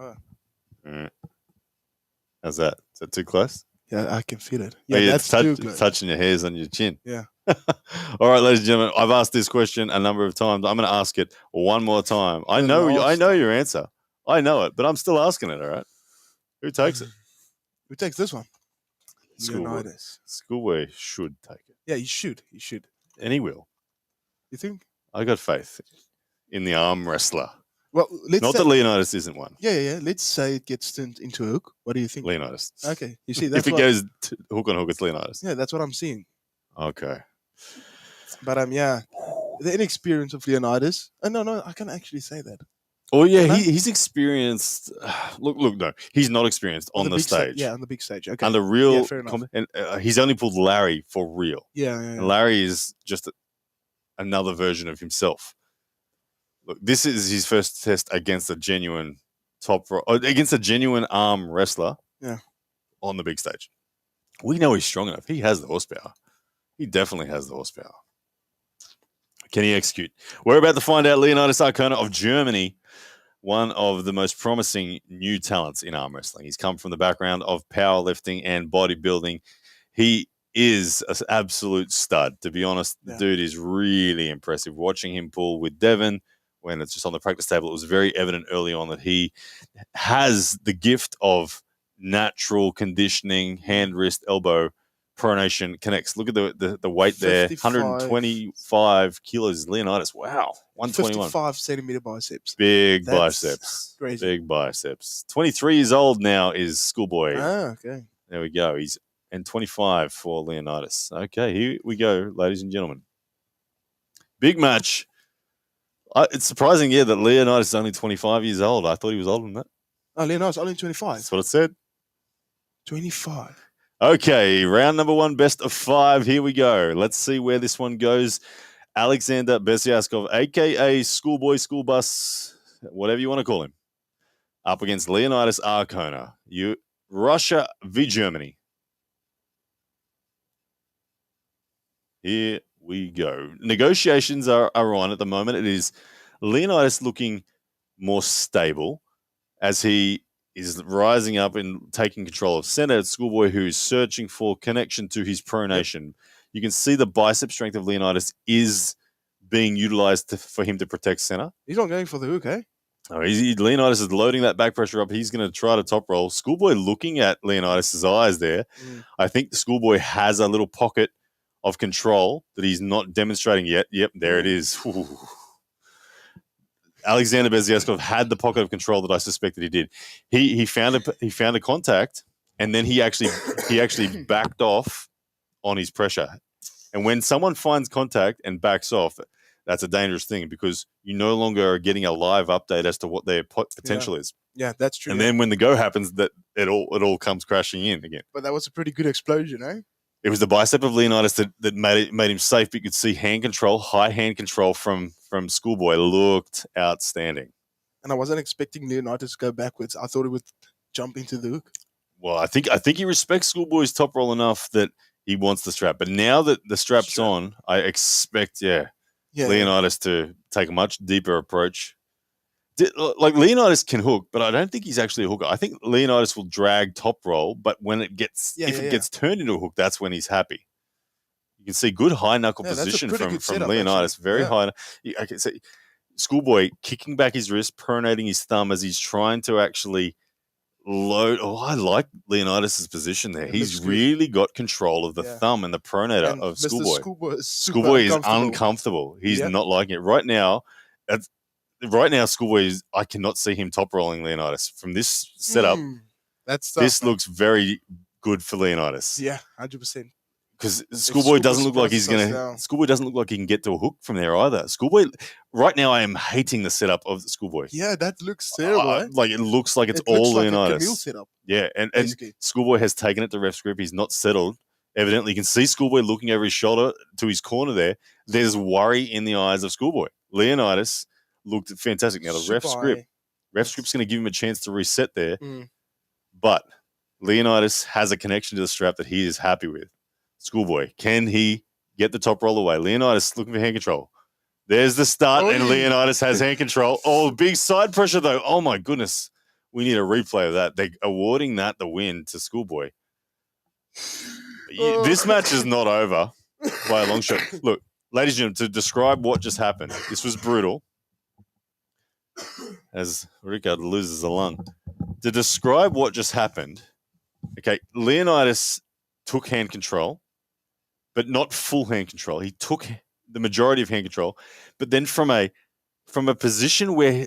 Right. How's that? Is that too close? Yeah, I can feel it. Yeah, that's too close. Touching your hairs on your chin. Yeah. All right, ladies and gentlemen, I've asked this question a number of times. I'm going to ask it one more time. I know your answer. I know it, but I'm still asking it, all right? Who takes it? Who takes this one? Schoolboy should take it. Yeah, he should. He should. And he will. You think? I got faith in the arm wrestler. Well, not that Leonidas isn't one. Yeah. Let's say it gets turned into a hook. What do you think? Leonidas. Okay. You see, that's if it goes hook on hook, it's Leonidas. Yeah, that's what I'm seeing. Okay. But the inexperience of Leonidas. No, I can't actually say that. Oh yeah, he's experienced. Look, no, he's not experienced on the stage. On the big stage. Okay, under real, and he's only pulled Larry for real. Yeah. And Larry is just another version of himself. Look, this is his first test against a genuine against a genuine arm wrestler. Yeah, on the big stage. We know he's strong enough. He has the horsepower. He definitely has the horsepower. Can he execute? We're about to find out. Leonidas Arcona of Germany, one of the most promising new talents in arm wrestling. He's come from the background of powerlifting and bodybuilding. He is an absolute stud. To be honest, the dude is really impressive. Watching him pull with Devon when it's just on the practice table, it was very evident early on that he has the gift of natural conditioning, hand, wrist, elbow, pronation connects. Look at the weight there. 125 kilos. Leonidas. Wow. 121. 55 centimeter biceps. Big biceps. Crazy. Big biceps. 23 years old now is Schoolboy. Ah, okay. There we go. He's and 25 for Leonidas. Okay, here we go, ladies and gentlemen. Big match. It's surprising, that Leonidas is only 25 years old. I thought he was older than that. Oh, Leonidas only 25. That's what it said. 25. Okay, round number 1, best of 5. Here we go. Let's see where this one goes. Alexander Bezyaskov, a.k.a. Schoolboy, School Bus, whatever you want to call him, up against Leonidas Arkona. Russia v. Germany. Here we go. Negotiations are on at the moment. It is Leonidas looking more stable as he is rising up and taking control of center. It's Schoolboy who is searching for connection to his pronation. Yep. You can see the bicep strength of Leonidas is being utilized for him to protect center. He's not going for the hook, eh? No, Leonidas is loading that back pressure up. He's going to try to top roll. Schoolboy looking at Leonidas's eyes there. I think the Schoolboy has a little pocket of control that he's not demonstrating yet. Yep, there it is. Ooh. Alexander Bezyaskov had the pocket of control that I suspected he did. He found a contact, and then he actually backed off on his pressure. And when someone finds contact and backs off, that's a dangerous thing because you no longer are getting a live update as to what their potential is. Yeah, that's true. And then when the go happens, that it all comes crashing in again. But that was a pretty good explosion, eh? It was the bicep of Leonidas that made him safe. But you could see hand control, high hand control from Schoolboy looked outstanding. And I wasn't expecting Leonidas to go backwards. I thought he would jump into the hook. Well, I think he respects Schoolboy's top roll enough that he wants the strap. But now that the strap's on, I expect, Leonidas to take a much deeper approach. Like Leonidas can hook, but I don't think he's actually a hooker. I think Leonidas will drag top roll, but when it gets gets turned into a hook, that's when he's happy. You can see good high knuckle position from setup, Leonidas. Actually. Very high. I can see Schoolboy kicking back his wrist, pronating his thumb as he's trying to actually load. Oh, I like Leonidas's position there. He's really got control of the thumb and the pronator of Schoolboy. Schoolboy is uncomfortable. He's not liking it right now. Right now, Schoolboy I cannot see him top rolling Leonidas from this setup. This looks very good for Leonidas. Yeah, 100%. Because Schoolboy doesn't look like he's gonna. Schoolboy doesn't look like he can get to a hook from there either. Schoolboy, right now, I am hating the setup of Schoolboy. Yeah, that looks terrible. Like it looks like it's all like Leonidas. A Camille setup. Yeah, and Schoolboy has taken it to ref's grip. He's not settled. Evidently, you can see Schoolboy looking over his shoulder to his corner there. There's worry in the eyes of Schoolboy. Leonidas looked fantastic. Now, the ref script's going to give him a chance to reset there. But Leonidas has a connection to the strap that he is happy with. Schoolboy, can he get the top roll away? Leonidas looking for hand control. There's the start, and Leonidas has hand control. Oh, big side pressure, though. Oh, my goodness. We need a replay of that. They're awarding that the win to Schoolboy. This match is not over by a long shot. Look, ladies and gentlemen, to describe what just happened, this was brutal. As Rickard loses a lung. To describe what just happened, okay, Leonidas took hand control, but not full hand control. He took the majority of hand control, but then from a position where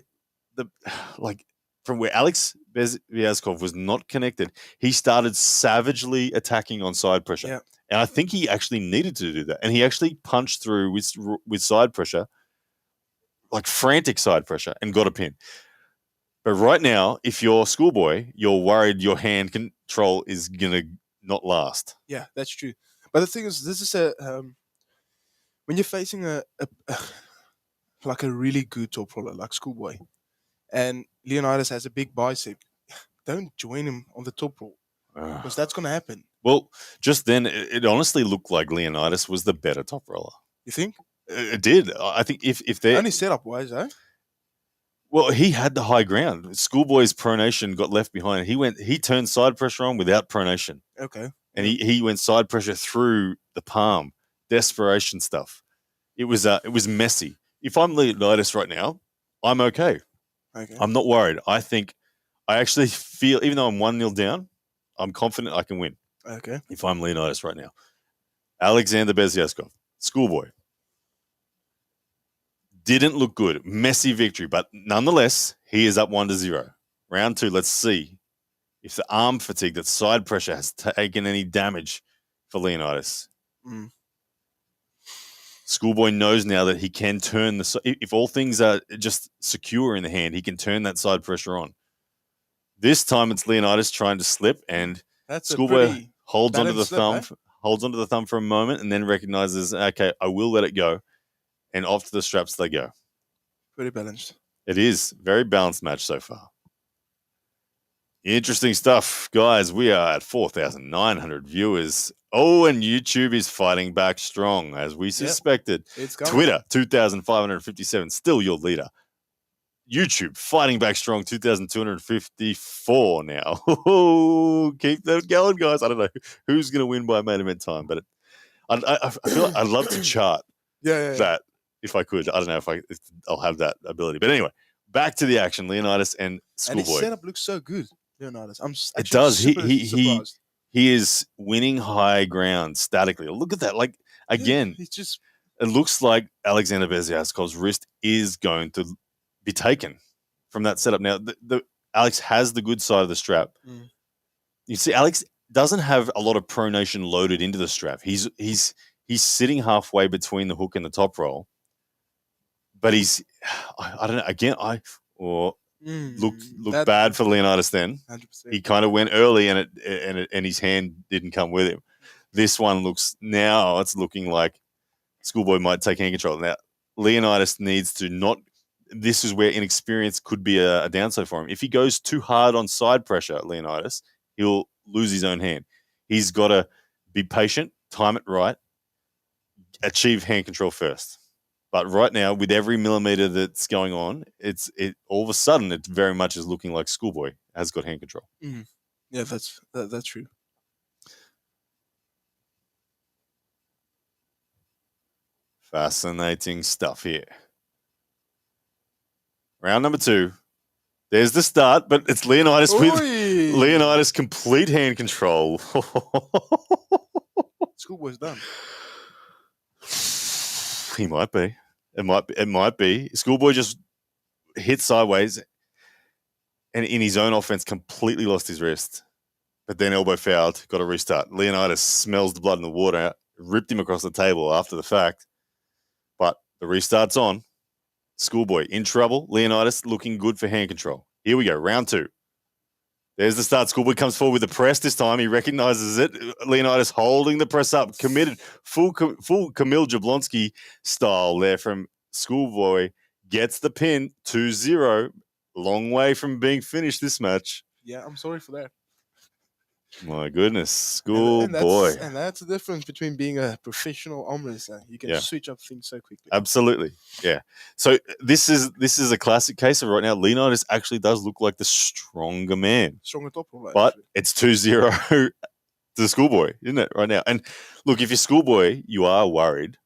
from where Alex Bezyaskov was not connected, he started savagely attacking on side pressure. Yeah. And I think he actually needed to do that. And he actually punched through with side pressure, like frantic side pressure, and got a pin. But right now, if you're Schoolboy, you're worried your hand control is going to not last. Yeah, that's true. But the thing is, this is when you're facing a really good top roller like Schoolboy, and Leonidas has a big bicep, don't join him on the top roll because that's going to happen. Well, just then, it honestly looked like Leonidas was the better top roller. You think? It did. I think if they only setup wise, eh? Well, he had the high ground. Schoolboy's pronation got left behind. He turned side pressure on without pronation. Okay. And he went side pressure through the palm. Desperation stuff. It was messy. If I'm Leonidas right now, I'm okay. Okay. I'm not worried. I actually feel, even though I'm 1-0 down, I'm confident I can win. Okay. If I'm Leonidas right now. Alexander Bezyaskov, Schoolboy. Didn't look good. Messy victory, but nonetheless, he is up 1-0. Round 2, let's see if the arm fatigue, that side pressure has taken any damage for Leonidas. Schoolboy knows now that he can turn if all things are just secure in the hand, he can turn that side pressure on. This time it's Leonidas trying to slip, and Schoolboy holds onto the thumb for a moment, and then recognizes, okay, I will let it go, and off to the straps they go. Pretty balanced. It is very balanced match so far. Interesting stuff, guys. We are at 4,900 viewers. Oh, and YouTube is fighting back strong, as we suspected. It's coming. Twitter, 2,557, still your leader. YouTube fighting back strong, 2,254 now. Keep that going, guys. I don't know who's going to win by main event time, but I feel like I'd love to chart that if I could. I don't know if I'll have that ability. But anyway, back to the action. Leonidas and Schoolboy. And his setup looks so good, Leonidas. It does. Surprised. He is winning high ground statically. Look at that. Like, again, he's just... it looks like Alexander Beziaskov's wrist is going to be taken from that setup. Now, Alex has the good side of the strap. You see, Alex doesn't have a lot of pronation loaded into the strap. He's sitting halfway between the hook and the top roll, but I don't know. Again, looked bad for Leonidas. Then 100%. He kind of went early, and his hand didn't come with him. This one it's looking like Schoolboy might take hand control. Now, Leonidas needs to not. This is where inexperience could be a downside for him. If he goes too hard on side pressure, Leonidas, he'll lose his own hand. He's got to be patient, time it right, achieve hand control first. But right now, with every millimeter that's going on, all of a sudden it very much is looking like Schoolboy has got hand control. Yeah, that's true. Fascinating stuff here. Round number 2. There's the start, but it's Leonidas with Leonidas complete hand control. Schoolboy's done. He might be. It might be. Schoolboy just hit sideways and in his own offense completely lost his wrist. But then elbow fouled, got a restart. Leonidas smells the blood in the water, ripped him across the table after the fact. But the restart's on. Schoolboy in trouble. Leonidas looking good for hand control. Here we go, round 2. There's the start. Schoolboy comes forward with the press this time. He recognizes it. Leonidas holding the press up, committed, full Kamil Jablonski style there from Schoolboy. Gets the pin, 2-0. Long way from being finished this match. Yeah, I'm sorry for that. My goodness, Schoolboy. And that's the difference between being a professional arm wrestler. You can switch up things so quickly. Absolutely, yeah. So this is a classic case of right now. Leonidas actually does look like the stronger man. Stronger top roller. But it's 2-0 to Schoolboy, isn't it, right now? And look, if you're Schoolboy, you are worried.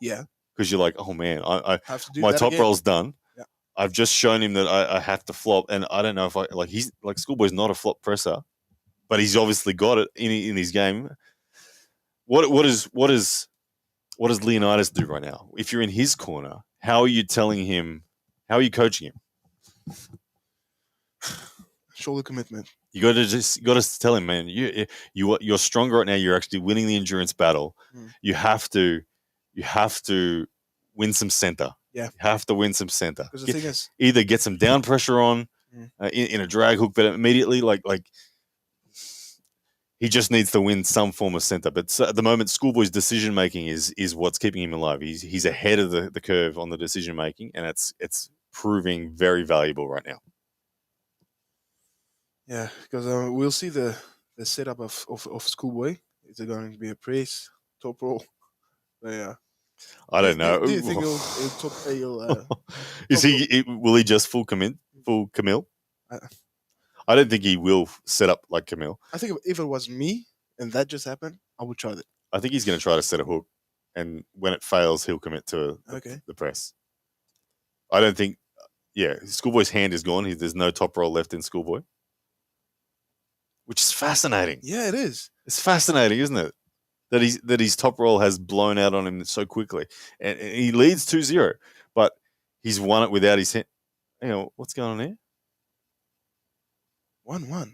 Yeah. Because you're like, oh, man, I have to do my that top again. Roll's done. Yeah. I've just shown him that I have to flop, and I don't know if he's like Schoolboy's not a flop presser. But he's obviously got it in his game. What does Leonidas do right now? If you're in his corner, how are you telling him? How are you coaching him? Shoulder commitment. You got to tell him, man. You're stronger right now. You're actually winning the endurance battle. You have to win some center. Yeah, you have to win some center. Because the thing is, either get some down pressure on in a drag hook, but immediately like. He just needs to win some form of center. But at the moment, Schoolboy's decision-making is what's keeping him alive. He's ahead of the curve on the decision-making, and it's proving very valuable right now. Yeah, because we'll see the setup of Schoolboy. Is it going to be a press, top roll? Yeah. I don't know. Do you think he'll will he just full Kamil? I don't think he will set up like Kamil. I think if it was me and that just happened, I would try that. I think he's going to try to set a hook, and when it fails, he'll commit to the press. I don't think, Schoolboy's hand is gone. There's no top roll left in Schoolboy, which is fascinating. Yeah, it is. It's fascinating, isn't it? That his top roll has blown out on him so quickly, and he leads 2-0, but he's won it without his hand. What's going on here? 1-1.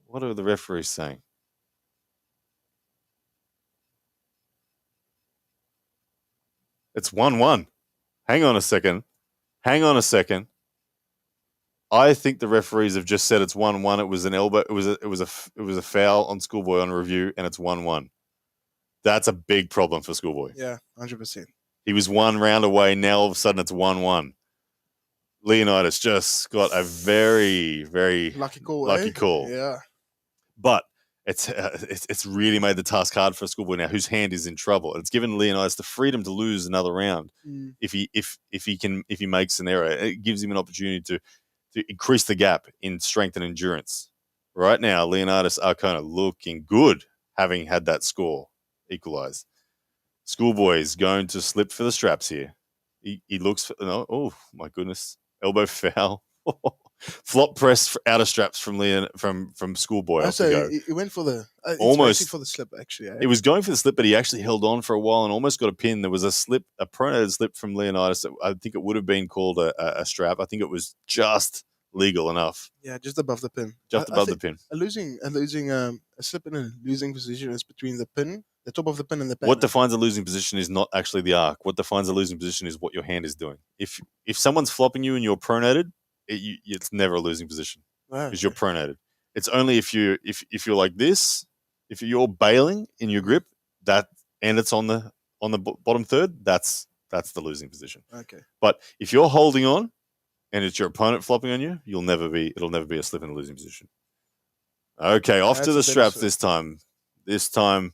What are the referees saying? It's 1-1. Hang on a second. I think the referees have just said it's 1-1. It was an elbow. It was a foul on Schoolboy on review, and it's 1-1. That's a big problem for Schoolboy. Yeah, 100%. He was 1 round away. Now all of a sudden it's 1-1. Leonidas just got a very, very lucky call. Lucky call. Yeah, but it's really made the task hard for Schoolboy now, whose hand is in trouble. It's given Leonidas the freedom to lose another round if he makes an error. It gives him an opportunity to increase the gap in strength and endurance. Right now, Leonidas Arcona looking good, having had that score equalized. Schoolboy is going to slip for the straps here. He looks. Oh my goodness! Elbow foul. Flop press out of straps from Schoolboy. So he went for the almost for the slip actually. It was going for the slip, but he actually held on for a while and almost got a pin. There was a pronated slip from Leonidas. I think it would have been called a strap. I think it was just legal enough. Yeah, just above the pin. Just above the pin. A slip in a losing position is between the pin, the top of the pin, and the pin. What defines a losing position is not actually the arc. What defines a losing position is what your hand is doing. If someone's flopping you and you're pronated, it's never a losing position because you're pronated. It's only if you're like this, if you're bailing in your grip, and it's on the bottom third, that's the losing position. Okay. But if you're holding on and it's your opponent flopping on you, it'll never be a slip in a losing position. Okay, off to the straps this time. This time,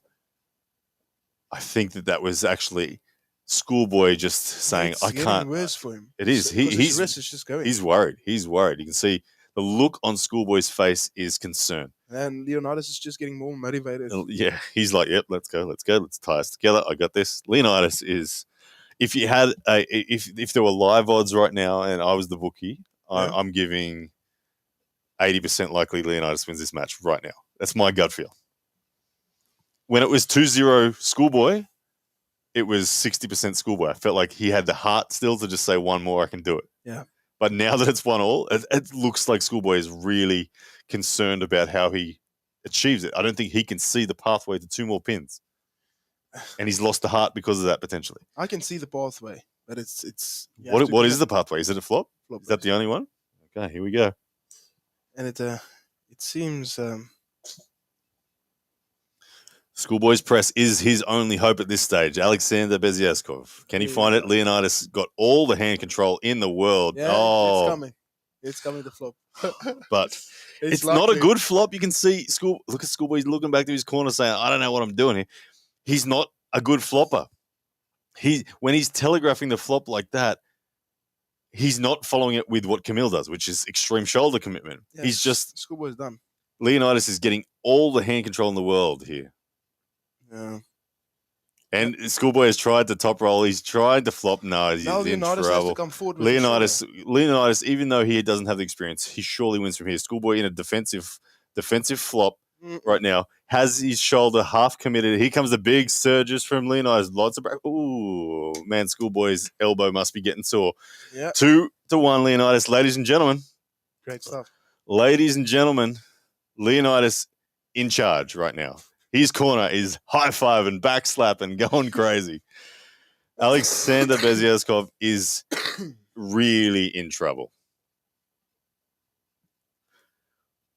I think that was actually Schoolboy just saying, "I can't." Worse for him. It is. His wrist is just going. He's worried. You can see the look on Schoolboy's face is concern. And Leonidas is just getting more motivated. Yeah, he's like, "Yep, let's go. Let's tie us together. I got this." Leonidas is. If you had if there were live odds right now, and I was the bookie, I'm giving 80% likely Leonidas wins this match right now. That's my gut feel. When it was 2-0 Schoolboy, it was 60% Schoolboy. I felt like he had the heart still to just say one more, I can do it. Yeah. But now that it's 1-1, it looks like Schoolboy is really concerned about how he achieves it. I don't think he can see the pathway to 2 more pins. And he's lost the heart because of that, potentially. I can see the pathway, but it's what is the pathway? Is it a flop? Is that the only one? Okay, here we go. And it seems Schoolboy's press is his only hope at this stage. Alexander Beziaskov. Can he find it? Leonidas got all the hand control in the world. Yeah, it's coming. It's coming to flop. But it's not a good flop. You can see look at Schoolboy. He's looking back to his corner saying, I don't know what I'm doing here. He's not a good flopper. When he's telegraphing the flop like that, he's not following it with what Camille does, which is extreme shoulder commitment. Yeah, he's just Schoolboy's done. Leonidas is getting all the hand control in the world here. Yeah. And Schoolboy has tried to top roll. He's tried to flop. No, he's in trouble. Has to come forward with Leonidas, even though he doesn't have the experience, he surely wins from here. Schoolboy in a defensive flop right now has his shoulder half committed. Here comes the big surges from Leonidas. Lots of ooh, man, Schoolboy's elbow must be getting sore. Yeah. 2-1 Leonidas, ladies and gentlemen. Great stuff. Ladies and gentlemen, Leonidas in charge right now. His corner is high-fiving, backslapping, going crazy. Alexander Beziaskov is really in trouble.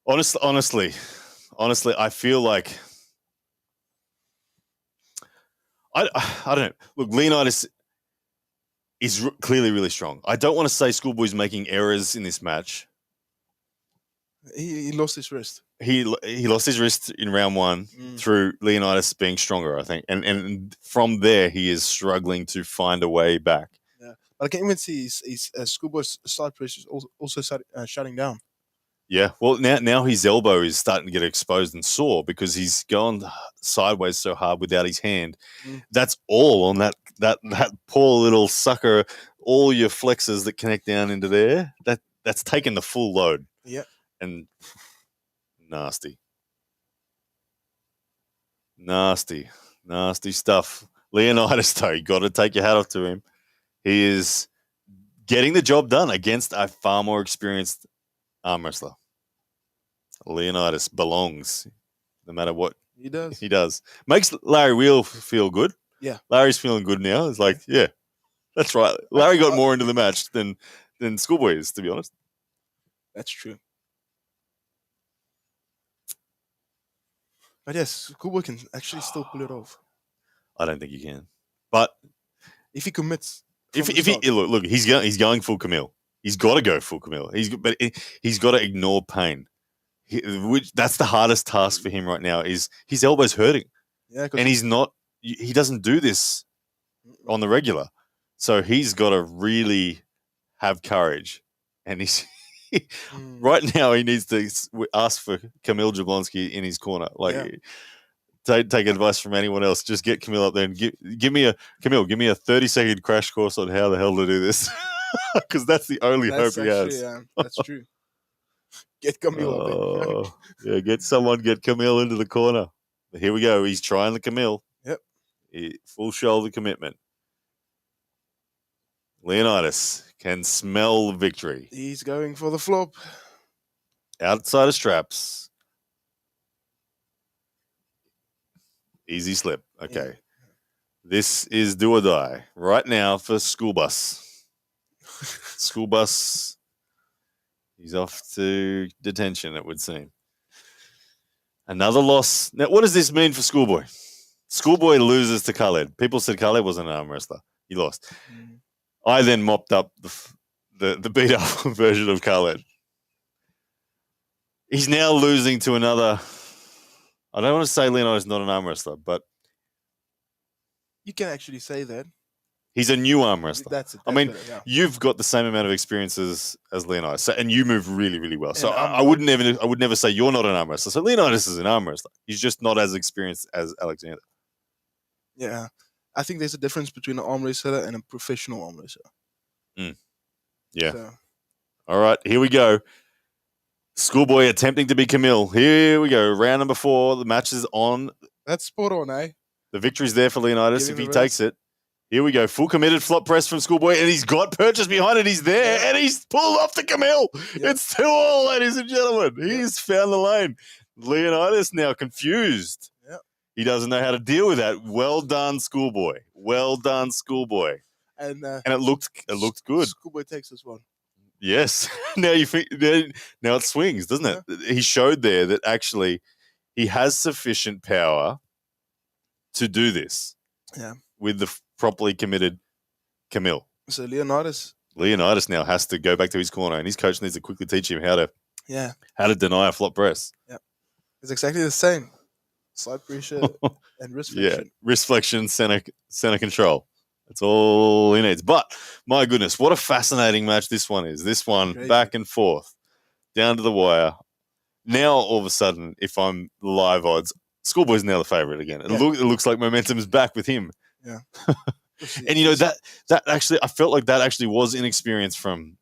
Honestly, I feel like I don't know. Look, Leonidas is clearly really strong. I don't want to say Schoolboy's making errors in this match. He lost his wrist. He lost his wrist in round 1 through Leonidas being stronger, I think. And from there, he is struggling to find a way back. Yeah. But I can even see his Schoolboy's side pressure is also shutting down. Yeah. Well, now his elbow is starting to get exposed and sore because he's gone sideways so hard without his hand. That's all on that poor little sucker, all your flexors that connect down into there. That's taken the full load. Yeah. And nasty stuff. Leonidas, though, you got to take your hat off to him. He is getting the job done against a far more experienced arm wrestler. Leonidas belongs, no matter what He does. he does. Makes Larry Wheel feel good. Yeah. Larry's feeling good now. It's like, yeah, that's right. Larry got more into the match than Schoolboy is, to be honest. That's true. But yes, Schoolboy can actually still pull it off. I don't think he can. But if he commits, if he look, he's going full Camille. He's got to go full Camille. He's got to ignore pain. That's the hardest task for him right now. Is his elbow's hurting, and he's not. He doesn't do this on the regular, so he's got to really have courage. And he's right now he needs to ask for Camille Jablonski in his corner. Like, take advice from anyone else. Just get Camille up there and give me a 30-second crash course on how the hell to do this, because that's the only hope he has. Yeah, that's true. Get Camille up there. Get Camille into the corner. But here we go. He's trying the Camille. Yep. Full shoulder commitment. Leonidas can smell victory. He's going for the flop. Outside of straps. Easy slip. Okay. Yeah. This is do or die right now for School Bus. School Bus. He's off to detention, it would seem. Another loss. Now, what does this mean for Schoolboy? Schoolboy loses to Khaled. People said Khaled wasn't an arm wrestler. He lost. I then mopped up the beat-up version of Khaled. He's now losing to another... I don't want to say Leonidas is not an arm wrestler, but... You can actually say that. He's a new arm wrestler. That's better, yeah. You've got the same amount of experiences as Leonidas, and you move really, really well. So I would never say you're not an arm wrestler. So Leonidas is an arm wrestler. He's just not as experienced as Alexander. Yeah. I think there's a difference between an arm wrestler and a professional arm wrestler. Yeah. So. All right, here we go. Schoolboy attempting to be Camille. Here we go. Round number 4. The match is on. That's spot on, eh? The victory's there for Leonidas if he takes it. Here we go. Full committed flop press from Schoolboy, and he's got purchase behind it. He's there, and he's pulled off the Camille. It's 2-all, ladies and gentlemen. He's found the lane. Leonidas now confused. He doesn't know how to deal with that. Well done, Schoolboy. Well done, Schoolboy. And it looked good. Schoolboy takes this one. Yes. Now it swings, doesn't it? He showed there that actually he has sufficient power to do this. Yeah. With the properly committed Camille. So Leonidas now has to go back to his corner, and his coach needs to quickly teach him how to deny a flop press. Yeah. It's exactly the same. Side pressure and wrist flexion. Yeah, wrist flexion, center control. That's all he needs. But, my goodness, what a fascinating match this one is. This one, crazy. Back and forth, down to the wire. Now, all of a sudden, if I'm live odds, Schoolboy's now the favourite again. It looks like momentum is back with him. Yeah. And, that actually, I felt like that actually was inexperience from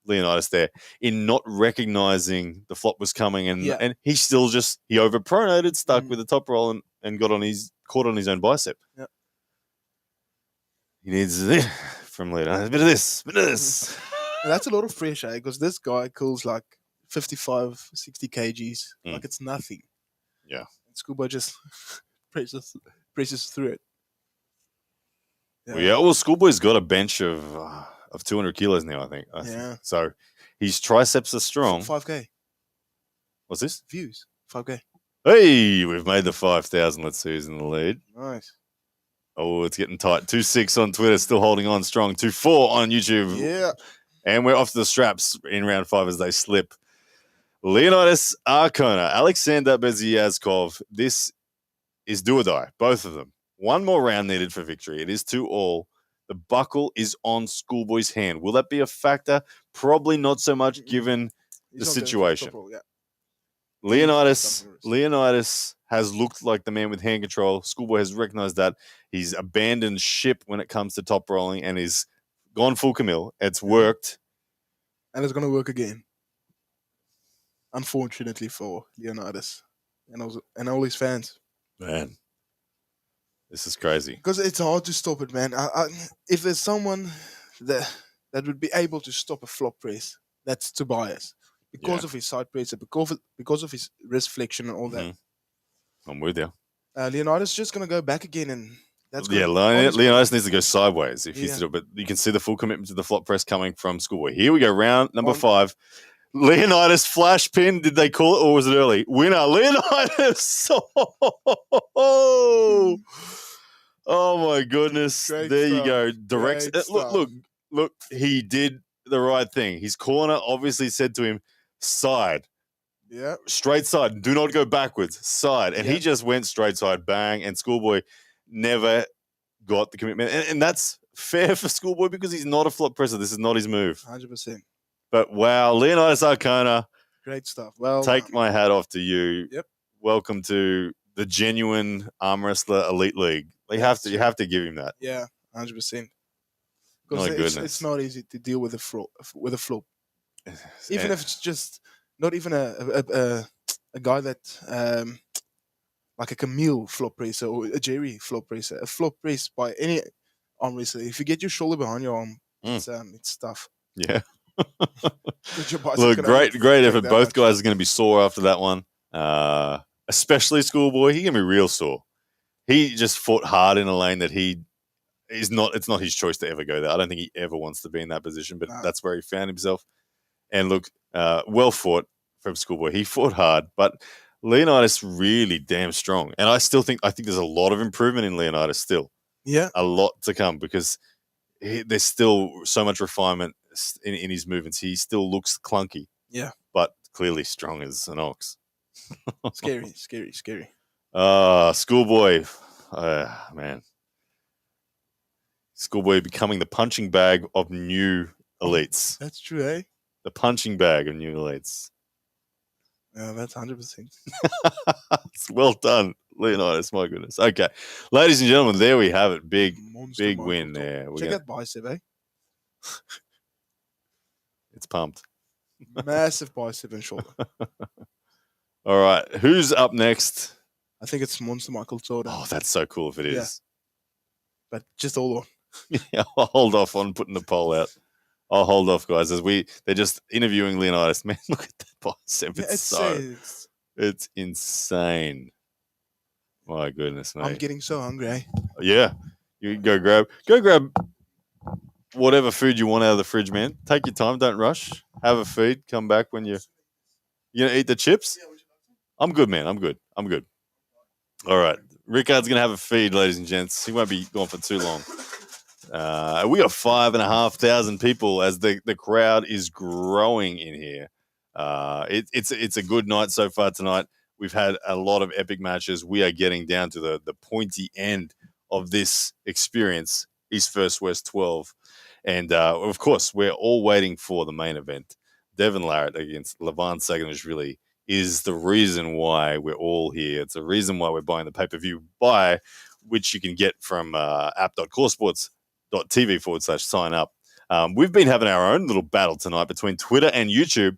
Leonidas there in not recognizing the flop was coming, and he still he overpronated, stuck with the top roll and caught on his own bicep. Yeah. He needs from Leonidas. A bit of this. That's a lot of fresh, because this guy kills like 55, 60 kgs. Like it's nothing. Yeah. And Schoolboy just presses through it. Yeah. Well, Schoolboy's got a bench of 200 kilos now, I think. So his triceps are strong. 5K. What's this? Views. 5K. Hey, we've made the 5,000. Let's see who's in the lead. Nice. Oh, it's getting tight. 2.6 on Twitter, still holding on strong. 2.4 on YouTube. Yeah. And we're off to the straps in round 5 as they slip. Leonidas Arcona, Alexander Beziazkov. This is do or die, both of them. One more round needed for victory. It is 2-all. The buckle is on Schoolboy's hand. Will that be a factor? Probably not so much given the situation. Leonidas has looked like the man with hand control. Schoolboy has recognized that. He's abandoned ship when it comes to top rolling and is gone full Camille. It's worked. And it's going to work again. Unfortunately for Leonidas and all his fans. Man. This is crazy. Because it's hard to stop it, man. If there's someone that would be able to stop a flop press, that's Tobias. because of his side pressure, because of his wrist flexion and all that. I'm with you. Leonidas just going to go back again, and that's Leonidas needs to go sideways if he's to do it. But you can see the full commitment to the flop press coming from Schoolboy. Here we go, round number 5. Leonidas flash pin. Did they call it, or was it early? Winner, Leonidas. Oh my goodness! Great there stuff. You go. Direct. Look. He did the right thing. His corner obviously said to him, "Side." Yeah. Straight side. Do not go backwards. Side. And he just went straight side. Bang. And Schoolboy never got the commitment. And that's fair for Schoolboy because he's not a flop presser. This is not his move. 100%. But wow, Leonidas Arcona. Great stuff. Well, take my hat off to you. Yep. Welcome to the genuine arm wrestler elite league. You have to give him that. Yeah, 100%. My goodness. It's not easy to deal with a flop. Even if it's just not even a guy that like a Camille flop presser or a Jerry flop presser. A flop press by any arm wrestler. If you get your shoulder behind your arm, it's tough. Yeah. Look, great effort. Both guys are going to be sore after that one. Especially Schoolboy. He's going to be real sore. He just fought hard in a lane that it's not his choice to ever go there. I don't think he ever wants to be in that position, but that's where he found himself. And look, well fought from Schoolboy. He fought hard, but Leonidas really damn strong. And I think there's a lot of improvement in Leonidas still. Yeah. A lot to come because there's still so much refinement in his movements. He still looks clunky. Yeah. But clearly strong as an ox. Scary. Schoolboy. Man. Schoolboy becoming the punching bag of new elites. That's true, eh? The punching bag of new elites. Yeah, that's 100%. It's well done, Leonidas. My goodness. Okay. Ladies and gentlemen, there we have it. Big win there. Check that bicep, eh? It's pumped. Massive bicep and shoulder. All right. Who's up next? I think it's Monster Michael Todd. Oh, that's so cool if it is. But just hold on. Yeah, I'll hold off on putting the poll out. I'll hold off, guys, as they're just interviewing Leonidas. Man, look at that bicep. It's insane. My goodness, mate. I'm getting so hungry, eh? Yeah. You go grab whatever food you want out of the fridge, man. Take your time, don't rush. Have a feed, come back when you gonna eat the chips? Yeah, would you like to? I'm good, man. I'm good. All right. Rickard's gonna have a feed, ladies and gents. He won't be gone for too long. We got 5,500 people as the crowd is growing in here. It's a good night so far tonight. We've had a lot of epic matches. We are getting down to the pointy end of this experience, East vs. West 12. And, of course, we're all waiting for the main event. Devon Larratt against Levan Saginashvili is the reason why we're all here. It's the reason why we're buying the pay-per-view buy, which you can get from app.coresports.tv/sign up. We've been having our own little battle tonight between Twitter and YouTube.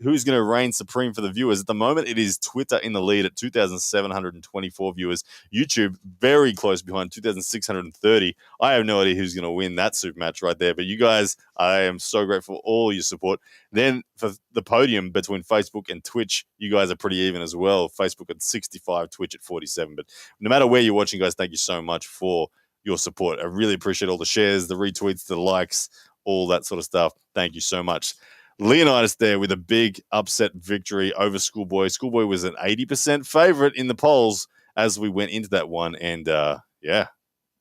Who's going to reign supreme for the viewers? At the moment, it is Twitter in the lead at 2,724 viewers. YouTube very close behind, 2,630. I have no idea who's going to win that super match right there. But you guys, I am so grateful for all your support. Then for the podium between Facebook and Twitch, you guys are pretty even as well. Facebook at 65, Twitch at 47. But no matter where you're watching, guys, thank you so much for your support. I really appreciate all the shares, the retweets, the likes, all that sort of stuff. Thank you so much. Leonidas there with a big upset victory over Schoolboy. Schoolboy was an 80% favorite in the polls as we went into that one. And,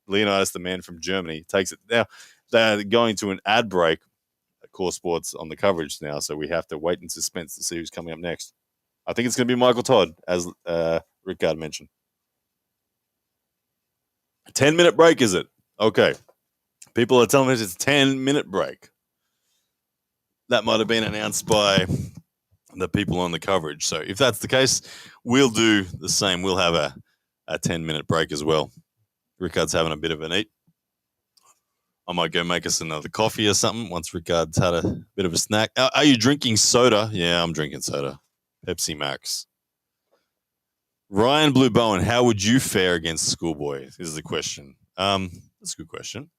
Leonidas, the man from Germany, takes it. Now, they're going to an ad break at Core Sports on the coverage now, so we have to wait in suspense to see who's coming up next. I think it's going to be Michael Todd, as Rickard mentioned. 10-minute break, is it? Okay. People are telling me it's a 10-minute break. That might have been announced by the people on the coverage. So if that's the case, we'll do the same. We'll have a 10-minute break as well. Rickard's having a bit of an eat. I might go make us another coffee or something once Rickard's had a bit of a snack. Are you drinking soda? Yeah, I'm drinking soda. Pepsi Max. Ryan Blue Bowen, how would you fare against Schoolboy? This is the question. That's a good question.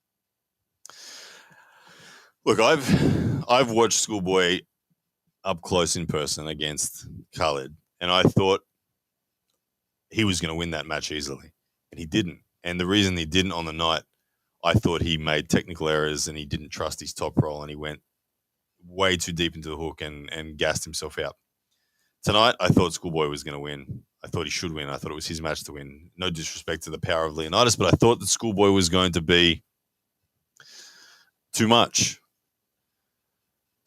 Look, I've watched Schoolboy up close in person against Khalid, and I thought he was going to win that match easily, and he didn't. And the reason he didn't on the night, I thought he made technical errors and he didn't trust his top roll, and he went way too deep into the hook and gassed himself out. Tonight, I thought Schoolboy was going to win. I thought he should win. I thought it was his match to win. No disrespect to the power of Leonidas, but I thought that Schoolboy was going to be too much.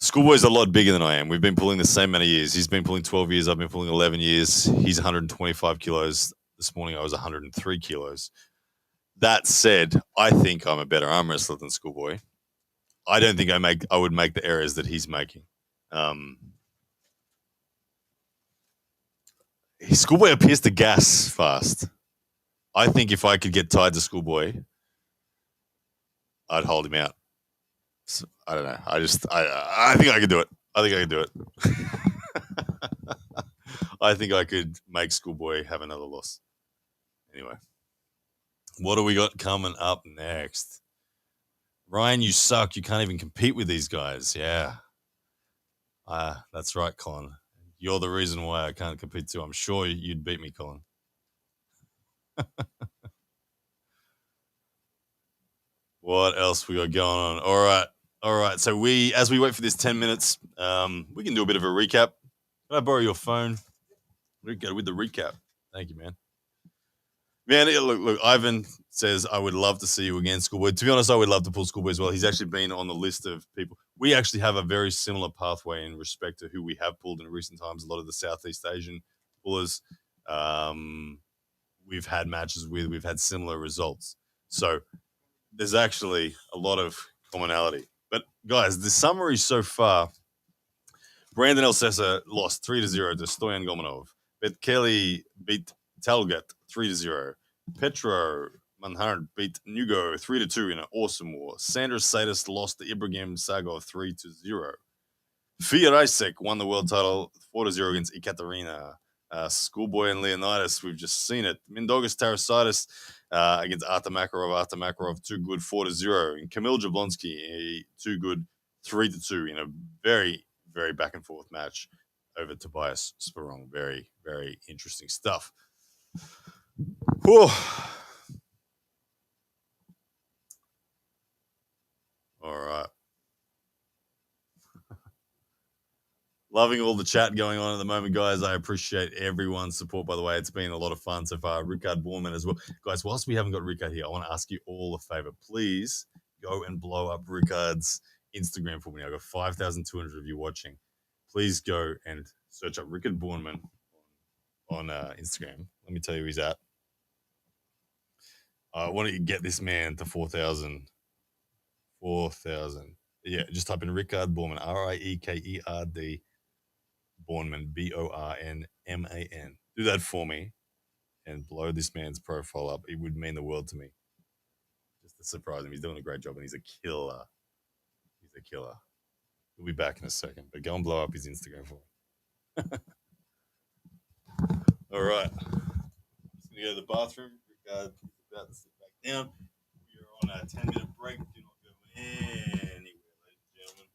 Schoolboy's a lot bigger than I am. We've been pulling the same amount of years. He's been pulling 12 years. I've been pulling 11 years. He's 125 kilos. This morning I was 103 kilos. That said, I think I'm a better arm wrestler than Schoolboy. I don't think I would make the errors that he's making. Schoolboy appears to gas fast. I think if I could get tied to Schoolboy, I'd hold him out. So, I don't know. I think I could do it. I think I could do it. I think I could make Schoolboy have another loss. Anyway, what do we got coming up next? Ryan, you suck. You can't even compete with these guys. Yeah. That's right, Colin. You're the reason why I can't compete too. I'm sure you'd beat me, Colin. What else we got going on? All right. So as we wait for this 10 minutes, we can do a bit of a recap. Can I borrow your phone? We go with the recap. Thank you, man. Man, look, Ivan says, I would love to see you again, Schoolboy. To be honest, I would love to pull Schoolboy as well. He's actually been on the list of people. We actually have a very similar pathway in respect to who we have pulled in recent times. A lot of the Southeast Asian pullers we've had matches with. We've had similar results. So there's actually a lot of commonality. But, guys, the summary so far, Brandon Elessa lost 3-0 to Stoyan Golanov. Bet Kelly beat Talgat 3-0. Petro Manhart beat Nugo 3-2 in an awesome war. Sanders Sedus lost to Ibrahim Sagov 3-0. Feric won the world title 4-0 against Ekaterina. Schoolboy and Leonidas, we've just seen it. Mindaugas Tarasitis against Artur Makarov. Artur Makarov, too good 4-0. And Kamil Jablonski, too good 3-2 in a very, very back and forth match over Tobias Sporong. Very, very interesting stuff. Whew. All right. Loving all the chat going on at the moment, guys. I appreciate everyone's support, by the way. It's been a lot of fun so far. Rickard Borman as well. Guys, whilst we haven't got Rickard here, I want to ask you all a favor. Please go and blow up Rickard's Instagram for me. I've got 5,200 of you watching. Please go and search up Rickard Borman on Instagram. Let me tell you who he's at. I want to get this man to 4,000. 4,000. Yeah, just type in Rickard Borman, Riekerd Borman, Bornman. Do that for me and blow this man's profile up. It would mean the world to me. Just to surprise him. He's doing a great job and he's a killer. He's a killer. We'll be back in a second, but go and blow up his Instagram for me. All right. Just going to go to the bathroom. Rickard is about to sit back down. We are on a 10-minute break. Do not go anywhere, ladies and gentlemen.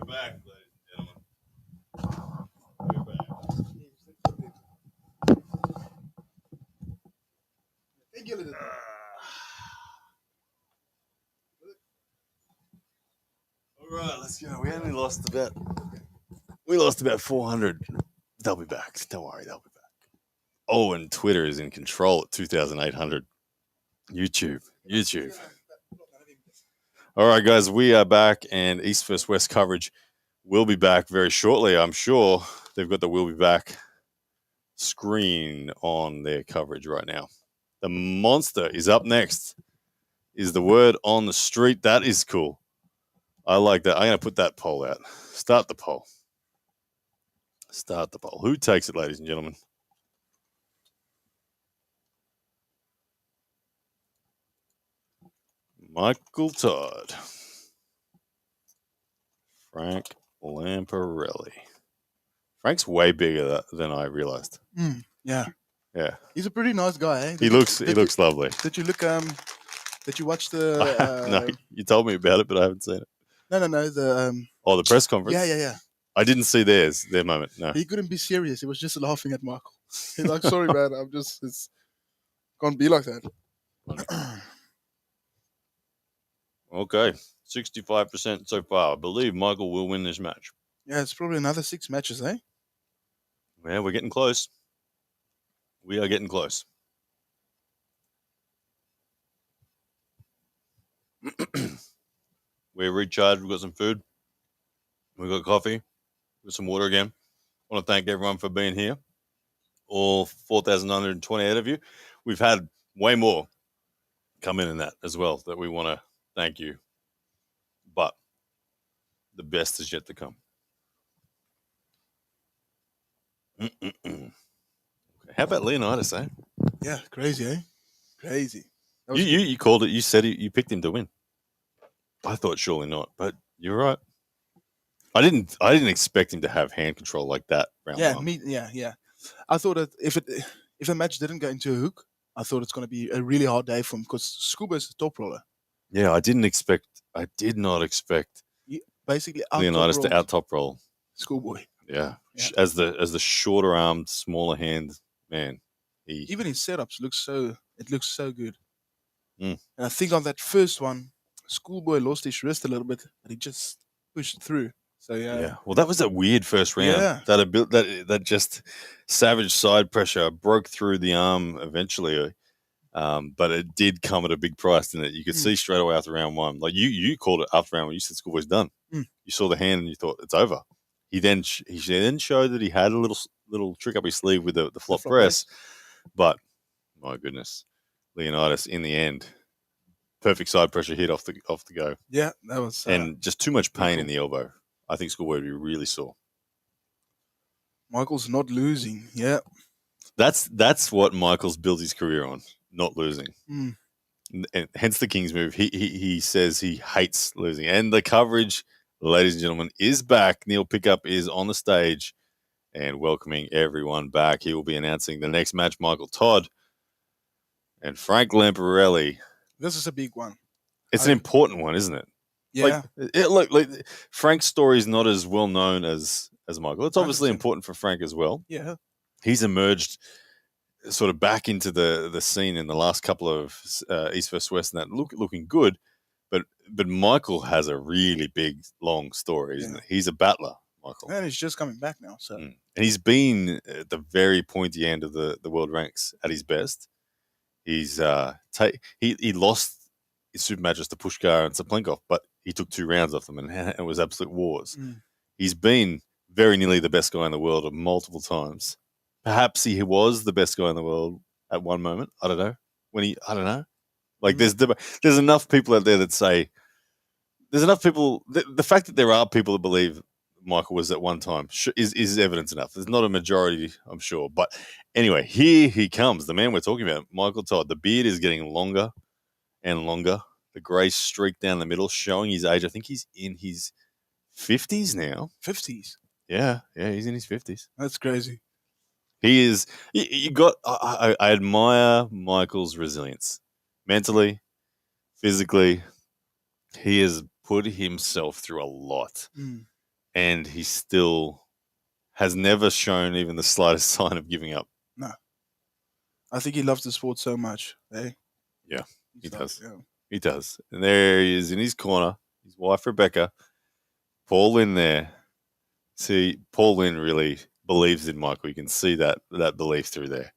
back, ladies and gentlemen. We're back. All right, let's go. We lost about 400. They'll be back. Don't worry, they'll be back. Oh, and Twitter is in control at 2,800. YouTube. All right, guys, we are back, and East vs. West coverage will be back very shortly. I'm sure they've got the "We'll Be Back" screen on their coverage right now. The monster is up next, is the word on the street. That is cool. I like that. I'm going to put that poll out. Start the poll. Who takes it, ladies and gentlemen? Michael Todd. Frank Lamparelli. Frank's way bigger than I realized. Yeah. Yeah. He's a pretty nice guy, eh? He looks lovely. Did you look did you watch the No, you told me about it, but I haven't seen it. No, the the press conference? Yeah. I didn't see their moment, no. He couldn't be serious. He was just laughing at Michael. He's like, sorry, man, it's can't be like that. Okay. 65% so far. I believe Michael will win this match. Yeah, it's probably another 6 matches, eh? Yeah, we're getting close. We are getting close. We're recharged. We've got some food. We've got coffee. We've got some water again. I want to thank everyone for being here. All 4,928 of you. We've had way more come in that as well that we want to thank you. But the best is yet to come. Okay. How about Leonidas, eh? Yeah, crazy, eh? Crazy. You called it. You said you picked him to win. I thought surely not, but you're right. I didn't expect him to have hand control like that. Yeah. I thought that if the match didn't go into a hook, I thought it's going to be a really hard day for him because Scuba's a top roller. Yeah, I did not expect basically Leonidas to out top roll Schoolboy. Yeah. As the shorter armed, smaller hand man. Even his setups looks so good. And I think on that first one, Schoolboy lost his wrist a little bit, but he just pushed through. So yeah. Well, that was a weird first round. Yeah. That just savage side pressure broke through the arm eventually. But it did come at a big price, didn't it? You could see straight away after round one. Like you called it after round one. You said Schoolboy's done. You saw the hand and you thought it's over. He then showed that he had a little trick up his sleeve with the flop press. But my goodness, Leonidas in the end, perfect side pressure hit off the go. Yeah, that was and just too much pain in the elbow. I think Schoolboy would be really sore. Michael's not losing. Yeah, that's what Michael's built his career on, not losing. And hence the King's move. He says he hates losing, and the coverage, ladies and gentlemen, is back. Neil Pickup is on the stage and welcoming everyone back. He will be announcing the next match. Michael Todd and Frank Lamparelli. This is a big one. It's an important one, isn't it? Yeah. Like Frank's story is not as well known as Michael. It's obviously 100%. important for Frank as well. Yeah. He's emerged sort of back into the scene in the last couple of East vs. West and that looking good. But Michael has a really big, long story, isn't it? He's a battler, Michael. And he's just coming back now. So And he's been at the very pointy end of the world ranks at his best. He's he lost his super matches to Pushkar and Saplenkov, but he took 2 rounds off them, and it was absolute wars. He's been very nearly the best guy in the world multiple times. Perhaps he was the best guy in the world at one moment. I don't know. I don't know. Like there's enough people out there that say there's enough people. The fact that there are people that believe Michael was at one time is evidence enough. There's not a majority, I'm sure. But anyway, here he comes, the man we're talking about, Michael Todd. The beard is getting longer and longer. The grey streak down the middle, showing his age. I think he's in his 50s now. 50s. Yeah, he's in his 50s. That's crazy. He is. I admire Michael's resilience, mentally, physically. He has put himself through a lot. and he still has never shown even the slightest sign of giving up. No. I think he loves the sport so much. Eh? Yeah, he does. Yeah. He does. And there he is in his corner, his wife, Rebecca. Paul Lynn there. See, Paul Lynn really believes in Michael. You can see that belief through there.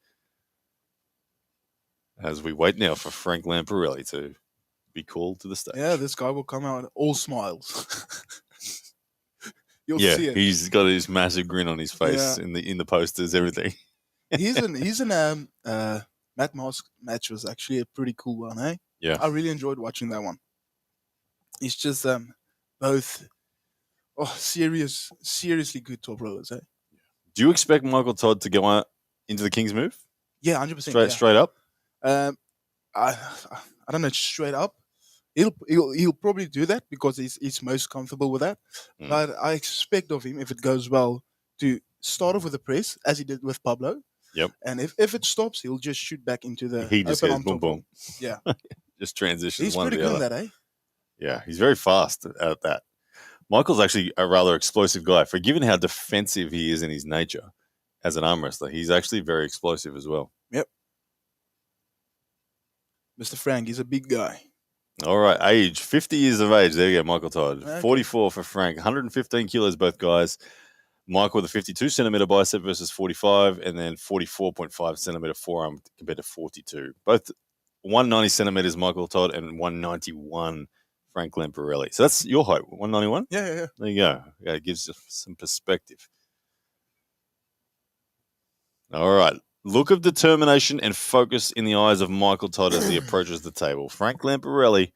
As we wait now for Frank Lamparelli to be called to the stage. Yeah, this guy will come out all smiles. You'll yeah, see it. He's got his massive grin on his face in the posters, everything. he's in Matt Mask match was actually a pretty cool one, eh? Yeah. I really enjoyed watching that one. It's just both seriously good top rollers, eh? Do you expect Michael Todd to go on into the King's move? Yeah, 100%. Straight up? I don't know, straight up. He'll probably do that because he's most comfortable with that. But I expect of him, if it goes well, to start off with the press as he did with Pablo. Yep. And if it stops, he'll just shoot back into the. He just goes boom boom. Yeah. Just transitions. He's one pretty to the good other. at that, eh? Yeah, he's very fast at that. Michael's actually a rather explosive guy. For given how defensive he is in his nature as an arm wrestler, he's actually very explosive as well. Yep. Mr. Frank, he's a big guy. All right, age, 50 years of age. There you go, Michael Todd. Okay. 44 for Frank, 115 kilos, both guys. Michael with a 52-centimeter bicep versus 45, and then 44.5-centimeter forearm compared to 42. Both 190 centimeters, Michael Todd, and 191, Frank Lamparelli. So that's your height, 191? Yeah. There you go. Yeah, it gives you some perspective. All right. Look of determination and focus in the eyes of Michael Todd as he approaches the table. Frank Lamparelli,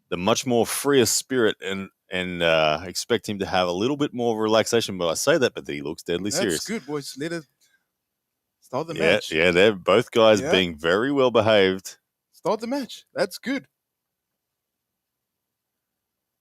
the much more freer spirit, and expect him to have a little bit more relaxation. But I say that, but he looks deadly serious. That's good, boys. Let it start the match. Yeah, they're both guys being very well behaved. Start the match. That's good.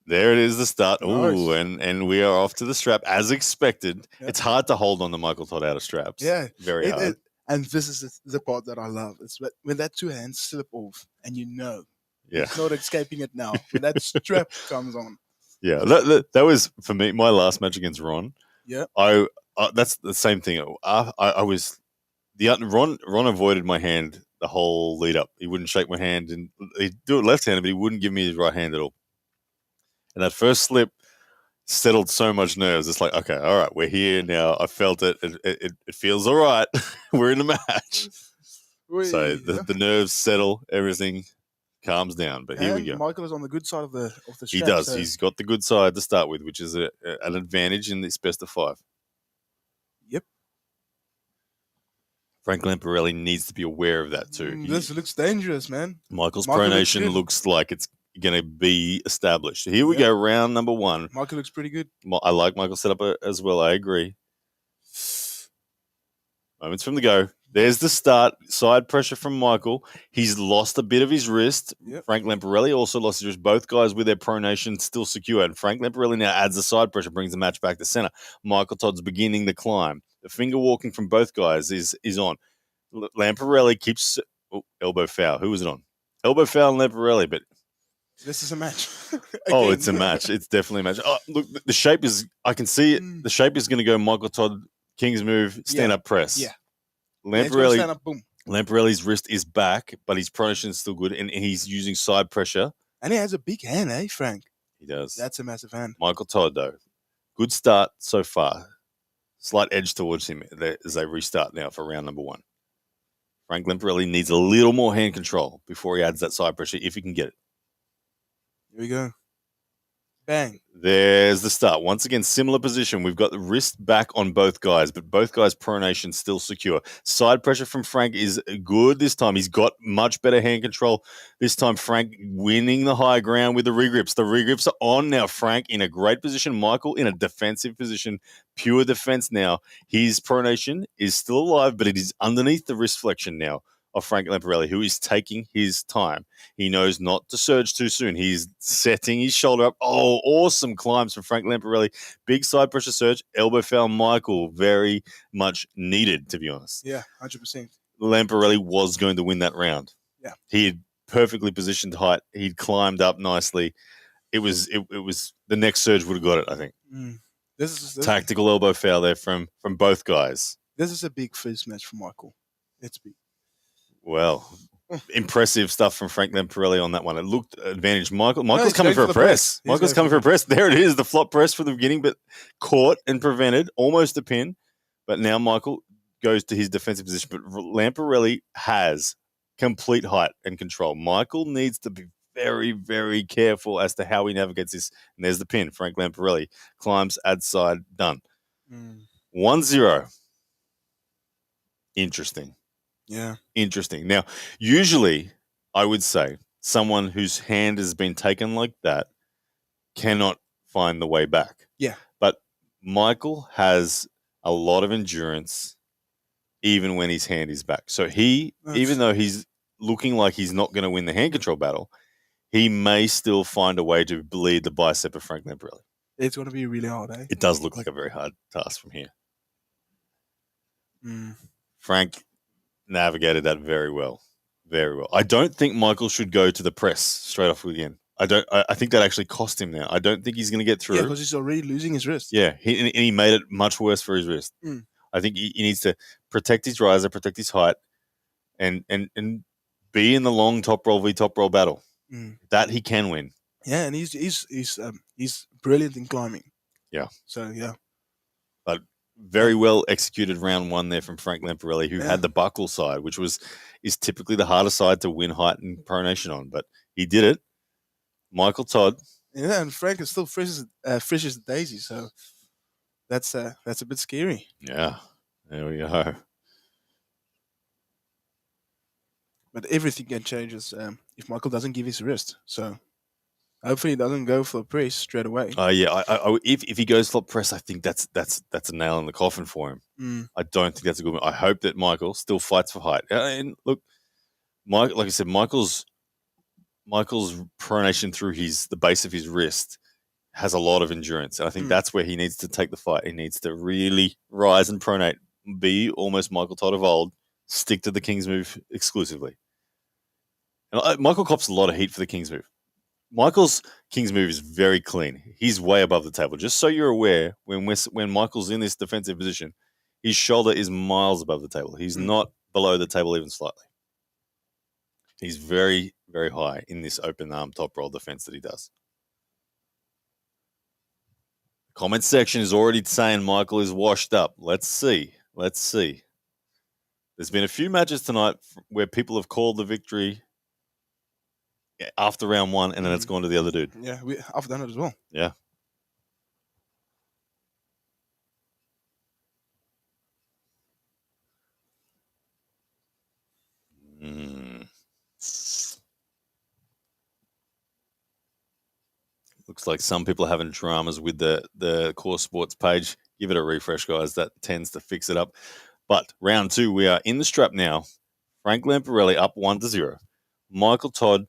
There it is, the start. Nice. Ooh, and we are off to the strap as expected. Yep. It's hard to hold on to Michael Todd out of straps. Yeah. Very hard. And this is the part that I love. It's when that two hands slip off and you know. Yeah. It's not escaping it now. When that strap comes on. Yeah. That was, for me, my last match against Ron. Yeah. That's the same thing. Ron avoided my hand the whole lead up. He wouldn't shake my hand, and he'd do it left-handed, but he wouldn't give me his right hand at all. And that first slip settled so much nerves. It's like, okay, all right, we're here now. I felt it. It feels all right. We're in the match. So the nerves settle, everything calms down. But here we go. Michael is on the good side of the strap. He does. So. He's got the good side to start with, which is an advantage in this best of 5. Yep. Frank Lamparelli needs to be aware of that too. This looks dangerous, man. Michael's pronation looks like it's going to be established. Here we go, round number 1. Michael looks pretty good. I like Michael's setup as well. I agree. Moments from the go. There's the start. Side pressure from Michael. He's lost a bit of his wrist. Yep. Frank Lamparelli also lost his wrist. Both guys with their pronation still secure. And Frank Lamparelli now adds the side pressure, brings the match back to center. Michael Todd's beginning the climb. The finger walking from both guys is on. Lamparelli keeps elbow foul. Who was it on? Elbow foul and Lamparelli, but this is a match. Oh, it's a match. It's definitely a match. Oh, look, the shape is, I can see it. The shape is going to go Michael Todd, King's move, stand-up press. Yeah. Lamparelli, stand up, boom. Lamparelli's wrist is back, but his pronation is still good, and he's using side pressure. And he has a big hand, eh, Frank? He does. That's a massive hand. Michael Todd, though. Good start so far. Slight edge towards him as they restart now for round number 1. Frank Lamparelli needs a little more hand control before he adds that side pressure, if he can get it. Here we go. Bang. There's the start. Once again, similar position. We've got the wrist back on both guys, but both guys' pronation still secure. Side pressure from Frank is good this time. He's got much better hand control. This time, Frank winning the high ground with the regrips. The regrips are on now. Frank in a great position. Michael in a defensive position. Pure defense now. His pronation is still alive, but it is underneath the wrist flexion now of Frank Lamparelli, who is taking his time. He knows not to surge too soon. He's setting his shoulder up. Oh, awesome climbs from Frank Lamparelli. Big side pressure surge. Elbow foul Michael. Very much needed, to be honest. Yeah, 100%. Lamparelli was going to win that round. Yeah. He had perfectly positioned height. He'd climbed up nicely. It was the next surge would have got it, I think. Tactical elbow foul there from both guys. This is a big first match for Michael. It's big. Well, impressive stuff from Frank Lamparelli on that one. It looked advantage. Michael's coming for a press. Michael's coming for a press. There it is, the flop press from the beginning, but caught and prevented, almost a pin. But now Michael goes to his defensive position. But Lamparelli has complete height and control. Michael needs to be very, very careful as to how he navigates this. And there's the pin. Frank Lamparelli climbs, adds side, done. 1-0. Interesting. Yeah. Interesting. Now, usually I would say someone whose hand has been taken like that cannot find the way back. Yeah. But Michael has a lot of endurance even when his hand is back. So even though he's looking like he's not going to win the hand control battle, he may still find a way to bleed the bicep of Frank Lamparelli. It's going to be really hard, eh? It does look like a very hard task from here. Frank navigated that very well. Very well. I don't think Michael should go to the press straight off again. I think that actually cost him now. I don't think he's going to get through. Yeah, because he's already losing his wrist. Yeah, he made it much worse for his wrist. I think he needs to protect his riser, protect his height, and be in the long top roll v top roll battle. That he can win. Yeah, and he's brilliant in climbing. Yeah. So yeah. But very well executed round one there from Frank Lamparelli, who had the buckle side, which is typically the harder side to win height and pronation on. But he did it. Michael Todd. Yeah, and Frank is still fresh as a daisy, so that's a bit scary. Yeah. There we go. But everything can change if Michael doesn't give his wrist. So hopefully he doesn't go for a press straight away. Yeah. If he goes for a press, I think that's a nail in the coffin for him. I don't think that's a good one. I hope that Michael still fights for height. And look, like I said, Michael's pronation through the base of his wrist has a lot of endurance. And I think that's where he needs to take the fight. He needs to really rise and pronate, be almost Michael Todd of old, stick to the King's move exclusively. And Michael cops a lot of heat for the King's move. Michael's King's move is very clean. He's way above the table. Just so you're aware, when Michael's in this defensive position, his shoulder is miles above the table. He's not below the table even slightly. He's very, very high in this open arm top roll defense that he does. The comment section is already saying Michael is washed up. Let's see. There's been a few matches tonight where people have called the victory after round one, and then it's gone to the other dude. Yeah, I've done it as well. Yeah. Looks like some people are having dramas with the Core Sports page. Give it a refresh, guys. That tends to fix it up. But round two, we are in the strap now. Frank Lamparelli up 1-0. Michael Todd,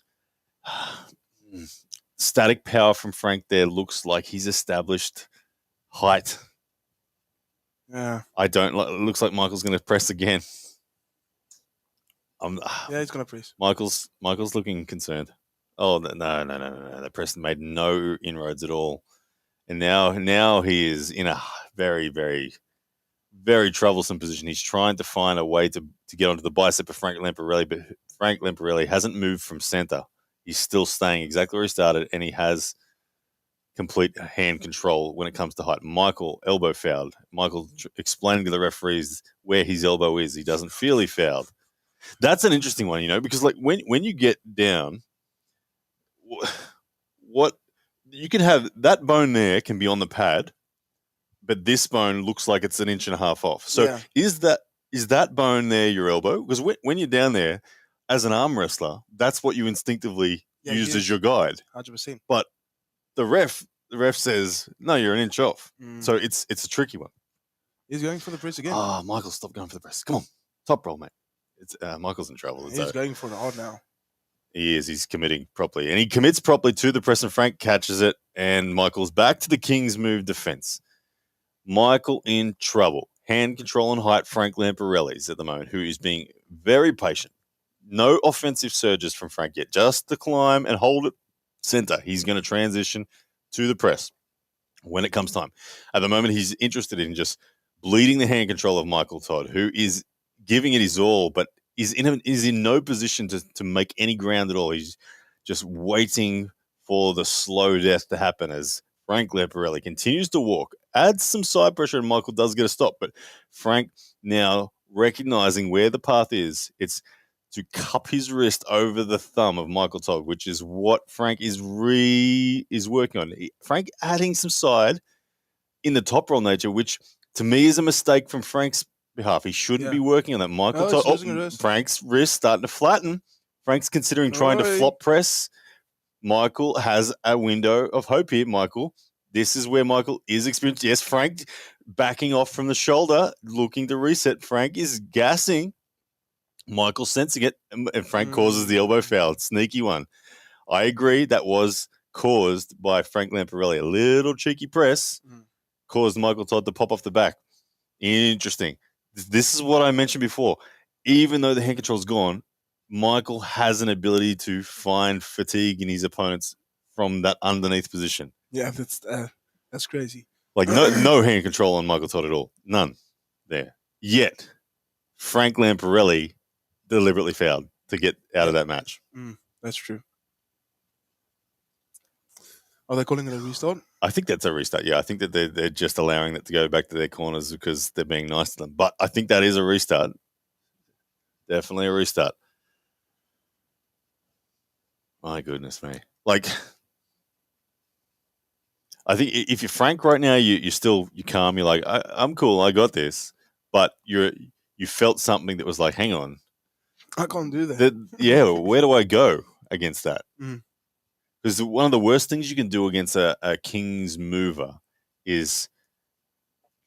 static power from Frank there looks like he's established height. Yeah. It looks like Michael's going to press again. Yeah, he's going to press. Michael's looking concerned. Oh, no. The press made no inroads at all. And now he is in a very, very, very troublesome position. He's trying to find a way to get onto the bicep of Frank Lamparelli, but Frank Lamparelli hasn't moved from center. He's still staying exactly where he started, and he has complete hand control when it comes to height. Michael elbow fouled. Michael explaining to the referees where his elbow is. He doesn't feel he fouled. That's an interesting one, because like when you get down, what you can have that bone there can be on the pad, but this bone looks like it's 1.5 inches off. So is that bone there your elbow? Because when you're down there as an arm wrestler, that's what you instinctively use as your guide. 100%. But the ref says no, you're 1 inch off. So it's a tricky one. He's going for the press again. Oh, Michael, stop going for the press. Come on, top roll, mate. It's Michael's in trouble. He's going for the hard now. He is. He's committing properly. And he commits properly to the press, and Frank catches it, and Michael's back to the King's move defense. Michael in trouble. Hand control and height, Frank Lamparelli's at the moment, who is being very patient. No offensive surges from Frank yet. Just to climb and hold it center. He's going to transition to the press. when it comes time. At the moment, he's interested in just bleeding the hand control of Michael Todd, who is giving it his all, but is in no position to make any ground at all. He's just waiting for the slow death to happen as Frank Lamparelli continues to walk, adds some side pressure, and Michael does get a stop. But Frank now recognizing where the path is, it's to cup his wrist over the thumb of Michael Todd, which is what Frank is working on. Frank adding some side in the top roll nature, which to me is a mistake from Frank's behalf. He shouldn't be working on that. Michael Todd, Frank's wrist starting to flatten. Frank's considering trying to flop press. Michael has a window of hope here, Michael. This is where Michael is experienced. Yes, Frank backing off from the shoulder, looking to reset. Frank is gassing. Michael sensing it, and Frank causes the elbow foul. Sneaky one. I agree that was caused by Frank Lamparelli. A little cheeky press caused Michael Todd to pop off the back. Interesting. This is what I mentioned before. Even though the hand control's gone, Michael has an ability to find fatigue in his opponents from that underneath position. Yeah, that's crazy. Like no hand control on Michael Todd at all. None there. Yet, Frank Lamparelli deliberately fouled to get out of that match. That's true. Are they calling it a restart? I think that's a restart. Yeah, I think that they're just allowing it to go back to their corners because they're being nice to them. But I think that is a restart. Definitely a restart. My goodness me. Like, I think if you're Frank right now, you're calm. You're like, I'm cool. I got this. But you felt something that was like, hang on. I can't do that. Where do I go against that? Because one of the worst things you can do against a King's mover is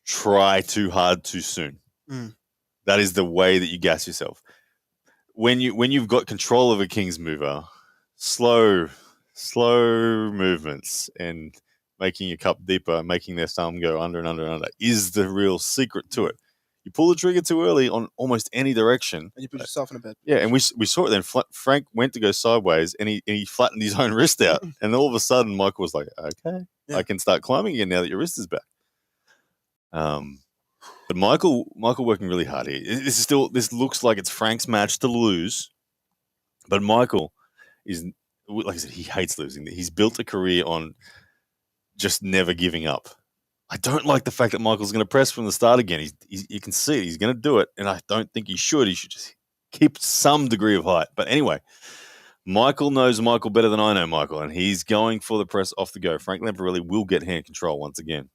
try too hard too soon. That is the way that you gas yourself. When you've got control of a King's mover, slow movements and making your cup deeper, making their thumb go under and under and under is the real secret to it. You pull the trigger too early on almost any direction. And you put yourself in a bad position. Yeah, and we saw it then. Frank went to go sideways and he flattened his own wrist out. And all of a sudden, Michael was like, okay, I can start climbing again now that your wrist is back. But Michael working really hard here. This looks like it's Frank's match to lose. But Michael is, like I said, he hates losing. He's built a career on just never giving up. I don't like the fact that Michael's going to press from the start again. You can see it. He's going to do it, and I don't think he should. He should just keep some degree of height. But anyway, Michael knows Michael better than I know Michael, and he's going for the press off the go. Frank Lamparelli will get hand control once again.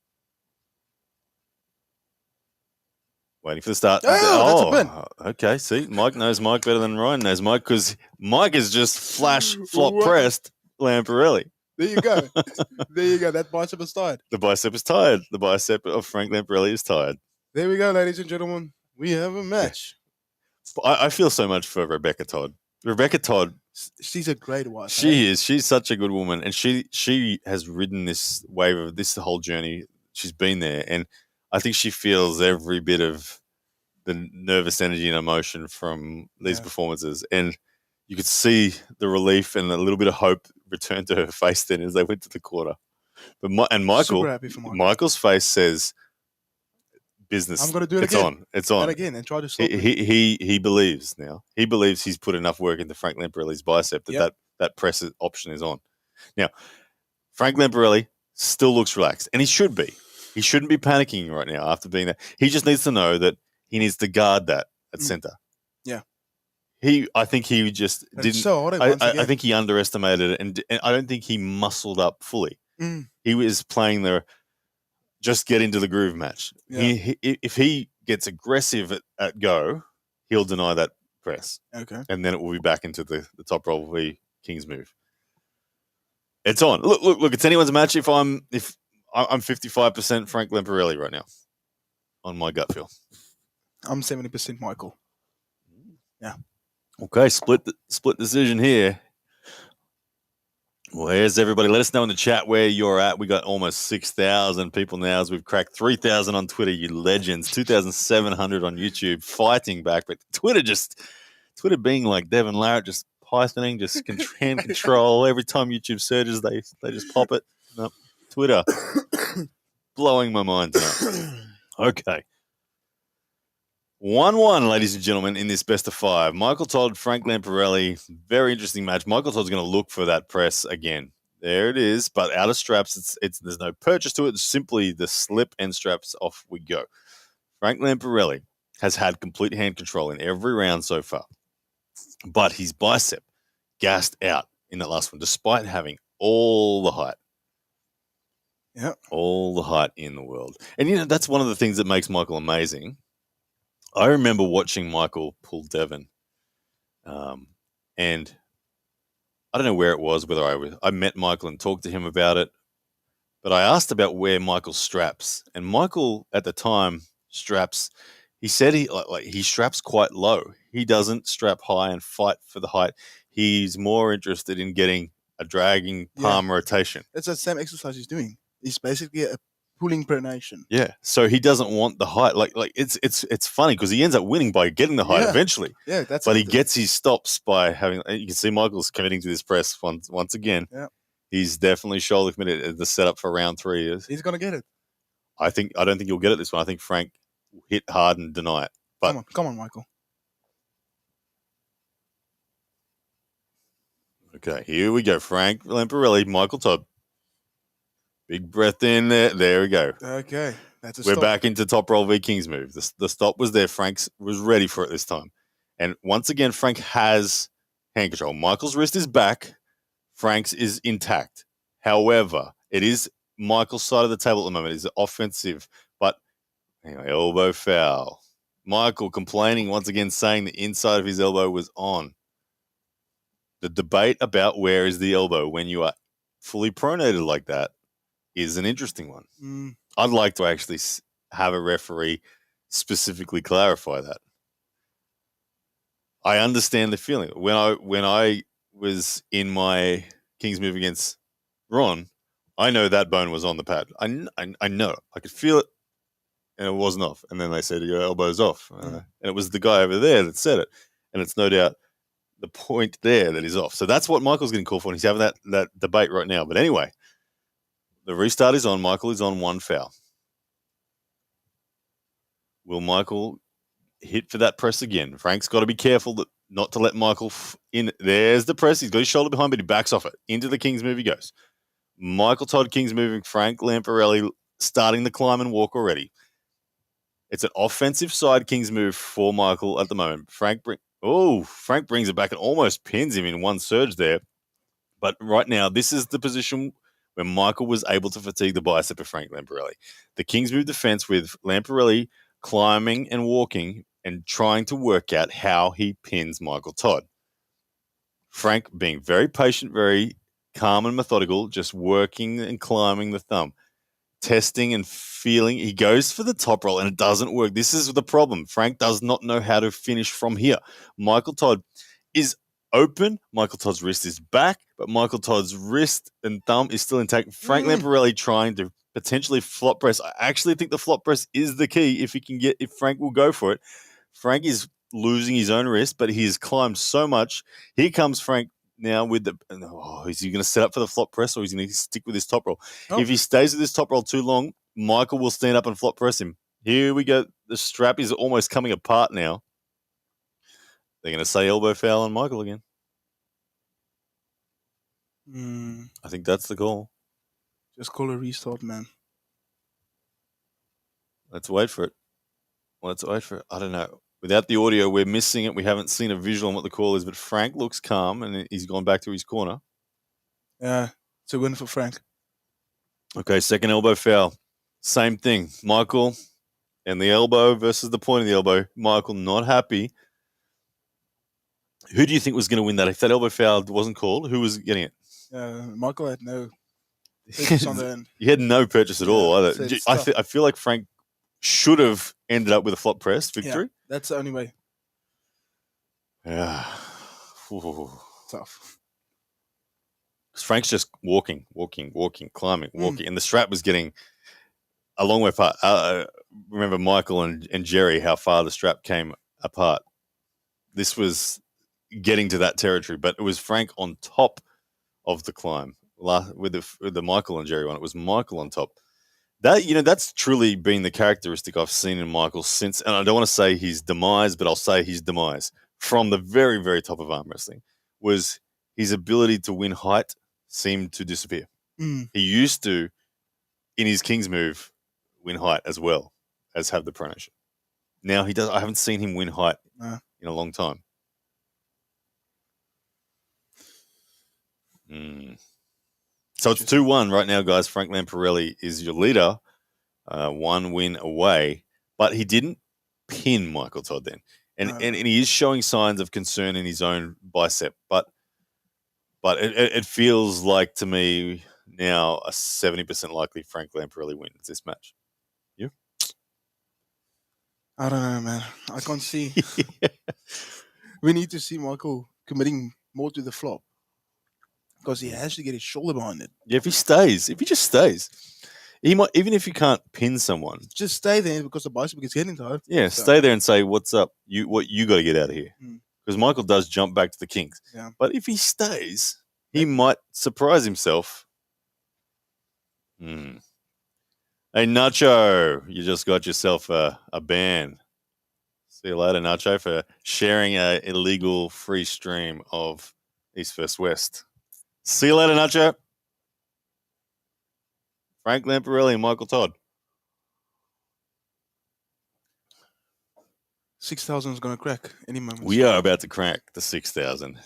Waiting for the start. Oh, that's a pin. Okay. See, Mike knows Mike better than Ryan knows Mike because Mike is just flash flop pressed Lamparelli. There you go. That bicep is tired. The bicep is tired. The bicep of Frank Lamparelli is tired. There we go, ladies and gentlemen. We have a match. I feel so much for Rebecca Todd. Rebecca Todd. She's a great wife. She is. She's such a good woman. And she has ridden this wave of this whole journey. She's been there. And I think she feels every bit of the nervous energy and emotion from these performances. And you could see the relief and a little bit of hope return to her face then as they went to the quarter. But Michael's face says, "Business. I'm going to do it it's again. On. It's on. And again, and try to stop he believes now. He believes he's put enough work into Frank Lamparelli's bicep that press option is on. Now, Frank Lamparelli still looks relaxed, and he should be. He shouldn't be panicking right now after being there. He just needs to know that he needs to guard that at center. Yeah. I think he just didn't. So I think he underestimated it, and I don't think he muscled up fully. He was playing the just get into the groove match. Yeah. If he gets aggressive at go, he'll deny that press. Okay, and then it will be back into the top roll V King's move. It's on. Look! It's anyone's match. If I'm 55% Frank Lamparelli right now, on my gut feel. I'm 70% Michael. Yeah. Okay, split decision here. Where's everybody? Let us know in the chat where you're at. We got almost 6,000 people now as we've cracked 3,000 on Twitter, you legends. 2,700 on YouTube, fighting back. But Twitter being like Devon Larratt, just pythoning, just hand control. Every time YouTube surges, they just pop it. Nope. Twitter. blowing my mind tonight. Okay. 1-1, ladies and gentlemen, in this best of 5. Michael Todd, Frank Lamparelli. Very interesting match. Michael Todd's going to look for that press again. There it is, but out of straps. There's no purchase to it. It's simply the slip and straps. Off we go. Frank Lamparelli has had complete hand control in every round so far, but his bicep gassed out in that last one, despite having all the height. Yeah, all the height in the world. And that's one of the things that makes Michael amazing. I remember watching Michael pull Devon, and I don't know where it was, whether I met Michael and talked to him about it, but I asked about where Michael straps, and Michael at the time straps. He said he straps quite low. He doesn't strap high and fight for the height. He's more interested in getting a dragging palm rotation. It's the same exercise he's doing. It's basically a pulling pronation. Yeah, so he doesn't want the height. Like it's funny because he ends up winning by getting the height eventually. Yeah, but he gets his stops by having. You can see Michael's committing to this press once again. Yeah, he's definitely shoulder committed. The setup for round 3 is he's gonna get it. I don't think he'll get it this one. I think Frank will hit hard and deny it. But come on, Michael. Okay, here we go. Frank Lamparelli, Michael Todd. Big breath in there. There we go. Okay, that's a We're stop. back into top roll v King's move. The stop was there. Frank was ready for it this time. And once again, Frank has hand control. Michael's wrist is back. Frank's is intact. However, it is Michael's side of the table at the moment. It's offensive, but anyway, elbow foul. Michael complaining once again, saying the inside of his elbow was on. The debate about where is the elbow when you are fully pronated like that is an interesting one. I'd like to actually have a referee specifically clarify that. I understand the feeling. When I was in my King's move against Ron, I know that bone was on the pad. I know. I could feel it, and it wasn't off. And then they said, your elbow's off. And it was the guy over there that said it. And it's no doubt the point there that is off. So that's what Michael's getting called for. And he's having that debate right now. But anyway, the restart is on. Michael is on 1 foul. Will Michael hit for that press again? Frank's got to be careful not to let Michael in. There's the press. He's got his shoulder behind, but he backs off it. Into the King's move he goes. Michael Todd, King's moving. Frank Lamparelli starting the climb and walk already. It's an offensive side King's move for Michael at the moment. Frank brings it back and almost pins him in one surge there. But right now, this is the position where Michael was able to fatigue the bicep of Frank Lamparelli. The King's move defense with Lamparelli climbing and walking and trying to work out how he pins Michael Todd. Frank being very patient, very calm and methodical, just working and climbing the thumb, testing and feeling. He goes for the top roll and it doesn't work. This is the problem. Frank does not know how to finish from here. Michael Todd is open. Michael Todd's wrist is back, but Michael Todd's wrist and thumb is still intact. Frank Lamparelli trying to potentially flop press. I actually think the flop press is the key if Frank will go for it. Frank is losing his own wrist, but he has climbed so much. Here comes Frank now with is he going to set up for the flop press or is he going to stick with his top roll? Oh. If he stays with this top roll too long, Michael will stand up and flop press him. Here we go. The strap is almost coming apart now. They're going to say elbow foul on Michael again. I think that's the call. Just call a restart, man. Let's wait for it. I don't know. Without the audio, we're missing it. We haven't seen a visual on what the call is, but Frank looks calm and he's gone back to his corner. Yeah, it's a win for Frank. Okay, second elbow foul. Same thing. Michael and the elbow versus the point of the elbow. Michael not happy. Who do you think was going to win that? If that elbow foul wasn't called, who was getting it? Michael had no purchase on the end. He had no purchase at all either. I feel like Frank should have ended up with a flop press victory. Yeah, that's the only way. Yeah. Tough. Frank's just walking, climbing, walking. And the strap was getting a long way apart. Remember Michael and Jerry, how far the strap came apart. This was getting to that territory, but it was Frank on top of the climb with the Michael and Jerry one. It was Michael on top. That's truly been the characteristic I've seen in Michael since, and I don't want to say his demise, but I'll say his demise from the very, very top of arm wrestling was his ability to win height seemed to disappear. Mm. He used to, in his King's move, win height as well as have the pronation. Now he does. I haven't seen him win height in a long time. So it's 2-1 right now, guys. Frank Lamparelli is your leader, 1 win away, but he didn't pin Michael Todd then. And he is showing signs of concern in his own bicep, but it feels like to me now a 70% likely Frank Lamparelli wins this match. You? I don't know, man. I can't see. We need to see Michael committing more to the flop because he has to get his shoulder behind it. Yeah, if he just stays, he might, even if you can't pin someone, just stay there because the bicep gets getting tired. Yeah, so stay there and say, "What's up? What you got to get out of here?" Because Michael does jump back to the Kings. Yeah. But if he stays, he might surprise himself. Hey, Nacho, you just got yourself a ban. See you later, Nacho, for sharing an illegal free stream of East vs. West. See you later, Nacho. Frank Lamparelli and Michael Todd. 6,000 is going to crack any moment. We are about to crack the 6,000.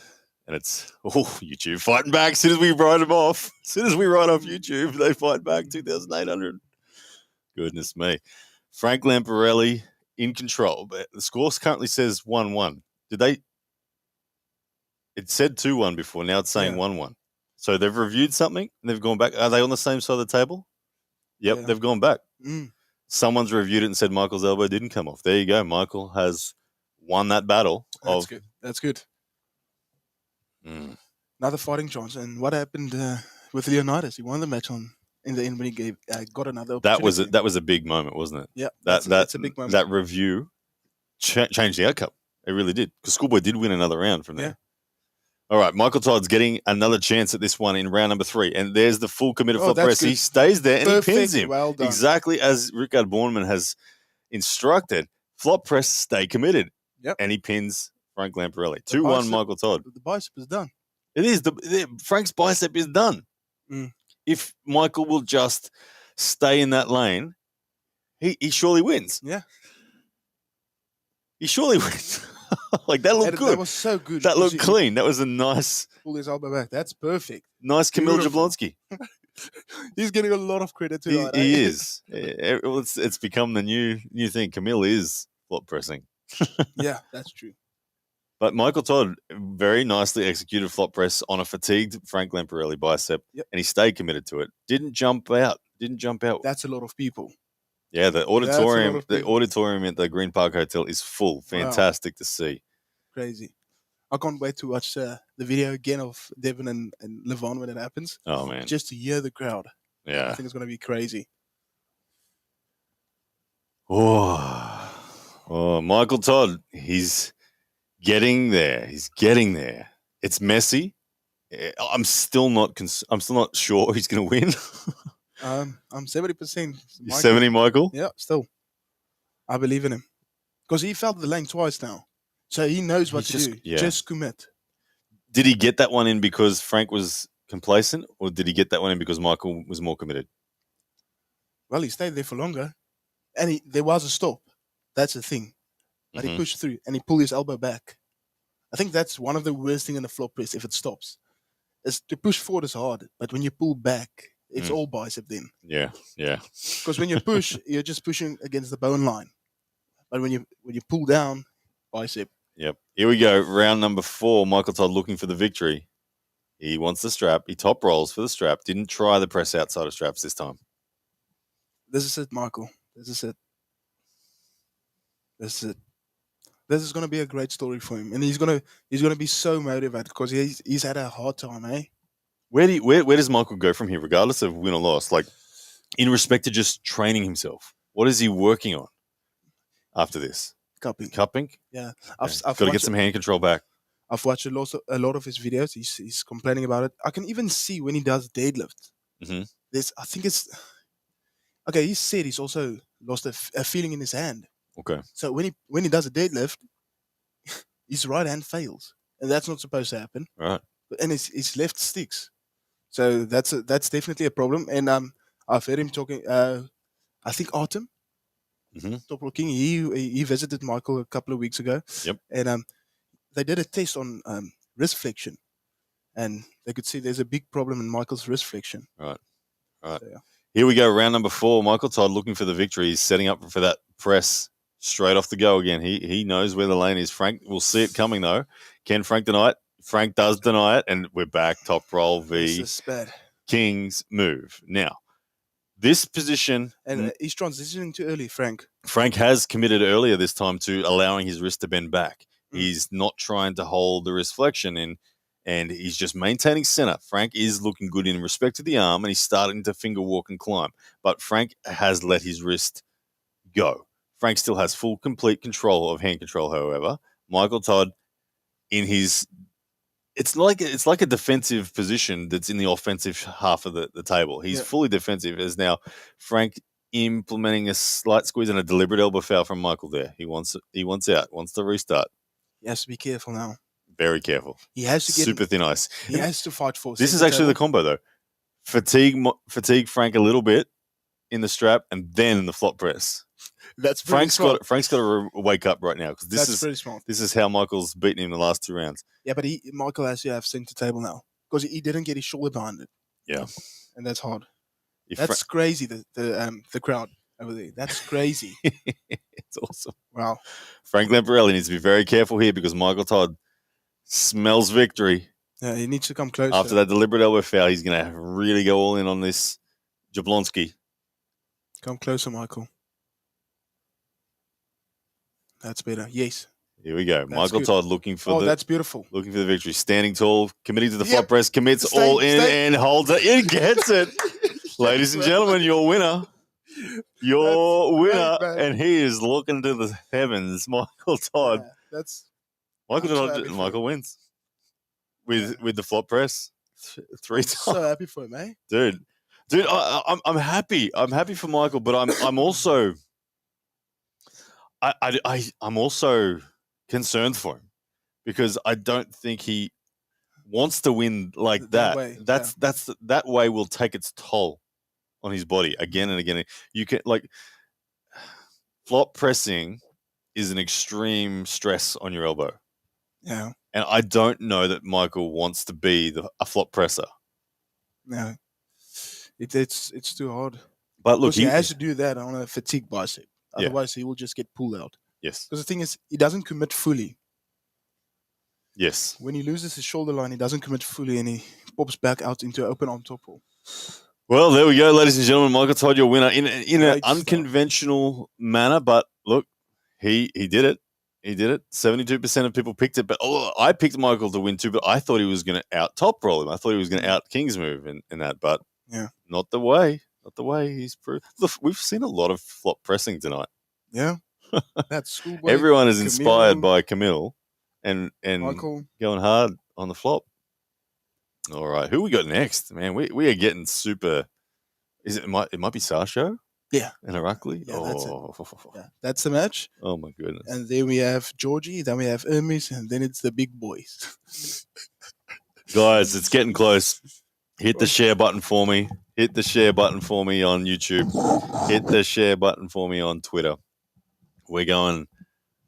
And it's, YouTube fighting back as soon as we write them off. As soon as we write off YouTube, they fight back 2,800. Goodness me. Frank Lamparelli in control. But the score currently says 1-1. It said 2-1 before. Now it's saying 1-1. So they've reviewed something and they've gone back. Are they on the same side of the table? Yep, they've gone back. Someone's reviewed it and said Michael's elbow didn't come off. There you go. Michael has won that battle. That's good. That's good. Another fighting chance. And what happened with Leonidas? He won the match in the end when he got another opportunity. That was a big moment, wasn't it? Yeah, that's a big moment. That review changed the outcome. It really did. Because Schoolboy did win another round from there. Yeah. All right, Michael Todd's getting another chance at this one in round number 3. And there's the full committed flop press. Good. He stays there and he pins him. Well done. Exactly as Rickard Borman has instructed. Flop press, stay committed. Yep. And he pins Frank Lamparelli. 2-1 Michael Todd. The bicep is done. It is. Frank's bicep is done. If Michael will just stay in that lane, he surely wins. Yeah. He surely wins. Like, that looked good. That was so good. That looked clean. That was a nice... Pull his elbow back. That's perfect. Nice Camille Jablonski. He's getting a lot of credit tonight. He is. It's become the new thing. Camille is flop pressing. Yeah, that's true. But Michael Todd very nicely executed flop press on a fatigued Frank Lamparelli bicep, and he stayed committed to it. Didn't jump out. That's a lot of people. Yeah, the auditorium at the Green Park Hotel is full. Fantastic to see. Crazy. I can't wait to watch the video again of Devon and Lavan when it happens. Oh, man. Just to hear the crowd. Yeah. I think it's going to be crazy. Oh, Michael Todd, he's getting there. It's messy. I'm still not sure he's going to win. I'm 70%. 70, Michael? Yeah, still. I believe in him. Because he felt the lane twice now. So he knows what to do. Yeah. Just commit. Did he get that one in because Frank was complacent, or did he get that one in because Michael was more committed? Well, he stayed there for longer. And there was a stop. That's the thing. But he pushed through and he pulled his elbow back. I think that's one of the worst things in the flop press if it stops. Is to push forward is hard, but when you pull back, it's all bicep then. Yeah. Because when you push, you're just pushing against the bone line. But when you pull down, bicep. Yep. Here we go. Round number 4. Michael Todd looking for the victory. He wants the strap. He top rolls for the strap. Didn't try the press outside of straps this time. This is it, Michael. This is it. This is going to be a great story for him, and he's going to be so motivated because he's had a hard time, eh? Where does Michael go from here, regardless of win or loss? Like, in respect to just training himself, what is he working on after this? Cupping? Yeah. I've got to get some hand control back. I've watched a lot of his videos. He's complaining about it. I can even see when he does deadlift. Mm-hmm. I think Okay, he said he's also lost a feeling in his hand. Okay. So when he does a deadlift, his right hand fails, and that's not supposed to happen. Right. And his left sticks. So that's definitely a problem. And I've heard him talking. I think Artem, Top Rock King, he visited Michael a couple of weeks ago. Yep. And they did a test on wrist flexion, and they could see there's a big problem in Michael's wrist flexion. Right. Right. So, yeah. Here we go, round number 4. Michael Todd looking for the victory. He's setting up for that press straight off the go again. He knows where the lane is. Frank will see it coming, though. Can Frank deny it? Frank does deny it, and we're back. Top roll v. King's move. Now, this position... And he's transitioning too early, Frank. Frank has committed earlier this time to allowing his wrist to bend back. He's not trying to hold the wrist flexion in, and he's just maintaining center. Frank is looking good in respect to the arm, and he's starting to finger walk and climb. But Frank has let his wrist go. Frank still has full, complete control of hand control, however. Michael Todd, in his... It's like a defensive position that's in the offensive half of the table. He's fully defensive, as now Frank implementing a slight squeeze and a deliberate elbow foul from Michael there. He wants out, wants to restart. He has to be careful now. Very careful. He has to get super thin ice. He has to fight for. This is actually the combo, though. Fatigue Frank a little bit in the strap, and then the flop press. That's Frank's got to wake up right now, because this is how Michael's beaten him the last 2 rounds. Yeah, but Michael has to have center table now, because he didn't get his shoulder behind it. Yeah, and that's hard. That's crazy. The crowd over there. That's crazy. It's awesome. Wow. Frank Lamparelli needs to be very careful here, because Michael Todd smells victory. Yeah, he needs to come closer. After that deliberate elbow foul, he's going to really go all in on this Jablonski. Come closer, Michael. That's better. Yes. Here we go. That's Michael good. Todd looking for that's beautiful. Looking for the victory. Standing tall, committing to the flop press, commits all in and holds it. He gets it. Ladies and gentlemen, your winner. Your winner. Great, and he is looking to the heavens. Michael Todd. Yeah, Michael wins. With the flop press. 3 times. So happy for him, eh? Dude, I'm happy. I'm happy for Michael, but I'm also I'm also concerned for him, because I don't think he wants to win like that. That way will take its toll on his body again and again. You can flop pressing is an extreme stress on your elbow. Yeah. And I don't know that Michael wants to be a flop presser. No. It's too hard. But look, he has to do that on a fatigue bicep. Otherwise, he will just get pulled out. Yes. Because the thing is, he doesn't commit fully. Yes. When he loses his shoulder line, he doesn't commit fully, and he pops back out into an open arm top roll. Well, there we go, ladies and gentlemen. Michael Todd, your winner in an unconventional manner, but look, he did it. He did it. 72% of people picked it, but I picked Michael to win too, but I thought he was going to out top roll him. I thought he was going to out King's move in that, but not the way. Not the way he's proved. Look, we've seen a lot of flop pressing tonight. Yeah. That's schoolboy. Everyone is inspired by Camille and Michael going hard on the flop. All right. Who we got next? Man, we are getting super. It might be Sasho? Yeah. And Irakli? Yeah, that's it. Yeah, that's the match. Oh my goodness. And then we have Georgie, then we have Hermes, and then it's the big boys. Guys, it's getting close. Hit the share button for me. Hit the share button for me on YouTube. Hit the share button for me on Twitter. We're going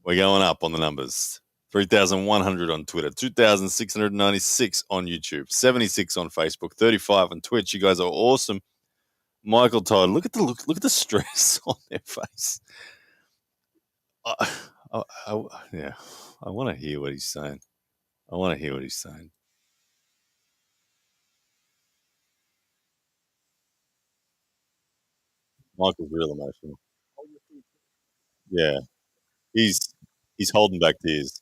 up on the numbers. 3,100 on Twitter, 2,696 on YouTube, 76 on Facebook, 35 on Twitch. You guys are awesome. Michael Todd, look at the stress on their face. Yeah, I want to hear what he's saying. Michael's real emotional. Yeah, he's holding back tears.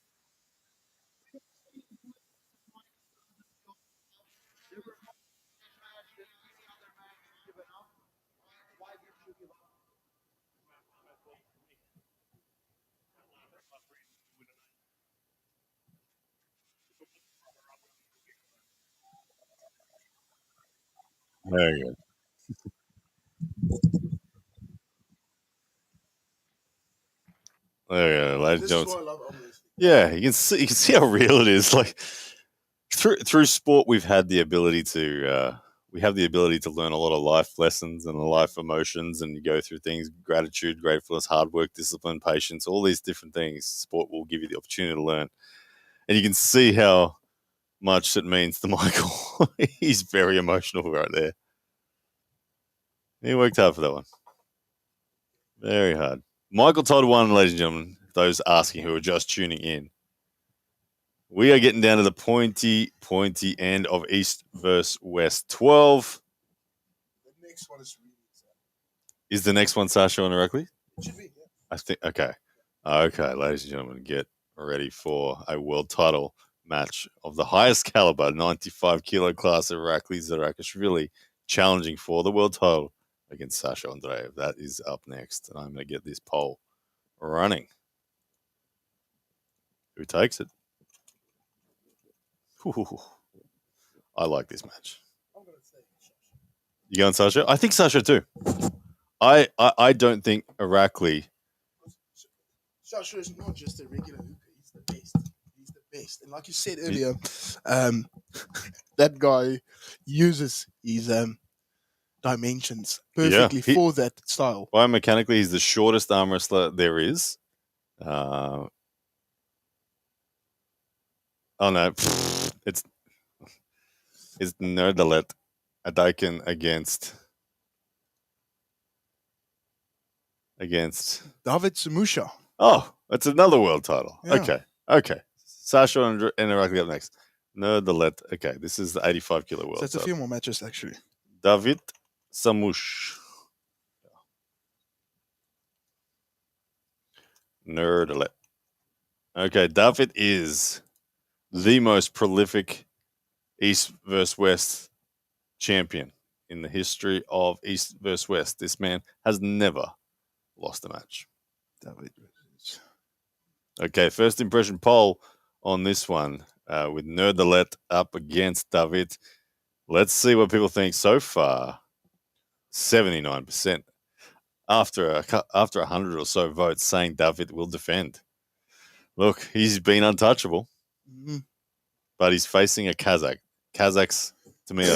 There you go. There you go, ladies and This is gentlemen. why I love arm wrestling. Yeah, you can see how real it is. Like through sport, we have the ability to learn a lot of life lessons and life emotions, and you go through things: gratitude, gratefulness, hard work, discipline, patience, all these different things. Sport will give you the opportunity to learn, and you can see how much it means to Michael. He's very emotional right there. He worked hard for that one. Very hard. Michael Todd won, ladies and gentlemen. Those asking who are just tuning in. We are getting down to the pointy end of East versus West. 12. The next one is really exciting. Is the next one Sasha and Irakli? It should be, yeah. I think, okay. Okay, ladies and gentlemen, get ready for a world title match of the highest caliber, 95 kilo class. Irakli Saginashvili challenging for the world title against Samushia and Andreiv. That is up next. And I'm going to get this poll running. Who takes it? Ooh, I like this match. I'm going to say Sasha. You going Sasha? I think Sasha too. I don't think Irakli. Sasha is not just a regular hooker. He's the best. He's the best. And like you said earlier, that guy uses his dimensions perfectly for that style. Biomechanically, he's the shortest arm wrestler there is. Oh no, it's Nerdalet Adakin against David Samushia. Oh, that's another world title. Yeah. Okay. Sasha and Irakli up next. Nerdalet. Okay, this is the 85 kilo world. So it's a few more matches actually. David Samush. Nerdalet. Okay, David is the most prolific East versus West champion in the history of East versus West. This man has never lost a match. David. Okay, first impression poll on this one with Nerdalet up against David. Let's see what people think so far. 79%. After 100 or so votes saying David will defend. Look, he's been untouchable, but he's facing a Kazakh. Kazakhs, to me,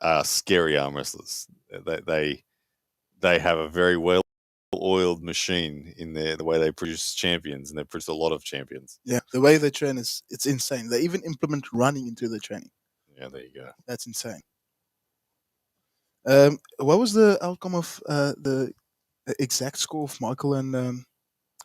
are scary arm wrestlers. They have a very well-oiled machine in the way they produce champions, and they produce a lot of champions. Yeah, the way they train it's insane. They even implement running into their training. Yeah, there you go. That's insane. What was the outcome of the exact score of Michael and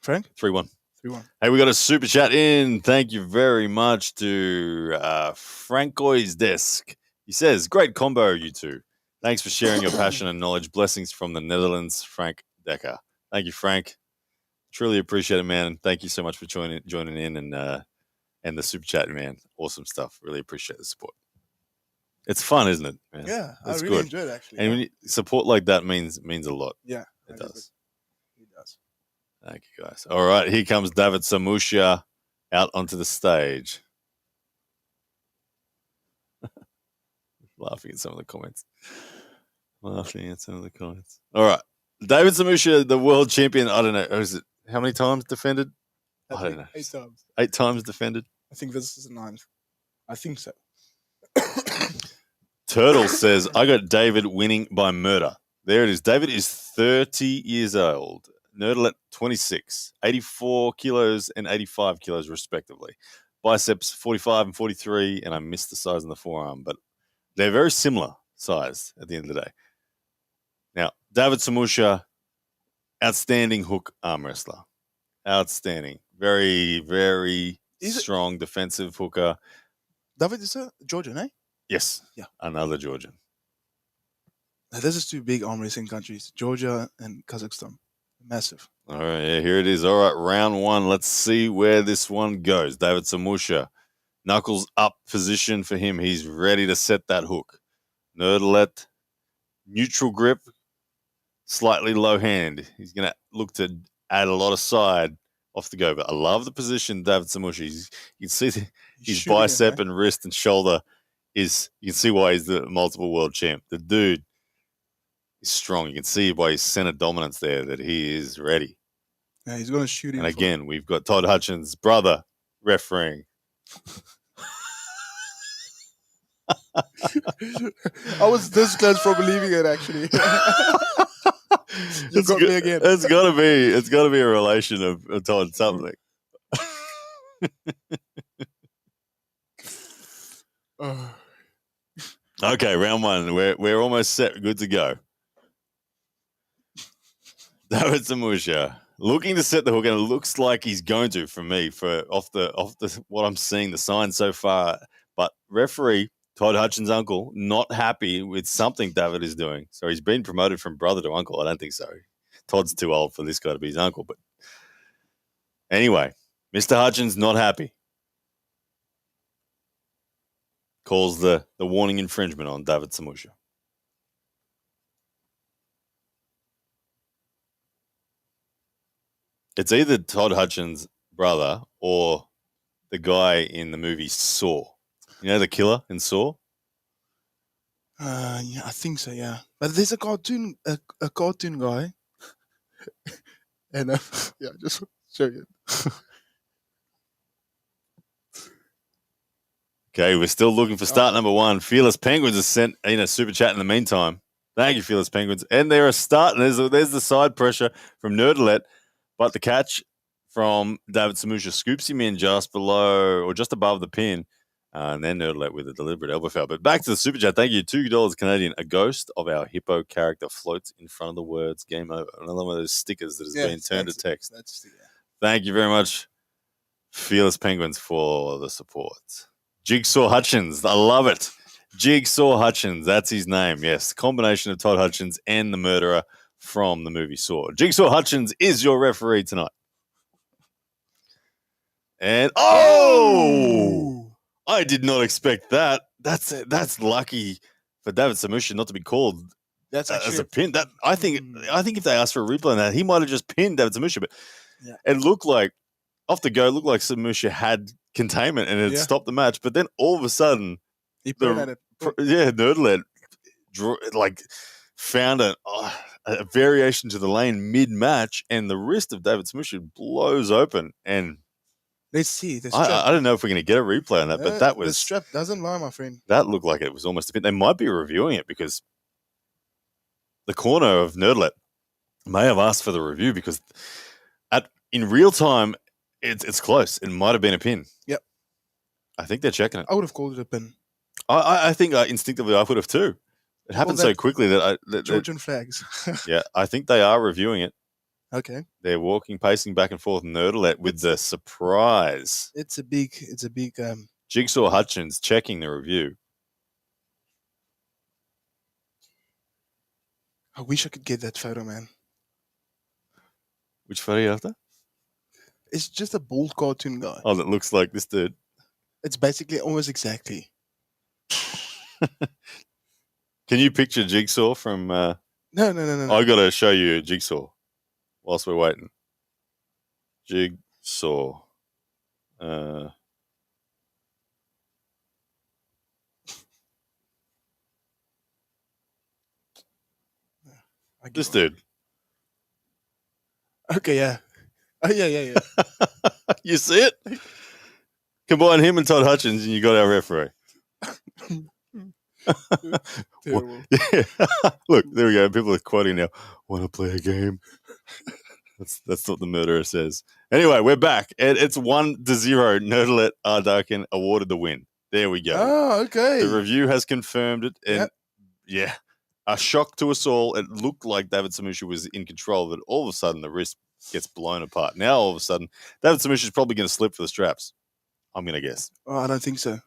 Frank? 3-1. 3-1. Hey, we got a super chat in. Thank you very much to Francois Desk. He says, great combo, you two. Thanks for sharing your passion and knowledge. Blessings from the Netherlands, Frank Decker. Thank you, Frank. Truly appreciate it, man. Thank you so much for joining in and the super chat, man. Awesome stuff. Really appreciate the support. It's fun, isn't it, man? Yeah, it's I really good. enjoy it, actually. And when you, support like that means a lot. Yeah, it does. It does. Thank you, guys. All right, here comes David Samushia out onto the stage. Laughing at some of the comments. All right. David Samushia, the world champion. I don't know. Is it how many times defended? I don't know. 8 times. 8 times defended. I think this is the 9th. I think so. Turtle says, I got David winning by murder. There it is. David is 30 years old. Nerdalet 26, 84 kilos and 85 kilos respectively. Biceps 45 and 43, and I missed the size in the forearm, but they're very similar size at the end of the day. Now, David Samushia, outstanding hook arm wrestler. Outstanding. Very, very strong defensive hooker. David is a Georgian, eh? Yes. Yeah. Another Georgian. Now, this is 2 big arm wrestling countries, Georgia and Kazakhstan. Massive. All right, yeah, here it is. All right, round 1. Let's see where this one goes. David Samushia, knuckles up position for him. He's ready to set that hook. Nerdalet, neutral grip, slightly low hand. He's going to look to add a lot of side off the go. But I love the position David Samushia. You can see his bicep and wrist and shoulder is. You can see why he's the multiple world champ. The dude is strong. You can see by his center dominance there that he is ready. Yeah, he's going to shoot him. And again, we've got Todd Hutchins' brother refereeing. I was this close from believing it, actually. You got me again. It's got to be a relation of Todd something. Okay, round one. We're almost set, good to go. David Samushia looking to set the hook, and it looks like he's going to, for me, off the what I'm seeing, the signs so far. But referee Todd Hutchins' uncle not happy with something David is doing. So he's been promoted from brother to uncle. I don't think so. Todd's too old for this guy to be his uncle. But anyway, Mr. Hutchins not happy. Calls the warning infringement on David Samushia. It's either Todd Hutchins' brother or the guy in the movie Saw. You know the killer in Saw? Yeah, I think so. Yeah, but there's a cartoon guy, and yeah, just show you. Okay, we're still looking for start number one. Fearless Penguins has sent in a super chat in the meantime. Thank you, Fearless Penguins. And they're a start. And there's the side pressure from Nerdalet. But the catch from David Samushia scoops him in just below or just above the pin. And then Nerdalet with a deliberate elbow foul. But back to the super chat. Thank you. $2 Canadian. A ghost of our hippo character floats in front of the words game over. Another one of those stickers that has been turned to text. Thank you very much, Fearless Penguins, for the support. Jigsaw Hutchins. I love it. Jigsaw Hutchins. That's his name. Yes. Combination of Todd Hutchins and the murderer from the movie Saw. Jigsaw Hutchins is your referee tonight. And I did not expect that. That's lucky for David Samushia not to be called That's as a pin. That I think if they asked for a replay on that, he might have just pinned David Samushia. But it looked like off the go, Samushia had containment and it stopped the match. But then all of a sudden, he put at it. Nerdalet found a variation to the lane mid-match, and the wrist of David Samushia blows open. And let's see. I don't know if we're going to get a replay on that, but that was... The strap doesn't lie, my friend. That looked like it was almost a pin. They might be reviewing it because the corner of Nerdalet may have asked for the review because in real time, it's close. It might have been a pin. Yep. I think they're checking it. I would have called it a pin. I think instinctively I would have too. It happened so quickly that Georgian flags. Yeah, I think they are reviewing it. Okay. They're pacing back and forth Nerdalet with the surprise. It's a big Jigsaw Hutchins checking the review. I wish I could get that photo, man. Which photo are you after? It's just a bald cartoon guy. Oh, that looks like this dude. It's basically almost exactly. Can you picture Jigsaw from... No. I got to show you Jigsaw whilst we're waiting. Jigsaw. This dude. Okay, yeah. Oh, yeah. You see it? Combine him and Todd Hutchins and you got our referee. Terrible. Yeah. Look, there we go. People are quoting now. Want to play a game? That's what the murderer says. Anyway, we're back. It's 1-0. Nerdalet Adakin awarded the win. There we go. Oh, okay. The review has confirmed it. And yeah, a shock to us all. It looked like David Samushia was in control, but all of a sudden the wrist gets blown apart. Now all of a sudden, David Samushia is probably going to slip for the straps. I'm going to guess. Oh, I don't think so.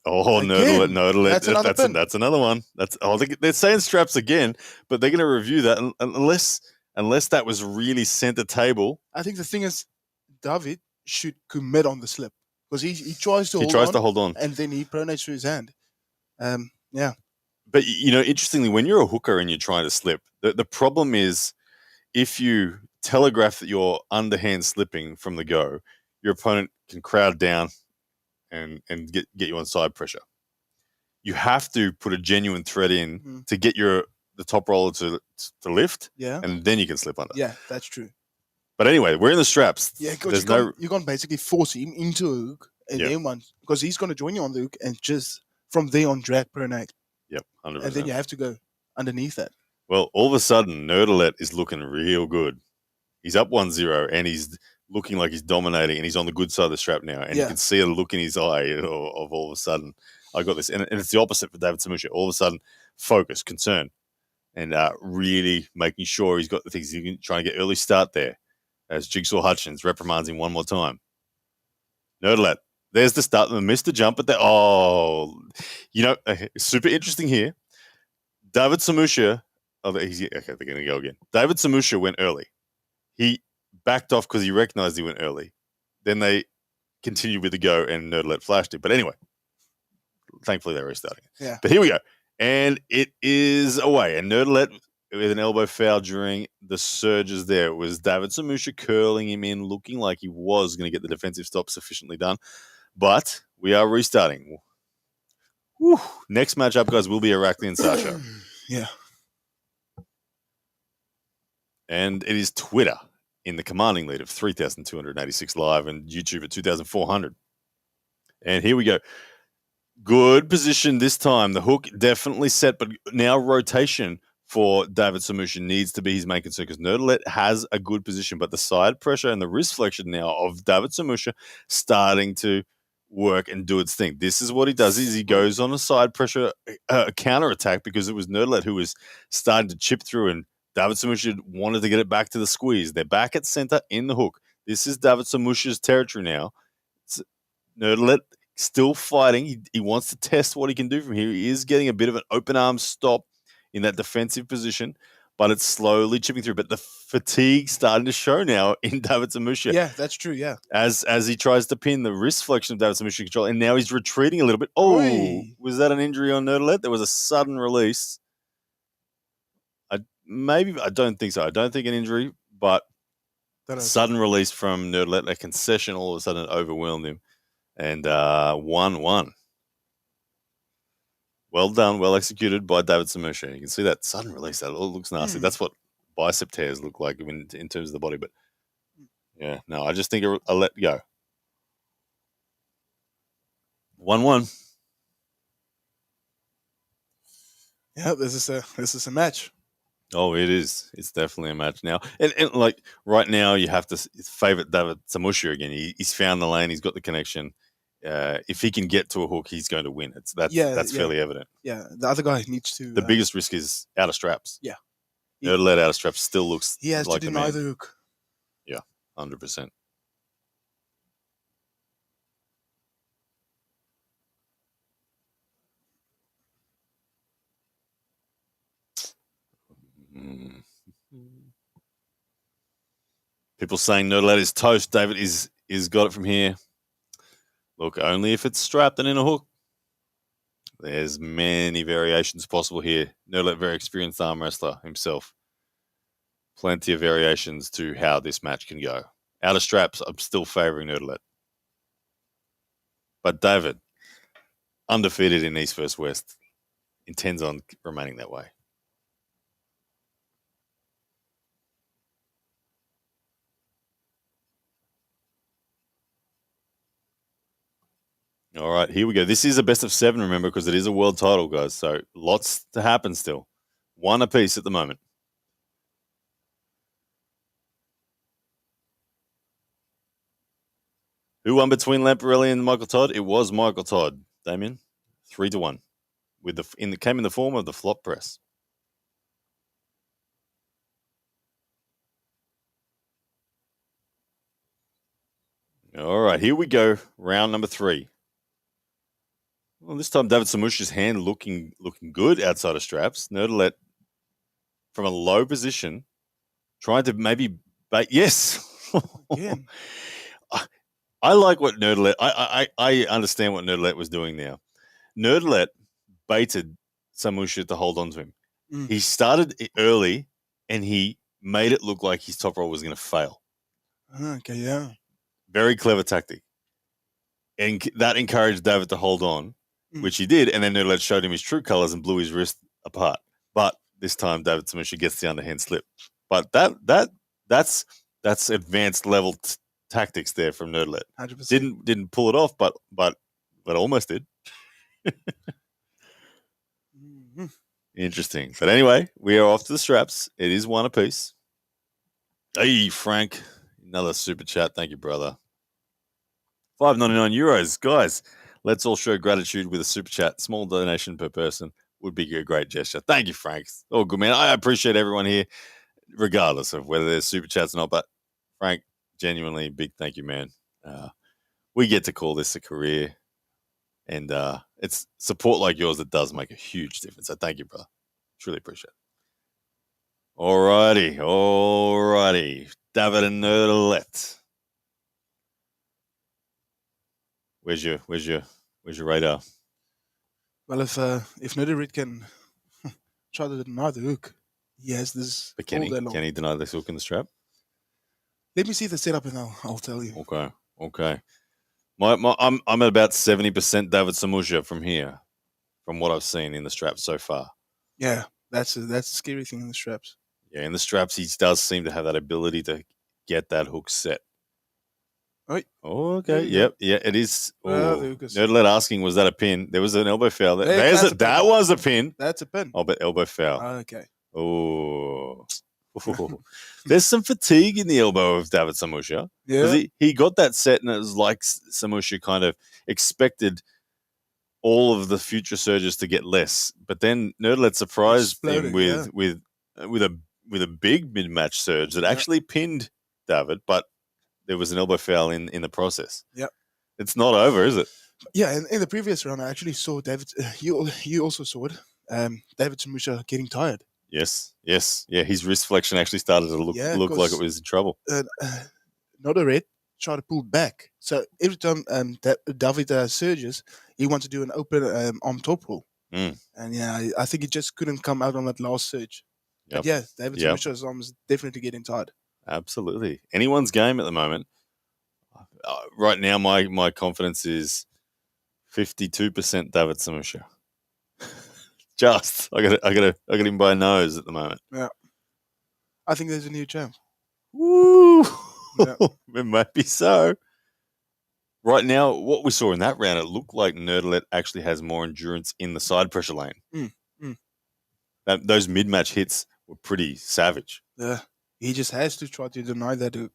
Oh, Nerdalet. That's another one. They're saying straps again, but they're going to review that unless that was really center table. I think the thing is, David should commit on the slip because he tries to hold on, and then he pronates through his hand. Yeah. But interestingly, when you're a hooker and you're trying to slip, the problem is if you telegraph that you're underhand slipping from the go, your opponent can crowd down and get you on side pressure. You have to put a genuine thread in to get the top roller to lift, and then you can slip under. Yeah, that's true. But anyway, we're in the straps. Yeah, because you can't basically force him into a hook and then because he's going to join you on the hook and just from there on drag per neck. Yep, 100%. And then you have to go underneath that. Well, all of a sudden, Nerdalet is looking real good. He's up 1-0 and he's looking like he's dominating and he's on the good side of the strap now. And you can see a look in his eye of all of a sudden, I got this. And it's the opposite for David Samushia. All of a sudden, focus, concern, and really making sure he's got the things. He can try and get early start there as Jigsaw Hutchins reprimands him one more time. Nerdalet, there's the start. Missed the jump, but super interesting here. David Samushia, okay, they're going to go again. David Samushia went early. He backed off because he recognized he went early. Then they continued with the go and Nerdalet flashed it. But anyway, thankfully they're restarting it. Yeah. But here we go. And it is away. And Nerdalet with an elbow foul during the surges there. It was David Samushia curling him in, looking like he was going to get the defensive stop sufficiently done. But we are restarting. Whew. Next matchup, guys, will be Irakli and Sasha. Yeah. And it is Twitter in the commanding lead of 3,286 live and YouTube at 2,400. And here we go. Good position this time. The hook definitely set, but now rotation for David Samushia needs to be his main concern because Nerdalet has a good position, but the side pressure and the wrist flexion now of David Samushia starting to work and do its thing. This is what he does is he goes on a side pressure counter attack because it was Nerdalet who was starting to chip through and David Samushia wanted to get it back to the squeeze. They're back at center in the hook. This is David Samushia's territory now. Nerdalet still fighting. He wants to test what he can do from here. He is getting a bit of an open arm stop in that defensive position, but it's slowly chipping through. But the fatigue starting to show now in David Samushia. Yeah, that's true, yeah. As he tries to pin the wrist flexion of David Samushia control, and now he's retreating a little bit. Oh, was that an injury on Nerdalet? There was a sudden release. I don't think so. I don't think an injury, but sudden release from Nerdalet, a concession all of a sudden overwhelmed him. And 1-1. Well done, well executed by David Samushia. You can see that sudden release. That all looks nasty. That's what bicep tears look like in terms of the body. But, yeah, no, I just think I'll let go. 1-1. Yeah, this is a match. Oh, it is. It's definitely a match now. And like right now, you have to favorite David Samushia again. He's found the lane. He's got the connection. If he can get to a hook, he's going to win. That's fairly evident. Yeah, the other guy needs to. The biggest risk is out of straps. Yeah. Nerdalet out of straps still looks. He has like to deny the hook. Yeah, 100%. People saying Nerdalet is toast. David is got it from here. Look, only if it's strapped and in a hook. There's many variations possible here. Nerdalet, very experienced arm wrestler himself. Plenty of variations to how this match can go. Out of straps, I'm still favoring Nerdalet. But David, undefeated in East vs. West, intends on remaining that way. All right, here we go. This is a best of 7, remember, because it is a world title, guys. So lots to happen still. 1 apiece at the moment. Who won between Lamparelli and Michael Todd? It was Michael Todd, Damien. 3-1. Came in the form of the flop press. All right, here we go. Round number 3. Well, this time David Samushia's hand looking good outside of straps. Nerdalet from a low position, trying to maybe bait. Yes. Again. I like what Nerdalet. I understand what Nerdalet was doing now. Nerdalet baited Samushia to hold on to him. He started early and he made it look like his top roll was going to fail. Okay, yeah. Very clever tactic. And that encouraged David to hold on, which he did. And then Nerdalet showed him his true colors and blew his wrist apart. But this time David Samushia gets the underhand slip. But that's That's advanced level tactics there from Nerdlet. 100%. Didn't pull it off, but almost did. Mm-hmm. Interesting. But anyway, we are off to the straps. It is one apiece. Hey, Frank, another super chat. Thank you, brother. €5.99. Guys, let's all show gratitude with a super chat. Small donation per person would be a great gesture. Thank you, Frank. Oh, good, man. I appreciate everyone here, regardless of whether there's super chats or not. But, Frank, genuinely, big thank you, man. We get to call this a career. And it's support like yours that does make a huge difference. So thank you, brother. Truly appreciate it. Alrighty. David and Nerdlet. Where's your radar? Well, if Nerdlet can try to deny the hook, he has this. But can he deny this hook in the strap? Let me see the setup and I'll tell you. Okay. I'm at about 70% David Samushia from here, from what I've seen in the straps so far. Yeah, that's the scary thing in the straps. Yeah, in the straps, he does seem to have that ability to get that hook set. Right. Oh, okay. Yep. Yeah, it is. Nerdlet asking, was that a pin? There was an elbow foul. That was a pin. That's a pin. Oh, but elbow foul. Okay. Oh. There's some fatigue in the elbow of David Samushia. Yeah. Because he got that set, and it was like Samushia kind of expected all of the future surges to get less. But then Nerdlet surprised him with a big mid-match surge that actually pinned David, but there was an elbow foul in the process. Yep. It's not over, is it? Yeah, in the previous round, I actually saw David. You also saw it. David Samushia getting tired. Yes. Yeah, his wrist flexion actually started to look like it was in trouble. Larratt tried to pull back. So every time David surges, he wants to do an open arm top roll. Mm. And yeah, I think he just couldn't come out on that last surge. Yep. But yeah, David Samushia's arm is definitely getting tired. Absolutely. Anyone's game at the moment. Right now, my confidence is 52% David Samushia. Just I got him by a nose at the moment. Yeah, I think there's a new champ. Woo! Yeah. It might be so. Right now, what we saw in that round, it looked like Nerdlet actually has more endurance in the side pressure lane. Those mid-match hits were pretty savage. Yeah, he just has to try to deny that hook.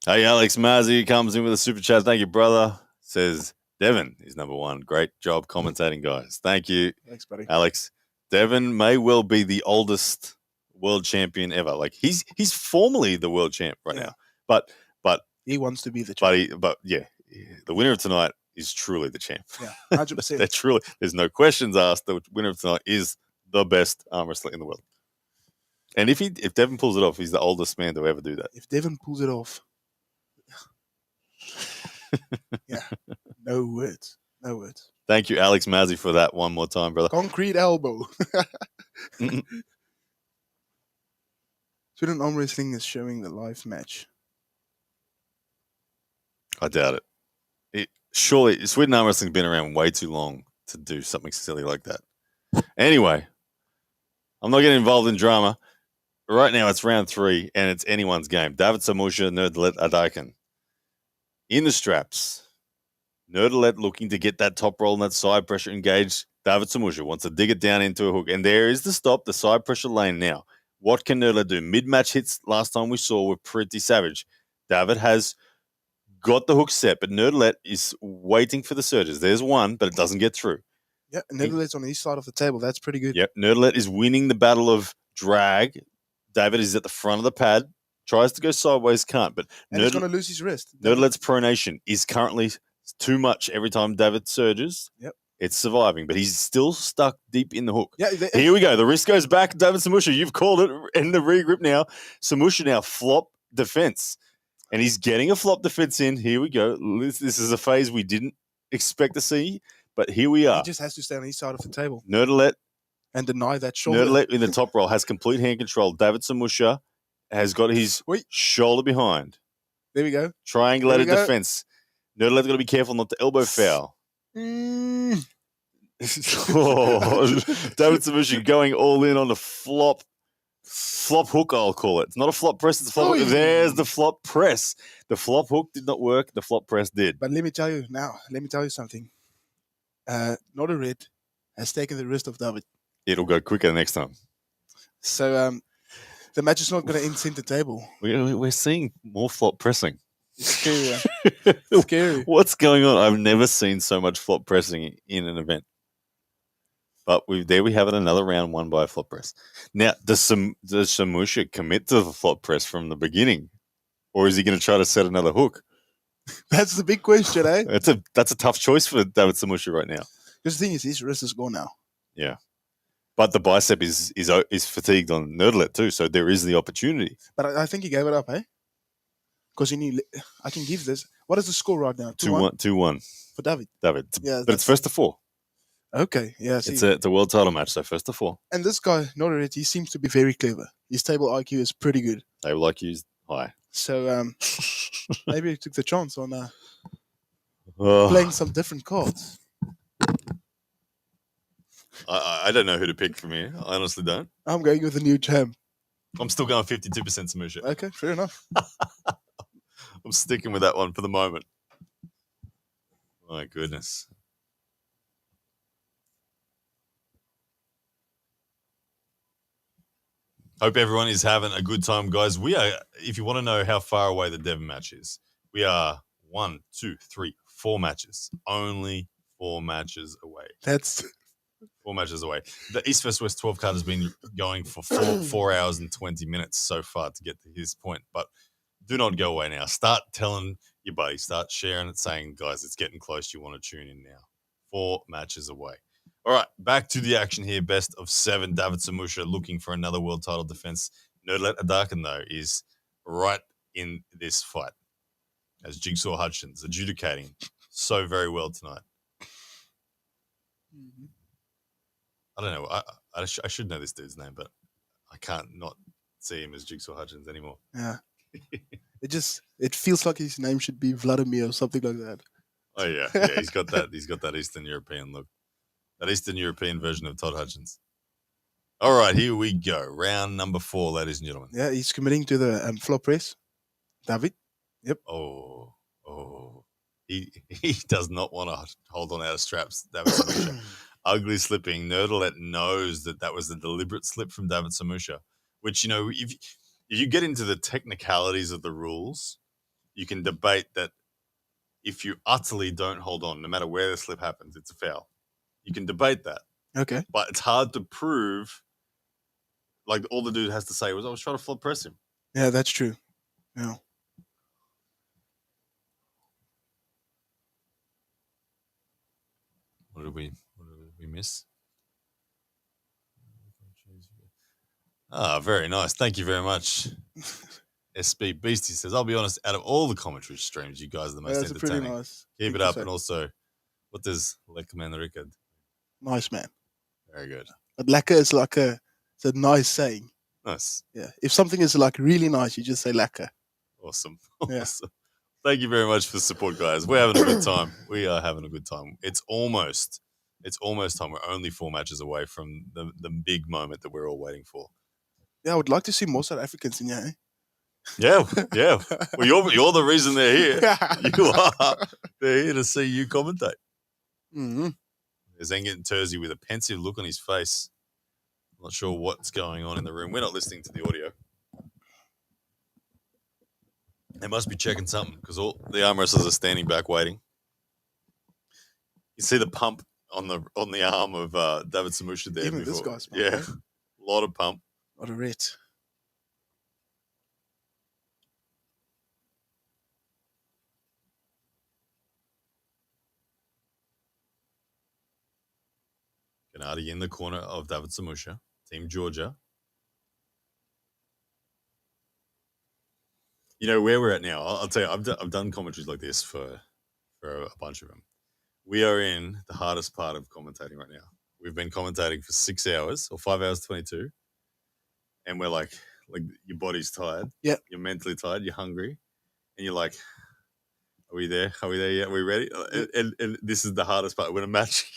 Hey, Alex Mazzi comes in with a super chat. Thank you, brother. Says Devon is number one. Great job commentating, guys. Thank you. Thanks, buddy. Alex. Devon may well be the oldest world champion ever. Like he's formally the world champ right now. But he wants to be the champ. But yeah, the winner of tonight is truly the champ. Yeah, 100%. There's no questions asked. The winner of tonight is the best arm wrestler in the world. And if Devon pulls it off, he's the oldest man to ever do that. If Devon pulls it off, yeah, no words. Thank you, Alex Mazzi, for that one more time, brother. Concrete elbow. Sweden Arm Wrestling is showing the live match. I doubt it. Surely, Sweden Arm Wrestling's been around way too long to do something silly like that. Anyway, I'm not getting involved in drama. Right now, it's round 3, and it's anyone's game. David Samushia, Nerdlet, Adakin. In the straps, Nerdlet looking to get that top roll and that side pressure engaged. David Samushia wants to dig it down into a hook. And there is the stop, the side pressure lane now. What can Nerdlet do? Mid-match hits last time we saw were pretty savage. David has got the hook set, but Nerdlet is waiting for the surges. There's one, but it doesn't get through. Yeah, Nerdlet's on the east side of the table. That's pretty good. Yep, Nerdlet is winning the battle of drag. David is at the front of the pad. Tries to go sideways, can't. But he's going to lose his wrist. Nerdlet's pronation is currently too much every time David surges. Yep. It's surviving, but he's still stuck deep in the hook. Yeah, here we go. The wrist goes back. David Samushia, you've called it in the regrip now. Samushia now flop defense. And he's getting a flop defense in. Here we go. This is a phase we didn't expect to see, but here we are. He just has to stay on the east side of the table. Nerdlet. And deny that shoulder. Nerdlet in the top roll has complete hand control. David Samushia has got his shoulder behind. There we go. Triangulated defense. Nerdlet's got to be careful not to elbow foul. David Samushia going all in on the flop. Flop hook, I'll call it. It's not a flop press, it's a flop hook. There's the flop press. The flop hook did not work. The flop press did. But let me tell you something. Larratt has taken the wrist of David. It'll go quicker next time. So the match is not going to end center table. We're seeing more flop pressing. It's scary. It's scary. What's going on? I've never seen so much flop pressing in an event. But there we have it, another round won by a flop press. Now, does Samushia commit to the flop press from the beginning? Or is he going to try to set another hook? That's the big question, eh? That's a tough choice for David Samushia right now. Because the thing is, his wrist is gone now. Yeah. But the bicep is fatigued on Nerdlet too, so there is the opportunity. But I think he gave it up, eh? Because I can give this. What is the score right now? 2-1. 2-1. For David. Yeah, but it's first to 4. Okay, yeah. See. It's a world title match, so first to 4. And this guy, Larratt, he seems to be very clever. His table IQ is pretty good. Table IQ is high. So maybe he took the chance on playing some different cards. I don't know who to pick from here. I honestly don't. I'm going with the new champ. I'm still going 52% Samushia. Okay, fair enough. I'm sticking with that one for the moment. My goodness. Hope everyone is having a good time, guys. We are, if you want to know how far away the Devon match is, we are 1, 2, 3, 4 matches. Only 4 matches away. That's 4 matches away. The East vs West 12 card has been going for 4 hours and 20 minutes so far to get to his point. But do not go away now. Start telling your buddies. Start sharing it, saying, guys, it's getting close. You want to tune in now. 4 matches away. All right, back to the action here. Best of 7. David Samushia looking for another world title defense. Nerdlet Adakin, though, is right in this fight as Jigsaw Hutchins adjudicating so very well tonight. I don't know. I should know this dude's name, but I can't not see him as Jigsaw Hutchins anymore. Yeah. It feels like his name should be Vladimir or something like that. Oh yeah. He's got that Eastern European look. That Eastern European version of Todd Hutchins. All right, here we go. Round number 4, ladies and gentlemen. Yeah, he's committing to the flop press. David. Yep. Oh. He does not want to hold on out of straps, David Samushia. Ugly slipping. Nerdlet knows that was a deliberate slip from David Samushia, which, if you get into the technicalities of the rules, you can debate that if you utterly don't hold on, no matter where the slip happens, it's a foul. You can debate that. Okay. But it's hard to prove. Like, all the dude has to say was, I was trying to flop press him. Yeah, that's true. Yeah. What did we miss? Very nice. Thank you very much. SB Beastie says, I'll be honest, out of all the commentary streams, you guys are the most entertaining. Pretty nice. Keep it up. And also, what does Lekman Rickard? Nice, man. Very good. But lekker is it's a nice saying. Nice. Yeah. If something is really nice, you just say lekker. Awesome. Yeah. Awesome. Thank you very much for the support, guys. We're having a good time. We are having a good time. It's almost time. We're only 4 matches away from the big moment that we're all waiting for. Yeah, I would like to see more South Africans in here. Eh? Yeah. Well, you're the reason they're here. You are. They're here to see you commentate. Mm-hmm. There's Engin Terzi with a pensive look on his face. I'm not sure what's going on in the room. We're not listening to the audio. They must be checking something because all the arm wrestlers are standing back waiting. You see the pump on the arm of David Samushia there. Even before. This guy's pump, yeah, right? A lot of pump. A lot of red. Gennady in the corner of David Samushia, Team Georgia. You know where we're at now. I'll tell you, I've done commentaries like this for a bunch of them. We are in the hardest part of commentating right now. We've been commentating for 6 hours or 5 hours 22, and we're like your body's tired. Yeah, you're mentally tired. You're hungry, and you're like, "Are we there? Are we there yet? Are we ready?" And this is the hardest part when a match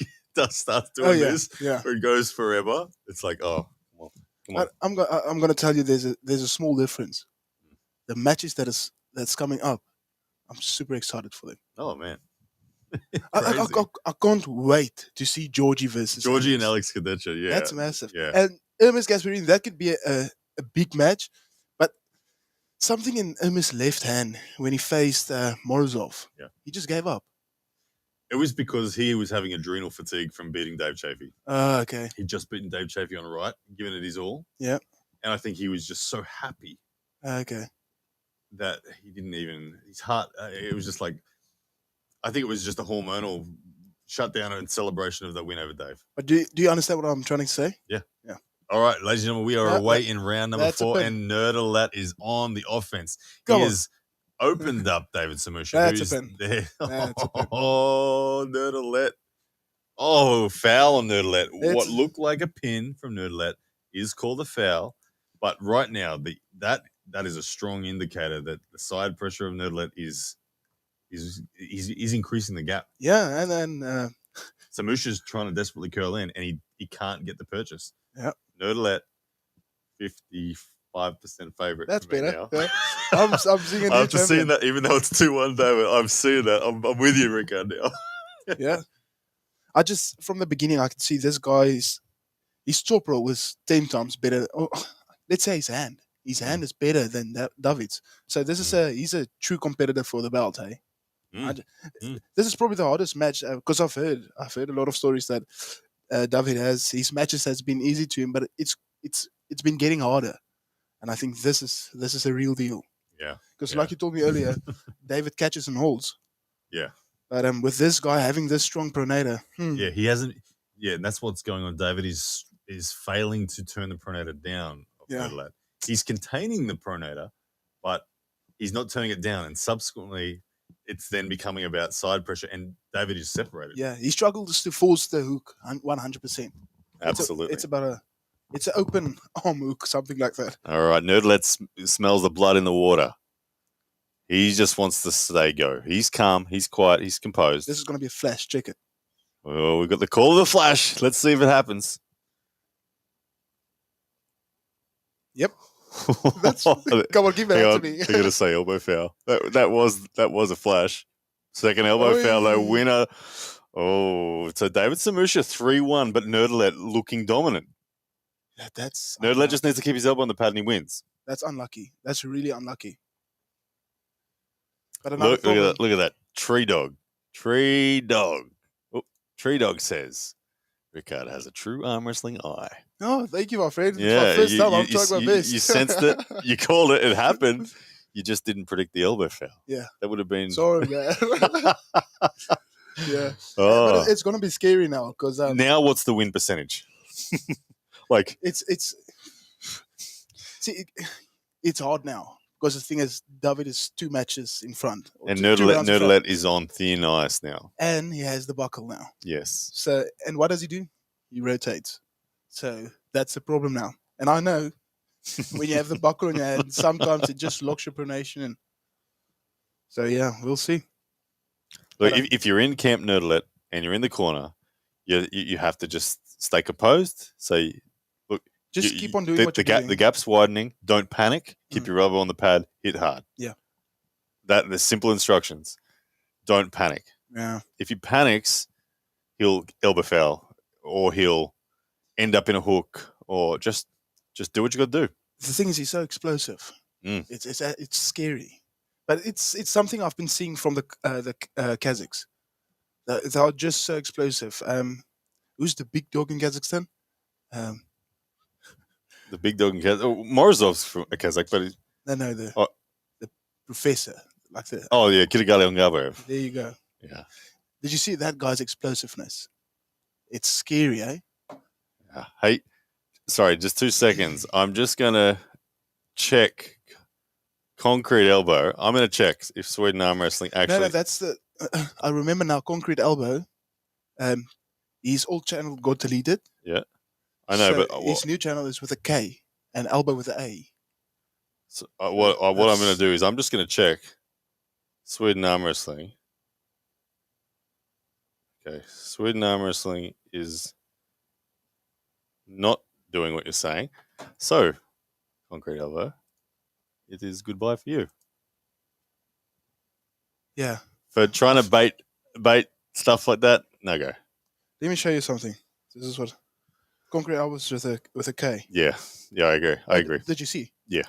starts doing this, where it goes forever. It's like, oh, well, Come on. I'm going to tell you there's a small difference. The matches that's coming up, I'm super excited for them. Oh, man. I can't wait to see Georgie versus Georgie Alex. and Alex Kadecha, yeah. That's massive. Yeah. And Hermes Gasparini, that could be a big match. But something in Hermes' left hand when he faced Morozov, he just gave up. It was because he was having adrenal fatigue from beating Dave Chafee. Okay. He'd just beaten Dave Chafee on the right, given it his all. Yeah. And I think he was just so happy. Okay. That he didn't even, his heart, it was just like, I think it was just a hormonal shutdown and celebration of the win over Dave. But do you understand what I'm trying to say? Yeah. Yeah. All right, ladies and gentlemen, we are away in round number 4, and Nerdalat is on the offense. He has opened up David Samushia. That's a pin. There. That's a pin. Oh, Nerdalat. Oh, foul on Nerdalat. What looked like a pin from Nerdalat is called a foul. But right now, that is a strong indicator that the side pressure of Nerdalat is increasing the gap. Yeah, and then Samushia's trying to desperately curl in, and he can't get the purchase. Yeah. Nerdalat, 55% favorite. That's better. Now. Yeah. I'm seeing a new I've just seen that, even though it's 2-1, David. I'm seeing that. I'm with you, Rickard, now. Yeah. From the beginning, I could see this guy's top roll was 10 times better. Oh, let's say his hand. His hand is better than David's. So this is he's a true competitor for the belt, hey? This is probably the hardest match because I've heard a lot of stories that David his matches has been easy to him, but it's been getting harder, and I think this is a real deal. Yeah, because like you told me earlier, David catches and holds. Yeah, but with this guy having this strong pronator, yeah, he hasn't. Yeah, and that's what's going on. David is failing to turn the pronator down. Yeah, he's containing the pronator, but he's not turning it down, and subsequently, it's then becoming about side pressure, and David is separated. Yeah, he struggles to force the hook 100%. Absolutely. It's an open arm hook, something like that. All right, Nerdlet smells the blood in the water. He just wants to stay go. He's calm, he's quiet, he's composed. This is going to be a flash. Check it. Oh, we got the call of the flash. Let's see if it happens. Yep. Come on, give that to me. They're going to say elbow foul. That was a flash. Second elbow foul, though. Winner. Oh, so David Samushia 3-1, but Nerdalet looking dominant. Yeah, that's Nerdalet just needs to keep his elbow on the pad and he wins. That's unlucky. That's really unlucky. But look at that. Tree dog. Oh, Tree dog says Rickard has a true arm wrestling eye. Oh, thank you, my friend. Yeah, it's my first time. I'm trying my best. You sensed it. You called it. It happened. You just didn't predict the elbow foul. Yeah. That would have been... Sorry, man. Yeah. Oh. But it's going to be scary now. Because now what's the win percentage? Like... It's hard now. Because the thing is, David is 2 matches in front. And Nerdalet is on thin ice now. And he has the buckle now. Yes. So, and what does he do? He rotates. So that's the problem now. And I know when you have the buckle in your hand, sometimes it just locks your pronation in. So yeah, we'll see. Look, if you're in Camp Nerdalet and you're in the corner, you have to just stay composed. So look, just keep on doing what you're doing. The gap's widening. Don't panic. Keep your elbow on the pad. Hit hard. Yeah. The simple instructions. Don't panic. Yeah. If he panics, he'll elbow foul or he'll end up in a hook, or just do what you got to do. The thing is, he's so explosive. It's scary, but it's something I've been seeing from the Kazakhs. They are just so explosive. Who's the big dog in Kazakhstan? The big dog in Kazakhstan. Oh, Morozov's from a Kazakh, but the professor, like the. Oh yeah, Kirigali Ongabayev. There you go. Yeah. Did you see that guy's explosiveness? It's scary, eh? Hey, sorry, just 2 seconds. I'm just going to check Concrete Elbow. I'm going to check if Sweden Arm Wrestling actually... No, that's the... I remember now, Concrete Elbow. His old channel got deleted. Yeah, I know, so but... his new channel is with a K and Elbow with an A. So, what I'm going to do is I'm just going to check Sweden Arm Wrestling. Okay, Sweden Arm Wrestling is... not doing what you're saying. So, Concrete Elbow, it is goodbye for you. Yeah. For trying to bait stuff like that, no go. Let me show you something. This is what Concrete Elbows with a K. Yeah, I agree. Did you see? Yeah.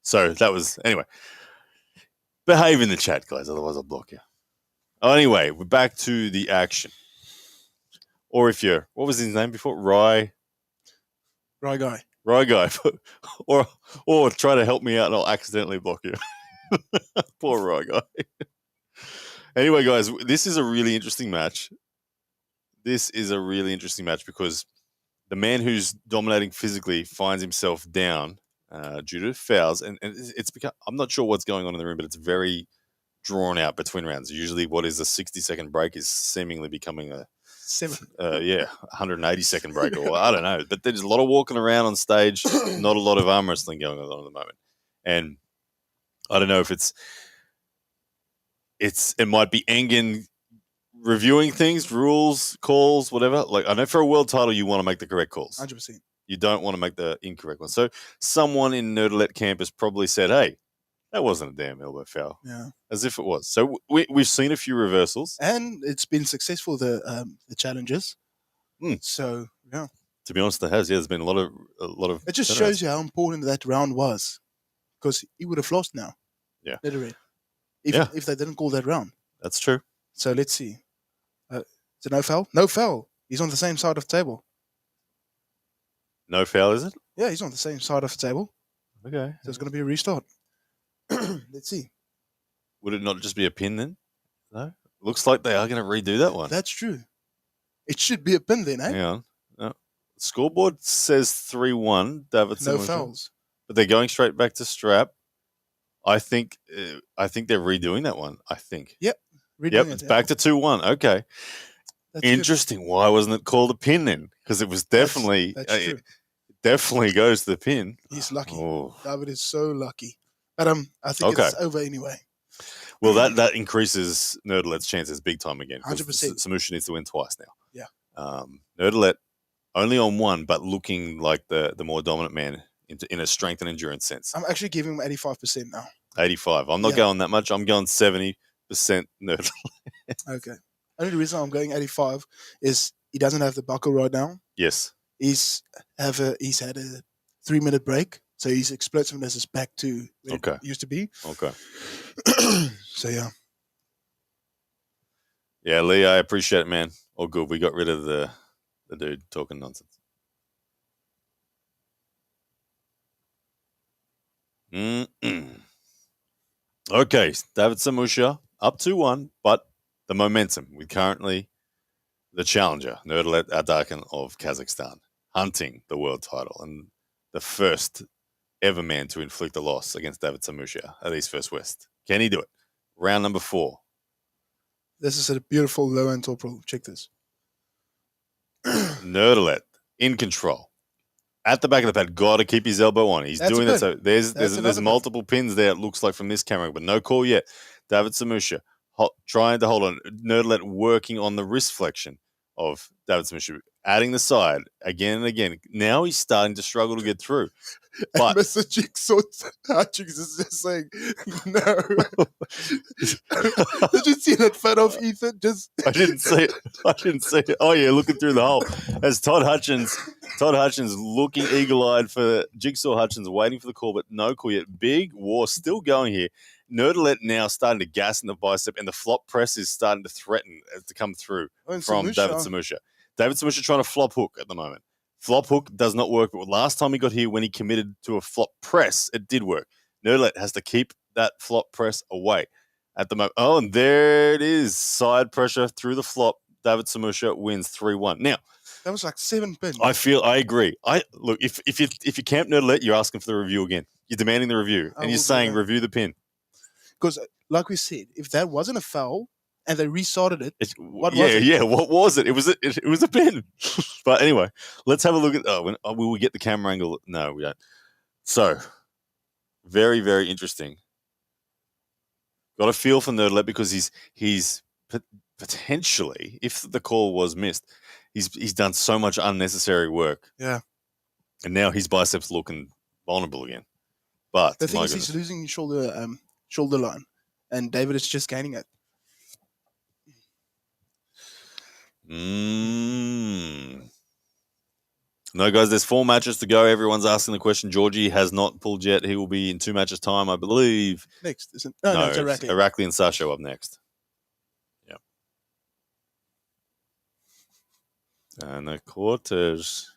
So that was anyway. Behave in the chat, guys, otherwise I'll block you. Oh, anyway, we're back to the action. Or if you're, what was his name before? Rye Guy. or try to help me out and I'll accidentally block you. Poor Rye Guy. Anyway, guys, this is a really interesting match. This is a really interesting match because the man who's dominating physically finds himself down due to fouls, and it's become, I'm not sure what's going on in the room, but it's very drawn out between rounds. Usually what is a 60-second break is seemingly becoming a 180-second break, or I don't know. But there's a lot of walking around on stage, not a lot of arm wrestling going on at the moment. And I don't know if it might be Engen reviewing things, rules, calls, whatever. Like, I know for a world title, you want to make the correct calls. 100%. You don't want to make the incorrect ones. So someone in Nerdalet camp has probably said, hey, that wasn't a damn elbow foul. Yeah. As if it was. So we've seen a few reversals. And it's been successful, the challenges. So, yeah. To be honest, there has. Yeah, there's been a lot of. It just shows you how important that round was. Because he would have lost now. Yeah. Literally. If they didn't call that round. That's true. So let's see. Is it no foul? No foul. He's on the same side of the table. No foul, is it? Yeah, he's on the same side of the table. Okay. So it's going to be a restart. Let's see. Would it not just be a pin then? No. Looks like they are going to redo that one. That's true. It should be a pin then, eh? Hang on. No. Scoreboard says 3-1. David No Samushia. fouls. But they're going straight back to strap. I think they're redoing that one. I think. Yep. It's back to 2-1. Okay. That's interesting. Good. Why wasn't it called a pin then? Because it was definitely that's true. It definitely goes to the pin. He's lucky. Oh. David is so lucky. But I think it's over anyway. Well, that increases Nerdalet's chances big time again. 100%. Samushia needs to win twice now. Yeah. Nerdalet only on one, but looking like the more dominant man in a strength and endurance sense. I'm actually giving him 85% now. 85. I'm not going that much. I'm going 70% Nerdalet. Okay. Only reason I'm going 85 is he doesn't have the buckle right now. Yes. He's had a 3-minute break, so his explosiveness is back to where it used to be. Okay. So yeah. Yeah, Lee, I appreciate it, man. All good. We got rid of the dude talking nonsense. Okay, David Samushia up 2-1, but the momentum with currently the challenger, Nerdalet Adakin of Kazakhstan, hunting the world title and the first ever man to inflict a loss against David Samushia at East First West. Can he do it? Round number 4. This is a beautiful low-end top roll. Check this. Nerdalet in control. At the back of the pad, got to keep his elbow on. He's doing that. So there's multiple pins there, it looks like, from this camera, but no call yet. David Samushia trying to hold on. Nerdalet working on the wrist flexion of David Samushia, adding the side again and again. Now he's starting to struggle to get through. But Mr. Jigsaw Hutchings is just saying, no. Did you see that photo of Ethan? I didn't see it. Oh, yeah, looking through the hole. As Todd Hutchins looking eagle-eyed for Jigsaw Hutchins, waiting for the call, but no call yet. Big war still going here. Nerdalet now starting to gas in the bicep, and the flop press is starting to threaten to come through from David Samushia. David Samushia trying to flop hook at the moment. Flop hook does not work, but last time he got here when he committed to a flop press, it did work. Nerdalet has to keep that flop press away at the moment. Oh, and there it is. Side pressure through the flop. David Samushia wins 3-1. Now, that was like 7 pins. I agree. Look, if you camp Nerdalet, you're asking for the review again. You're demanding the review, and you're saying review the pin. Because, like we said, if that wasn't a foul and they restarted it, what was it? Yeah, what was it? It was a pin. But anyway, let's have a look at. Will we get the camera angle? No, we don't. So, very, very interesting. Got a feel for Nerdalet because he's potentially, if the call was missed, he's done so much unnecessary work. Yeah. And now his biceps looking vulnerable again. But the thing is, he's losing his shoulder line, and David is just gaining it. No, guys, there's 4 matches to go. Everyone's asking the question. Georgie has not pulled yet. He will be in 2 matches' time, I believe. Next, isn't? No, it's Irakli. Irakli and Sasho up next. Yep. And the quarters.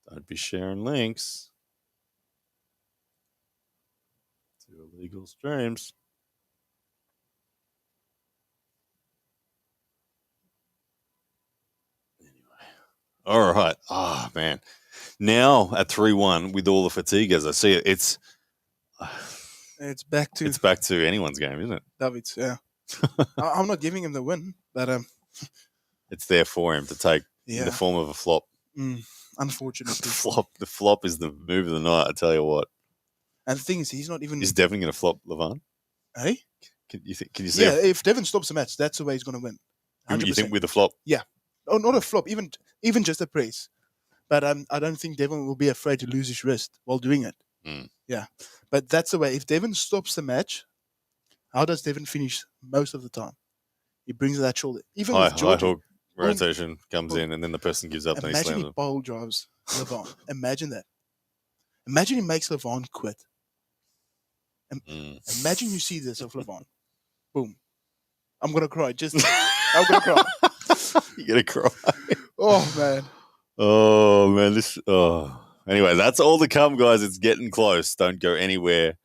Don't be sharing links to illegal streams. All right. Oh, man. Now at 3-1 with all the fatigue, as I see it, it's back to anyone's game, isn't it? David's, yeah. I'm not giving him the win, but it's there for him to take in the form of a flop. Unfortunately. The flop is the move of the night, I tell you what. And the thing is, he's not even... Is Devon going to flop Lavan? Hey? Can you see? Yeah, if Devon stops the match, that's the way he's going to win. 100%. You think with a flop? Yeah. Oh, not a flop, even just a press. But I don't think Devon will be afraid to lose his wrist while doing it. Yeah. But that's the way. If Devon stops the match, how does Devon finish most of the time? He brings that shoulder. Even with Georgie, high hook rotation comes in, and then the person gives up and he slams Imagine he pole drives Lavan. Imagine that. Imagine he makes Lavan quit. Imagine you see this of Lavan. Boom. I'm going to cry. I'm going to cry. You're going to cry. Oh, man. Oh, man. Anyway, that's all to come, guys. It's getting close. Don't go anywhere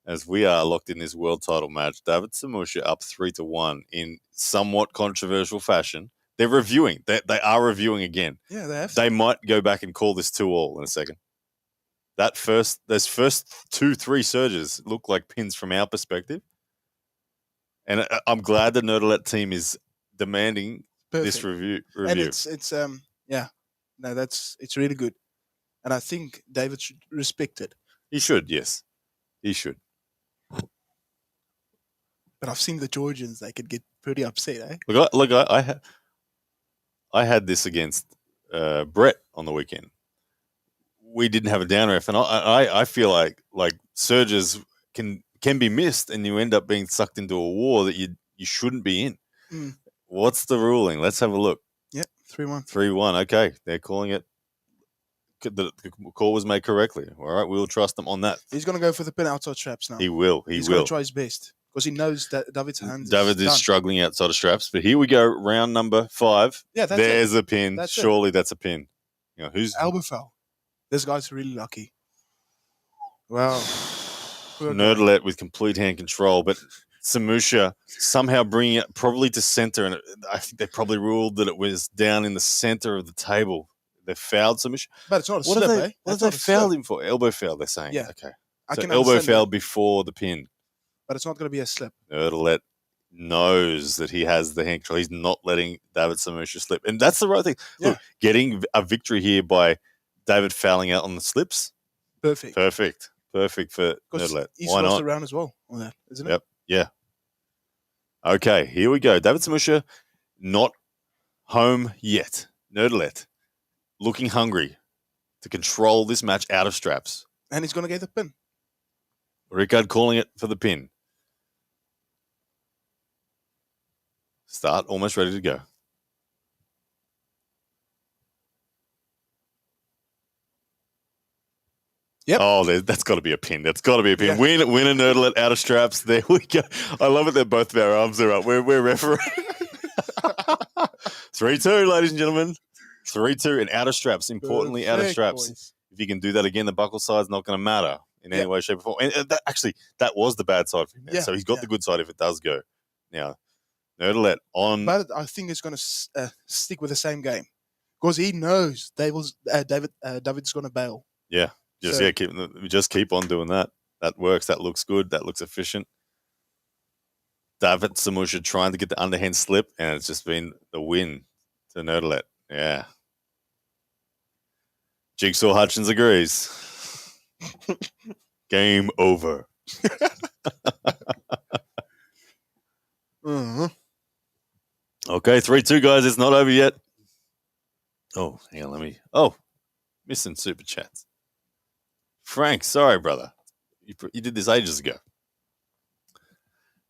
as we are locked in this world title match. David Samushia up 3-1 in somewhat controversial fashion. They're reviewing. They are reviewing again. Yeah, they have. They might go back and call this 2-2 in a second. Those first 2-3 surges look like pins from our perspective. And I'm glad the Nerdalet team is demanding this review. And it's really good. And I think David should respect it. He should, yes. He should. But I've seen the Georgians, they could get pretty upset, eh? Look, I had this against Brett on the weekend. We didn't have a down ref, and I feel like surges can be missed, and you end up being sucked into a war that you shouldn't be in. What's the ruling? Let's have a look. Yep, 3-1. 3-1. Okay, they're calling it. The call was made correctly. All right, we'll trust them on that. He's going to go for the pin outside straps now. He will. He's going to try his best because he knows that David's hands. David is struggling outside of straps, but here we go. Round number 5. Yeah, there's a pin. Surely that's a pin. You know who's elbow foul. This guy's really lucky. Wow. Nerdalet with complete hand control, but Samushia somehow bringing it probably to center, and I think they probably ruled that it was down in the center of the table. They fouled Samushia. But it's not a slip, eh? What did they foul him for? Elbow foul, they're saying. Yeah. Okay. So elbow foul before the pin. But it's not going to be a slip. Nerdalet knows that he has the hand control. He's not letting David Samushia slip. And that's the right thing. Yeah. Look, getting a victory here by David fouling out on the slips. Perfect for Nerdalet. He's lost around as well on that, isn't it? Yep. Yeah. Okay, here we go. David Samushia not home yet. Nerdalet looking hungry to control this match out of straps. And he's going to get the pin. Rickard calling it for the pin. Start almost ready to go. Yep. Oh, that's got to be a pin. That's got to be a pin. Yeah. Win a Nerdalet out of straps. There we go. I love it that both of our arms are up. We're refereeing. 3-2, ladies and gentlemen. 3-2 and out of straps. Importantly, out of straps. Boys. If you can do that again, the buckle side's not going to matter in any way, shape, or form. And that was the bad side for him. Yeah. So he's got the good side if it does go. Now, Nerdalet on. But I think it's going to stick with the same game because he knows David's going to bail. Yeah. Just keep on doing that. That works. That looks good. That looks efficient. David Samushia trying to get the underhand slip, and it's just been the win to Nerdalet. Yeah. Jigsaw Hutchins agrees. Game over. Okay, 3-2, guys. It's not over yet. Oh, hang on. Missing super chats. Frank, sorry, brother. You did this ages ago.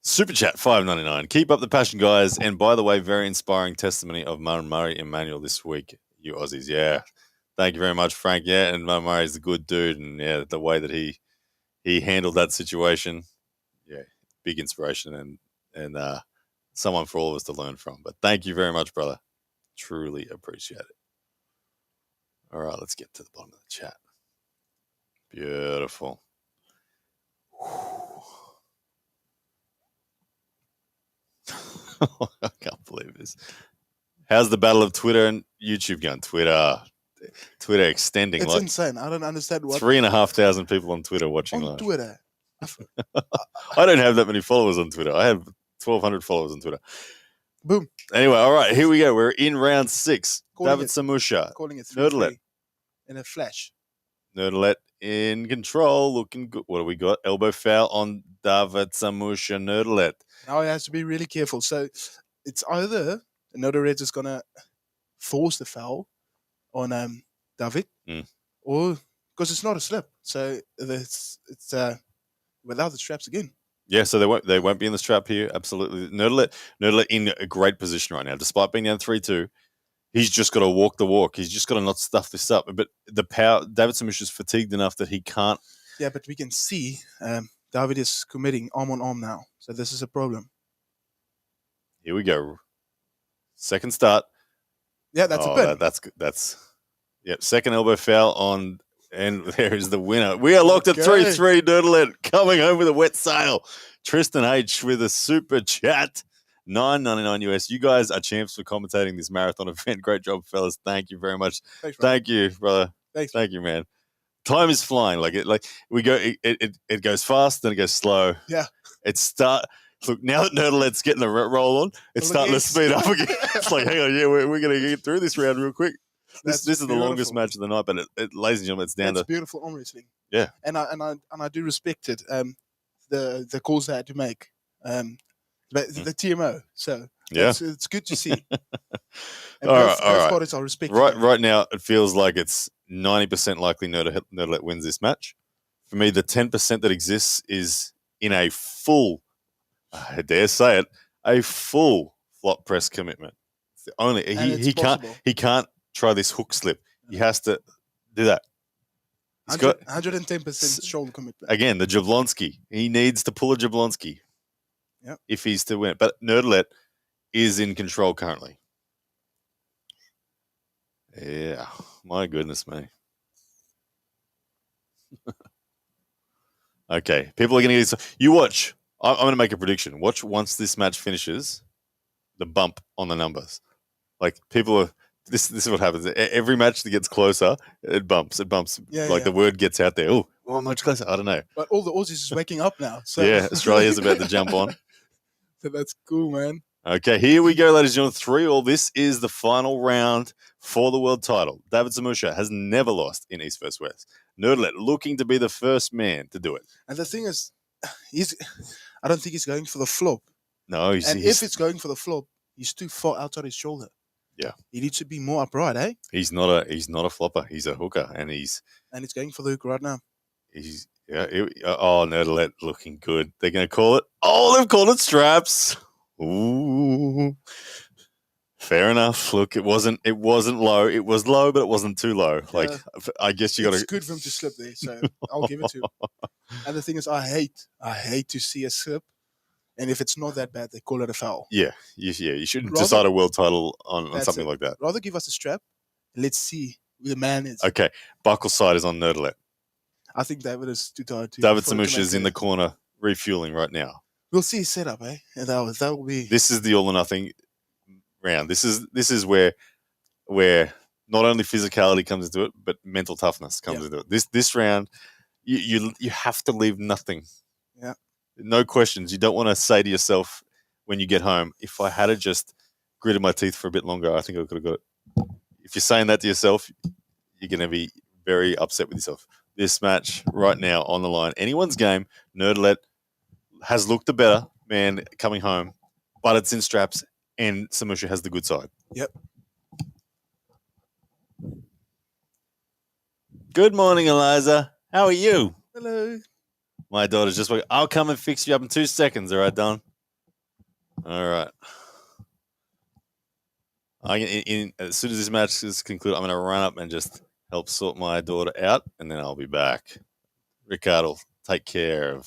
Super Chat, $5.99. Keep up the passion, guys. And by the way, very inspiring testimony of Murray Emmanuel this week, you Aussies. Yeah. Thank you very much, Frank. Yeah, and Murray's a good dude. And, yeah, the way that he handled that situation, yeah, big inspiration and someone for all of us to learn from. But thank you very much, brother. Truly appreciate it. All right, let's get to the bottom of the chat. Beautiful. I can't believe this. How's the battle of Twitter and YouTube going? Twitter extending. It's insane. I don't understand what. 3,500 people on Twitter watching on live. Twitter. I don't have that many followers on Twitter. I have 1,200 followers on Twitter. Boom. Anyway, all right, here we go. We're in round 6. David Samushia. Calling it 3-3 in a flash. Nerdalet in control, looking good. What do we got? Elbow foul on David Samushia. Nerdalet. Now he has to be really careful. So it's either Nerdalet is going to force the foul on David, or because it's not a slip. So it's without the straps again. Yeah, so they won't be in the strap here. Absolutely. Nerdalet in a great position right now. Despite being down 3-2, he's just got to walk the walk. He's just got to not stuff this up. But the power, David Samushia is fatigued enough that he can't. Yeah, but we can see David is committing arm on arm now. So this is a problem. Here we go. Second start. Yeah, that's a pin. That's good. Second elbow foul on, and there is the winner. We are locked at 3-3. Nerdalet coming home with a wet sail. Tristan H with a super chat. $9.99 US. You guys are champs for commentating this marathon event. Great job, fellas. Thank you very much. Thanks, brother. Thank you, brother. Thanks. Thank you, man. Time is flying. It goes fast, then it goes slow. Yeah. Look, now that Nerdalet's getting the roll on, it's starting to speed up again. It's like, hang on, yeah, we're going to get through this round real quick. This is the longest match of the night, but ladies and gentlemen, it's down to beautiful arm wrestling. Yeah, and I do respect it. The calls they had to make, the TMO. So yeah, it's good to see. And all both right. parties are respected. Right now, it feels like it's 90% likely Nerdalet wins this match. For me, the 10% that exists is in a full, I dare say it, a full flop press commitment. It's the only he can't try this hook slip. He has to do that. He's got 110% shoulder commitment. Again, the Jablonski. He needs to pull a Jablonski. Yep. If he's to win. But Nerdalet is in control currently. Yeah. My goodness me. Okay. People are going to get... You watch. I'm going to make a prediction. Watch once this match finishes, the bump on the numbers. Like, people are... This is what happens. Every match that gets closer, it bumps. Yeah, the word gets out there. Oh, much closer. I don't know. But all the Aussies is waking up now. So. Yeah, Australia's about to jump on. So that's cool, man. Okay, here we go, ladies and gentlemen. 3-3. This is the final round for the world title. David Samushia has never lost in East vs. West. Nerdalet looking to be the first man to do it. And the thing is, I don't think he's going for the flop. No, if it's going for the flop, he's too far outside his shoulder. Yeah, he needs to be more upright, eh? He's not a flopper. He's a hooker, and he's going for the hook right now. Nerdalet looking good. They're going to call it. Oh, they've called it straps. Ooh, fair enough. Look, it wasn't low. It was low, but it wasn't too low. Yeah. Like, I guess you got to. It's good for him to slip there, so I'll give it to him. And the thing is, I hate to see a slip. And if it's not that bad, they call it a foul. Yeah. You shouldn't decide a world title on something like that. Rather give us a strap. Let's see who the man is. Okay. Buckle side is on Nerdalet. I think David is too tired. David Samushia is in the corner refueling right now. We'll see his setup, eh? And that will be... This is the all or nothing round. This is where not only physicality comes into it, but mental toughness comes into it. This round, you have to leave nothing. Yeah. No questions. You don't want to say to yourself when you get home, if I had just gritted my teeth for a bit longer, I think I could have got it. If you're saying that to yourself, you're going to be very upset with yourself. This match right now on the line, anyone's game. Nerdalet has looked the better man coming home, but it's in straps, and Samushia has the good side. Yep. Good morning, Eliza. How are you? Hello. My daughter's just like, I'll come and fix you up in 2 seconds. All right, Don? All right. As soon as this match is concluded, I'm going to run up and just help sort my daughter out, and then I'll be back. Rickard will take care of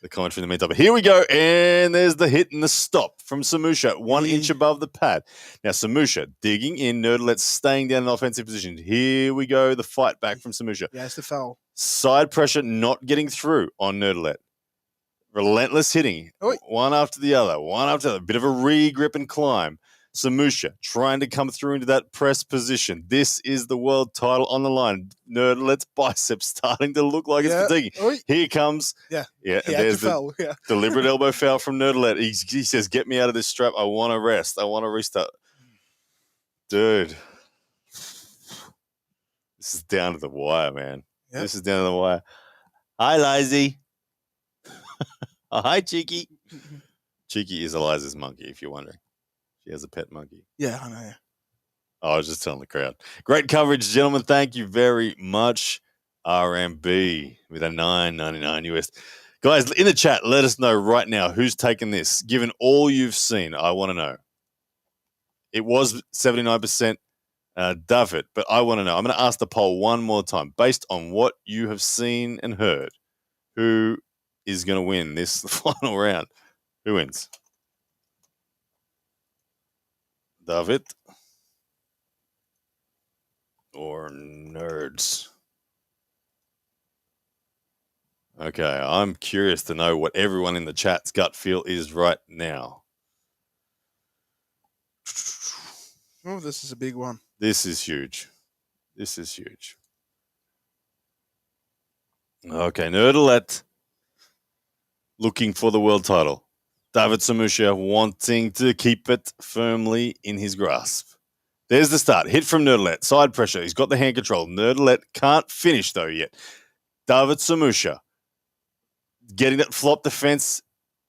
the commentary in the meantime. But here we go, and there's the hit and the stop from Samusha, 1 inch above the pad. Now, Samusha digging in, Nerdlet staying down in offensive position. Here we go, the fight back from Samusha. Yeah, it's the foul. Side pressure not getting through on Nerdlet. Relentless hitting, one after the other, a bit of a re-grip and climb. Samusha trying to come through into that press position. This is the world title on the line. Nerdlet's biceps starting to look like it's fatiguing. Here comes. Yeah. And there's the deliberate elbow foul from Nerdlet. He says, get me out of this strap. I want to rest. I want to restart. Dude. This is down to the wire, man. Yep. This is down to the wire. Hi, Lizzie. Oh, hi, Cheeky. Cheeky is Eliza's monkey, if you're wondering. She has a pet monkey. Yeah, I know. Yeah. Oh, I was just telling the crowd. Great coverage, gentlemen. Thank you very much. RMB with a $9.99 US. Guys, in the chat, let us know right now who's taken this. Given all you've seen, I want to know. It was 79% David, but I want to know. I'm going to ask the poll one more time. Based on what you have seen and heard, who is going to win this final round? Who wins? David or Nerds? Okay, I'm curious to know what everyone in the chat's gut feel is right now. Oh, this is a big one. This is huge. This is huge. Okay, Nerdlet looking for the world title. David Samusha wanting to keep it firmly in his grasp. There's the start. Hit from Nerdlet. Side pressure. He's got the hand control. Nerdlet can't finish, though, yet. David Samusha getting that flop defense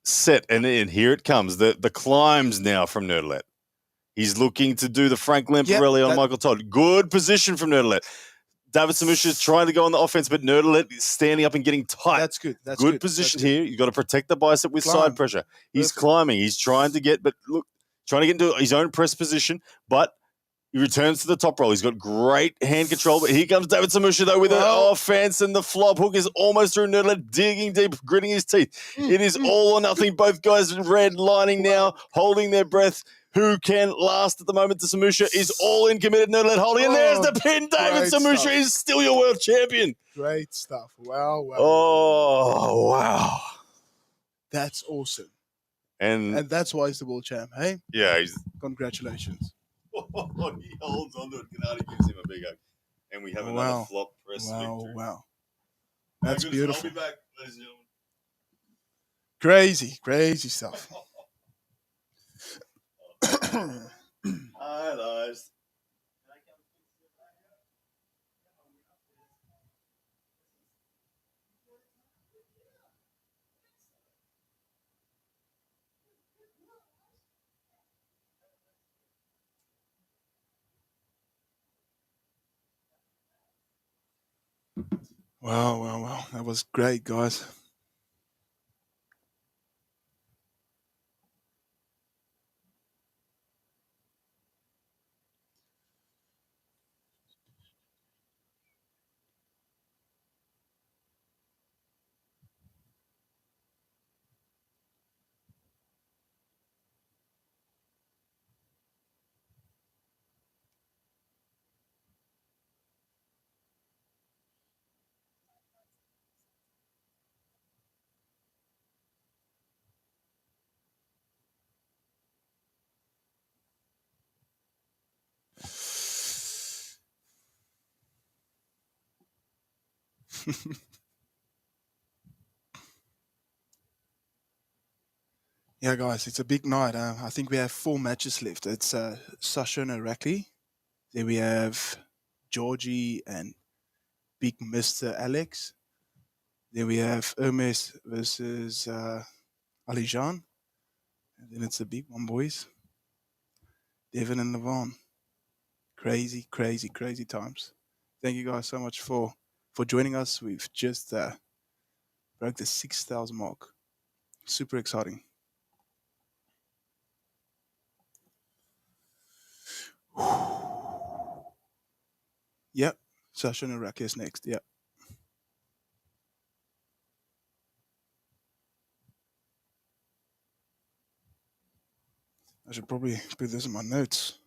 set. And here it comes. The climbs now from Nerdlet. He's looking to do the Frank Lamparelli on Michael Todd. Good position from Nerdlet. David Samusha is trying to go on the offense, but Nerdlet is standing up and getting tight. That's good. That's good position here. You've got to protect the bicep with side pressure. He's climbing. He's trying to get, trying to get into his own press position, but he returns to the top roll. He's got great hand control, but here comes David Samusha, though, with an offense, and the flop hook is almost through. Nerdlet digging deep, gritting his teeth. It is all or nothing. Both guys in red lining now, holding their breath. Who can last at the moment? The Samusha is all in, committed. Nerdlet holding, and there's the pin. David Samusha is still your world champion. Great stuff. Wow. Oh, wow. That's awesome. And that's why he's the world champ, hey? Yeah. Congratulations. He holds on to it. Kilionani gives him a big hug. And we have another flop press victory. Wow. That's beautiful. I'll be back, ladies and gentlemen. Crazy stuff. Hi, Liz. Wow. That was great, guys. Yeah, guys, it's a big night. I think we have 4 matches left. It's Sasha and Irakli. Then we have Georgie and Big Mr. Alex. Then we have Hermes versus Alijan. And then it's a big one, boys. Devon and Lavan. Crazy times. Thank you guys so much for for joining us. We've just broke the 6,000 mark. Super exciting. Yep. Sasha and Iraq is next. Yep. I should probably put this in my notes.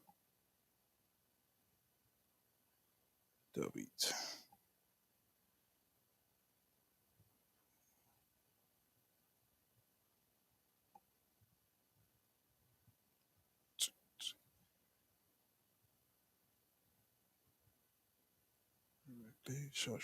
Delete. Sure.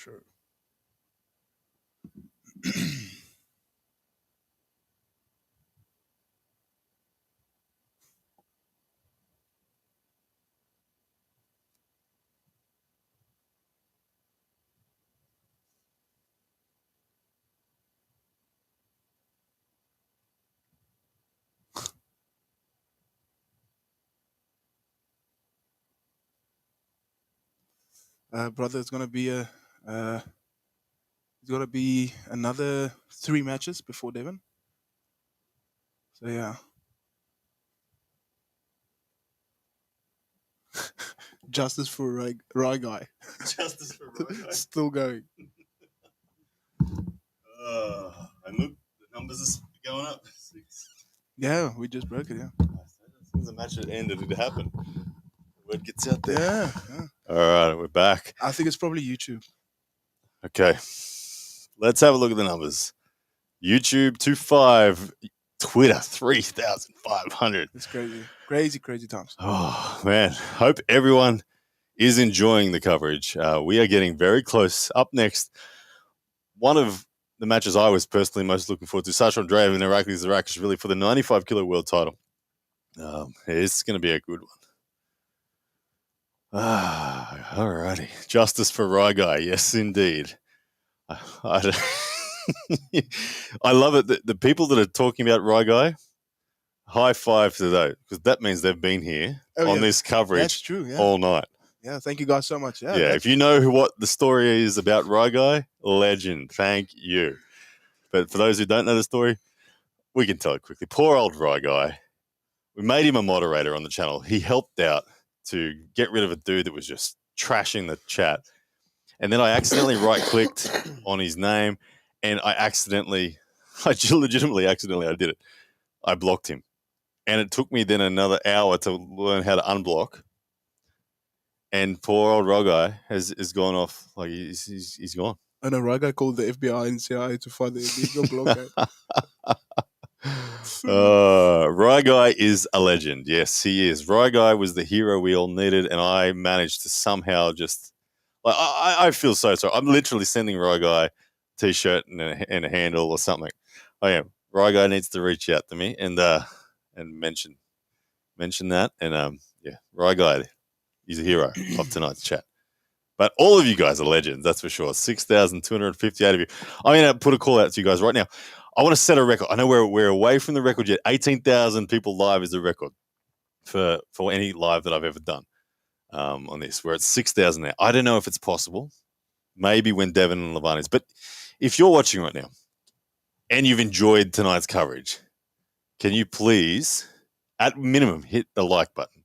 Brother, it's gonna be another 3 matches before Devon. So yeah. Justice for Rye Guy. Justice for Rye Guy. Still going. And look, the numbers are going up. 6. Yeah, we just broke it, yeah. As soon as the match had ended, it happened. The word gets out there. Yeah. All right, we're back. I think it's probably YouTube. Okay. Let's have a look at the numbers. YouTube 2.5, Twitter 3,500. It's crazy times. Oh, man. Hope everyone is enjoying the coverage. We are getting very close. Up next, one of the matches I was personally most looking forward to, Samushia and Andreiv and Zerak is really for the 95 kilo world title. It's going to be a good one. All righty. Justice for Rye Guy. Yes, indeed. I love it. The people that are talking about Rye Guy, high five to those, because that means they've been here on this coverage. That's true, yeah. All night. Yeah, thank you guys so much. Yeah, if you know what the story is about Rye Guy, legend. Thank you. But for those who don't know the story, we can tell it quickly. Poor old Rye Guy. We made him a moderator on the channel. He helped out to get rid of a dude that was just trashing the chat. And then I accidentally right-clicked on his name, and I legitimately accidentally, I did it. I blocked him. And it took me then another hour to learn how to unblock. And poor old Rye Guy has gone off. Like, he's gone. I know Rye Guy called the FBI and CIA to find the illegal blockade. Rye Guy is a legend. Yes, he is. Rye Guy was the hero we all needed, and I managed to somehow just... Like, I feel so sorry. I'm literally sending Rye Guy a T-shirt and a handle or something. I am. Rye Guy needs to reach out to me and mention that. And Rye Guy, he's a hero of tonight's chat. But all of you guys are legends, that's for sure. 6,258 of you. I'm going to put a call out to you guys right now. I want to set a record. I know we're away from the record yet. 18,000 people live is the record for any live that I've ever done. On this. We're at 6,000 now. I don't know if it's possible. Maybe when Devon and Lavan is. But if you're watching right now and you've enjoyed tonight's coverage, can you please, at minimum, hit the like button?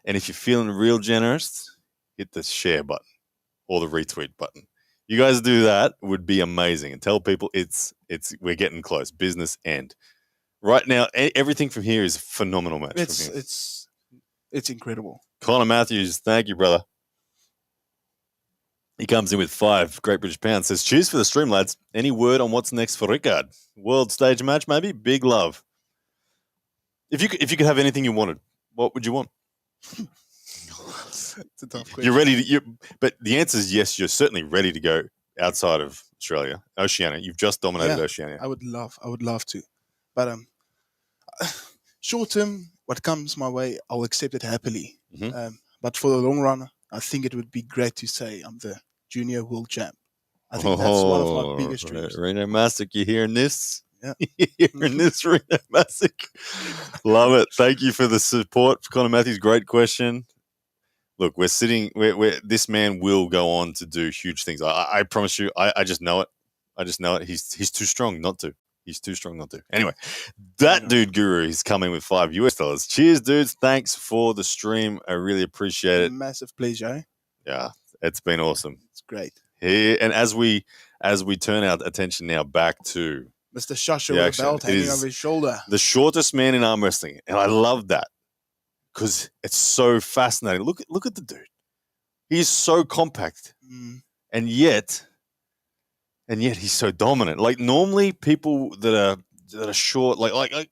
And if you're feeling real generous, hit the share button or the retweet button. You guys do that, it would be amazing. And tell people we're getting close. Business end. Right now, everything from here is a phenomenal match. It's incredible. Connor Matthews, thank you, brother. He comes in with 5 Great British pounds. Says, cheers for the stream, lads. Any word on what's next for Rickard? World stage match, maybe? Big love. If you could have anything you wanted, what would you want? It's a tough question. You're ready to, but the answer is yes, you're certainly ready to go outside of Australia. Oceania. You've just dominated Oceania. I would love to. But short term, what comes my way, I'll accept it happily. Mm-hmm. But for the long run, I think it would be great to say I'm the junior world champ. I think that's one of my biggest dreams. Reno Masick, you hearing this? Yeah. You hearing this, Reno Masick? Love it. Thank you for the support. Connor Matthews, great question. look, we're sitting. This man will go on to do huge things. I promise you. I just know it. I just know it. He's too strong not to. He's too strong not to. Anyway, that dude Guru is coming with $5. Cheers, dudes. Thanks for the stream. I really appreciate it. Massive pleasure. Yeah, it's been awesome. It's great. Here, and as we turn our attention now back to Mr. Shasha with a belt hanging over his shoulder. The shortest man in arm wrestling. And I love that because it's so fascinating. Look at the dude. He's so compact. And yet he's so dominant. Like normally people that are short, like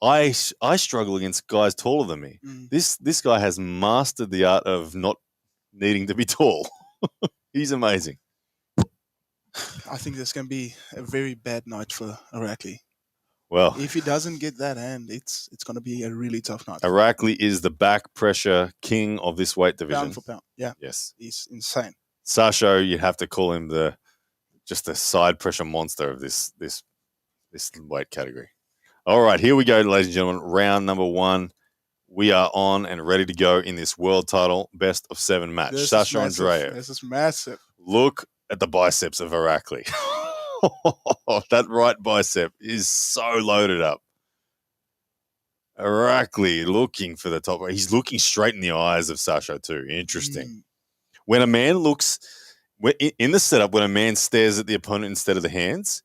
I struggle against guys taller than me. This guy has mastered the art of not needing to be tall. He's amazing. I think this can be a very bad night for Irakli. Well, if he doesn't get that hand, it's going to be a really tough night. Irakli is the back pressure king of this weight division. Pound for pound, yeah. Yes. He's insane. Sasho, you have to call him just the side pressure monster of this weight category. All right, here we go, ladies and gentlemen. Round number 1. We are on and ready to go in this world title best of 7 match. Sasha Andreiv. This is massive. Look at the biceps of Irakli. That right bicep is so loaded up. Irakli looking for the top. He's looking straight in the eyes of Sasha too. Interesting. When a man looks in the setup, when a man stares at the opponent instead of the hands,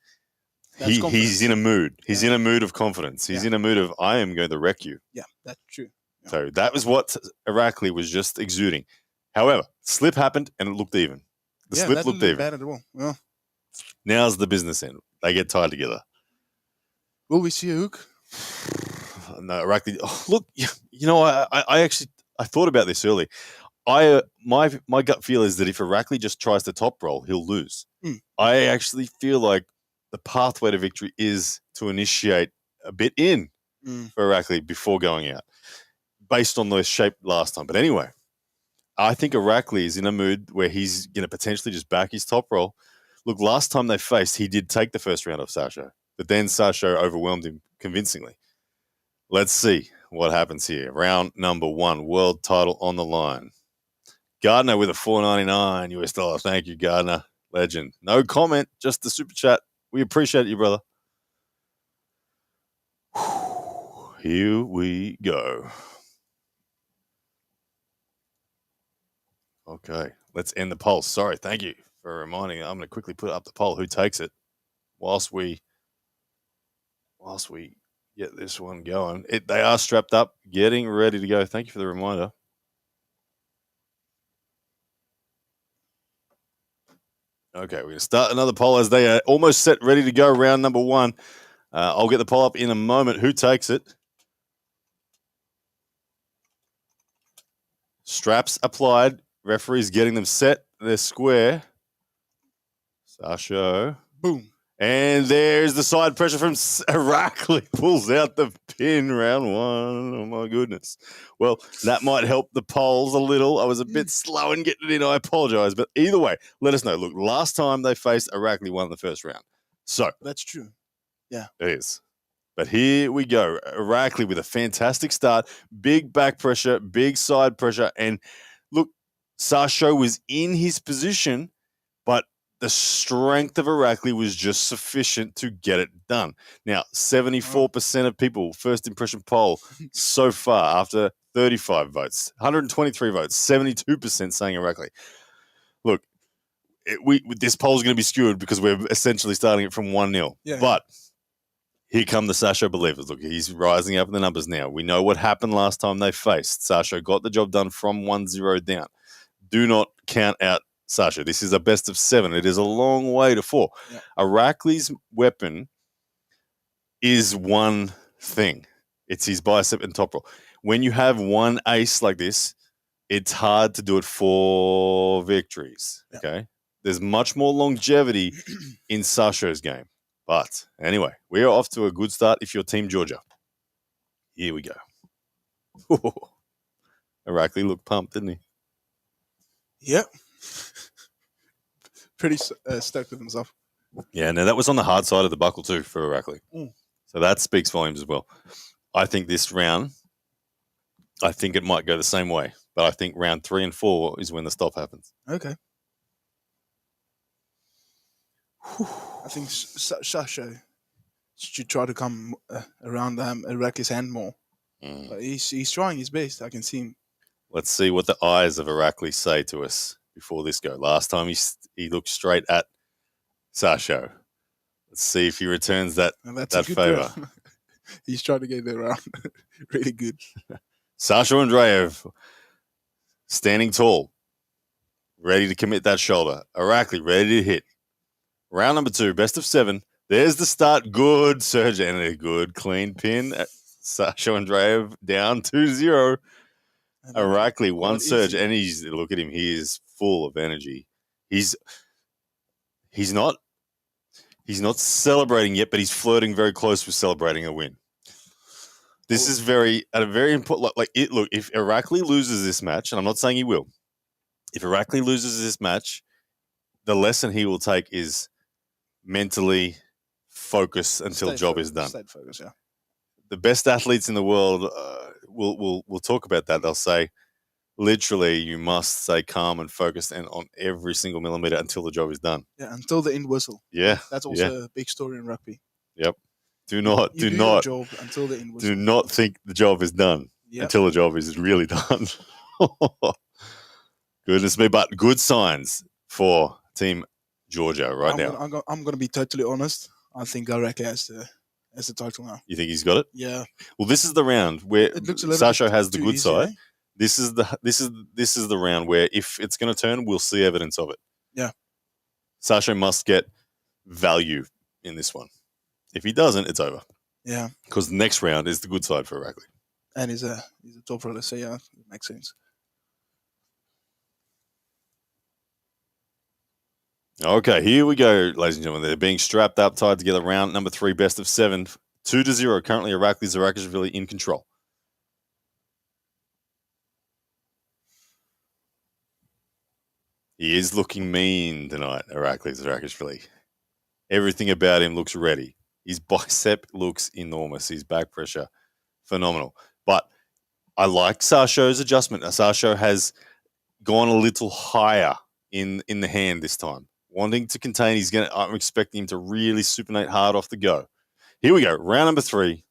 he's in a mood. He's in a mood of confidence. He's in a mood of, I am going to wreck you. Yeah, that's true. Yeah. So that was what Irakli was just exuding. However, slip happened and it looked even. The slip looked even. Bad at all. Yeah. Now's the business end. They get tied together. Will we see a hook? No, Irakli. Oh, look, you know, I thought about this early. My gut feel is that if Irakli just tries to top roll, he'll lose. I actually feel like the pathway to victory is to initiate a bit in for Irakli before going out, based on the shape last time. But anyway, I think Irakli is in a mood where he's going to potentially just back his top roll. Look, last time they faced, he did take the first round of Sasha, but then Sasha overwhelmed him convincingly. Let's see what happens here. Round number 1, world title on the line. Gardner with a $4.99 US dollar. Thank you, Gardner. Legend. No comment, just the super chat. We appreciate you, brother. Here we go. Okay, let's end the poll. Sorry, thank you for reminding me. I'm going to quickly put up the poll. Who takes it whilst we get this one going? They are strapped up, getting ready to go. Thank you for the reminder. Okay, we're going to start another poll as they are almost set, ready to go. Round number 1. I'll get the poll up in a moment. Who takes it? Straps applied. Referee's getting them set. They're square. Sasha. Boom. And there's the side pressure from Irakli. Pulls out the pin. Round 1. Oh, my goodness. Well, that might help the polls a little. I was a bit slow in getting it in. I apologize. But either way, let us know. Look, last time they faced, Irakli won the first round. So. That's true. Yeah. It is. But here we go. Irakli with a fantastic start. Big back pressure, big side pressure. And look, Sasha was in his position, but the strength of Irakli was just sufficient to get it done. Now, 74% of people, first impression poll so far after 35 votes, 123 votes, 72% saying Irakli. Look, this poll is going to be skewed because we're essentially starting it from 1-0. Yeah. But here come the Sasha believers. Look, he's rising up in the numbers now. We know what happened last time they faced. Sasha got the job done from 1-0 down. Do not count out Sasha. This is a best of 7. It is a long way to 4. Yeah. Irakli's weapon is one thing. It's his bicep and top roll. When you have one ace like this, it's hard to do it 4 victories. Yeah. Okay? There's much more longevity in Sasha's game. But anyway, we are off to a good start if you're Team Georgia. Here we go. Irakli looked pumped, didn't he? Yep. Pretty stoked with himself. Yeah, now that was on the hard side of the buckle too for Irakli. So that speaks volumes as well. I think this round, it might go the same way. But I think round 3 and 4 is when the stop happens. Okay. I think Sasha should try to come around Iraqi's hand more. But he's trying his best. I can see him. Let's see what the eyes of Irakli say to us before this go. Last time he looked straight at Sasha. Let's see if he returns that favor. He's trying to get it around. Really good. Sasha Andreiv standing tall, ready to commit that shoulder. Irakli ready to hit. Round number 2, best of 7. There's the start. Good surge and a good clean pin. Sasha Andreiv down 2-0. Irakli one surge, and look at him. He is full of energy. He's not celebrating yet, but he's flirting very close with celebrating a win. This is very important. Look, if Irakli loses this match, and I'm not saying he will, if Irakli loses this match, the lesson he will take is mentally focus until the job is done. Focus, yeah. The best athletes in the world will talk about that. They'll say, literally, you must stay calm and focused and on every single millimeter until the job is done. Yeah, until the end whistle. Yeah, that's also a big story in rugby. Yep. Do not job until the end whistle. Do not think the job is done until the job is really done. Goodness me, but good signs for Team Georgia now. I'm going to be totally honest. I think Iraqi has the title now. You think he's got it? Yeah. Well, this is the round where Sasha has the good side. This is the round where if it's going to turn, we'll see evidence of it. Yeah. Sasha must get value in this one. If he doesn't, it's over. Yeah. Because the next round is the good side for Irakli. And he's a top roller, so yeah, it makes sense. Okay, here we go, ladies and gentlemen. They're being strapped up, tied together. Round number 3, best of 7, 2-0. Currently, Irakli Saginashvili in control. He is looking mean tonight, Irakli Saginashvili. Everything about him looks ready. His bicep looks enormous. His back pressure, phenomenal. But I like Sasho's adjustment. Sasho has gone a little higher in the hand this time. Wanting to contain, I'm expecting him to really supinate hard off the go. Here we go. Round number 3.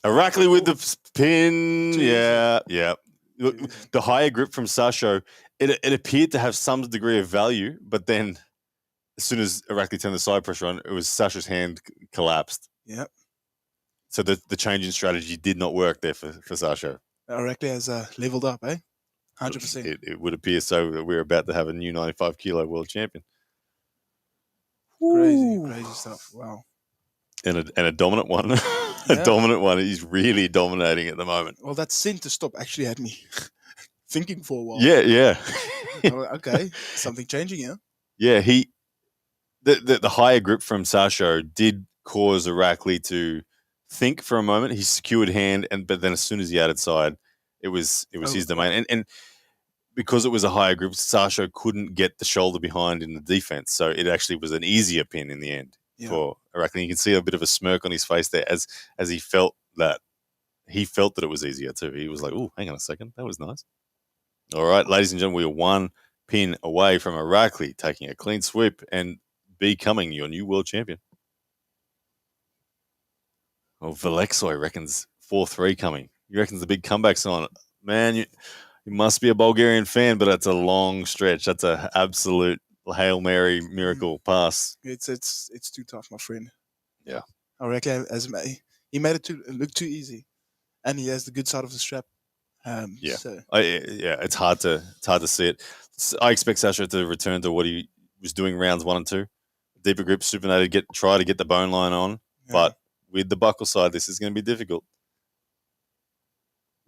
Irakli with the pin. Yeah. Look, the higher grip from Sasho, it appeared to have some degree of value, but then as soon as Irakli turned the side pressure on, it was Sasha's hand collapsed. Yep. So the change in strategy did not work there for Sasha. Irakli has leveled up, 100%. It would appear so that we're about to have a new 95 kilo world champion. Crazy stuff. Wow. And a dominant one. A dominant one. He's really dominating at the moment. Well, that center stop actually had me thinking for a while. Yeah. Okay, something changing here. Yeah, the higher grip from Sasho did cause Irakli to think for a moment. He secured hand, but then as soon as he added side, it was his domain. And because it was a higher grip, Sasho couldn't get the shoulder behind in the defense. So it actually was an easier pin in the end for Irakli. You can see a bit of a smirk on his face there as he felt that. He felt that it was easier too. He was like, oh, hang on a second. That was nice. All right, ladies and gentlemen, we are one pin away from Irakli taking a clean sweep and becoming your new world champion. Well, Velexoi reckons 4-3 coming. He reckons the big comeback's on. Man, you must be a Bulgarian fan, but that's a long stretch. That's an absolute Hail Mary miracle pass. It's too tough, my friend. Yeah. I reckon he made it look too easy. And he has the good side of the strap. It's hard to see it. I expect Sasha to return to what he was doing rounds 1 and 2. Deeper grip, supinated, try to get the bone line on. Yeah. But with the buckle side, this is going to be difficult.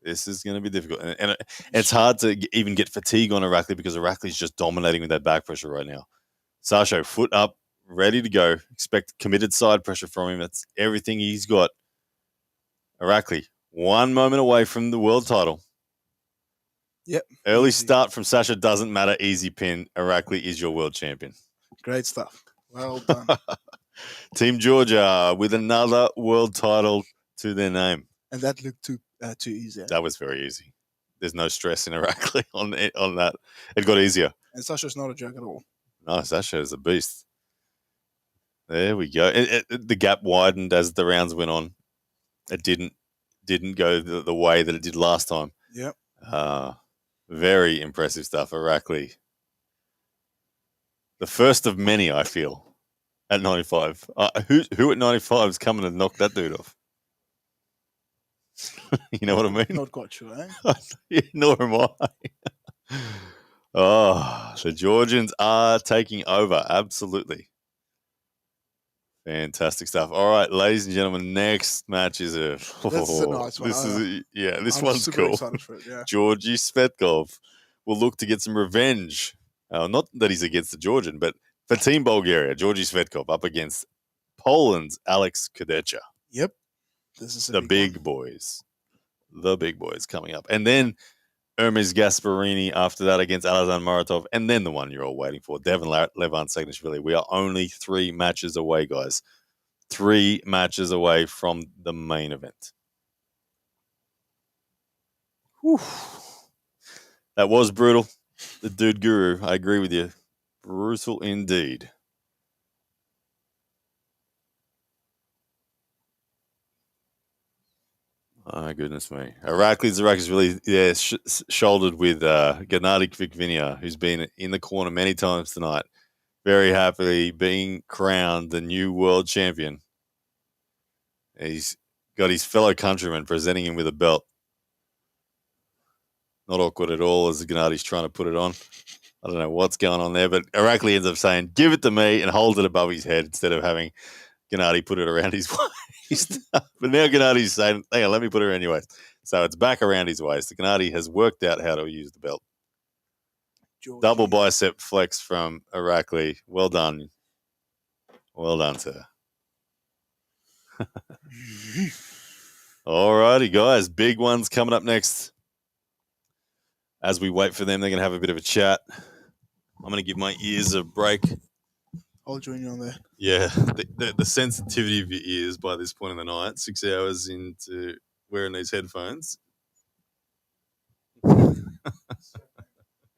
And it's hard to even get fatigue on Irakli because Irakli's just dominating with that back pressure right now. Sasha, foot up, ready to go. Expect committed side pressure from him. That's everything he's got. Irakli, 1 moment away from the world title. Yep. Early start from Sasha doesn't matter. Easy pin. Irakli is your world champion. Great stuff. Well done. Team Georgia with another world title to their name. And that looked too too easy. That was very easy. There's no stress in Irakli on that. It got easier. And Sasha's not a joke at all. No, Sasha is a beast. There we go. The gap widened as the rounds went on. It didn't go the way that it did last time. Yep. Very impressive stuff, Irakli. The first of many, I feel, at 95. Who at 95 is coming to knock that dude off? You know what I mean? Not quite sure, eh? Yeah, nor am I. Oh, the Georgians are taking over. Absolutely. Fantastic stuff. All right, ladies and gentlemen, next match is a... This is a nice one. This I'm one's super cool. excited for it, yeah. Georgi Svetkov will look to get some revenge. Not that he's against the Georgian, but for Team Bulgaria, Georgi Svetkov up against Poland's Alex Kudecha. Yep. This is the big boys. The big boys coming up. And then Hermes Gasparini after that against Alazan Maratov. And then the one you're all waiting for, Devon Larratt, Levan Saginashvili. We are only 3 matches away, guys. 3 matches away from the main event. Whew. That was brutal. The dude guru, I agree with you. Brutal indeed. Oh, goodness me. Irakli Zerak is really shouldered with Gennady Kvikvinia, who's been in the corner many times tonight. Very happily being crowned the new world champion. He's got his fellow countrymen presenting him with a belt. Not awkward at all as Gennady's trying to put it on. I don't know what's going on there, but Irakli ends up saying, give it to me, and holds it above his head instead of having Gennady put it around his waist. But now Gennady's saying, hang on, let me put it around your waist. So it's back around his waist. Gennady has worked out how to use the belt. Georgie. Double bicep flex from Irakli. Well done. Well done, sir. All righty, guys. Big ones coming up next. As we wait for them, they're going to have a bit of a chat. I'm going to give my ears a break. I'll join you on that. Yeah, the sensitivity of your ears by this point in the night, 6 hours into wearing these headphones.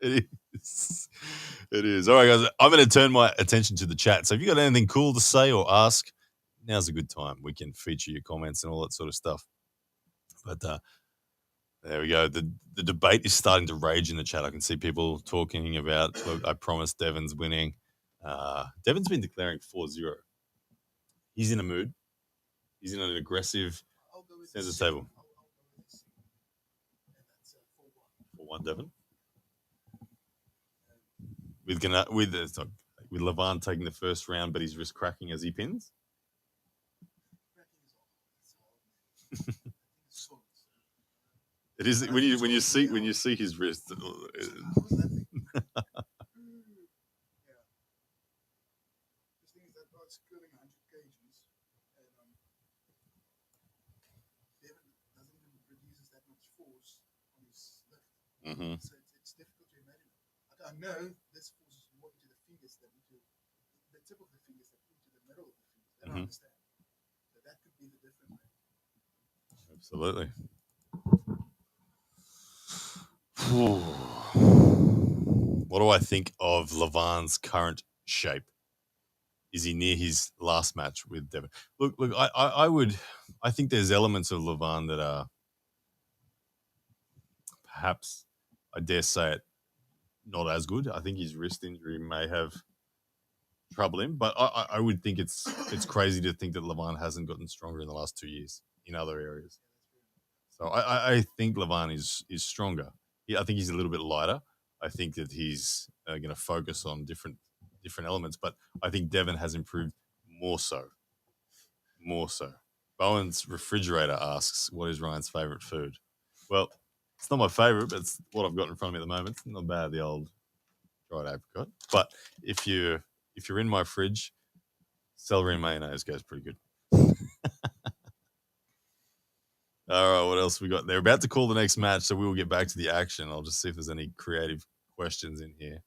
It is. It is. All right, guys, I'm going to turn my attention to the chat. So if you got anything cool to say or ask, now's a good time. We can feature your comments and all that sort of stuff. But there we go. The debate is starting to rage in the chat. I can see people talking about, look, I promised Devon's winning. Devon's been declaring 4-0. He's in a mood. He's in an aggressive. There's the table. 4-1, Devon. With Lavan taking the first round, but his wrist cracking as he pins. It is when you see his wrist. Mm-hmm. So it's difficult to imagine. I know this force is more into the fingers than into the tip of the fingers than into the middle of the fingers. I don't understand. So that could be the difference. Absolutely. What do I think of Lavan's current shape? Is he near his last match with Devon? Look, I think there's elements of Lavan that are perhaps, I dare say it, not as good. I think his wrist injury may have troubled him, but I would think it's crazy to think that Lavan hasn't gotten stronger in the last 2 years in other areas. So I think Lavan is stronger. I think he's a little bit lighter. I think that he's going to focus on different elements, but I think Devon has improved more so. Bowen's Refrigerator asks, what is Ryan's favourite food? Well, it's not my favourite, but it's what I've got in front of me at the moment. It's not bad, the old dried apricot. But if you're in my fridge, celery and mayonnaise goes pretty good. All right, what else we got? They're about to call the next match, so we will get back to the action. I'll just see if there's any creative questions in here.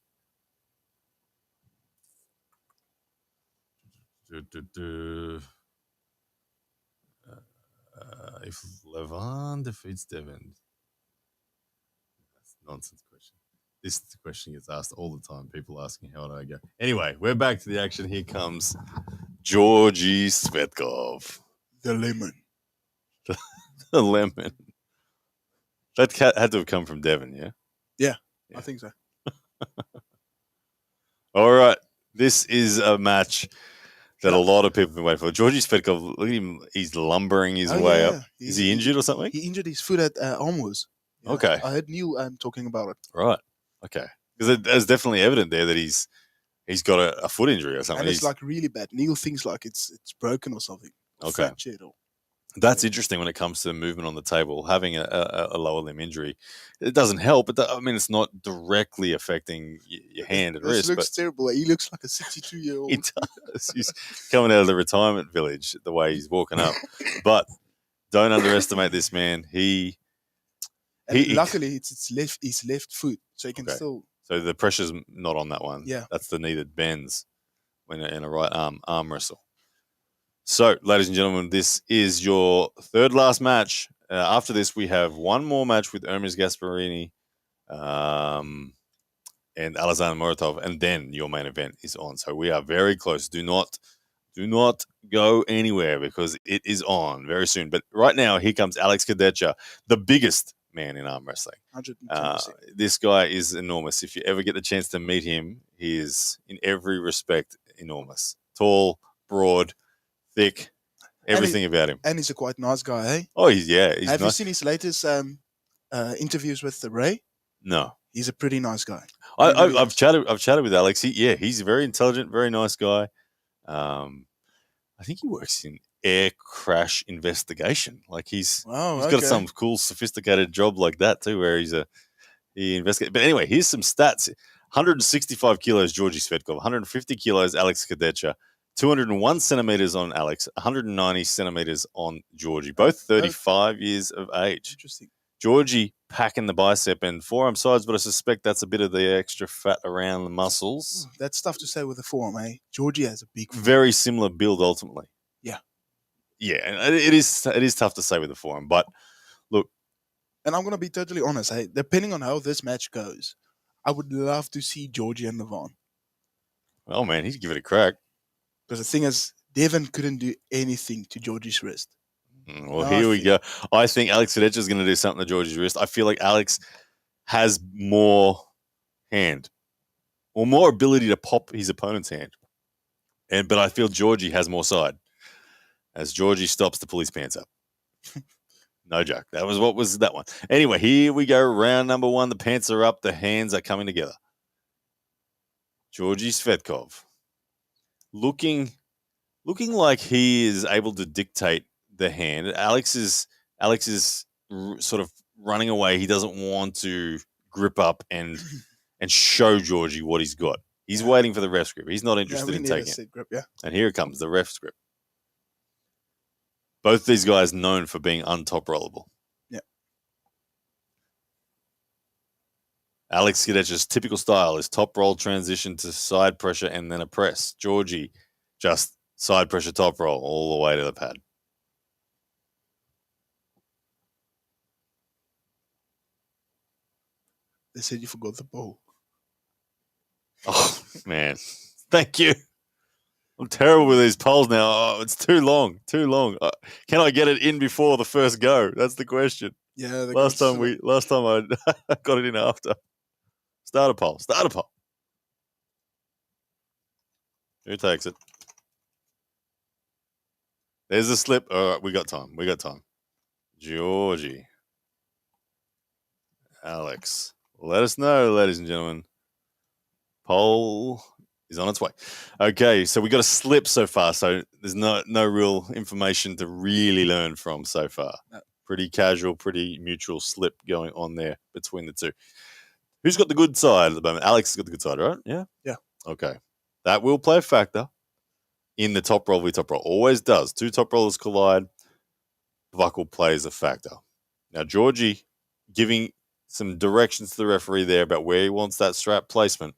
if Lavan defeats Devon, that's a nonsense question. This question gets asked all the time. People asking how do I go. Anyway, we're back to the action. Here comes Georgy Svetkov. The lemon. The lemon. That cat had to have come from Devon, yeah? Yeah. I think so. All right. This is a match that a lot of people have been waiting for. Georgy Svetkov, look at him. He's lumbering his way up. Is he injured or something? He injured his foot at Armwrestling. Yeah, okay. I heard Neil talking about it. Right. Okay. Because there's definitely evident there that he's got a foot injury or something. And it's like really bad. Neil thinks like it's broken or something. Okay. Fractured or... That's interesting when it comes to movement on the table. Having a lower limb injury, it doesn't help. But I mean, it's not directly affecting your hand and wrist. This looks terrible. He looks like a 62-year-old. He does. He's coming out of the retirement village the way he's walking up. But don't underestimate this man. Luckily, it's his left foot, so he can still. So the pressure's not on that one. Yeah, that's the knee that bends when in a right arm wrestle. So, ladies and gentlemen, this is your third last match. After this, we have one more match with Ermes Gasparini and Alexander Muratov, and then your main event is on. So we are very close. Do not go anywhere because it is on very soon. But right now, here comes Alex Kadecha, the biggest man in arm wrestling. 110%. This guy is enormous. If you ever get the chance to meet him, he is in every respect enormous. Tall, broad, thick, everything about him. And he's a quite nice guy, eh? Oh, he's Have nice. you seen his latest interviews with Ray? No. He's a pretty nice guy. I've chatted with Alex. He's a very intelligent, very nice guy. I think he works in air crash investigation. Like he's got some cool, sophisticated job like that too, where he investigates. But anyway, here's some stats: 165 kilos, Georgy Svetkov; 150 kilos, Alex Kadecha; 201 centimeters on Alex; 190 centimeters on Georgy. Both 35 years of age. Interesting. Georgy packing the bicep and forearm sides, but I suspect that's a bit of the extra fat around the muscles. That's tough to say with the forearm, eh? Georgy has a big forearm. Very similar build ultimately. Yeah. Yeah, and it is tough to say with the forearm, but look. And I'm going to be totally honest, hey, depending on how this match goes, I would love to see Georgy and Lavan. Oh, man, he'd give it a crack. Because the thing is, Devon couldn't do anything to Georgy's wrist. Well, here we go. I think Alex Kadecha is going to do something to Georgy's wrist. I feel like Alex has more hand or more ability to pop his opponent's hand. But I feel Georgy has more side as Georgy stops to pull his pants up. No joke. That was that one. Anyway, here we go. Round number 1. The pants are up. The hands are coming together. Georgy Svetkov looking like he is able to dictate the hand. Alex is sort of running away. He doesn't want to grip up and show Georgy what he's got. He's waiting for the ref's grip. He's not interested in taking it. Grip, yeah. And here it comes, the ref's grip. Both these guys known for being untop rollable. Yeah. Alex Kadecha's typical style is top roll transition to side pressure and then a press. Georgy just side pressure top roll all the way to the pad. They said you forgot the bowl. Oh, man. Thank you. I'm terrible with these polls now. Oh, it's too long. Can I get it in before the first go? That's the question. Yeah. Last time I got it in after. Start a poll. Who takes it? There's a slip. All right, we got time. Georgy. Alex. Let us know, ladies and gentlemen. Poll is on its way. Okay, so we got a slip so far, so there's no real information to really learn from so far. No. Pretty casual, pretty mutual slip going on there between the two. Who's got the good side at the moment? Alex has got the good side, right? Yeah? Yeah. Okay. That will play a factor in the top roll v top roll. Always does. 2 top rollers collide. Buckle plays a factor. Now, Georgy giving some directions to the referee there about where he wants that strap placement.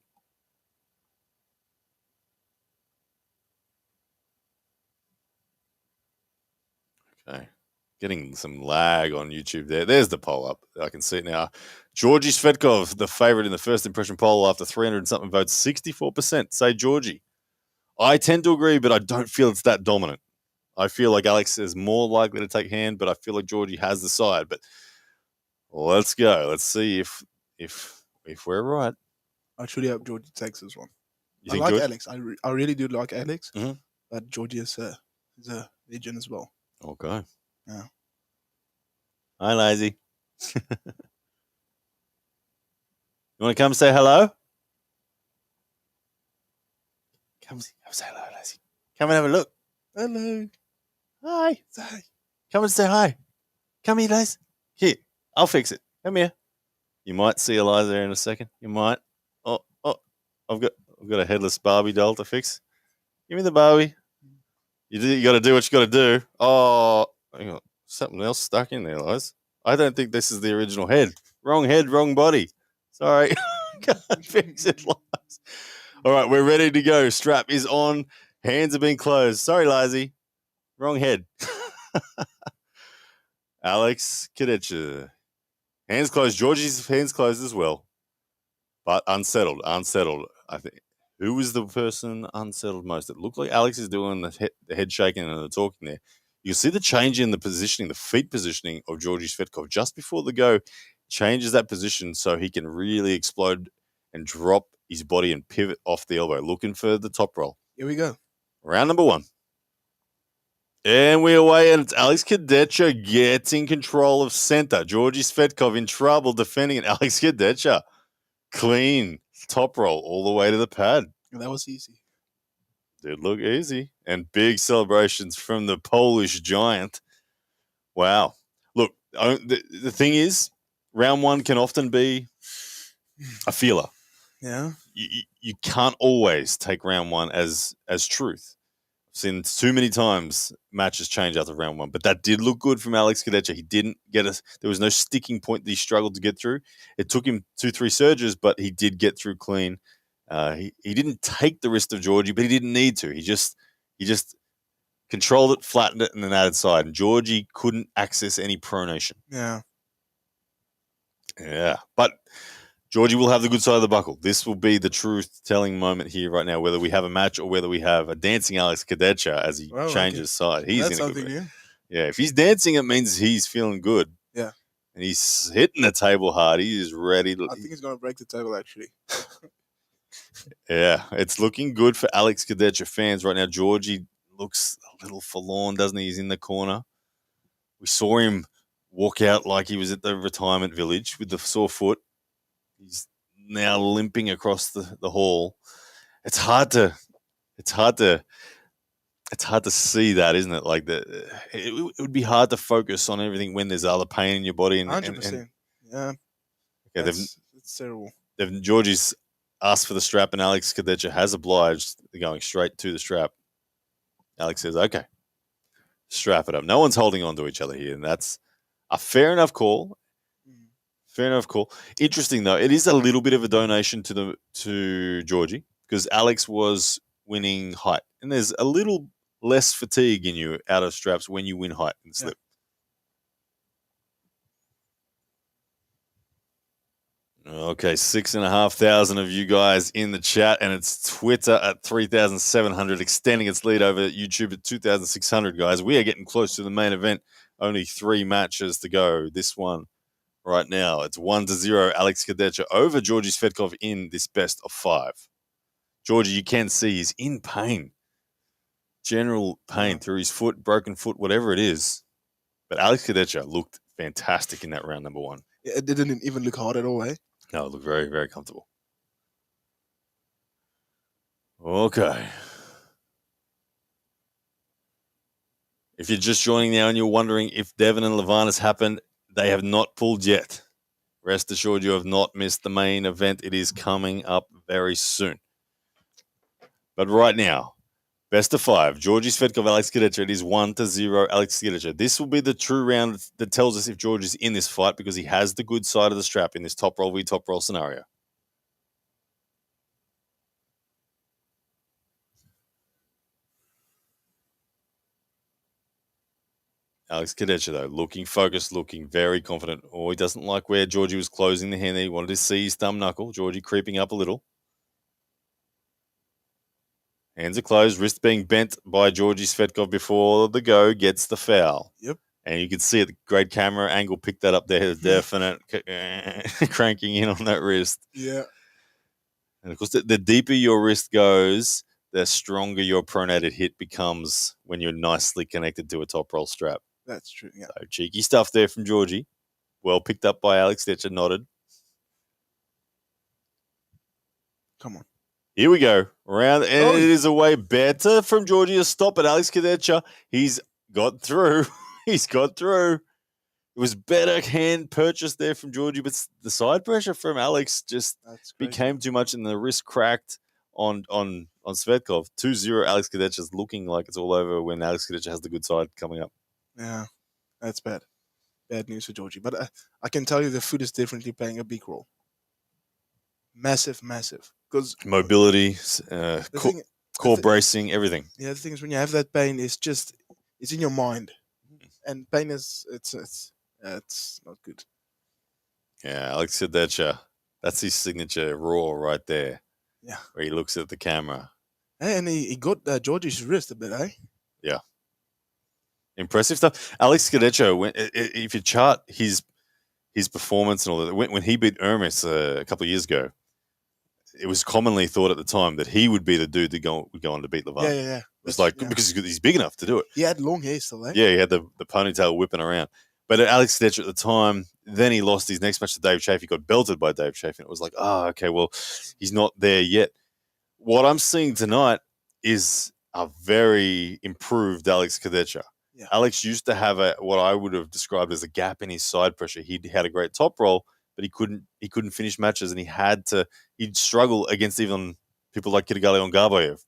Okay. Getting some lag on YouTube there. There's the poll up. I can see it now. Georgi Svetkov, the favorite in the first impression poll after 300 and something votes, 64% say Georgi. I tend to agree, but I don't feel it's that dominant. I feel like Alex is more likely to take hand, but I feel like Georgie has the side. But let's go. Let's see if we're right. I truly hope Georgie takes this one. You I like George? Alex. I really do like Alex, but Georgie is a legend as well. Okay. Yeah. Hi, Lazy. You want to come say hello? Come say hello, Lazy. Come and have a look. Hello. Hi. Hi. Come and say hi. Come here, Lazy. Here, I'll fix it. Come here. You might see Eliza there in a second. You might. Oh, I've got a headless Barbie doll to fix. Give me the Barbie. You got to do what you got to do. Oh, hang on. Something else stuck in there, Liz. I don't think this is the original head. Wrong head, wrong body. Sorry. Can't fix it, Liz. All right, we're ready to go. Strap is on. Hands have been closed. Sorry, Lizy. Wrong head. Alex Kadecha. Hands closed. Georgie's hands closed as well. But unsettled. I think. Who was the person unsettled most? It looked like Alex is doing the head shaking and the talking there. You see the change in the positioning, the feet positioning of Georgi Svetkov just before the go, changes that position so he can really explode and drop his body and pivot off the elbow, looking for the top roll. Here we go. Round number 1. And we're away, and it's Alex Kadecha getting control of center. Georgi Svetkov in trouble defending it. Alex Kadecha, clean top roll all the way to the pad. That was easy. Did look easy. And big celebrations from the Polish giant. Wow. Look, the thing is, round 1 can often be a feeler. Yeah. You can't always take round 1 as truth. I've seen too many times matches change after round 1, but that did look good from Alex Kadecha. He didn't get us. There was no sticking point that he struggled to get through. It took him 2-3 surges, but he did get through clean. He didn't take the wrist of Georgie, but he didn't need to. He just controlled it, flattened it, and then added side. And Georgie couldn't access any pronation. Yeah. Yeah. But Georgie will have the good side of the buckle. This will be the truth-telling moment here right now, whether we have a match or whether we have a dancing Alex Kadecha as he changes side. He's in a good mood. Yeah, if he's dancing, it means he's feeling good. Yeah. And he's hitting the table hard. He is ready. I think he's going to break the table, actually. Yeah, it's looking good for Alex Kadecha fans right now. Georgie looks a little forlorn, doesn't he? He's in the corner. We saw him walk out like he was at the retirement village with the sore foot. He's now limping across the hall. It's hard to see that, isn't it? Like it would be hard to focus on everything when there's other pain in your body. 100%. Yeah. Okay, it's terrible. Georgie's asked for the strap, and Alex Kadecha has obliged. They're going straight to the strap. Alex says, okay, strap it up. No one's holding on to each other here, and that's a fair enough call. Fair enough call. Interesting, though. It is a little bit of a donation to Georgie because Alex was winning height, and there's a little less fatigue in you out of straps when you win height and slip. Okay, 6,500 of you guys in the chat, and it's Twitter at 3,700, extending its lead over YouTube at 2,600, guys. We are getting close to the main event. Only 3 matches to go. This one right now, it's 1-0. Alex Kadecha over Georgi Svetkov in this best of 5. Georgie, you can see he's in pain. General pain through his foot, broken foot, whatever it is. But Alex Kadecha looked fantastic in that round number 1. Yeah, it didn't even look hard at all, eh? No, it looked very, very comfortable. Okay. If you're just joining now and you're wondering if Devon and Lavan has happened, they have not pulled yet. Rest assured you have not missed the main event. It is coming up very soon. But right now, best of 5. Georgi Svetkov, Alex Kadecha. It is 1-0, Alex Kadecha. This will be the true round that tells us if George is in this fight because he has the good side of the strap in this top roll v top roll scenario. Alex Kadecha, though, looking focused, looking very confident. Oh, he doesn't like where Georgie was closing the hand. He wanted to see his thumb knuckle. Georgie creeping up a little. Hands are closed, wrist being bent by Georgie Svetkov before the go gets the foul. Yep. And you can see it, the great camera angle picked that up there. Definite cranking in on that wrist. Yeah. And of course, the deeper your wrist goes, the stronger your pronated hit becomes when you're nicely connected to a top roll strap. That's true, yeah. So cheeky stuff there from Georgie. Well picked up by Alex Kadecha, nodded. Come on. Here we go. Round, and it is a way better from Georgie to stop it. Alex Kadecha, he's got through. He's got through. It was better hand purchase there from Georgie, but the side pressure from Alex just became too much, and the wrist cracked on Svetkov. 2-0, Alex Kadecha's looking like it's all over when Alex Kadecha has the good side coming up. Yeah, that's bad. Bad news for Georgie. But I can tell you the food is definitely playing a big role. Massive. Because mobility, core bracing, everything. Yeah, the thing is when you have that pain, it's in your mind. And pain is, it's not good. Yeah, Alex Kadecha, that's his signature roar right there. Yeah. Where he looks at the camera. Hey, and he got Georgie's wrist a bit, eh? Yeah. Impressive stuff. Alex Kadecha, if you chart his performance and all that, when he beat Hermes a couple of years ago, it was commonly thought at the time that he would be the dude that would go on to beat Lavan. Yeah. It was because he's big enough to do it. He had long hair still, eh? Yeah, he had the ponytail whipping around. But Alex Kadecha at the time, then he lost his next match to Dave Chaffee. He got belted by Dave Chaffee. And it was like, okay, well, he's not there yet. What I'm seeing tonight is a very improved Alex Kadecha. Yeah. Alex used to have what I would have described as a gap in his side pressure. He had a great top roll, but he couldn't finish matches, and he'd struggle against even people like Kitagali and Garbayev.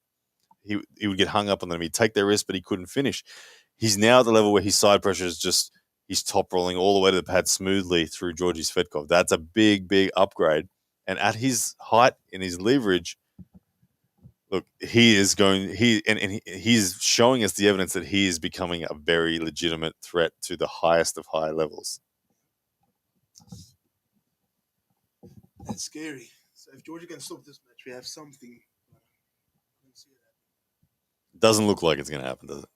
He would get hung up on them. He'd take their wrist, but he couldn't finish. He's now at the level where his side pressure is just he's top rolling all the way to the pad smoothly through Georgie Svetkov. That's a big upgrade. And at his height and his leverage, look, he's showing us the evidence that he is becoming a very legitimate threat to the highest of high levels. That's scary. So if Georgia can stop this match, we have something. Doesn't look like it's going to happen, does it?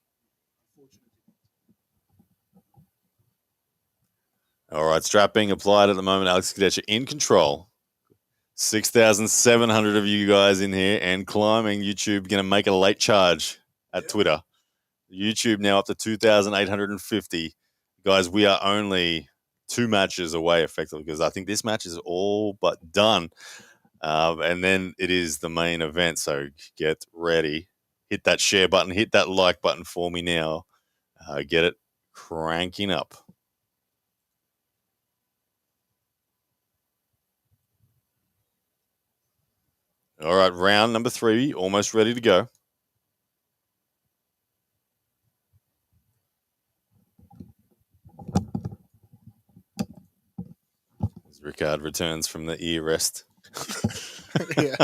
All right, strap being applied at the moment. Alex Kadecha in control. 6,700 of you guys in here and climbing. YouTube going to make a late charge at Twitter. YouTube now up to 2,850. Guys, we are only 2 matches away effectively because I think this match is all but done. And then it is the main event. So get ready. Hit that share button. Hit that like button for me now. Get it cranking up. All right, round number 3, almost ready to go. As Rickard returns from the ear rest. Yeah.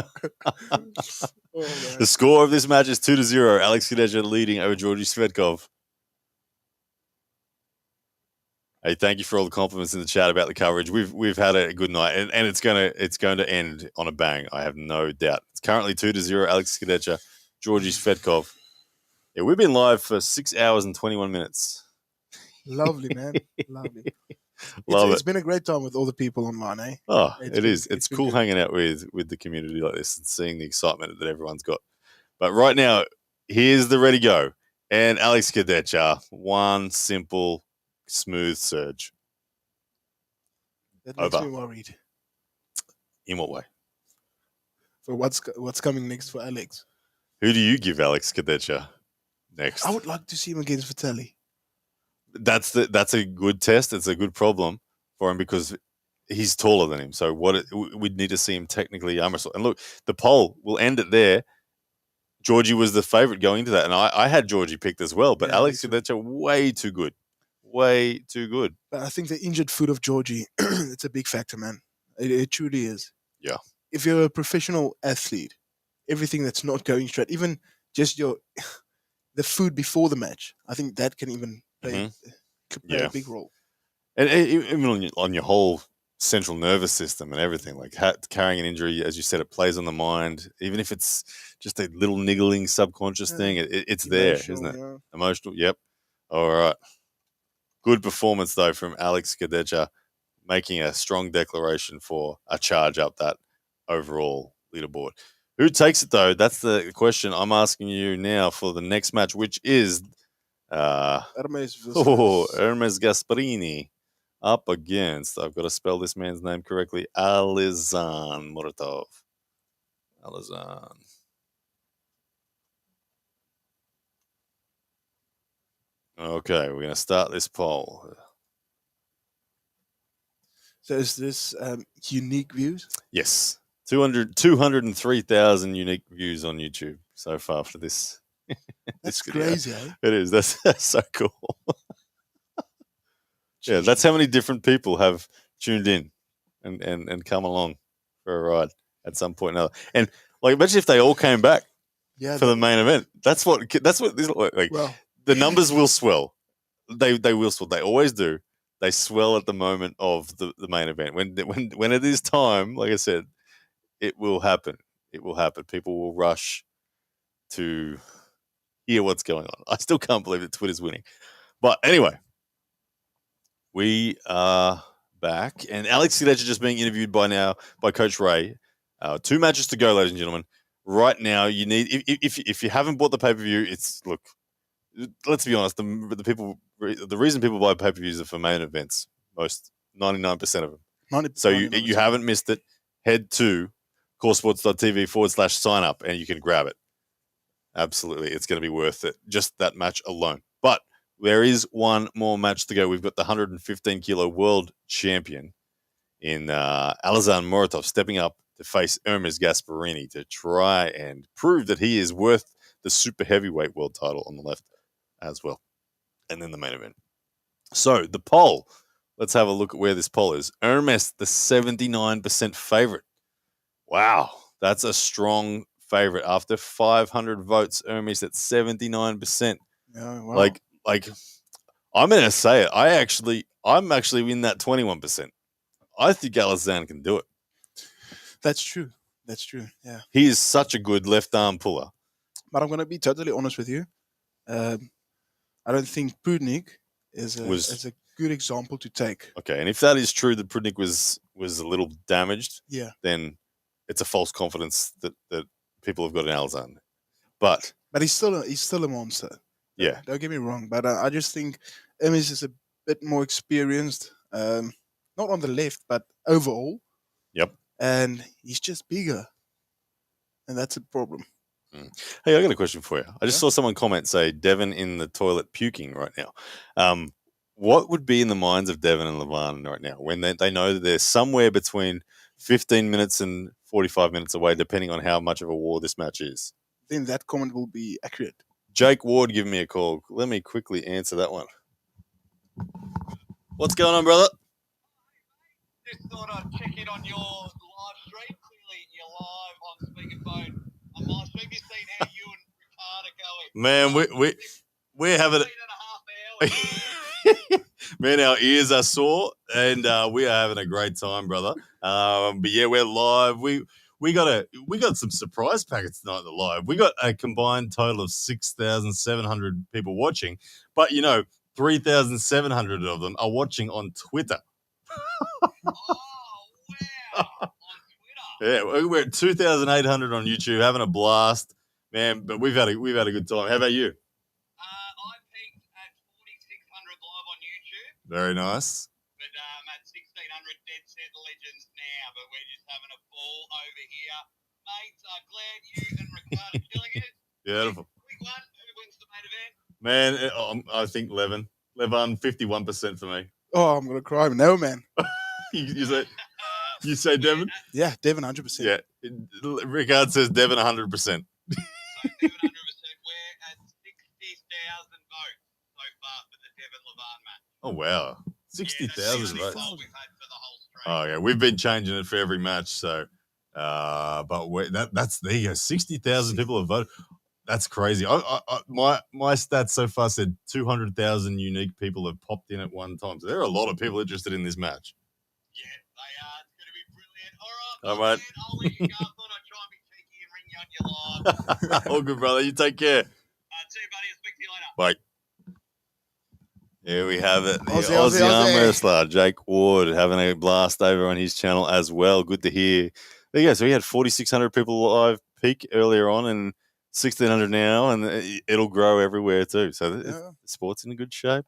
The score of this match is 2-0. Alex Kadecha leading over Georgie Svetkov. Hey, thank you for all the compliments in the chat about the coverage. We've had a good night, and it's going to end on a bang. I have no doubt. It's currently 2-0. Alex Kadecha, Georgie Svetkov. Yeah, we've been live for 6 hours and 21 minutes. Lovely, man. Lovely. Love it. It's been a great time with all the people online, eh? Oh, it is. It's cool hanging out with the community like this and seeing the excitement that everyone's got. But right now, here's the ready go. And Alex Kadecha, one simple, smooth surge. That makes me worried. In what way? For what's coming next for Alex. Who do you give Alex Kadecha next? I would like to see him against Vitaly. That's a good test. It's a good problem for him because he's taller than him. So we'd need to see him technically arm wrestle. And look, the poll, we'll end it there. Georgie was the favorite going into that, and I had Georgie picked as well. But Alex Kadecha, way too good. Way too good. But I think the injured foot of Georgie, it's a big factor, man. It truly is. Yeah. If you're a professional athlete, everything that's not going straight, even just the food before the match, I think that can even play could play a big role. And even on your whole central nervous system and everything, like carrying an injury, as you said, it plays on the mind. Even if it's just a little niggling subconscious thing, it's there, isn't it? Yeah. Emotional, yep. All right. Good performance, though, from Alex Kadecha, making a strong declaration for a charge up that overall leaderboard. Who takes it, though? That's the question I'm asking you now for the next match, which is Hermes Gasparini up against, I've got to spell this man's name correctly, Alizan Muratov. Alizan. Okay, we're going to start this poll. So is this unique views? Yes. 203,000 unique views on YouTube so far for this. That's crazy, eh? It is. That's so cool. Yeah, that's how many different people have tuned in and come along for a ride at some point or another. And like, imagine if they all came back for the main event. That's what this like. Well, the numbers will swell. They will swell. They always do. They swell at the moment of the main event. When it is time, like I said, it will happen. It will happen. People will rush to hear what's going on. I still can't believe that Twitter's winning. But anyway, we are back. And Alex Kadecha just being interviewed by Coach Ray. 2 matches to go, ladies and gentlemen. Right now, you need if you haven't bought the pay-per-view, look, let's be honest, the reason people buy pay-per-views are for main events. 99% of them. So you haven't missed it. Head to coresports.tv/sign up and you can grab it. Absolutely. It's going to be worth it. Just that match alone. But there is one more match to go. We've got the 115 kilo world champion in Alizan Muratov stepping up to face Hermes Gasparini to try and prove that he is worth the super heavyweight world title on the left as well. And then the main event. So the poll, let's have a look at where this poll is. Hermes, the 79% favorite. Wow, that's a strong favorite. After 500 votes, Hermes at 79%. Yeah, wow. Like, I'm going to say it. I'm actually in that 21%. I think Alizan can do it. That's true. Yeah. He is such a good left arm puller. But I'm going to be totally honest with you. I don't think Prudnik is a good example to take. Okay, and if that is true that Prudnik was a little damaged, then it's a false confidence that people have got in Alizan. But he's still a monster. Yeah. Don't get me wrong, but I just think Hermes is a bit more experienced, not on the left, but overall. Yep. And he's just bigger. And that's a problem. Hey, I got a question for you. I just saw someone comment, say, Devon in the toilet puking right now. What would be in the minds of Devon and Lavan right now when they know that they're somewhere between 15 minutes and 45 minutes away, depending on how much of a war this match is? Then that comment will be accurate. Jake Ward giving me a call. Let me quickly answer that one. What's going on, brother? Just thought I'd check in on your live stream. Clearly, you're live on speakerphone. On live stream, you've seen how you and Rickard are going. Man, we're having it. Man, our ears are sore, and we are having a great time, brother. But yeah, we're live. We got some surprise packets tonight. The live. We got a combined total of 6,700 people watching, but 3,700 of them are watching on Twitter. Oh wow! On Twitter. Yeah, we're at 2,800 on YouTube, having a blast, man. But we've had a good time. How about you? I peaked at 4,600 live on YouTube. Very nice. But I'm at 1,600 dead set legends now. But we're just having a ball over here, mates. Glad you and Rickard are killing it. Beautiful. Quick one. Who wins the main event? Man, I think Levan 51% for me. Oh, I'm gonna cry. No, man. You say Devon? Yeah, Devon 100%. Yeah, Rickard says Devon 100%. So Devon 100%. We're at 60,000 votes so far for the Devon Lavan match. Oh wow, 60,000 votes. We've had for the whole stream. Oh yeah, we've been changing it for every match. So, but there you go. 60,000 people have voted. That's crazy. My stats so far said 200,000 unique people have popped in at one time. So there are a lot of people interested in this match. Yeah, they are. It's going to be brilliant. All right, All right. man, I'll let you go. I thought I'd try and be cheeky and ring you on your live. All good, brother. You take care. See you, buddy. I'll speak to you later. Bye. Here we have it. The Aussie. Aussie arm wrestler, Jake Ward, having a blast over on his channel as well. Good to hear. There you go. So he had 4,600 people live peak earlier on and 1,600 now, and it'll grow everywhere too. So the sport's in a good shape.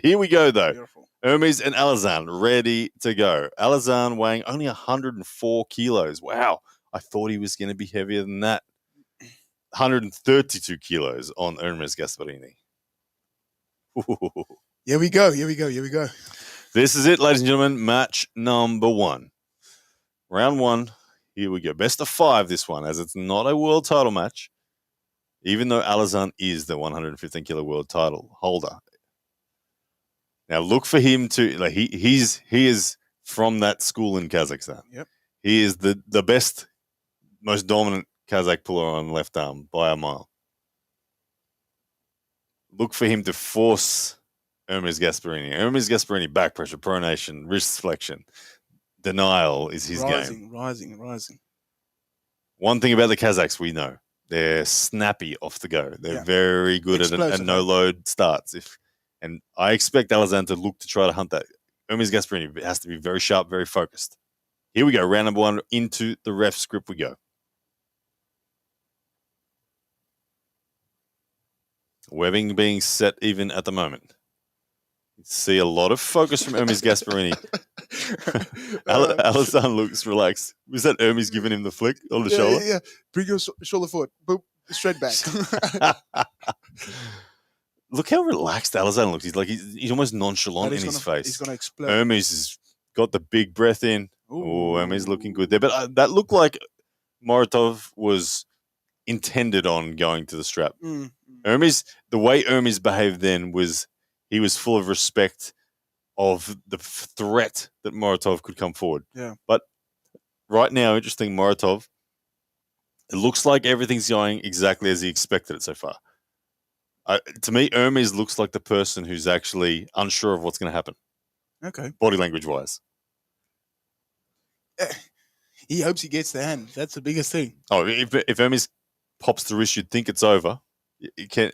Here we go, though. Beautiful. Hermes and Alazan ready to go. Alazan weighing only 104 kilos. Wow. I thought he was going to be heavier than that. 132 kilos on Hermes Gasparini. Here we go. This is it, ladies and gentlemen. Match number 1. Round 1. Here we go. Best of 5 this one, as it's not a world title match, even though Alazan is the 115 kilo world title holder. Now look for him to he is from that school in Kazakhstan. Yep. He is the best, most dominant Kazakh puller on left arm by a mile. Look for him to force Hermes Gasparini. Hermes Gasparini, back pressure, pronation, wrist flexion, denial is his game. Rising. One thing about the Kazakhs we know, they're snappy off the go. They're very good at no-load starts. And I expect Alazan to look to try to hunt that. Hermes Gasparini has to be very sharp, very focused. Here we go, round number 1, into the ref script we go. Webbing being set even at the moment. You see a lot of focus from Hermes Gasparini. Alazan looks relaxed. Was that Hermes giving him the flick on the shoulder? Yeah. Bring your shoulder forward. Boop. Straight back. Look how relaxed Alazan looks. He's almost nonchalant in his face. He's going to explode. Hermes has got the big breath in. Oh, Hermes looking good there. But that looked like Makarov was intended on going to the strap. Hermes, the way Hermes behaved then was he was full of respect of the threat that Makarov could come forward. Yeah. But right now, interesting, Makarov, it looks like everything's going exactly as he expected it so far. To me, Hermes looks like the person who's actually unsure of what's going to happen. Okay. Body language-wise. He hopes he gets the hand. That's the biggest thing. Oh, if Hermes pops the wrist, you'd think it's over. Can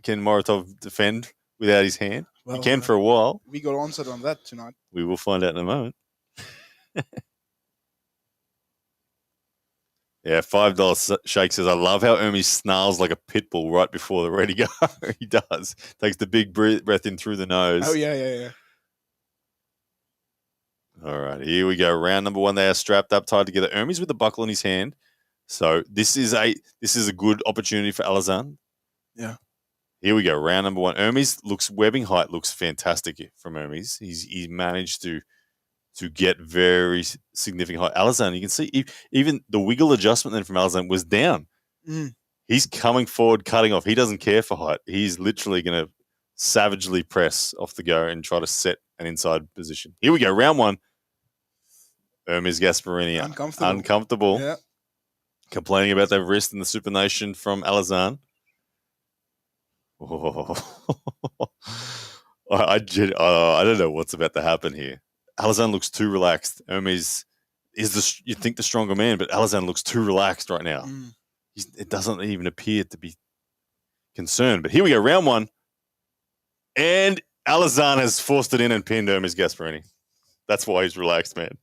Makarov defend without his hand? Well, he can for a while. We got answered on that tonight. We will find out in a moment. Yeah, $5 Shake says, I love how Hermes snarls like a pit bull right before they're ready to go. He does. Takes the big breath in through the nose. Oh, yeah. All right, here we go. Round number 1. They are strapped up, tied together. Hermes with the buckle in his hand. So this is a good opportunity for Alazan. Yeah. Here we go. Round number 1. Hermes webbing height looks fantastic from Hermes. He's managed to get very significant height. Alazan, you can see even the wiggle adjustment then from Alazan was down. He's coming forward, cutting off. He doesn't care for height. He's literally going to savagely press off the go and try to set an inside position. Here we go. Round 1. Hermes Gasparini. Uncomfortable. Yeah. Complaining about that wrist in the Super Nation from Alazan. Oh. I don't know what's about to happen here. Alazan looks too relaxed. Hermes is you think the stronger man, but Alazan looks too relaxed right now. It doesn't even appear to be concerned. But here we go, round 1. And Alazan has forced it in and pinned Hermes Gasparini. That's why he's relaxed, man.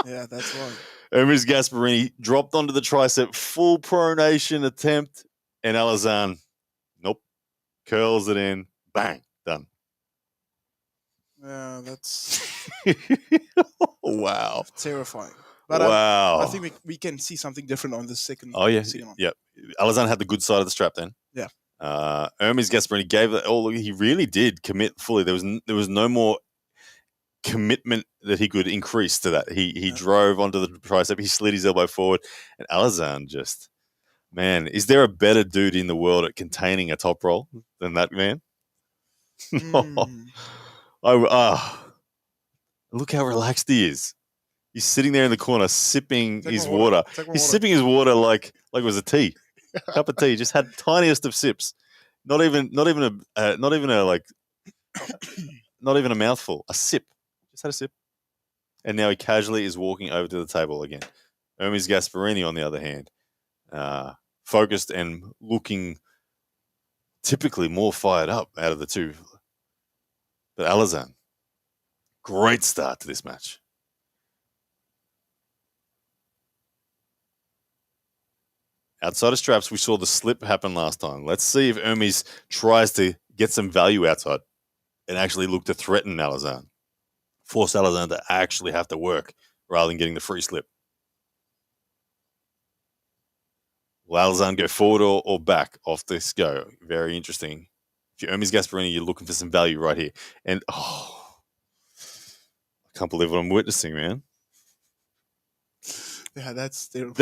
Yeah, that's why. Hermes Gasparini dropped onto the tricep, full pronation attempt, and Alazan, nope, curls it in, bang, done. Yeah, that's wow, terrifying. But wow, I think we can see something different on the second. Oh yeah, second one. yeah. Alazan had the good side of the strap then. Yeah. Hermes Gasparini gave it all. He really did commit fully. There was no more commitment that he could increase to that. He drove onto the tricep. He slid his elbow forward, and Alazan just, man, is there a better dude in the world at containing a top roll than that man? Look how relaxed he is. He's sitting there in the corner sipping his water. He's sipping his water like it was a tea. Cup of tea. Just had tiniest of sips. Not even a mouthful. A sip. Just had a sip. And now he casually is walking over to the table again. Hermes Gasparini, on the other hand, focused and looking typically more fired up out of the two. But Alazan, great start to this match. Outside of straps, we saw the slip happen last time. Let's see if Hermes tries to get some value outside and actually look to threaten Alazan. Force Alazan to actually have to work rather than getting the free slip. Will Alazan go forward or back off this go? Very interesting. If you're Hermes Gasparini, you're looking for some value right here. And, I can't believe what I'm witnessing, man. Yeah, that's terrible.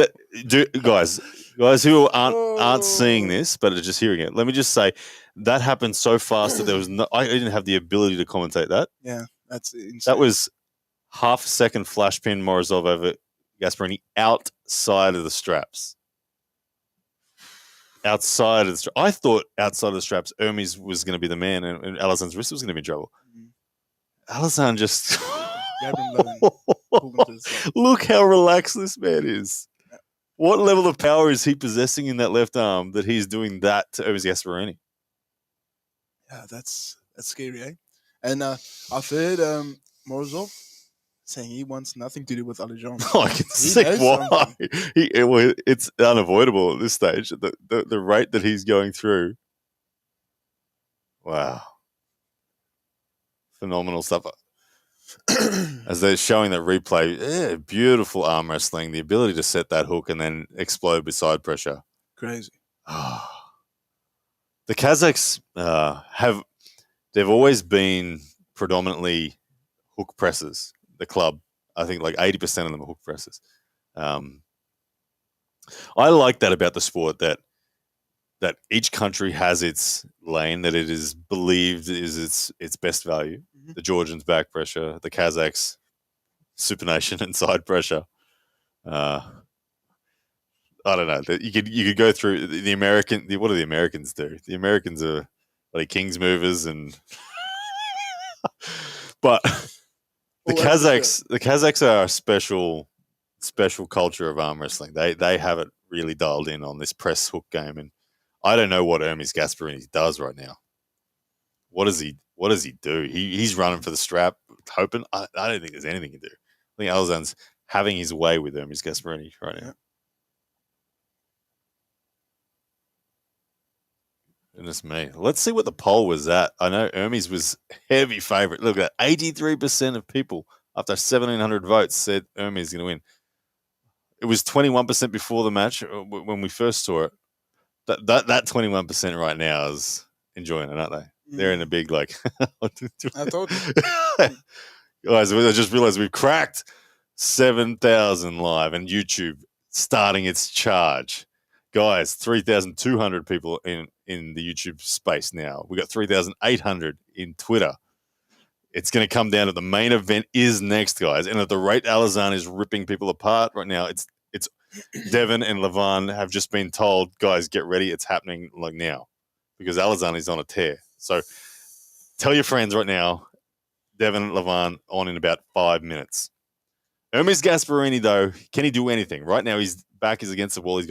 Guys who aren't seeing this, but are just hearing it. Let me just say that happened so fast that there was I didn't have the ability to commentate that. Yeah, that's insane. That was half a second flash pin Morozov over Gasparini outside of the straps. Outside of the straps. I thought outside of the straps, Hermes was going to be the man, and Alazan's wrist was going to be in trouble. Alazan just. Look how relaxed this man is. What level of power is he possessing in that left arm that he's doing that to Hermes Gasparini? Yeah, that's scary, eh? And I've heard Morozov saying he wants nothing to do with Alejandro. I can see why. It's unavoidable at this stage. The rate that he's going through. Wow. Phenomenal stuff. As they're showing that replay, beautiful arm wrestling, the ability to set that hook and then explode with side pressure. Crazy. The Kazakhs they've always been predominantly hook presses, the club. I think like 80% of them are hook presses. I like that about the sport, that each country has its lane, that it is believed is its best value. Mm-hmm. The Georgians back pressure, the Kazakhs supination and side pressure. I don't know. You could go through the American. What do the Americans do? The Americans are like kings movers, and but the Kazakhs are a special culture of arm wrestling. They have it really dialed in on this press hook game, and I don't know what Hermes Gasparini does right now. What does he do? He's running for the strap, hoping. I don't think there's anything he can do. I think Alazan's having his way with Hermes Gasparini right now. Goodness me. Let's see what the poll was at. I know Hermes was heavy favourite. Look at that. 83% of people, after 1,700 votes, said Hermes is going to win. It was 21% before the match when we first saw it. That 21% right now is enjoying it, aren't they? They're in a big, like... I told you. Guys, I just realised we've cracked 7,000 live and YouTube starting its charge. Guys, 3,200 people in the YouTube space now. We got 3,800 in Twitter. It's going to come down to the main event is next, guys. And at the rate Alazan is ripping people apart right now, it's Devon and Lavan have just been told, guys, get ready. It's happening like now because Alazan is on a tear. So tell your friends right now, Devon and Lavan on in about 5 minutes. Hermes Gasparini, though, can he do anything? Right now, his back is against the wall. He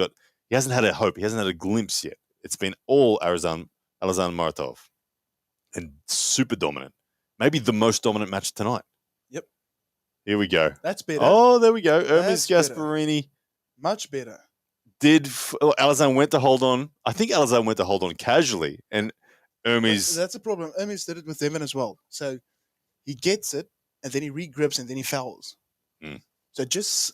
hasn't had a hope. He hasn't had a glimpse yet. It's been all Alazan Maratov and super dominant. Maybe the most dominant match tonight. Yep. Here we go. That's better. Oh, there we go. Hermes Gasparini. Better. Much better. Alazan went to hold on. I think Alazan went to hold on casually. And Hermes... That's the problem. Hermes did it with Devon as well. So he gets it, and then he regrips, and then he fouls. So just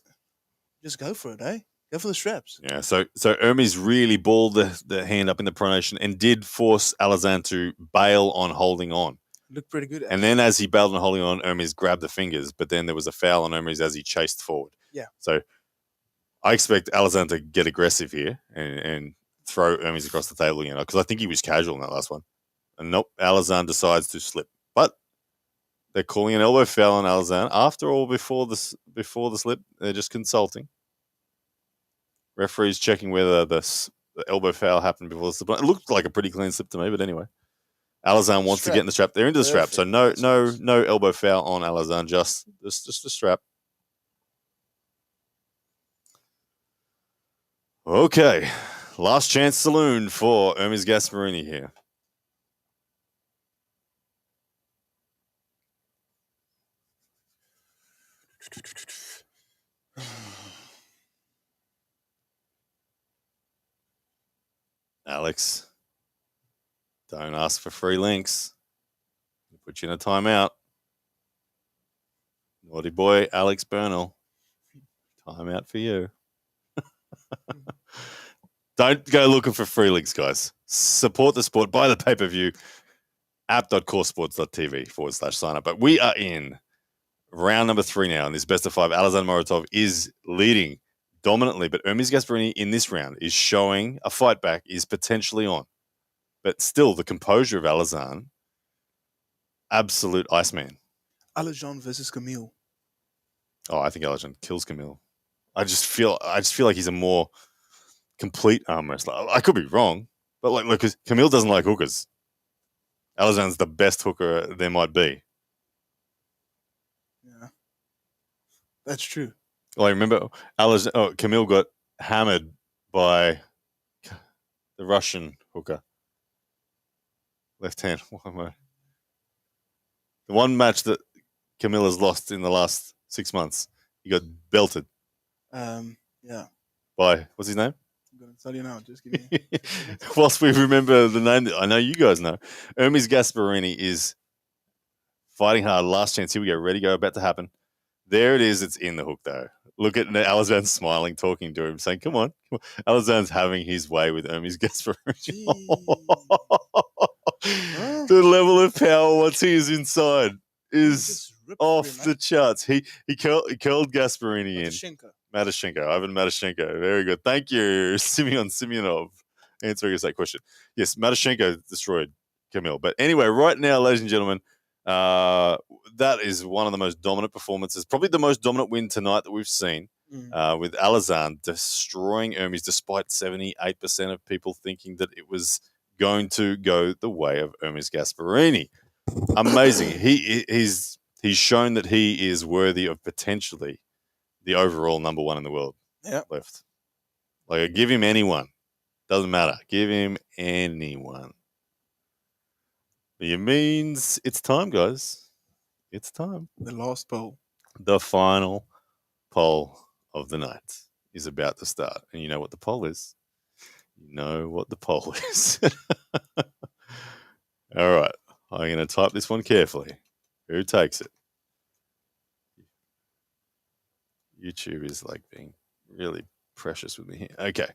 go for it, eh? Go for the straps. Yeah, so Hermes really balled the hand up in the pronation and did force Alazan to bail on holding on. Looked pretty good. Actually. And then as he bailed on holding on, Hermes grabbed the fingers, but then there was a foul on Hermes as he chased forward. Yeah. So I expect Alazan to get aggressive here and throw Hermes across the table, because I think he was casual in that last one. And nope, Alazan decides to slip. But they're calling an elbow foul on Alazan. After all, before the slip, they're just consulting. Referees checking whether the The elbow foul happened before the slip. It looked like a pretty clean slip to me, but anyway. Alazan wants to get in the strap. They're into the strap, so no elbow foul on Alazan, just the strap. Okay, last chance saloon for Hermes Gasparini here. Alex, don't ask for free links. We'll put you in a timeout. Naughty boy, Alex Bernal. Timeout for you. Don't go looking for free links, guys. Support the sport. Buy the pay-per-view. app.coresports.tv/sign up. But we are in round number 3 now in this best of 5. Alazan Moratov is leading dominantly, but Hermes Gasparini in this round is showing a fight back, is potentially on. But still, the composure of Alazan, absolute Iceman. Alazan versus Camille. Oh, I think Alazan kills Camille. I just feel like he's a more complete arm wrestler. I could be wrong, but look, because Camille doesn't like hookers. Alazan's the best hooker there might be. Yeah, that's true. Well, I remember Camille got hammered by the Russian hooker. Left hand. The one match that Camille has lost in the last 6 months, he got belted. Yeah. By, what's his name? I'm going to tell you now. Just give me. Whilst we remember the name that I know you guys know, Hermes Gasparini is fighting hard. Last chance. Here we go. Ready, go. About to happen. There it is. It's in the hook, though. Look at Alazan smiling, talking to him, saying, come on. Alazan's having his way with Hermes Gasparini. The level of power once he is inside is off the charts. He curled Gasparini in. Matyshenko, Ivan Matyshenko. Very good. Thank you, Simeon Simeonov, answering us that question. Yes, Matyshenko destroyed Camille. But anyway, right now, ladies and gentlemen, that is one of the most dominant performances, probably the most dominant win tonight that we've seen, with Alazan destroying Hermes, despite 78% of people thinking that it was going to go the way of Hermes Gasparini. Amazing. He's shown that he is worthy of potentially the overall number 1 in the world left. Like, give him anyone. Doesn't matter. Give him anyone. It means it's time, guys. It's time. The last poll. The final poll of the night is about to start. And you know what the poll is? You know what the poll is. All right. I'm going to type this one carefully. Who takes it? YouTube is like being really precious with me here. Okay.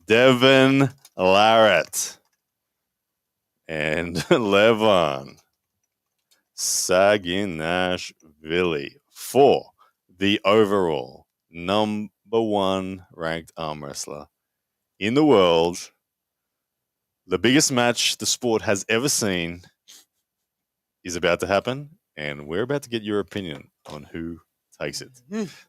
Devon Larratt and Levan Saginashvili for the overall number 1 ranked arm wrestler in the world. The biggest match the sport has ever seen is about to happen, and we're about to get your opinion on who takes it.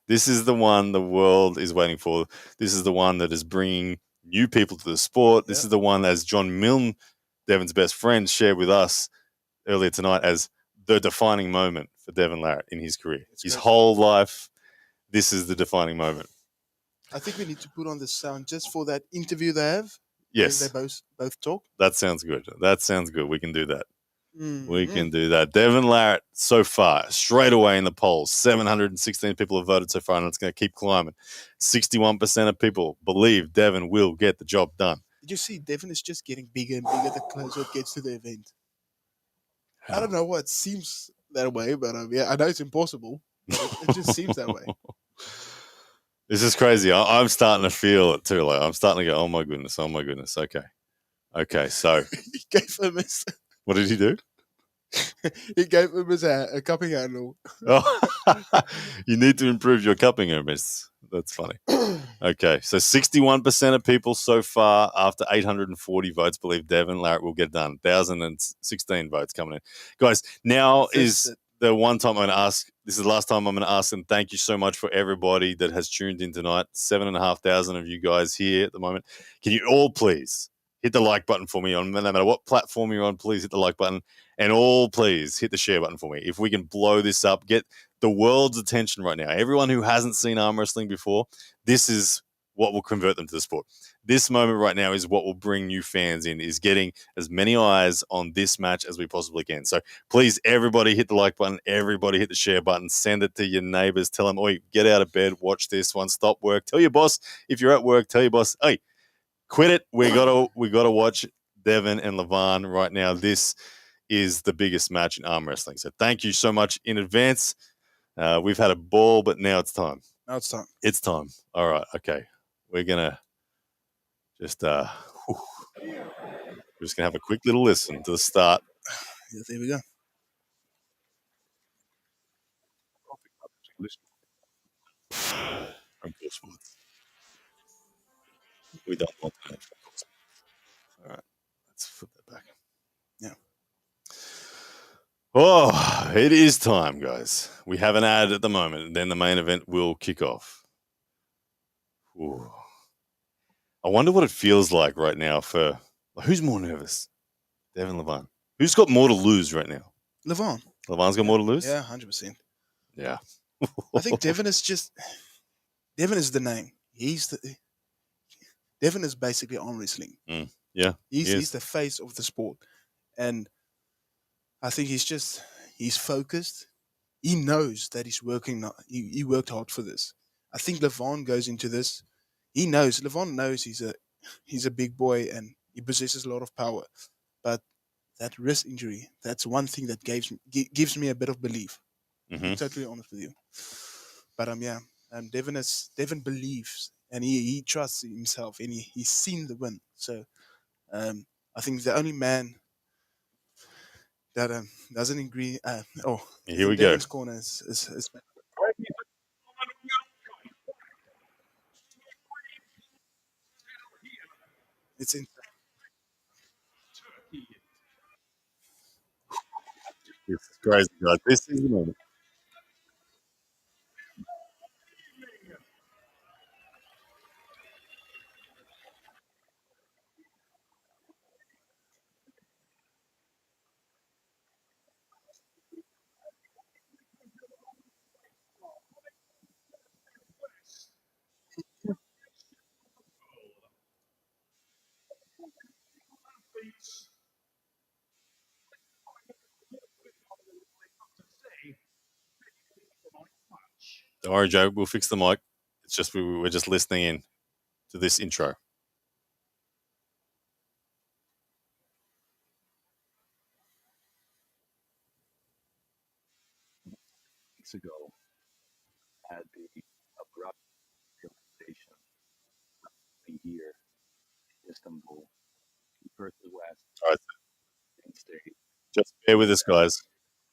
This is the one the world is waiting for. This is the one that is bringing new people to the sport. This is the one, as John Milne, Devon's best friend, shared with us earlier tonight, as the defining moment for Devon Larratt in his career. His whole life, this is the defining moment. I think we need to put on the sound just for that interview they have. Yes. They both talk. That sounds good. We can do that. We can do that. Devon Larratt, so far, straight away in the polls, 716 people have voted so far, and it's going to keep climbing. 61% of people believe Devon will get the job done. Did you see Devon is just getting bigger and bigger the closer it gets to the event? I don't know why it seems that way, but I know it's impossible. But it just seems that way. This is crazy. I'm starting to feel it too. Like, I'm starting to go, oh my goodness. Okay, so. He gave him What did he do? He gave him a cupping handle. Oh, you need to improve your cupping, Hermes. That's funny. Okay, so 61% of people so far, after 840 votes, believe Devon Larratt will get done. 1,016 votes coming in. Guys, now is the one time I'm going to ask this is the last time I'm going to ask them. Thank you so much for everybody that has tuned in tonight. 7,500 of you guys here at the moment. Can you all please hit the like button for me on no matter what platform you're on? Please hit the like button, and all please hit the share button for me. If we can blow this up, get the world's attention right now. Everyone who hasn't seen arm wrestling before, this is what will convert them to the sport. This moment right now is what will bring new fans in, is getting as many eyes on this match as we possibly can. So please, everybody hit the like button, everybody hit the share button, send it to your neighbors, tell them, oi, get out of bed, watch this one, stop work, tell your boss, if you're at work, tell your boss, hey, quit it, we gotta watch Devon and Lavan right now. This is the biggest match in arm wrestling. So thank you so much in advance. We've had a ball, but now it's time. Now it's time. It's time. All right, okay. We're gonna just we're just gonna have a quick little listen to the start. Yeah, there we go. From Cool Sports. We don't want that from Cool Sports. All right, let's flip that back. Yeah. Oh, it is time, guys. We have an ad at the moment, and then the main event will kick off. Ooh. I wonder what it feels like right now for who's more nervous? Devon, Lavan. Who's got more to lose right now? Lavan. Lavan's got more to lose? Yeah, 100%. Yeah. I think Devon is the name. Devon is basically arm wrestling. Yeah. He's the face of the sport. And I think he's focused. He knows that he's working. He worked hard for this. I think Lavan goes into this. Lavan knows he's a big boy and he possesses a lot of power. But that wrist injury, that's one thing that gives me a bit of belief. To be totally honest with you. But Devon believes and he trusts himself and he's seen the win. So I think the only man that doesn't agree. Here we Devon's go. corner is it's in. This is crazy, guys. This is the moment. Don't worry, Joe. We'll fix the mic. It's just we're just listening in to this intro. Weeks ago, had the abrupt realization a year, Istanbul, Perth West, All right. State. Just bear with us, guys.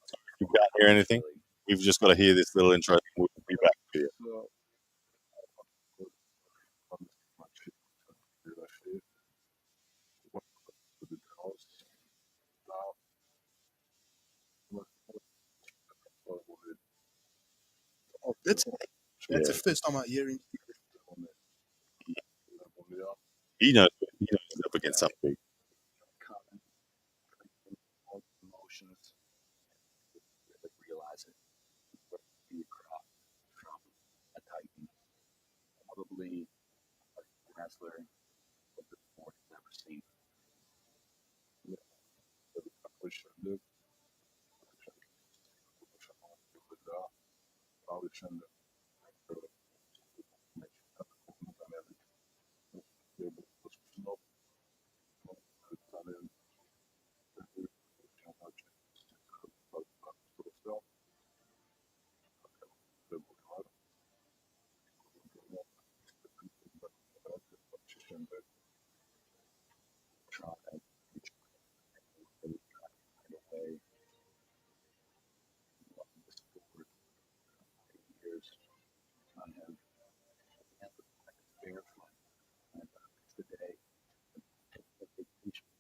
If you can't hear anything, we've just got to hear this little intro. We'll be back to you. That's the first time I hear him. He knows he's up against something. Emotions, realize it. Be a crop from a Titan, probably a wrestler of the sport I've ever seen.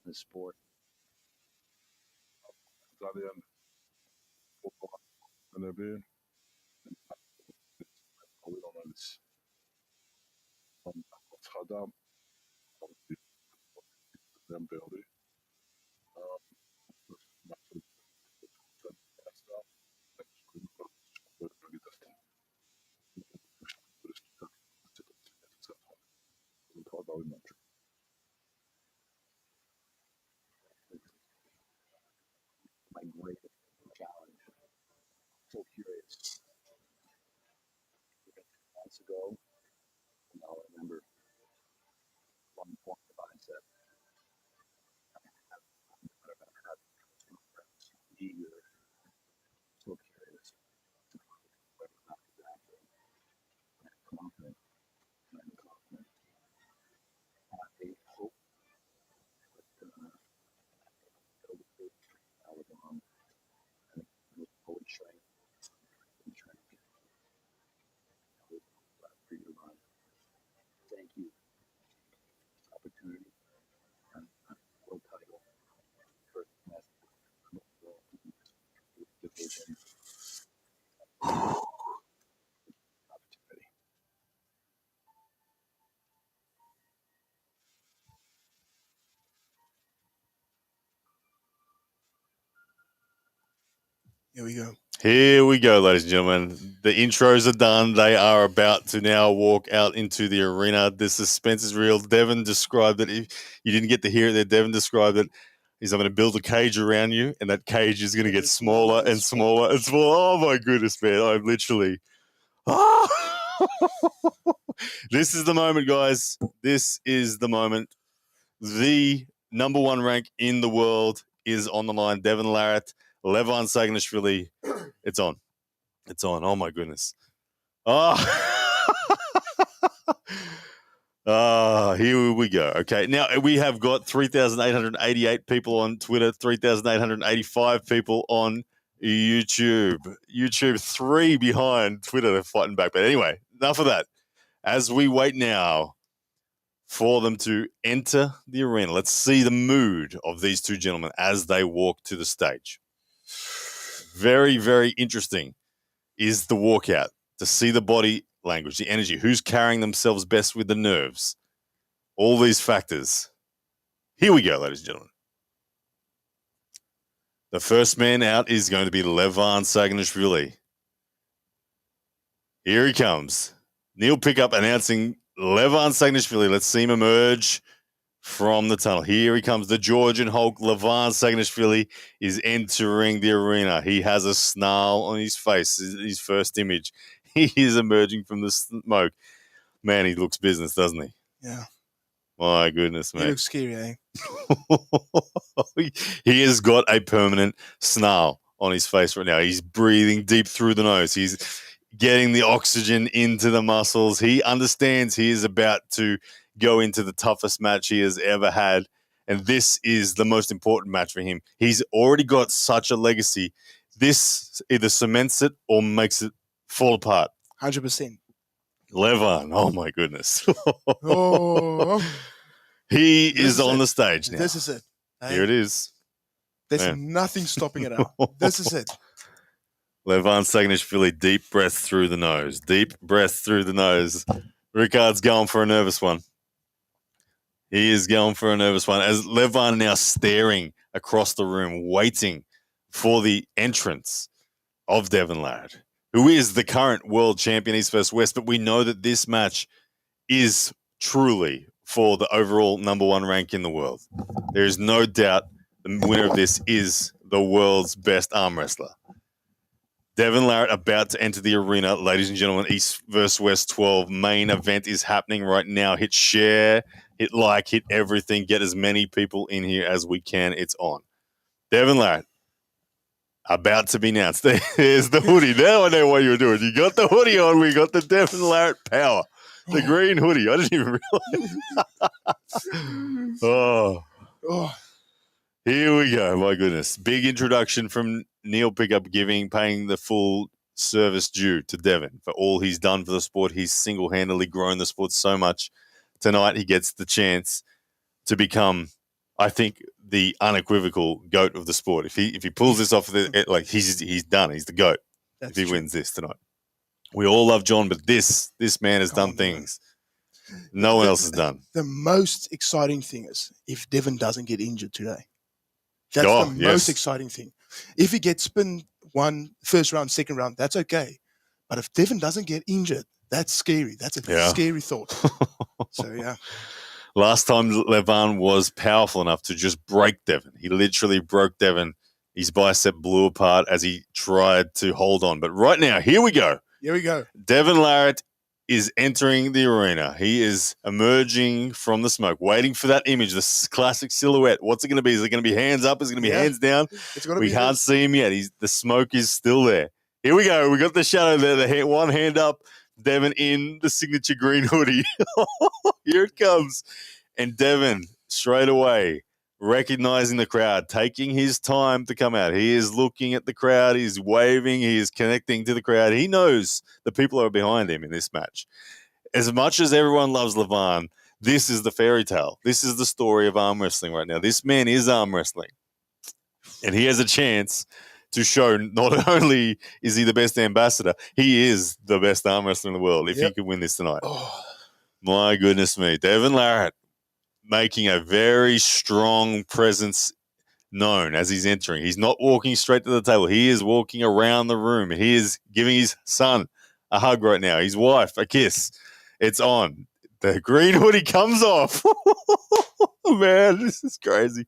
The sport. Italian football, is van Rotterdam. Lamparelli. My greatest challenge. So curious. Months ago, and I'll remember one point of mindset. Eager, so curious. Confident. I'm confident. I hope that Lavan and poet train. Thank you. Opportunity and world title. First division. Opportunity. Here we go. Here we go, ladies and gentlemen. The intros are done. They are about to now walk out into the arena. The suspense is real. Devon described it. If you didn't get to hear it there, Devon described it. I'm going to build a cage around you, and that cage is going to get smaller and smaller and smaller. Oh, my goodness, man. I'm literally... This is the moment, guys. This is the moment. The number one rank in the world is on the line. Devon Larratt, Levan Saginashvili. It's on. It's on. Oh, my goodness. Oh. Here we go. Okay, now we have got 3,888 people on Twitter, 3,885 people on YouTube. YouTube 3 behind Twitter. They're fighting back. But anyway, enough of that. As we wait now for them to enter the arena, let's see the mood of these two gentlemen as they walk to the stage. Very, very interesting is the walkout, to see the body language, the energy, who's carrying themselves best with the nerves, all these factors. Here we go, ladies and gentlemen. The first man out is going to be Levan Saginashvili. Here he comes. Neil Pickup announcing Levan Saginashvili. Let's see him emerge from the tunnel. Here he comes. The Georgian Hulk, Levan Saginashvili, is entering the arena. He has a snarl on his face, his first image. He is emerging from the smoke. Man, he looks business, doesn't he? Yeah. My goodness, man. He looks scary, eh? He has got a permanent snarl on his face right now. He's breathing deep through the nose. He's getting the oxygen into the muscles. He understands he is about to go into the toughest match he has ever had. And this is the most important match for him. He's already got such a legacy. This either cements it or makes it fall apart. 100%. Levan, oh my goodness. Oh. He is on the stage now. This is it. Eh? Here it is. There's nothing stopping it out. This is it. Levan Saginashvili, deep breath through the nose. Deep breath through the nose. Rickard's going for a nervous one. He is going for a nervous one. As Levan now staring across the room, waiting for the entrance of Devon Larratt, who is the current world champion East vs West. But we know that this match is truly for the overall number one rank in the world. There is no doubt the winner of this is the world's best arm wrestler. Devon Larratt about to enter the arena. Ladies and gentlemen, East vs West 12 main event is happening right now. Hit share, hit like, hit everything. Get as many people in here as we can. It's on. Devon Larratt about to be announced. There's the hoodie. Now I know what you're doing. You got the hoodie on. We got the Devon Larratt power. The green hoodie. I didn't even realize. Oh. Here we go. My goodness. Big introduction from Neil Pickup, paying the full service due to Devon for all he's done for the sport. He's single-handedly grown the sport so much. Tonight he gets the chance to become, I think, the unequivocal GOAT of the sport. If he pulls this off, he's done. He's the GOAT. If he wins this tonight. We all love John, but this man has done man. things no one else has done. The most exciting thing is if Devon doesn't get injured today. That's Oh, the most yes. exciting thing. If he gets pinned first round, second round, that's okay. But if Devon doesn't get injured, that's scary. That's a scary thought. So, yeah. Last time Lavan was powerful enough to just break Devon. He literally broke Devon. His bicep blew apart as he tried to hold on. But right now, here we go. Here we go. Devon Larratt is entering the arena. He is emerging from the smoke, waiting for that image, this classic silhouette. What's it going to be? Is it going to be hands up? Is it going to be hands down? We can't see him yet. The smoke is still there. Here we go. We got the shadow there. One hand up. Devon in the signature green hoodie. Here it comes. And Devon, straight away, recognizing the crowd, taking his time to come out. He is looking at the crowd. He's waving. He is connecting to the crowd. He knows the people are behind him in this match. As much as everyone loves Lavan, this is the fairy tale. This is the story of arm wrestling right now. This man is arm wrestling. And he has a chance to show not only is he the best ambassador, he is the best arm wrestler in the world if he could win this tonight. Oh. My goodness me. Devon Larratt making a very strong presence known as he's entering. He's not walking straight to the table. He is walking around the room. He is giving his son a hug right now, his wife a kiss. It's on. The green hoodie comes off. Man, this is crazy.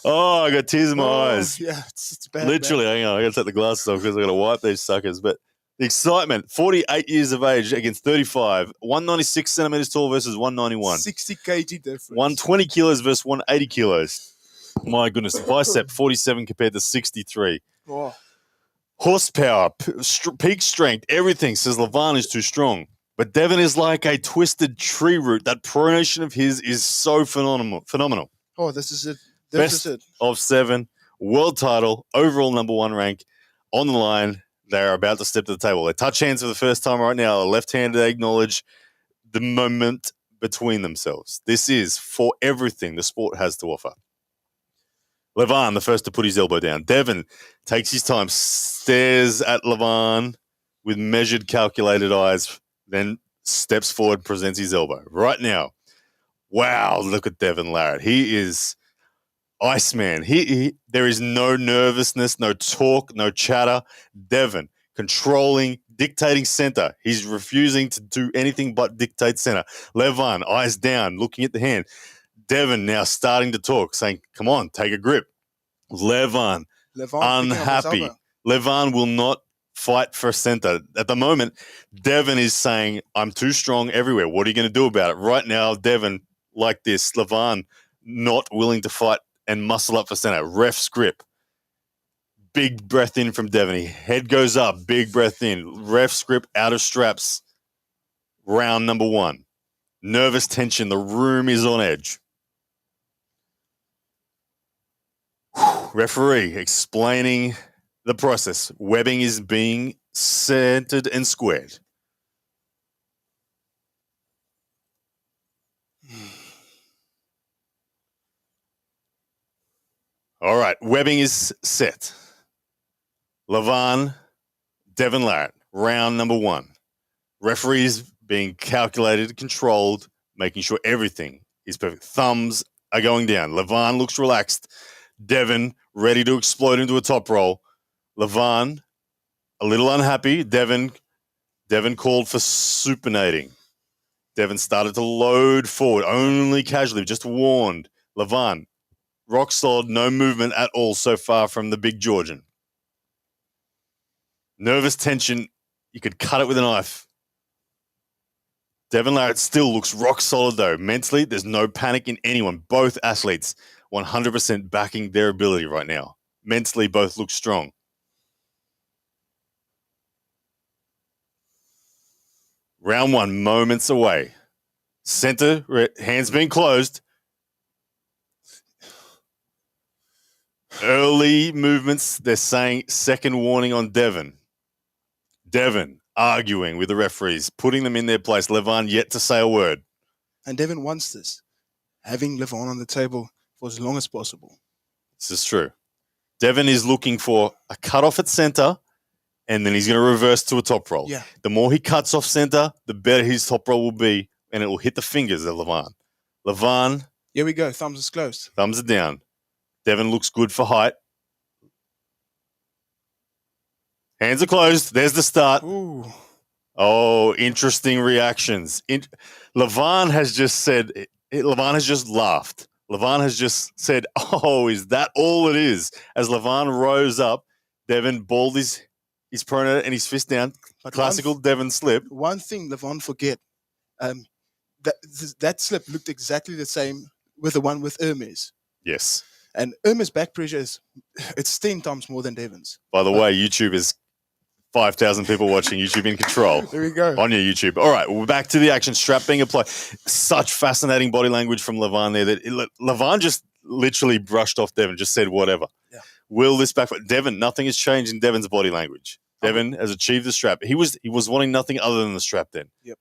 Oh, I got tears in my eyes. Yeah, it's bad. Literally, man. hang on. I got to take the glasses off because I got to wipe these suckers. But the excitement, 48 years of age against 35, 196 centimeters tall versus 191. 60 kg difference. 120 kilos versus 180 kilos. My goodness. Bicep, 47 compared to 63. Oh. Horsepower, peak strength, everything says Lavan is too strong. But Devon is like a twisted tree root. That pronation of his is so phenomenal. Oh, this is it. Best of 7, world title, overall number 1 rank on the line. They're about to step to the table. They touch hands for the first time right now. Left-handed, they acknowledge the moment between themselves. This is for everything the sport has to offer. Lavan, the first to put his elbow down. Devon takes his time, stares at Lavan with measured, calculated eyes, then steps forward, presents his elbow. Right now, wow, look at Devon Larratt. He is Iceman. There is no nervousness, no talk, no chatter. Devon controlling, dictating center. He's refusing to do anything but dictate center. Lavan, eyes down, looking at the hand. Devon now starting to talk, saying, come on, take a grip. Lavan unhappy. Lavan will not fight for center. At the moment, Devon is saying, I'm too strong everywhere. What are you going to do about it? Right now, Devon, like this, Lavan not willing to fight and muscle up for center. Ref's grip. Big breath in from Devon. Head goes up. Big breath in. Ref's grip out of straps. Round number 1. Nervous tension. The room is on edge. Referee explaining the process. Webbing is being centered and squared. All right, webbing is set. Lavan, Devon Larratt, round number 1. Referees being calculated, controlled, making sure everything is perfect. Thumbs are going down. Lavan looks relaxed. Devon ready to explode into a top roll. Lavan a little unhappy. Devon called for supinating. Devon started to load forward, only casually, just warned. Lavan, rock solid, no movement at all so far from the big Georgian. Nervous tension, you could cut it with a knife. Devon Larratt still looks rock solid though. Mentally, there's no panic in anyone. Both athletes 100% backing their ability right now. Mentally, both look strong. Round 1, moments away. Center, hands being closed. Early movements, they're saying second warning on Devon. Devon arguing with the referees, putting them in their place. Lavan yet to say a word. And Devon wants this. Having Lavan on the table for as long as possible. This is true. Devon is looking for a cutoff at center and then he's going to reverse to a top roll. Yeah. The more he cuts off center, the better his top roll will be, and it will hit the fingers of Lavan. Lavan, Here we go. Thumbs is closed. thumbs are down. Devon looks good for height. Hands are closed. There's the start. Ooh. Oh, interesting reactions. Lavan has just said, Lavan has just laughed. Lavan has just said, oh, is that all it is? As Lavan rose up, Devon balled his pronator and his fist down. But Classical Devon slip. One thing Lavan forget, that slip looked exactly the same with the one with Hermes. Yes. And Hermes' back pressure it's 10 times more than Devon's. By the way, YouTube is 5,000 people watching YouTube in control. There we go. On your YouTube. All right, we're back to the action. Strap being applied. Such fascinating body language from Lavan there. Lavan just literally brushed off Devon, just said whatever. Yeah. Will this back? Devon, nothing has changed in Devon's body language. Devon has achieved the strap. He was wanting nothing other than the strap then. Yep.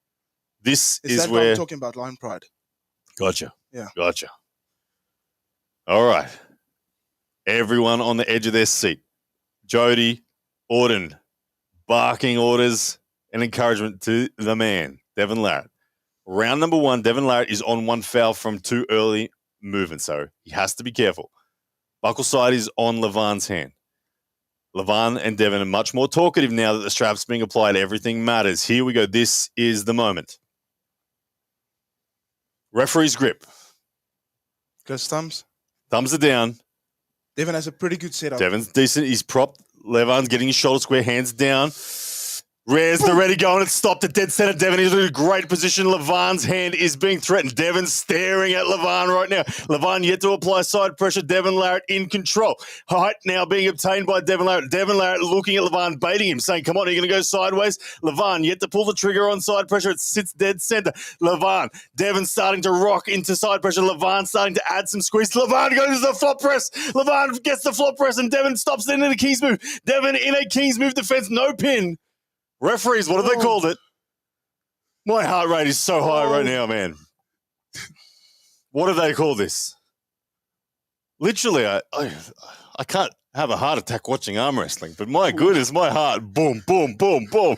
This Is that where... what I'm talking about, line pride? Gotcha. Yeah. Gotcha. All right. Everyone on the edge of their seat. Jody, Auden, barking orders and encouragement to the man, Devon Larratt. Round number 1, Devon Larratt is on 1 foul from 2 early movements, so he has to be careful. Buckle side is on Lavan's hand. Lavan and Devon are much more talkative now that the strap's being applied. Everything matters. Here we go. This is the moment. Referee's grip. Close thumbs. Thumbs are down. Devon has a pretty good setup. Devon's decent. He's propped. Levan's getting his shoulder square, hands down. Rares the ready going. It's stopped at dead center. Devon is in a great position. Lavan's hand is being threatened. Devon's staring at Lavan right now. Lavan yet to apply side pressure. Devon Larratt in control. Height now being obtained by Devon Larratt. Devon Larratt looking at Lavan, baiting him, saying, come on, are you going to go sideways? Lavan yet to pull the trigger on side pressure. It sits dead center. Lavan. Devon starting to rock into side pressure. Lavan starting to add some squeeze. Lavan goes to the flop press. Lavan gets the flop press, and Devon stops in a King's move. Devon in a King's move defense. No pin. Referees, what have they called it? My heart rate is so high right now, man. What do they call this? Literally, I can't have a heart attack watching arm wrestling, but my goodness, my heart, boom, boom, boom, boom.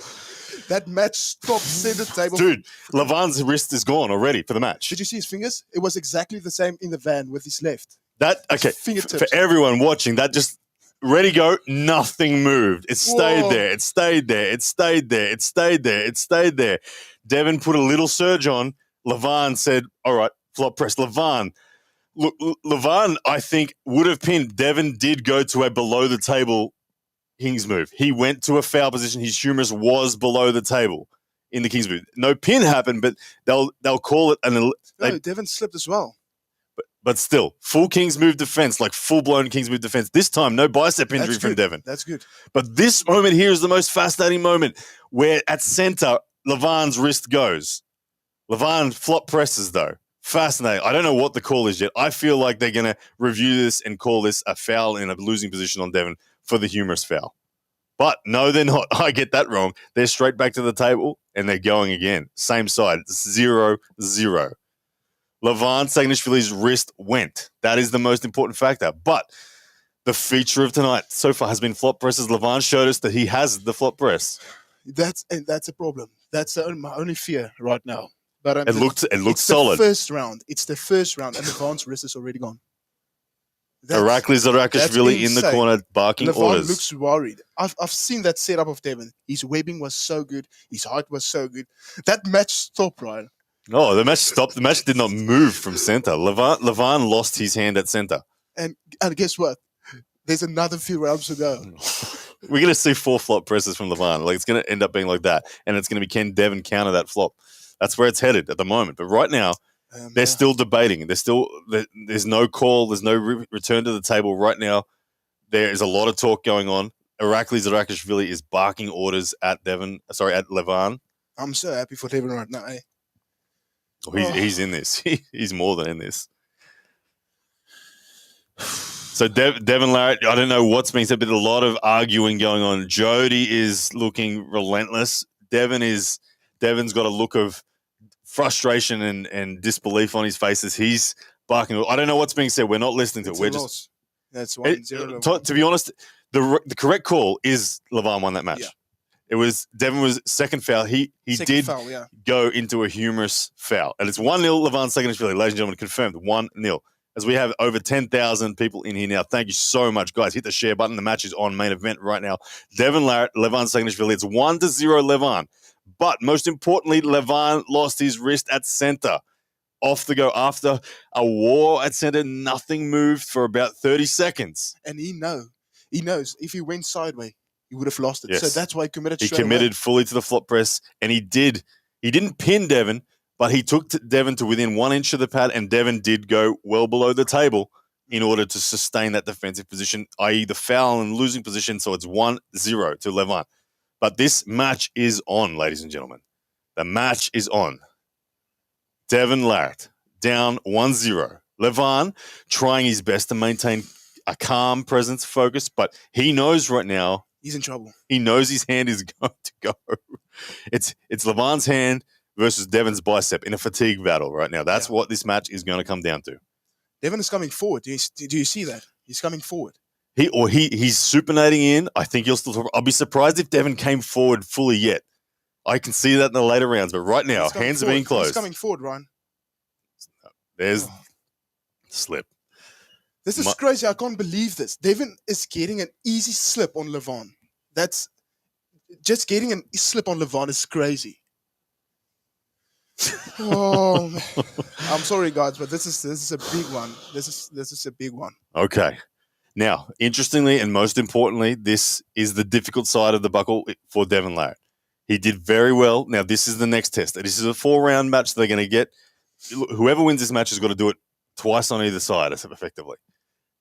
That match stopped center table. Dude, Lavan's wrist is gone already for the match. Did you see his fingers? It was exactly the same in the van with his left. Okay, fingertips. for everyone watching, that just... Ready, go, nothing moved. It stayed there. It stayed there. It stayed there. It stayed there. It stayed there. Devon put a little surge on. Lavan said, all right, flop press. Lavan. Look, Lavan, I think, would have pinned. Devon did go to a below-the-table King's move. He went to a foul position. His humerus was below the table in the King's move. No pin happened, but they'll call it an... Devon slipped as well. But still, full King's move defense, like full-blown King's move defense. This time, no bicep injury from Devon. That's good. But this moment here is the most fascinating moment where at center, Lavan's wrist goes. Lavan flop presses, though. Fascinating. I don't know what the call is yet. I feel like they're going to review this and call this a foul in a losing position on Devon for the humerus foul. But no, they're not. I get that wrong. They're straight back to the table, and they're going again. Same side. 0-0. Levan Saginashvili's wrist went. That is the most important factor. But the feature of tonight so far has been flop presses. Levan showed us that he has the flop press. That's a problem. That's my only fear right now. But it looked solid. It's the first round, and Levan's wrist is already gone. Irakli Zarakashvili in the corner barking Lavan orders. Looks worried. I've seen that setup of Devon. His webbing was so good. His height was so good. That match stopped, Ryan. No, the match stopped. The match did not move from center. Levan lost his hand at center. And guess what? There's another few rounds to go. We're going to see 4 flop presses from Levan. Like, it's going to end up being like that. And it's going to be, can Devon counter that flop? That's where it's headed at the moment. But right now, they're still debating. There's no call. There's no return to the table right now. There is a lot of talk going on. Irakli Zarakashvili is barking orders at Levan. I'm so happy for Devon right now, eh? He's in this. He's more than in this. So Devon Larratt, I don't know what's being said, but a lot of arguing going on. Jody is looking relentless. Devon's got a look of frustration and disbelief on his face as he's barking. I don't know what's being said. We're not listening to it. We're just... That's 1-0. To be honest, the correct call is Lavan won that match. Yeah. Devon was second foul. He Second did foul, yeah. go into a humorous foul. And it's 1-0 Levan Saginashvili. Ladies and gentlemen, confirmed 1-0. As we have over 10,000 people in here now. Thank you so much, guys. Hit the share button. The match is on main event right now. Devon Larratt, Levan Saginashvili. It's 1-0 Levan. But most importantly, Levan lost his wrist at center. Off the go after a war at center. Nothing moved for about 30 seconds. And he knows if he went sideways, he would have lost it. Yes. So that's why he committed He straight committed away. fully to the flop press, and he did. He didn't pin Devon, but he took Devon to within 1 inch of the pad, and Devon did go well below the table in order to sustain that defensive position, i.e. the foul and losing position, so it's 1-0 to Levan. But this match is on, ladies and gentlemen. The match is on. Devon Larratt down 1-0. Levan trying his best to maintain a calm presence, focus, but he knows right now He's in trouble. he knows his hand is going to go. It's Levan's hand versus Devon's bicep in a fatigue battle right now. That's what this match is going to come down to. Devon is coming forward. Do you see that? He's coming forward. He's supinating in. I think he'll still. I'll be surprised if Devon came forward fully yet. I can see that in the later rounds, but right now, He's coming hands are forward. being closed. He's coming forward, Ryan. There's slip. This is crazy. I can't believe this. Devon is getting an easy slip on Levan. That's just getting a slip on Levan is crazy. Oh, man. I'm sorry, guys, but this is a big one. This is a big one. Okay. Now, interestingly and most importantly, this is the difficult side of the buckle for Devon Larratt. He did very well. Now, this is the next test. This is a 4-round match they're going to get. Whoever wins this match has got to do it twice on either side, effectively.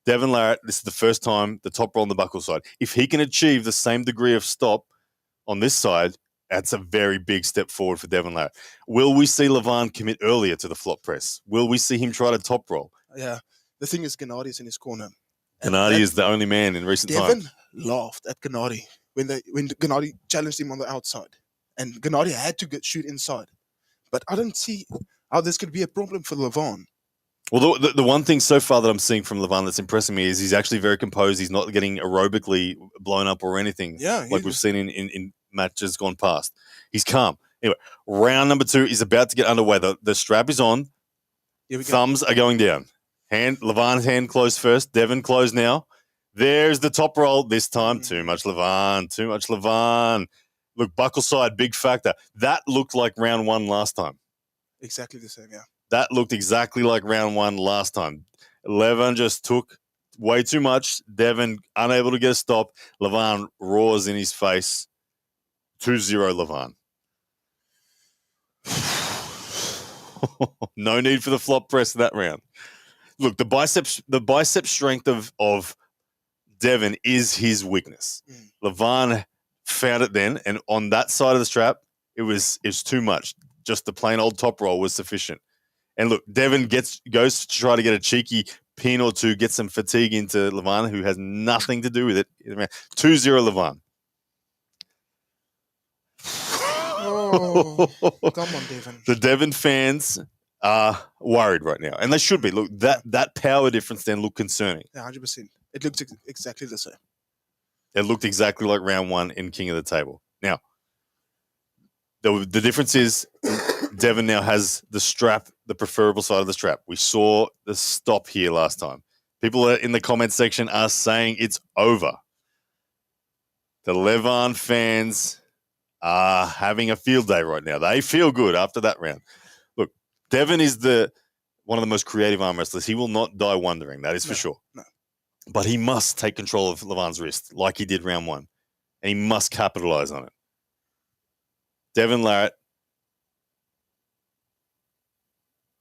Devon Larratt, this is the first time the top roll on the buckle side. If he can achieve the same degree of stop on this side, that's a very big step forward for Devon Larratt. Will we see Lavan commit earlier to the flop press? Will we see him try to top roll? Yeah. The thing is, Gennady is in his corner. Gennady is the only man in recent Devon time. laughed at Gennady when Gennady challenged him on the outside. And Gennady had to shoot inside. But I don't see how this could be a problem for Lavan. Well, the one thing so far that I'm seeing from Lavan that's impressing me is he's actually very composed. He's not getting aerobically blown up or anything like we've seen in matches gone past. He's calm. Anyway, round number 2 is about to get underway. The strap is on. Thumbs are going down. Lavan's hand closed first. Devon closed now. There's the top roll this time. Too much Lavan. Look, buckle side, big factor. That looked like round 1 last time. Exactly the same, yeah. That looked exactly like round 1 last time. Levan just took way too much. Devon unable to get a stop. Lavan roars in his face. 2-0 Lavan. No need for the flop press in that round. Look, the bicep strength of Devon is his weakness. Lavan found it then, and on that side of the strap, it was too much. Just the plain old top roll was sufficient. And look, Devon goes to try to get a cheeky pin or two, get some fatigue into Lavan, who has nothing to do with it. 2-0 Lavan. Oh, come on, Devon. The Devon fans are worried right now, and they should be. Look, that power difference then looked concerning. Yeah, 100%. It looked exactly the same. It looked exactly like round 1 in King of the Table. Now, the difference is Devon now has the strap, the preferable side of the strap. We saw the stop here last time. People in the comment section are saying it's over. The Levan fans are having a field day right now. They feel good after that round. Look, Devon is one of the most creative arm wrestlers. He will not die wondering, that is for sure. No. But he must take control of Levan's wrist like he did round 1. And he must capitalize on it. Devon Larratt,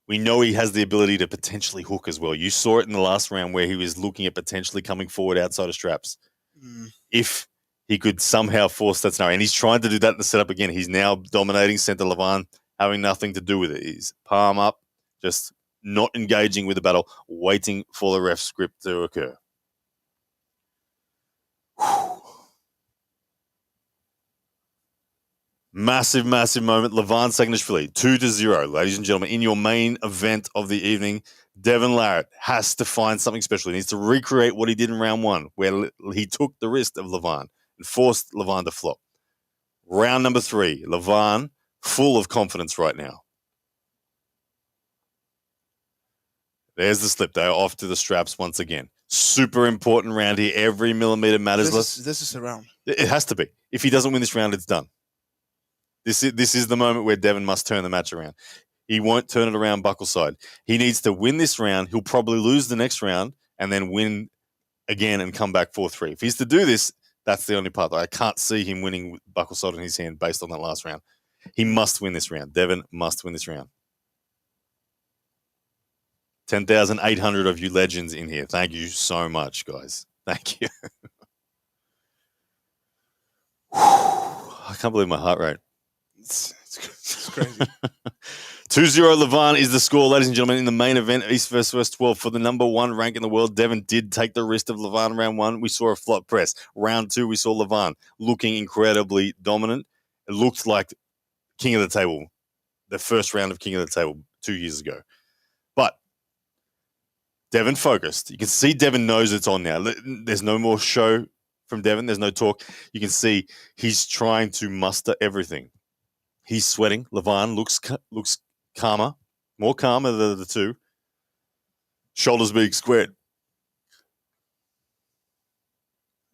we know he has the ability to potentially hook as well. You saw it in the last round where he was looking at potentially coming forward outside of straps. If he could somehow force that scenario. And he's trying to do that in the setup again. He's now dominating center Lavan, having nothing to do with it. He's palm up, just not engaging with the battle, waiting for the ref script to occur. Massive, massive moment. Levan Saginashvili, 2-0. Ladies and gentlemen, in your main event of the evening, Devon Larratt has to find something special. He needs to recreate what he did in round 1, where he took the wrist of Lavan and forced Lavan to flop. Round number 3. Lavan, full of confidence right now. There's the slip. They're off to the straps once again. Super important round here. Every millimeter matters. This is a round. It has to be. If he doesn't win this round, it's done. This is the moment where Devon must turn the match around. He won't turn it around buckleside. He needs to win this round. He'll probably lose the next round and then win again and come back 4-3. If he's to do this, that's the only part. I can't see him winning with buckleside in his hand based on that last round. He must win this round. Devon must win this round. 10,800 of you legends in here. Thank you so much, guys. Thank you. I can't believe my heart rate. It's crazy. 2-0 Lavan is the score, ladies and gentlemen, in the main event, East vs. West 12 for the number 1 rank in the world. Devon did take the wrist of Lavan round 1. We saw a flop press. Round 2, we saw Lavan looking incredibly dominant. It looked like king of the table, the first round of king of the table 2 years ago. But Devon focused. You can see Devon knows it's on now. There's no more show from Devon. There's no talk. You can see he's trying to muster everything. He's sweating. Lavan looks calmer, more calmer than the two. Shoulders being squared.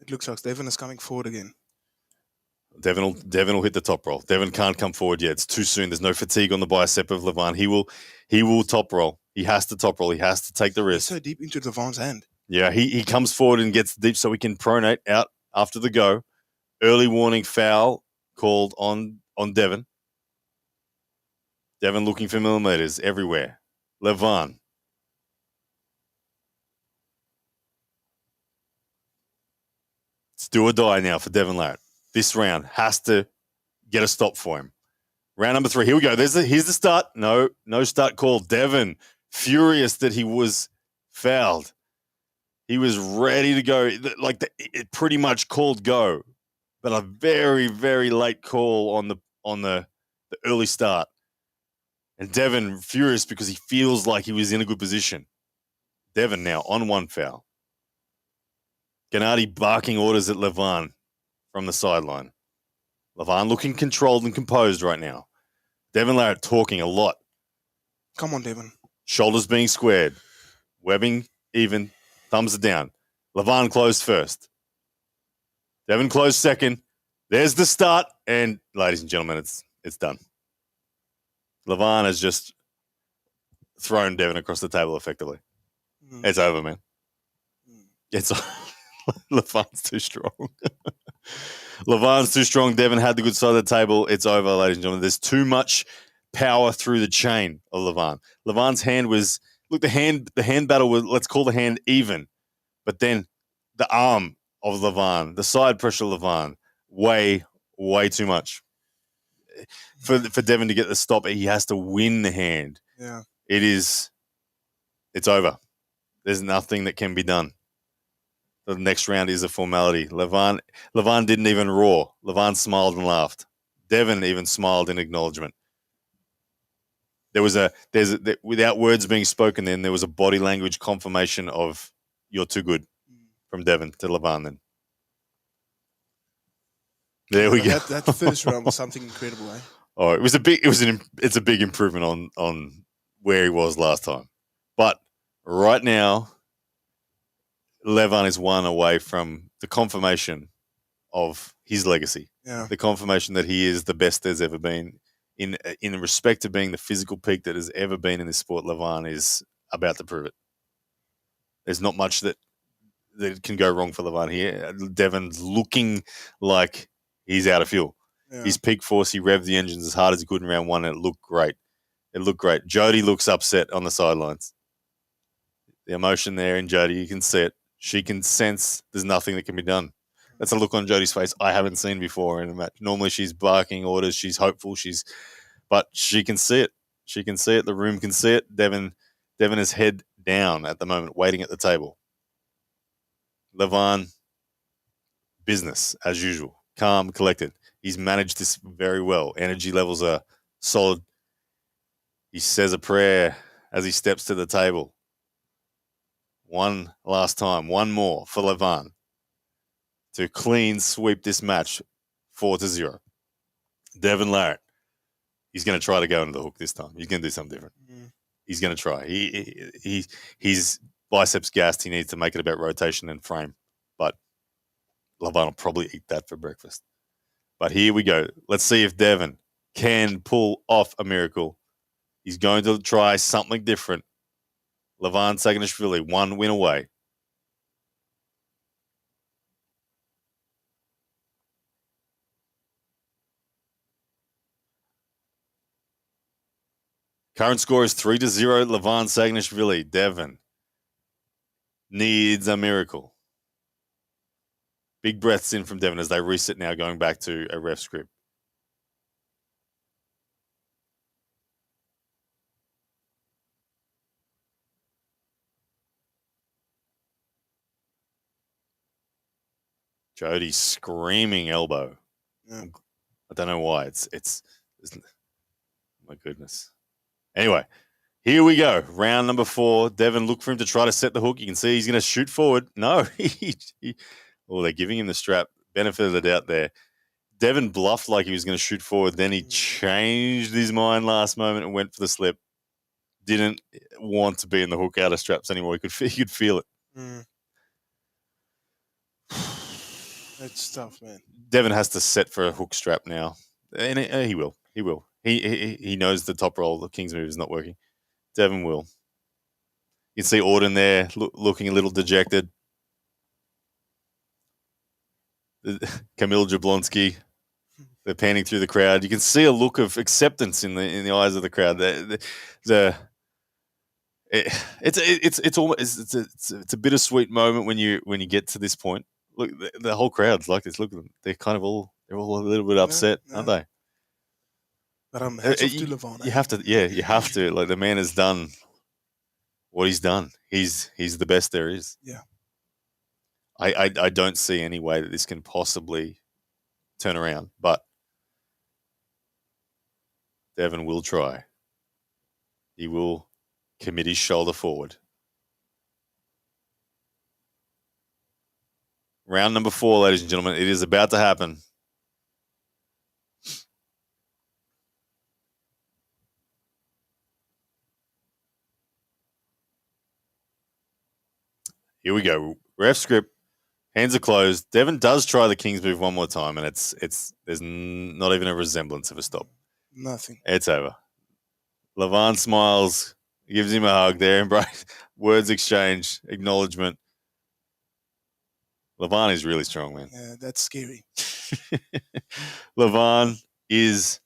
It looks like Devon is coming forward again. Devon will hit the top roll. Devon can't come forward yet. It's too soon. There's no fatigue on the bicep of Lavan. He will top roll. He has to top roll. He has to take the risk. He's so deep into Lavan's hand. Yeah, he comes forward and gets deep so he can pronate out after the go. Early warning foul called on Devon. Devon looking for millimeters everywhere. Lavan. It's do or die now for Devon Larratt. This round has to get a stop for him. Round number 3. Here we go. Here's the start. No start call. Devon, furious that he was fouled. He was ready to go. It pretty much called go, but a very, very late call on the early start. And Devon furious because he feels like he was in a good position. Devon now on 1 foul. Gennady barking orders at Lavan from the sideline. Lavan looking controlled and composed right now. Devon Larratt talking a lot. Come on, Devon. Shoulders being squared. Webbing even. Thumbs are down. Lavan closed first. Devon closed second. There's the start. And ladies and gentlemen, it's done. Lavan has just thrown Devon across the table effectively. Mm. It's over, man. It's Lavan's too strong. Lavan's too strong. Devon had the good side of the table. It's over, ladies and gentlemen. There's too much power through the chain of Lavan. Lavan's hand was the hand battle was, let's call the hand even, but then the arm of Lavan, the side pressure of Lavan, way too much. For Devon to get the stop, he has to win the hand. Yeah. It's over. There's nothing that can be done. The next round is a formality. Lavan didn't even roar. Lavan smiled and laughed. Devon even smiled in acknowledgement. Without words being spoken then, there was a body language confirmation of you're too good from Devon to Lavan then. There we go. That first round was something incredible, eh? Oh, it's a big improvement on where he was last time. But right now, Lavan is 1 away from the confirmation of his legacy. Yeah. The confirmation that he is the best there's ever been. In respect to being the physical peak that has ever been in this sport, Lavan is about to prove it. There's not much that can go wrong for Lavan here. Devon's looking like he's out of fuel. Yeah. His peak force, he revved the engines as hard as he could in round 1, and it looked great. Jody looks upset on the sidelines. The emotion there in Jody, you can see it. She can sense there's nothing that can be done. That's a look on Jody's face I haven't seen before in a match. Normally she's barking orders, she's hopeful, but she can see it. She can see it. The room can see it. Devon is head down at the moment, waiting at the table. Lavan, business as usual, calm, collected. He's managed this very well. Energy levels are solid. He says a prayer as he steps to the table. One last time, one more for Lavan to clean sweep this match 4-0. Devon Larratt, he's going to try to go into the hook this time. He's going to do something different. Mm. He's going to try. His biceps gassed. He needs to make it about rotation and frame. But Lavan will probably eat that for breakfast. But here we go. Let's see if Devon can pull off a miracle. He's going to try something different. Levan Saginashvili, 1 win away. Current score is 3-0. Levan Saginashvili. Devon needs a miracle. Big breaths in from Devon as they reset now, going back to a ref script. Jody screaming elbow. Yeah. I don't know why. It's my goodness. Anyway, here we go. Round number 4. Devon, look for him to try to set the hook. You can see he's going to shoot forward. No, they're giving him the strap. Benefit of the doubt there. Devon bluffed like he was going to shoot forward. Then he changed his mind last moment and went for the slip. Didn't want to be in the hook out of straps anymore. He could feel it. Mm. It's tough, man. Devon has to set for a hook strap now. And he will. He will. He knows the top roll, the King's move is not working. Devon will. You can see Auden there looking a little dejected. Kamil Jablonski, they're panning through the crowd. You can see a look of acceptance in the eyes of the crowd. It's a bittersweet moment when you get to this point. Look, the whole crowd's like this. Look at them. They're kind of all a little bit upset, aren't they? But hats off to Lavan. You have to. Like, the man has done what he's done. He's the best there is. Yeah. I don't see any way that this can possibly turn around, but Devon will try. He will commit his shoulder forward. Round number 4, ladies and gentlemen. It is about to happen. Here we go. Ref script. Hands are closed. Devon does try the King's move one more time, and there's not even a resemblance of a stop. Nothing. It's over. Lavan smiles, gives him a hug there, embrace, words exchange, acknowledgement. Lavan is really strong, man. Yeah, that's scary. Lavan is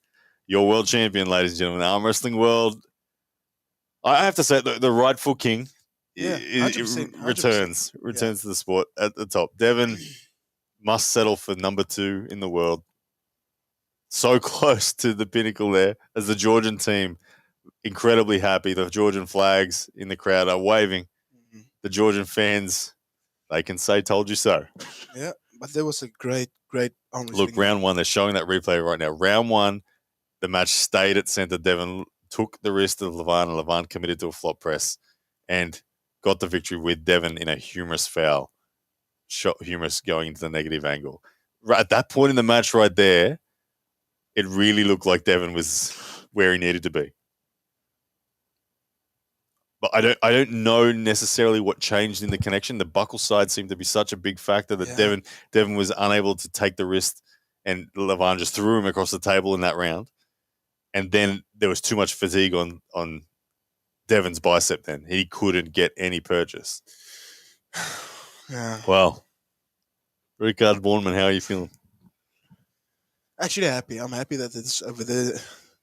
your world champion, ladies and gentlemen. Arm wrestling world. I have to say, the rightful king. Yeah, 100%, returns to the sport at the top. Devon must settle for number 2 in the world. So close to the pinnacle there, as the Georgian team incredibly happy. The Georgian flags in the crowd are waving. Mm-hmm. The Georgian fans, they can say "told you so." Yeah, but there was a great look. Round 1, they're showing that replay right now. Round 1, the match stayed at center. Devon took the wrist of Lavan, and Lavan committed to a flop press and got the victory with Devon in a humorous foul. Humorous going into the negative angle. Right at that point in the match right there, it really looked like Devon was where he needed to be. But I don't know necessarily what changed in the connection. The buckle side seemed to be such a big factor that Devon was unable to take the wrist, and Lavan just threw him across the table in that round. And then there was too much fatigue on Devon's bicep then. He couldn't get any purchase. Yeah. Well, Rickard Borman, how are you feeling? Actually happy. I'm happy that it's over the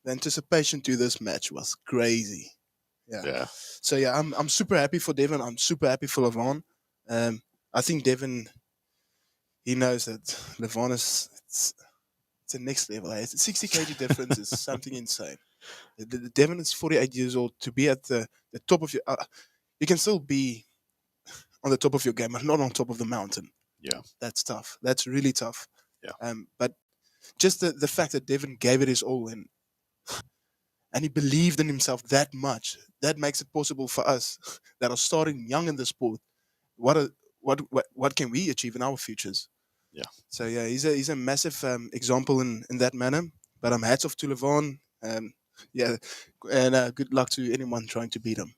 anticipation to this match was crazy. Yeah. So yeah, I'm super happy for Devon. I'm super happy for Lavan. I think Devon, he knows that Lavan it's a next level. It's a 60 kg difference is something insane. Devon is 48 years old. To be at the top of your, you can still be on the top of your game, but not on top of the mountain. Yeah, that's tough. That's really tough. Yeah. But just the fact that Devon gave it his all and he believed in himself that much, that makes it possible for us that are starting young in the sport. What can we achieve in our futures? Yeah. So yeah, he's a massive example in that manner. But hats off to Lavan. Yeah, and good luck to anyone trying to beat him.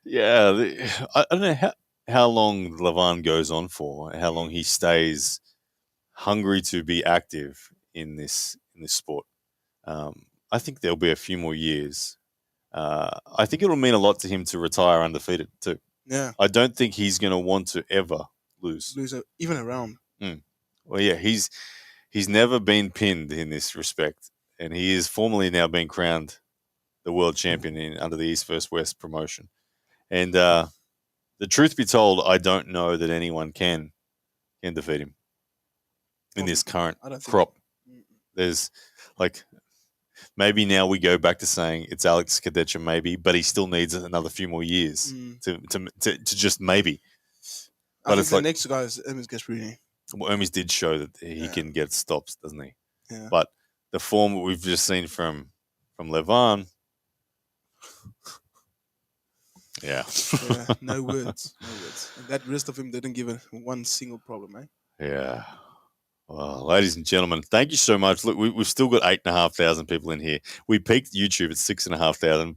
I don't know how long Lavan goes on for, how long he stays hungry to be active in this sport. I think there'll be a few more years. I think it'll mean a lot to him to retire undefeated too. Yeah, I don't think he's going to want to ever lose. Even a round. Well, yeah, he's never been pinned in this respect, and he is formally now being crowned the world champion under the East vs West promotion. And the truth be told, I don't know that anyone can defeat him in this current crop. There's maybe now we go back to saying it's Alex Kadecha maybe, but he still needs another few more years to just maybe. But it's the next guy is Hermes Gasparini. Well, Hermes did show that he can get stops, doesn't he? Yeah. But the form we've just seen from Lavan, yeah, no words. And that wrist of him didn't give one single problem, eh? Yeah. Well, ladies and gentlemen, thank you so much. Look, we've still got 8,500 people in here. We peaked YouTube at 6,500.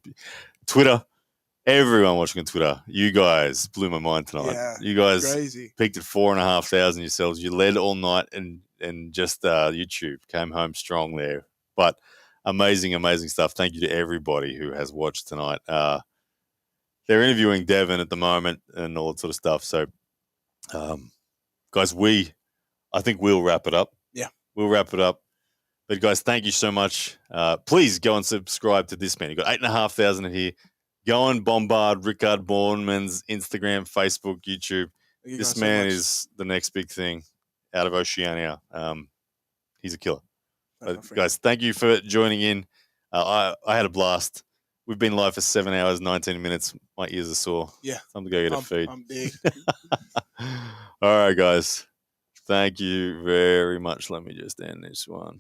Twitter, everyone watching on Twitter, you guys blew my mind tonight. Yeah, you guys crazy. Peaked at 4,500 yourselves. You led all night, and just YouTube came home strong there. But amazing stuff. Thank you to everybody who has watched tonight. They're interviewing Devon at the moment and all that sort of stuff. So, guys, I think we'll wrap it up. Yeah. We'll wrap it up. But guys, thank you so much. Please go and subscribe to this man. You've got 8,500 here. Go and bombard Rickard Borman's Instagram, Facebook, YouTube. This man is the next big thing out of Oceania. He's a killer. Guys, thank you for joining in. I had a blast. We've been live for 7 hours, 19 minutes. My ears are sore. Yeah. Time to go get a feed. I'm big. All right, guys. Thank you very much. Let me just end this one.